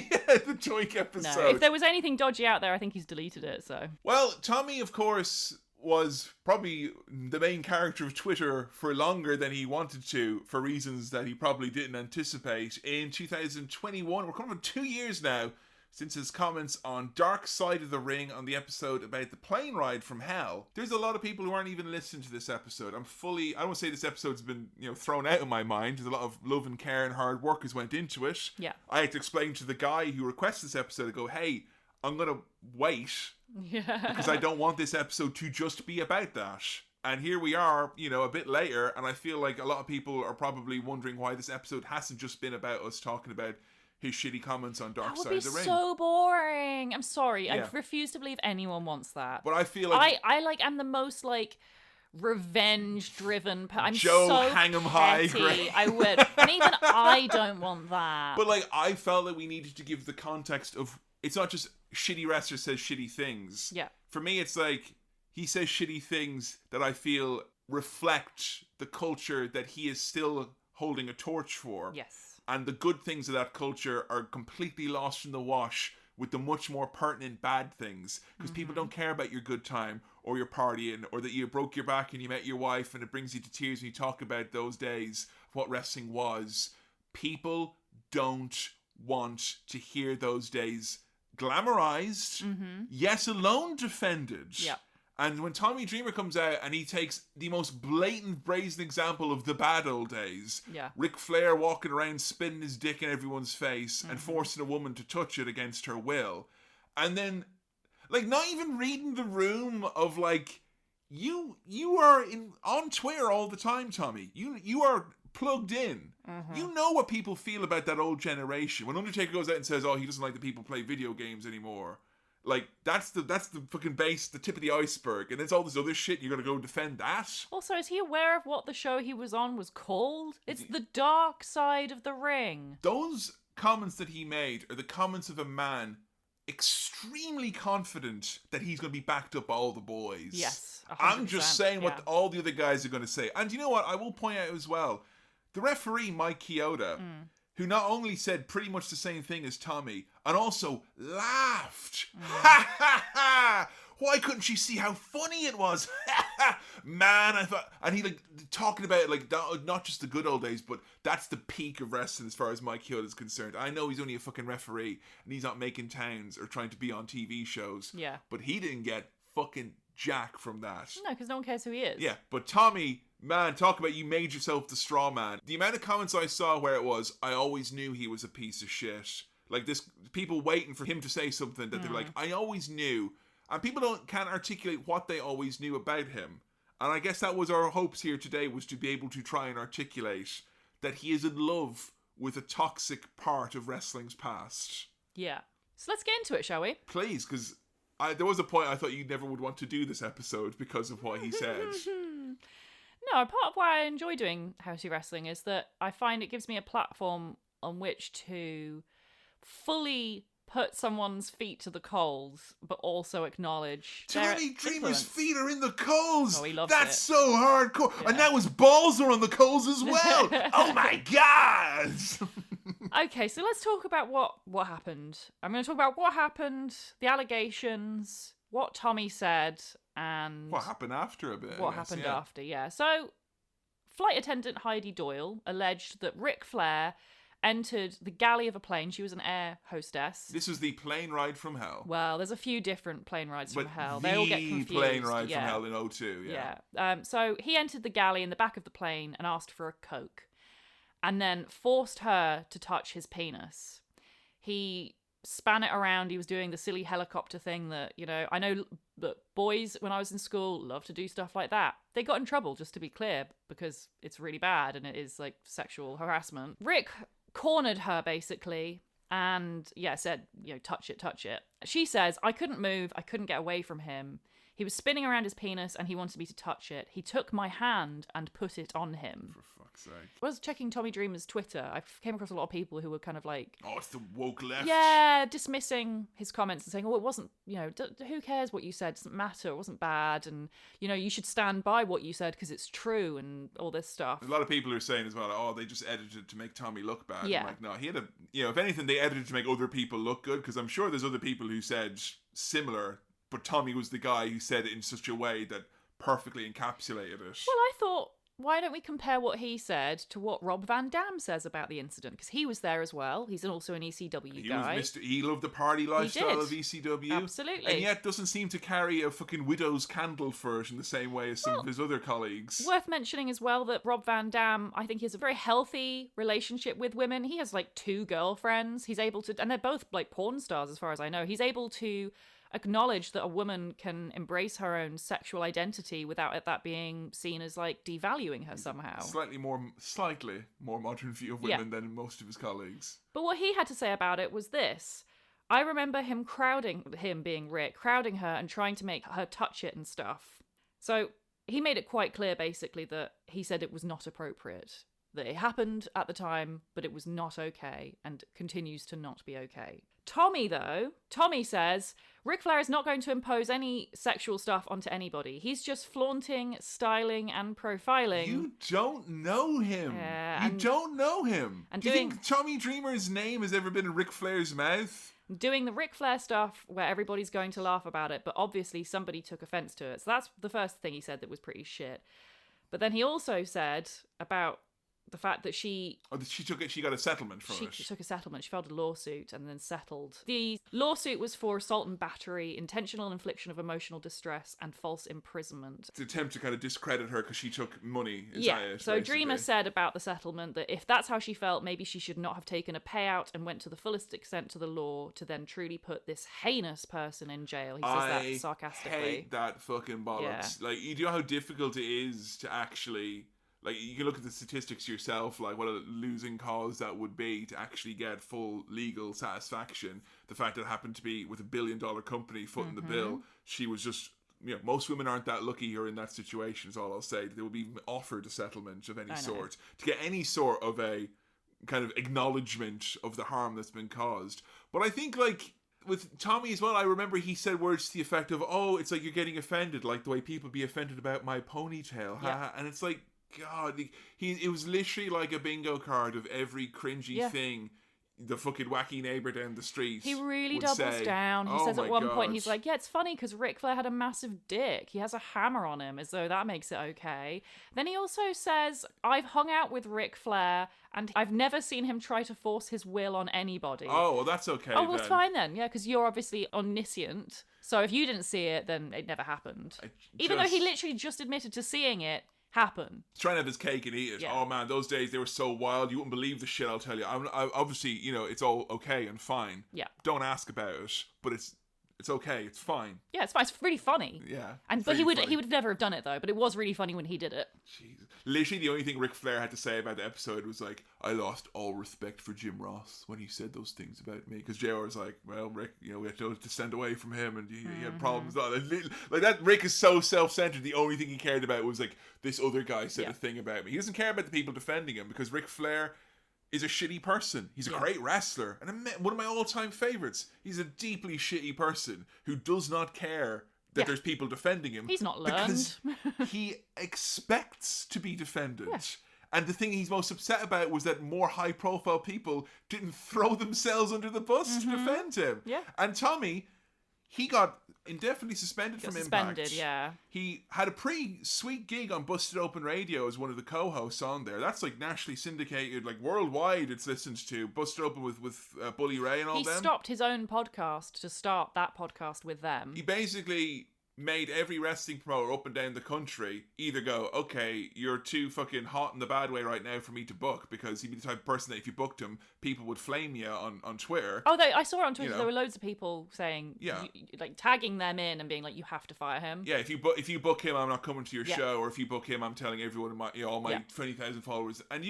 Speaker 1: Joink episode.
Speaker 2: No, if there was anything dodgy out there, I think he's deleted it, so.
Speaker 1: Well, Tommy, of course, was probably the main character of Twitter for longer than he wanted to, for reasons that he probably didn't anticipate. In 2021, we're coming up 2 years now since his comments on Dark Side of the Ring on the episode about the plane ride from hell. There's a lot of people who aren't even listening to this episode. I don't say this episode's been, thrown out of my mind. There's a lot of love and care and hard work has went into it.
Speaker 2: Yeah.
Speaker 1: I had to explain to the guy who requested this episode, I go, hey, I'm going to wait.
Speaker 2: Yeah.
Speaker 1: Because I don't want this episode to just be about that. And here we are, a bit later, and I feel like a lot of people are probably wondering why this episode hasn't just been about us talking about his shitty comments on Dark Side of the Ring.
Speaker 2: That would be so boring. I'm sorry.
Speaker 1: Yeah.
Speaker 2: I refuse to believe anyone wants that.
Speaker 1: But I feel like...
Speaker 2: I'm the most, revenge-driven... I'm
Speaker 1: Joe
Speaker 2: so
Speaker 1: hang 'em high,
Speaker 2: petty.
Speaker 1: Greg.
Speaker 2: I would. And even I don't want that.
Speaker 1: But, I felt that we needed to give the context of... It's not just shitty wrestler says shitty things.
Speaker 2: Yeah.
Speaker 1: For me, it's he says shitty things that I feel reflect the culture that he is still holding a torch for.
Speaker 2: Yes.
Speaker 1: And the good things of that culture are completely lost in the wash with the much more pertinent bad things. Because people don't care about your good time or your partying or that you broke your back and you met your wife and it brings you to tears when you talk about those days, what wrestling was. People don't want to hear those days glamorized, yes, alone defended.
Speaker 2: Yeah.
Speaker 1: And when Tommy Dreamer comes out and he takes the most blatant, brazen example of the bad old days, Ric Flair walking around spinning his dick in everyone's face and forcing a woman to touch it against her will, and then, not even reading the room of, you are on Twitter all the time, Tommy. You are plugged in. You know what people feel about that old generation. When Undertaker goes out and says, oh, he doesn't like that people play video games anymore. That's the fucking base, the tip of the iceberg. And it's all this other shit. You're going to go defend that?
Speaker 2: Also, is he aware of what the show he was on was called? It's The Dark Side of the Ring.
Speaker 1: Those comments that he made are the comments of a man extremely confident that he's going to be backed up by all the boys.
Speaker 2: Yes, 100%,
Speaker 1: I'm just saying what all the other guys are going to say. And you know what? I will point out as well, the referee, Mike Chioda, who not only said pretty much the same thing as Tommy, and also laughed. Ha ha ha! Why couldn't she see how funny it was? Man, I thought... And he, talking about it, not just the good old days, but that's the peak of wrestling as far as Mike Chioda is concerned. I know he's only a fucking referee, and he's not making towns or trying to be on TV shows.
Speaker 2: Yeah.
Speaker 1: But he didn't get fucking jack from that.
Speaker 2: No, because no one cares who he is.
Speaker 1: Yeah, but Tommy... Man, talk about you made yourself the straw man. The amount of comments I saw where it was, I always knew he was a piece of shit. People waiting for him to say something that they're like, I always knew. And people can't articulate what they always knew about him. And I guess that was our hopes here today, was to be able to try and articulate that he is in love with a toxic part of wrestling's past.
Speaker 2: Yeah. So let's get into it, shall we?
Speaker 1: Please, because there was a point I thought you never would want to do this episode because of what he said.
Speaker 2: No, part of why I enjoy doing Housey Wrestling is that I find it gives me a platform on which to fully put someone's feet to the coals, but also acknowledge
Speaker 1: Tommy Dreamer's feet are in the coals.
Speaker 2: Oh, he loves
Speaker 1: That's
Speaker 2: it.
Speaker 1: so hardcore. Yeah. And now his balls are on the coals as well. Oh my God.
Speaker 2: Okay, so let's talk about what happened. I'm going to talk about what happened, the allegations, what Tommy said, and
Speaker 1: what happened after a bit.
Speaker 2: What happened after, yeah. So, flight attendant Heidi Doyle alleged that Ric Flair entered the galley of a plane. She was an air hostess.
Speaker 1: This was the plane ride from hell.
Speaker 2: Well, there's a few different plane rides from hell. They all get confused.
Speaker 1: The plane ride from hell in 02,
Speaker 2: yeah. So he entered the galley in the back of the plane and asked for a Coke, and then forced her to touch his penis. He span it around. He was doing the silly helicopter thing that, I know that boys, when I was in school, love to do stuff like that. They got in trouble, just to be clear, because it's really bad and it is like sexual harassment. Rick cornered her basically and said, touch it, touch it. She says, I couldn't move. I couldn't get away from him. He was spinning around his penis and he wanted me to touch it. He took my hand and put it on him.
Speaker 1: For fuck's sake.
Speaker 2: I was checking Tommy Dreamer's Twitter. I came across a lot of people who were kind of like...
Speaker 1: Oh, it's the woke left.
Speaker 2: Yeah, dismissing his comments and saying, it wasn't, who cares what you said? It doesn't matter. It wasn't bad. And, you should stand by what you said because it's true and all this stuff.
Speaker 1: A lot of people are saying as well, they just edited to make Tommy look bad.
Speaker 2: Yeah.
Speaker 1: I'm like, no, he had if anything, they edited to make other people look good, because I'm sure there's other people who said similar, but Tommy was the guy who said it in such a way that perfectly encapsulated it.
Speaker 2: Well, I thought, why don't we compare what he said to what Rob Van Dam says about the incident? Because he was there as well. He's also an ECW guy.
Speaker 1: He loved the party lifestyle of ECW.
Speaker 2: Absolutely.
Speaker 1: And yet doesn't seem to carry a fucking widow's candle for it in the same way as some of his other colleagues.
Speaker 2: Worth mentioning as well that Rob Van Dam, I think he has a very healthy relationship with women. He has like 2 girlfriends. He's able to, and they're both like porn stars as far as I know. He's able to acknowledge that a woman can embrace her own sexual identity without that being seen as like devaluing her somehow.
Speaker 1: Slightly more modern view of women than most of his colleagues.
Speaker 2: But what he had to say about it was this. I remember him being Rick, crowding her and trying to make her touch it and stuff. So he made it quite clear basically that he said it was not appropriate. That it happened at the time, but it was not okay and continues to not be okay. Tommy says, Ric Flair is not going to impose any sexual stuff onto anybody. He's just flaunting, styling, and profiling.
Speaker 1: You don't know him.
Speaker 2: Yeah,
Speaker 1: you don't know him.
Speaker 2: And
Speaker 1: Do you think Tommy Dreamer's name has ever been in Ric Flair's mouth?
Speaker 2: Doing the Ric Flair stuff where everybody's going to laugh about it, but obviously somebody took offense to it. So that's the first thing he said that was pretty shit. But then he also said about the fact that she got a settlement from it. She took a settlement. She filed a lawsuit and then settled. The lawsuit was for assault and battery, intentional infliction of emotional distress, and false imprisonment.
Speaker 1: It's an attempt to kind of discredit her because she took money.
Speaker 2: So Dreamer said about the settlement that if that's how she felt, maybe she should not have taken a payout and went to the fullest extent to the law to then truly put this heinous person in jail. He says that sarcastically.
Speaker 1: I hate that fucking bollocks.
Speaker 2: Yeah.
Speaker 1: Like, you know how difficult it is to actually... Like, you can look at the statistics yourself, like what a losing cause that would be to actually get full legal satisfaction. The fact that it happened to be with $1 billion company footing the bill, she was just, most women aren't that lucky who are in that situation, is all I'll say. They will be offered a settlement of any sort. To get any sort of a kind of acknowledgement of the harm that's been caused. But I think, like, with Tommy as well, I remember he said words to the effect of, it's like you're getting offended, like the way people be offended about my ponytail.
Speaker 2: Yeah.
Speaker 1: And it's like, God, it was literally like a bingo card of every cringy thing the fucking wacky neighbour down the street.
Speaker 2: He really doubles down. He says at one point, he's like, it's funny because Ric Flair had a massive dick. He has a hammer on him, as though that makes it okay. Then he also says, I've hung out with Ric Flair and I've never seen him try to force his will on anybody.
Speaker 1: Oh, well, that's okay.
Speaker 2: Oh, well, it's fine then. Yeah, because you're obviously omniscient. So if you didn't see it, then it never happened. Even though he literally just admitted to seeing it happen.
Speaker 1: Trying to have his cake and eat it. Yeah. Oh man, those days they were so wild. You wouldn't believe the shit I'll tell you. I obviously, it's all okay and fine.
Speaker 2: Yeah.
Speaker 1: Don't ask about it, but it's okay. It's fine.
Speaker 2: Yeah, it's fine. It's really funny.
Speaker 1: Yeah.
Speaker 2: But he would never have done it though. But it was really funny when he did it.
Speaker 1: Jesus. Literally, the only thing Ric Flair had to say about the episode was like, "I lost all respect for Jim Ross when he said those things about me." Because JR was like, "Well, Rick, we had to stand away from him, and he had problems." Like that. Rick is so self-centered. The only thing he cared about was like, this other guy said a thing about me. He doesn't care about the people defending him because Ric Flair is a shitty person. He's a great wrestler and one of my all-time favorites. He's a deeply shitty person who does not care that there's people defending him.
Speaker 2: He's not learned.
Speaker 1: Because he expects to be defended. Yeah. And the thing he's most upset about was that more high-profile people didn't throw themselves under the bus to defend him.
Speaker 2: Yeah.
Speaker 1: And Tommy, he got indefinitely suspended from Impact.
Speaker 2: Yeah.
Speaker 1: He had a pretty sweet gig on Busted Open Radio as one of the co-hosts on there. That's like nationally syndicated, like worldwide it's listened to. Busted Open with Bully Ray and all them.
Speaker 2: He stopped his own podcast to start that podcast with them.
Speaker 1: He basically made every wrestling promoter up and down the country either go, okay, you're too fucking hot in the bad way right now for me to book, because he'd be the type of person that if you booked him, people would flame you on Twitter.
Speaker 2: Oh, I saw it on Twitter. There were loads of people saying,
Speaker 1: yeah,
Speaker 2: like tagging them in and being like, you have to fire him.
Speaker 1: Yeah, if you book him, I'm not coming to your show, or if you book him, I'm telling everyone in my all my 20,000 followers. And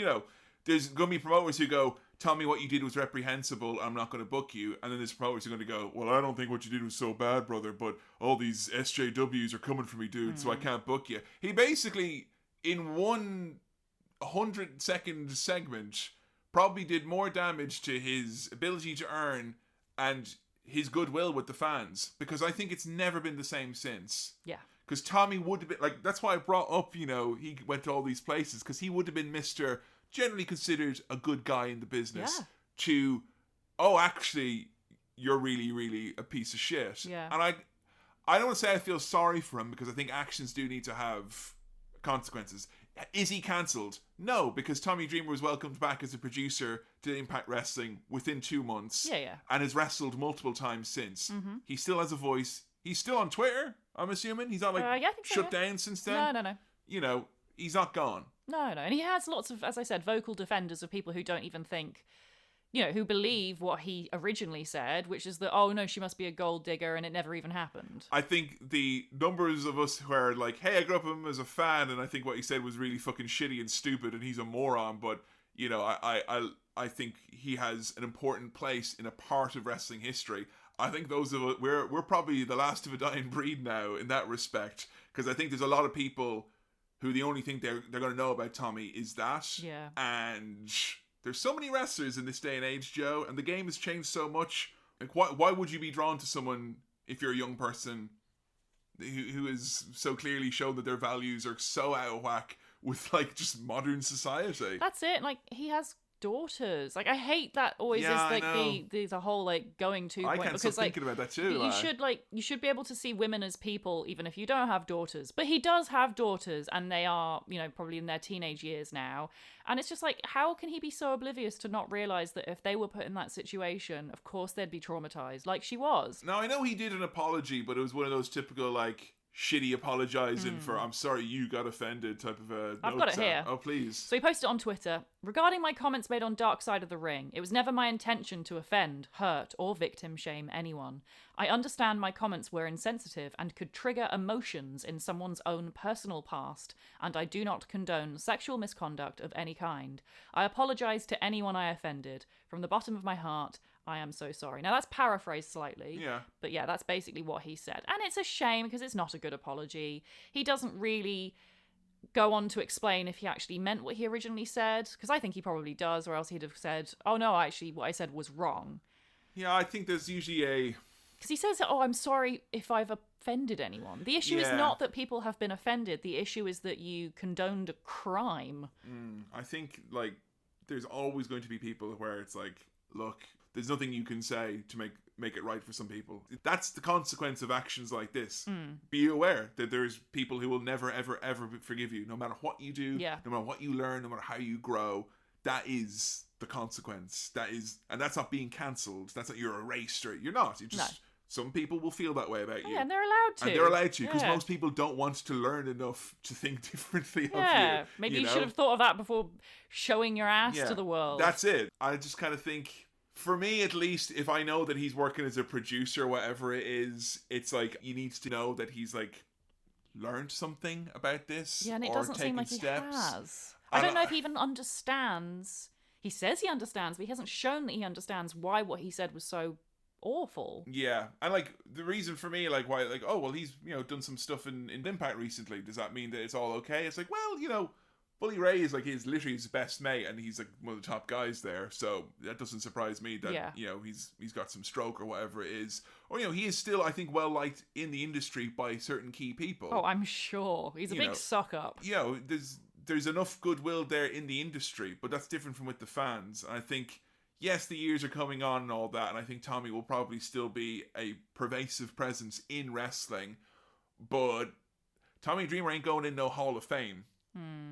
Speaker 1: there's going to be promoters who go, tell me what you did was reprehensible, I'm not going to book you. And then there's promoters who are going to go, well, I don't think what you did was so bad, brother, but all these SJWs are coming for me, dude, so I can't book you. He basically, in 100-second segment, probably did more damage to his ability to earn and his goodwill with the fans, because I think it's never been the same since.
Speaker 2: Yeah.
Speaker 1: Because Tommy would have been, like, that's why I brought up, he went to all these places, because he would have been Mr. generally considered a good guy in the business, to, oh, actually, you're really, really a piece of shit.
Speaker 2: Yeah.
Speaker 1: And I don't want to say I feel sorry for him, because I think actions do need to have consequences. Is he cancelled? No, because Tommy Dreamer was welcomed back as a producer to Impact Wrestling within 2 months.
Speaker 2: Yeah.
Speaker 1: And has wrestled multiple times since.
Speaker 2: Mm-hmm.
Speaker 1: He still has a voice. He's still on Twitter, I'm assuming. He's not shut down since then.
Speaker 2: No.
Speaker 1: He's not gone.
Speaker 2: No. And he has lots of, as I said, vocal defenders of people who don't even think, who believe what he originally said, which is that, oh no, she must be a gold digger and it never even happened.
Speaker 1: I think the numbers of us who are like, hey, I grew up with him as a fan and I think what he said was really fucking shitty and stupid and he's a moron, but, I think he has an important place in a part of wrestling history. I think those of us, we're probably the last of a dying breed now in that respect, because I think there's a lot of people who the only thing they're going to know about Tommy is that.
Speaker 2: Yeah.
Speaker 1: And there's so many wrestlers in this day and age, Joe, and the game has changed so much. Like, why would you be drawn to someone if you're a young person who is so clearly shown that their values are so out of whack with, like, just modern society?
Speaker 2: That's it. Like, he has daughters. Like, I hate that always is like the whole like going to point,
Speaker 1: can't
Speaker 2: because
Speaker 1: stop thinking about that too.
Speaker 2: You should be able to see women as people even if you don't have daughters. But he does have daughters and they are, probably in their teenage years now. And it's just like, how can he be so oblivious to not realize that if they were put in that situation, of course they'd be traumatized like she was.
Speaker 1: Now, I know he did an apology, but it was one of those typical like shitty apologizing for I'm sorry you got offended type of a
Speaker 2: I've got it here.
Speaker 1: Oh, please.
Speaker 2: So he posted on Twitter, regarding my comments made on Dark Side of the Ring, it was never my intention to offend, hurt, or victim shame anyone. I understand my comments were insensitive and could trigger emotions in someone's own personal past, and I do not condone sexual misconduct of any kind. I apologize to anyone I offended. From the bottom of my heart, I am so sorry. Now, that's paraphrased slightly.
Speaker 1: Yeah.
Speaker 2: But yeah, that's basically what he said. And it's a shame because it's not a good apology. He doesn't really go on to explain if he actually meant what he originally said, because I think he probably does, or else he'd have said, oh no, actually what I said was wrong.
Speaker 1: Yeah, I think there's usually
Speaker 2: because he says, oh, I'm sorry if I've offended anyone. The issue is not that people have been offended. The issue is that you condoned a crime.
Speaker 1: I think, like, there's always going to be people where it's like, look, there's nothing you can say to make it right for some people. That's the consequence of actions like this. Be aware that there's people who will never, ever, ever forgive you, no matter what you do, no matter what you learn, no matter how you grow. That is the consequence. And that's not being cancelled. That's not you're erased or you're not. You just some people will feel that way about you.
Speaker 2: Yeah, and they're allowed to.
Speaker 1: And they're allowed to, because most people don't want to learn enough to think differently of you.
Speaker 2: Yeah, maybe you should have thought of that before showing your ass to the world.
Speaker 1: That's it. I just kind of think, for me at least, if I know that he's working as a producer, whatever it is, it's like, you need to know that he's like learned something about this.
Speaker 2: Yeah, and it doesn't seem like he has. I don't know if he even understands. He says he understands, but he hasn't shown that he understands why what he said was so awful.
Speaker 1: Yeah, and like the reason for me, like why, like, oh well, he's done some stuff in Impact recently. Does that mean that it's all okay? It's like, well, Bully Ray is like literally his best mate, and he's like one of the top guys there. So that doesn't surprise me that he's got some stroke or whatever it is. Or he is still, I think, well liked in the industry by certain key people.
Speaker 2: Oh, I'm sure he's a big suck up.
Speaker 1: There's enough goodwill there in the industry, but that's different from with the fans. And I think, yes, the years are coming on and all that, and I think Tommy will probably still be a pervasive presence in wrestling, but Tommy Dreamer ain't going in no Hall of Fame.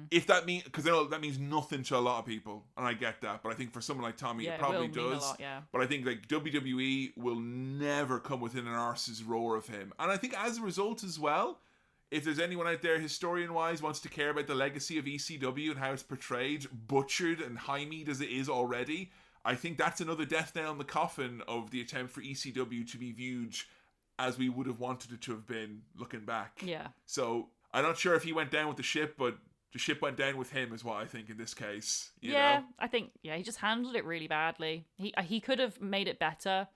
Speaker 1: If that means, because I know that means nothing to a lot of people, and I get that, but I think for someone like Tommy, it probably
Speaker 2: will mean
Speaker 1: does.
Speaker 2: a lot, yeah.
Speaker 1: But I think like WWE will never come within an arse's roar of him, and I think as a result as well, if there's anyone out there historian-wise wants to care about the legacy of ECW and how it's portrayed, butchered and high-meat as it is already, I think that's another death nail in the coffin of the attempt for ECW to be viewed as we would have wanted it to have been looking back.
Speaker 2: Yeah.
Speaker 1: So I'm not sure if he went down with the ship, but the ship went down with him is what I think in this case. You know?
Speaker 2: I think, he just handled it really badly. He could have made it better.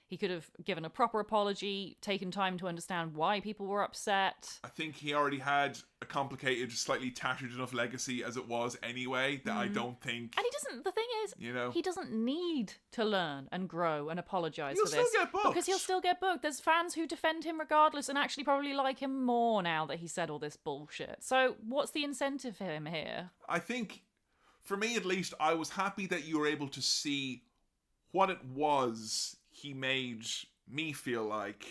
Speaker 2: He could have given a proper apology, taken time to understand why people were upset.
Speaker 1: I think he already had a complicated, slightly tattered enough legacy as it was anyway, that I don't think...
Speaker 2: And he doesn't, the thing is, he doesn't need to learn and grow and apologise for this.
Speaker 1: He'll still get booked.
Speaker 2: Because he'll still get booked. There's fans who defend him regardless and actually probably like him more now that he said all this bullshit. So what's the incentive for him here?
Speaker 1: I think, for me at least, I was happy that you were able to see what it was he made me feel like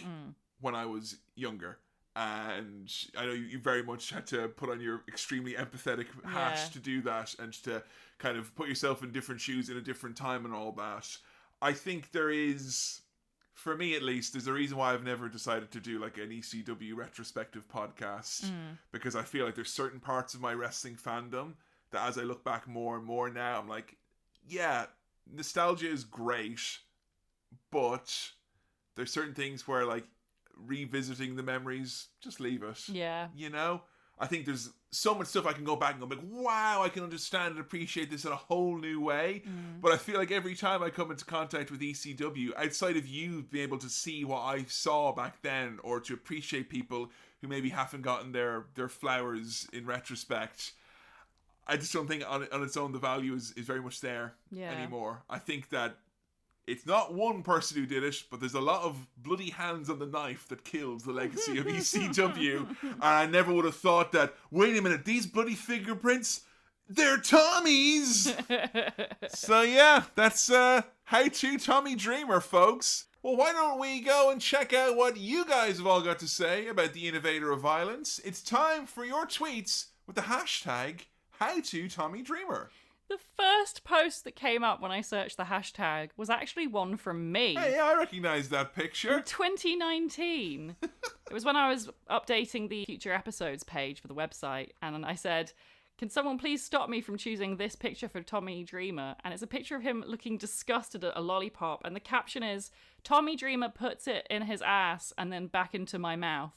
Speaker 1: when I was younger. And I know you very much had to put on your extremely empathetic hat to do that and to kind of put yourself in different shoes in a different time and all that. I think there is, for me at least, there's a reason why I've never decided to do like an ECW retrospective podcast, because I feel like there's certain parts of my wrestling fandom that as I look back more and more now, I'm like, yeah, nostalgia is great, but there's certain things where like revisiting the memories, just leave it.
Speaker 2: Yeah.
Speaker 1: You know? I think there's so much stuff I can go back and go like, wow, I can understand and appreciate this in a whole new way. But I feel like every time I come into contact with ECW, outside of you being able to see what I saw back then or to appreciate people who maybe haven't gotten their flowers in retrospect, I just don't think on its own the value is very much there anymore. I think that it's not one person who did it, but there's a lot of bloody hands on the knife that killed the legacy of ECW. And I never would have thought that, wait a minute, these bloody fingerprints, they're Tommy's! So yeah, that's How To Tommy Dreamer, folks. Well, why don't we go and check out what you guys have all got to say about the innovator of violence? It's time for your tweets with the hashtag How To Tommy Dreamer.
Speaker 2: The first post that came up when I searched the hashtag was actually one from me.
Speaker 1: Hey, I recognise that picture.
Speaker 2: In 2019. It was when I was updating the future episodes page for the website, and I said, can someone please stop me from choosing this picture for Tommy Dreamer? And it's a picture of him looking disgusted at a lollipop, and the caption is, Tommy Dreamer puts it in his ass and then back into my mouth.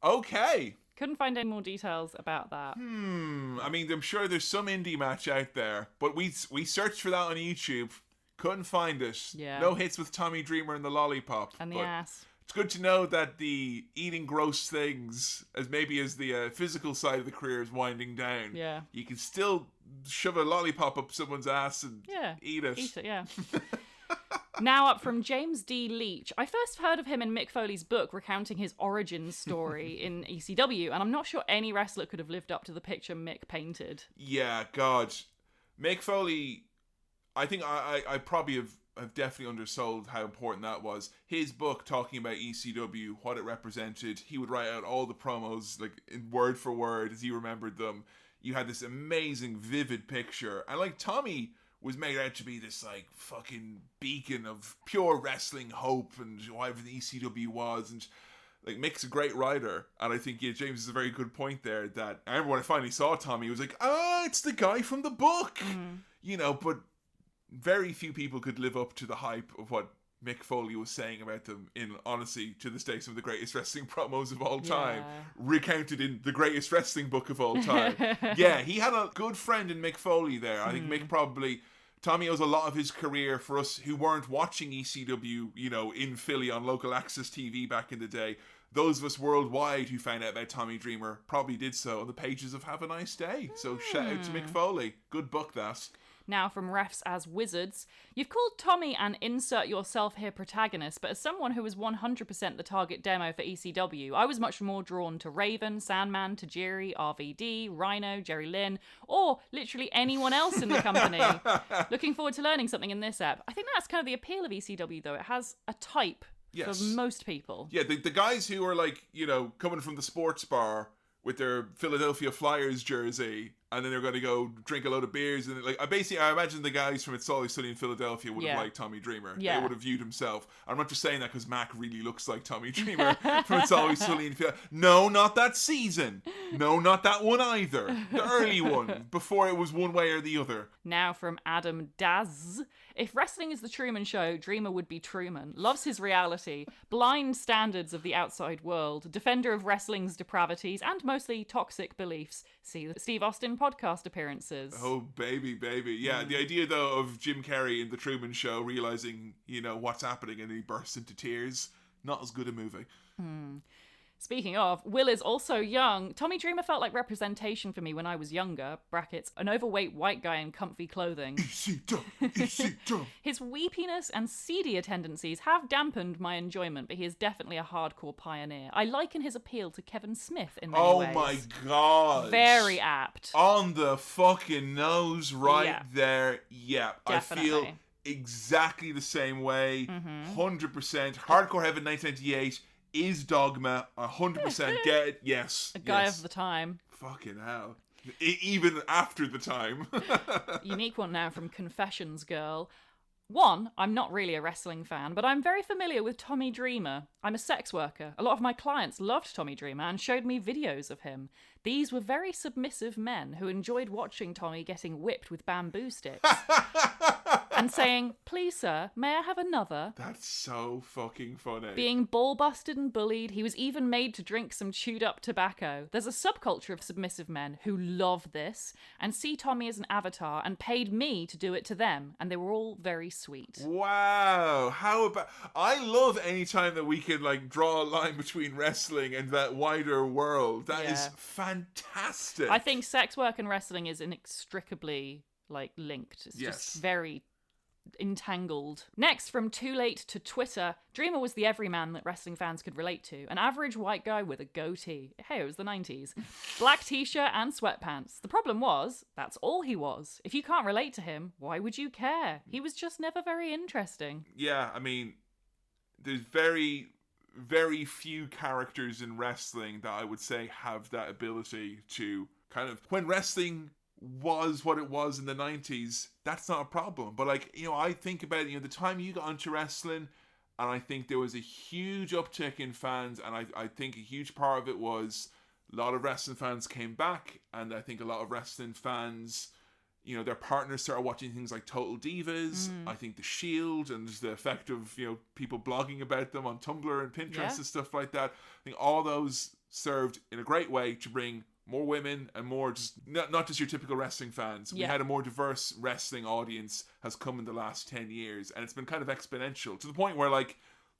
Speaker 1: Okay.
Speaker 2: Couldn't find any more details about that.
Speaker 1: I mean, I'm sure there's some indie match out there, but we searched for that on YouTube, couldn't find it.
Speaker 2: Yeah.
Speaker 1: No hits with Tommy Dreamer and the lollipop.
Speaker 2: And the ass.
Speaker 1: It's good to know that the eating gross things, as the physical side of the career is winding down, you can still shove a lollipop up someone's ass and eat it.
Speaker 2: Eat it, yeah. Now up from James D. Leach. I first heard of him in Mick Foley's book recounting his origin story in ECW, and I'm not sure any wrestler could have lived up to the picture Mick painted.
Speaker 1: Yeah, God. Mick Foley, I think I probably have definitely undersold how important that was. His book talking about ECW, what it represented, he would write out all the promos like in word for word as he remembered them. You had this amazing, vivid picture. And like Tommy was made out to be this like fucking beacon of pure wrestling hope and whatever the ECW was, and like Mick's a great writer, and I think James is a very good point there. That I remember when I finally saw Tommy, it was like, it's the guy from the book, you know. But very few people could live up to the hype of what Mick Foley was saying about them in, honestly, to this day, some of the greatest wrestling promos of all time, recounted in the greatest wrestling book of all time. Yeah, he had a good friend in Mick Foley there. I think Mick Tommy owes a lot of his career for us who weren't watching ECW, you know, in Philly on local access TV back in the day. Those of us worldwide who found out about Tommy Dreamer probably did so on the pages of Have a Nice Day. So shout out to Mick Foley. Good book, that.
Speaker 2: Now from Refs as Wizards. You've called Tommy an insert yourself here protagonist, but as someone who was 100% the target demo for ECW, I was much more drawn to Raven, Sandman, Tajiri, RVD, Rhino, Jerry Lynn, or literally anyone else in the company. Looking forward to learning something in this ep. I think that's kind of the appeal of ECW though. It has a type for most people.
Speaker 1: Yeah, the guys who are like, you know, coming from the sports bar with their Philadelphia Flyers jersey, and then they're going to go drink a load of beers, and like I imagine the guys from It's Always Sunny in Philadelphia would have liked Tommy Dreamer.
Speaker 2: Yeah.
Speaker 1: They would have viewed himself. I'm not just saying that because Mac really looks like Tommy Dreamer from It's Always Sunny in Philadelphia. No, not that season. No, not that one either. The early one, before it was one way or the other.
Speaker 2: Now from Adam Daz. If wrestling is the Truman Show, Dreamer would be Truman. Loves his reality, blind standards of the outside world, defender of wrestling's depravities, and mostly toxic beliefs. See the Steve Austin podcast appearances.
Speaker 1: Oh, baby. Yeah, the idea, though, of Jim Carrey in The Truman Show realizing, what's happening and he bursts into tears, not as good a movie.
Speaker 2: Speaking of, Will is also young. Tommy Dreamer felt like representation for me when I was younger. Brackets, an overweight white guy in comfy clothing. His weepiness and seedier tendencies have dampened my enjoyment, but he is definitely a hardcore pioneer. I liken his appeal to Kevin Smith in many ways.
Speaker 1: Oh my god.
Speaker 2: Very apt.
Speaker 1: On the fucking nose there. Yeah,
Speaker 2: Definitely.
Speaker 1: I feel exactly the same way. 100%. Hardcore Heaven 1998 is Dogma. 100% get it. Yes.
Speaker 2: A guy of the time.
Speaker 1: Fucking hell. Even after the time.
Speaker 2: Unique one now from Confessions Girl. 1, I'm not really a wrestling fan, but I'm very familiar with Tommy Dreamer. I'm a sex worker. A lot of my clients loved Tommy Dreamer and showed me videos of him. These were very submissive men who enjoyed watching Tommy getting whipped with bamboo sticks. And saying, please sir, may I have another?
Speaker 1: That's so fucking funny.
Speaker 2: Being ball-busted and bullied, he was even made to drink some chewed-up tobacco. There's a subculture of submissive men who love this and see Tommy as an avatar and paid me to do it to them, and they were all very sweet.
Speaker 1: Wow. How about... I love any time that we can, draw a line between wrestling and that wider world. That is fantastic.
Speaker 2: I think sex work and wrestling is inextricably, linked. It's just very... entangled. Next, from Too Late to Twitter, Dreamer was the everyman that wrestling fans could relate to. An average white guy with a goatee. Hey, it was the 90s. Black t-shirt and sweatpants. The problem was, that's all he was. If you can't relate to him, why would you care? He was just never very interesting.
Speaker 1: Yeah, I mean, there's very, very few characters in wrestling that I would say have that ability to kind of... When wrestling was what it was in the 90s, that's not a problem. But I think about the time you got into wrestling, and I think there was a huge uptick in fans, and I think a huge part of it was a lot of wrestling fans came back, and I think a lot of wrestling fans, their partners started watching things like Total Divas. I think The Shield, and the effect of people blogging about them on Tumblr and Pinterest and stuff like that. I think all those served in a great way to bring more women and more just not just your typical wrestling fans. We had a more diverse wrestling audience has come in the last 10 years, and it's been kind of exponential to the point where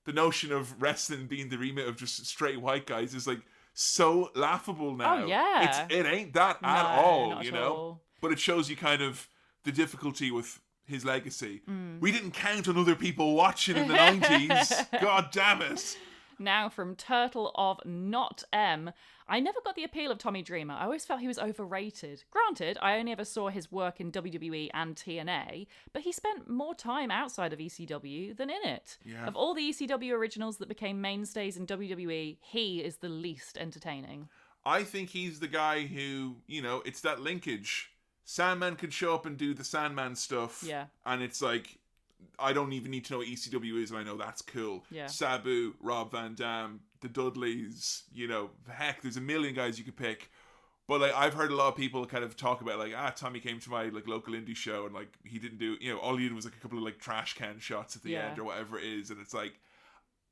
Speaker 1: the notion of wrestling being the remit of just straight white guys is so laughable now.
Speaker 2: Oh yeah,
Speaker 1: it ain't that at all,
Speaker 2: not at all.
Speaker 1: But it shows you kind of the difficulty with his legacy. We didn't count on other people watching in the 90s. God damn it.
Speaker 2: Now from Turtle of Not M. I never got the appeal of Tommy Dreamer. I always felt he was overrated. Granted, I only ever saw his work in WWE and TNA, but he spent more time outside of ECW than in it.
Speaker 1: Yeah.
Speaker 2: Of all the ECW originals that became mainstays in WWE, he is the least entertaining.
Speaker 1: I think he's the guy who, it's that linkage. Sandman can show up and do the Sandman stuff.
Speaker 2: Yeah.
Speaker 1: And it's I don't even need to know what ECW is, and I know that's cool.
Speaker 2: Yeah.
Speaker 1: Sabu, Rob Van Dam, the Dudleys, heck, there's a million guys you could pick. But I've heard a lot of people kind of talk about Tommy came to my local indie show and he didn't do, all he did was a couple of trash can shots at the end or whatever it is, and it's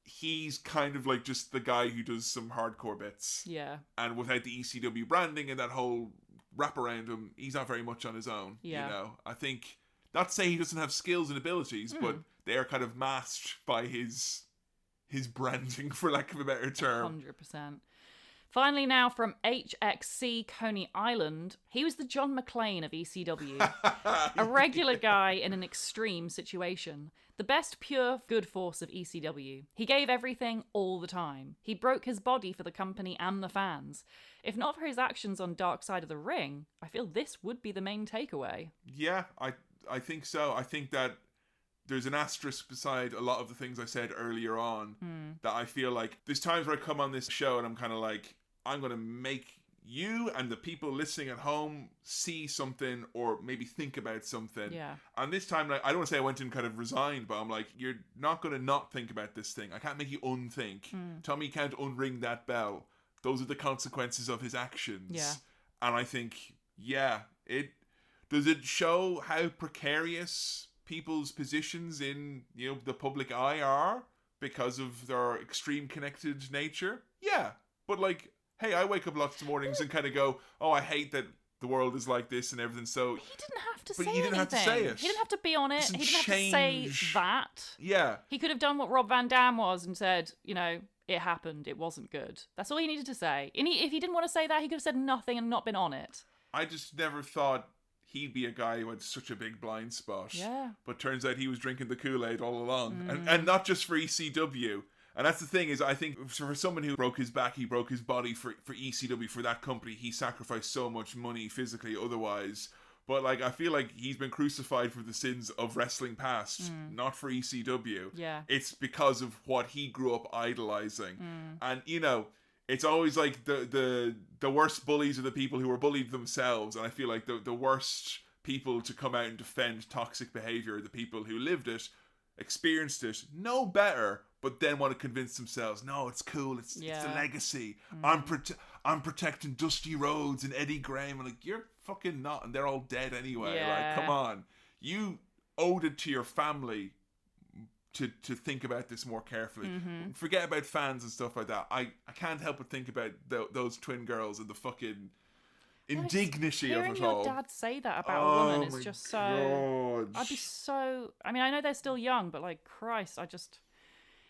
Speaker 1: he's kind of just the guy who does some hardcore bits.
Speaker 2: Yeah. And
Speaker 1: without the ECW branding and that whole wrap around him, he's not very much on his own.
Speaker 2: Yeah.
Speaker 1: I think, not to say he doesn't have skills and abilities, but they are kind of masked by his branding, for lack of a better term.
Speaker 2: 100%. Finally now from HXC Coney Island, he was the John McClane of ECW. A regular guy in an extreme situation. The best pure good force of ECW. He gave everything all the time. He broke his body for the company and the fans. If not for his actions on Dark Side of the Ring, I feel this would be the main takeaway.
Speaker 1: Yeah, I think so. I think that there's an asterisk beside a lot of the things I said earlier on that I feel there's times where I come on this show and I'm kind of I'm going to make you and the people listening at home see something or maybe think about something.
Speaker 2: Yeah.
Speaker 1: And this time, like, I don't want to say I went in kind of resigned, but I'm like, you're not going to not think about this thing. I can't make you unthink. Tommy can't unring that bell. Those are the consequences of his actions.
Speaker 2: Yeah.
Speaker 1: And I think, does it show how precarious people's positions in, the public eye are because of their extreme connected nature? Yeah. But like, hey, I wake up lots of mornings and kind of go, oh, I hate that the world is like this and everything. So
Speaker 2: He didn't have to
Speaker 1: but
Speaker 2: say
Speaker 1: he didn't
Speaker 2: anything.
Speaker 1: have to say it.
Speaker 2: He didn't have to be on it.
Speaker 1: Doesn't
Speaker 2: He didn't have to say
Speaker 1: change.
Speaker 2: that.
Speaker 1: Yeah.
Speaker 2: He could have done what Rob Van Dam was and said, it happened. It wasn't good. That's all he needed to say. And if he didn't want to say that, he could have said nothing and not been on it.
Speaker 1: I just never thought he'd be a guy who had such a big blind spot.
Speaker 2: Yeah.
Speaker 1: But turns out he was drinking the Kool-Aid all along. And not just for ECW. And that's the thing is, I think for someone who broke his back, he broke his body for ECW, for that company, he sacrificed so much money physically otherwise. But like, I feel like he's been crucified for the sins of wrestling past, not for ECW.
Speaker 2: Yeah.
Speaker 1: It's because of what he grew up idolizing. And, it's always like the worst bullies are the people who were bullied themselves. And I feel like the worst people to come out and defend toxic behavior are the people who lived it, experienced it, know better, but then want to convince themselves, no, it's cool, it's the legacy. I'm protecting Dusty Rhodes and Eddie Graham. And like, you're fucking not, and they're all dead anyway.
Speaker 2: Yeah.
Speaker 1: Like, come on. You owed it to your family to think about this more carefully. Forget about fans and stuff like that. I can't help but think about those twin girls and the fucking indignity of it all.
Speaker 2: Hearing your dad say that about a woman is just so...
Speaker 1: God.
Speaker 2: I'd be so... I mean, I know they're still young, but like, Christ,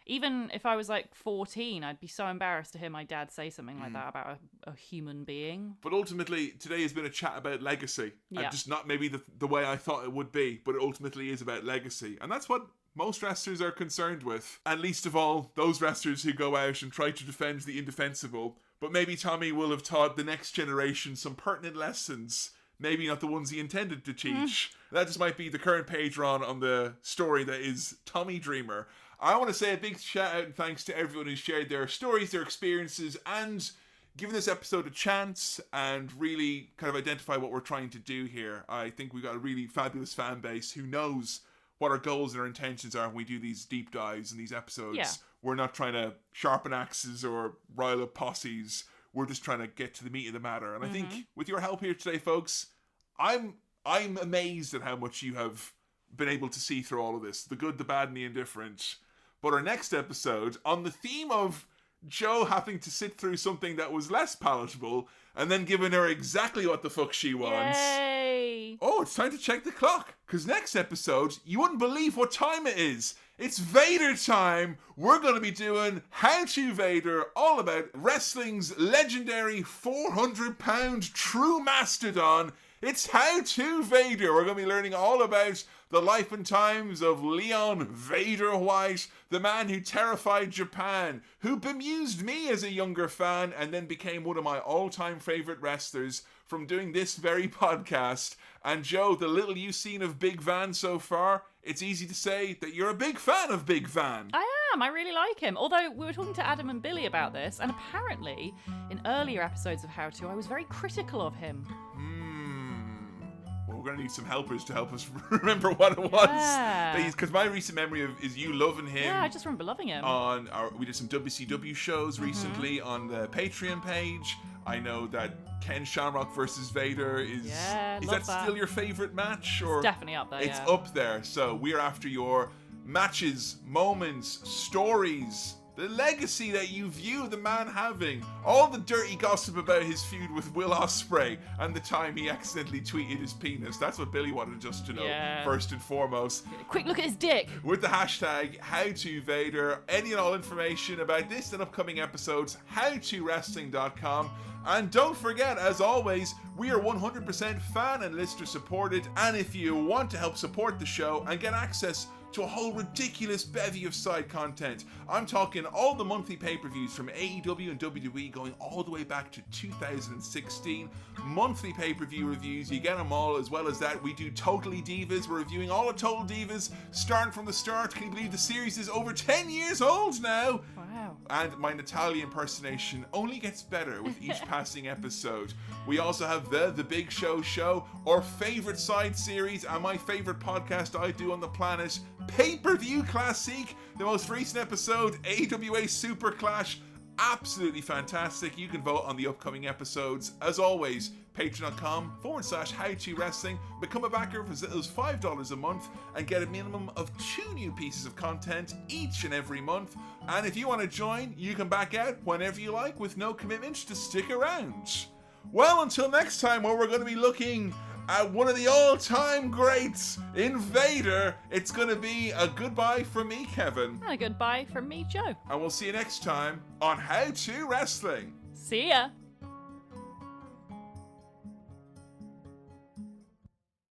Speaker 2: even if I was like 14, I'd be so embarrassed to hear my dad say something like that about a human being.
Speaker 1: But ultimately, today has been a chat about legacy.
Speaker 2: Yeah.
Speaker 1: And just not maybe the way I thought it would be, but it ultimately is about legacy. And that's what most wrestlers are concerned with. And least of all, those wrestlers who go out and try to defend the indefensible. But maybe Tommy will have taught the next generation some pertinent lessons. Maybe not the ones he intended to teach. That just might be the current page we're on the story that is Tommy Dreamer. I want to say a big shout out and thanks to everyone who shared their stories, their experiences, and given this episode a chance and really kind of identify what we're trying to do here. I think we've got a really fabulous fan base who knows what our goals and our intentions are when we do these deep dives and these episodes.
Speaker 2: Yeah.
Speaker 1: We're not trying to sharpen axes or rile up posses. We're just trying to get to the meat of the matter. And I think with your help here today, folks, I'm amazed at how much you have been able to see through all of this. The good, the bad, and the indifferent. But our next episode, on the theme of Joe having to sit through something that was less palatable and then giving her exactly what the fuck she wants.
Speaker 2: Yay!
Speaker 1: Oh, it's time to check the clock. Because next episode, you wouldn't believe what time it is. It's Vader time. We're going to be doing How to Vader, all about wrestling's legendary 400-pound true mastodon. It's How to Vader. We're going to be learning all about the life and times of Leon Vader White, the man who terrified Japan, who bemused me as a younger fan and then became one of my all-time favorite wrestlers from doing this very podcast. And Joe, the little you've seen of Big Van so far, it's easy to say that you're a big fan of Big Van.
Speaker 2: I am. I really like him. Although we were talking to Adam and Billy about this, and apparently in earlier episodes of How To, I was very critical of him.
Speaker 1: Well, we're going to need some helpers to help us remember what it was. Because my recent memory is you loving him.
Speaker 2: Yeah, I just remember loving him.
Speaker 1: We did some WCW shows recently on the Patreon page. I know that Ken Shamrock versus Vader is that still your favorite match? Or
Speaker 2: it's definitely up there.
Speaker 1: It's up there. So we're after your matches, moments, stories, the legacy that you view the man having, all the dirty gossip about his feud with Will Ospreay and the time he accidentally tweeted his penis. That's what Billy wanted us to know first and foremost.
Speaker 2: Quick look at his dick.
Speaker 1: With the hashtag HowToVader. Any and all information about this and upcoming episodes, howtowrestling.com. And don't forget, as always, we are 100% fan and listener supported. And if you want to help support the show and get access to a whole ridiculous bevy of side content. I'm talking all the monthly pay-per-views from AEW and WWE going all the way back to 2016. Monthly pay-per-view reviews, you get them all. As well as that, we do Totally Divas. We're reviewing all of Total Divas, starting from the start. Can you believe the series is over 10 years old now?
Speaker 2: Wow.
Speaker 1: And my Natalia impersonation only gets better with each passing episode. We also have The Big Show Show, our favorite side series, and my favorite podcast I do on the planet, Pay-Per-View Classic, the most recent episode, AWA Super Clash. Absolutely fantastic. You can vote on the upcoming episodes. As always, patreon.com/HowToWrestling. Become a backer for as little as $5 a month and get a minimum of 2 new pieces of content each and every month. And if you want to join, you can back out whenever you like with no commitment to stick around. Well, until next time, where we're going to be looking at one of the all-time greats, Invader, it's going to be a goodbye from me, Kevin.
Speaker 2: And a goodbye from me, Joe.
Speaker 1: And we'll see you next time on How To Wrestling.
Speaker 2: See ya.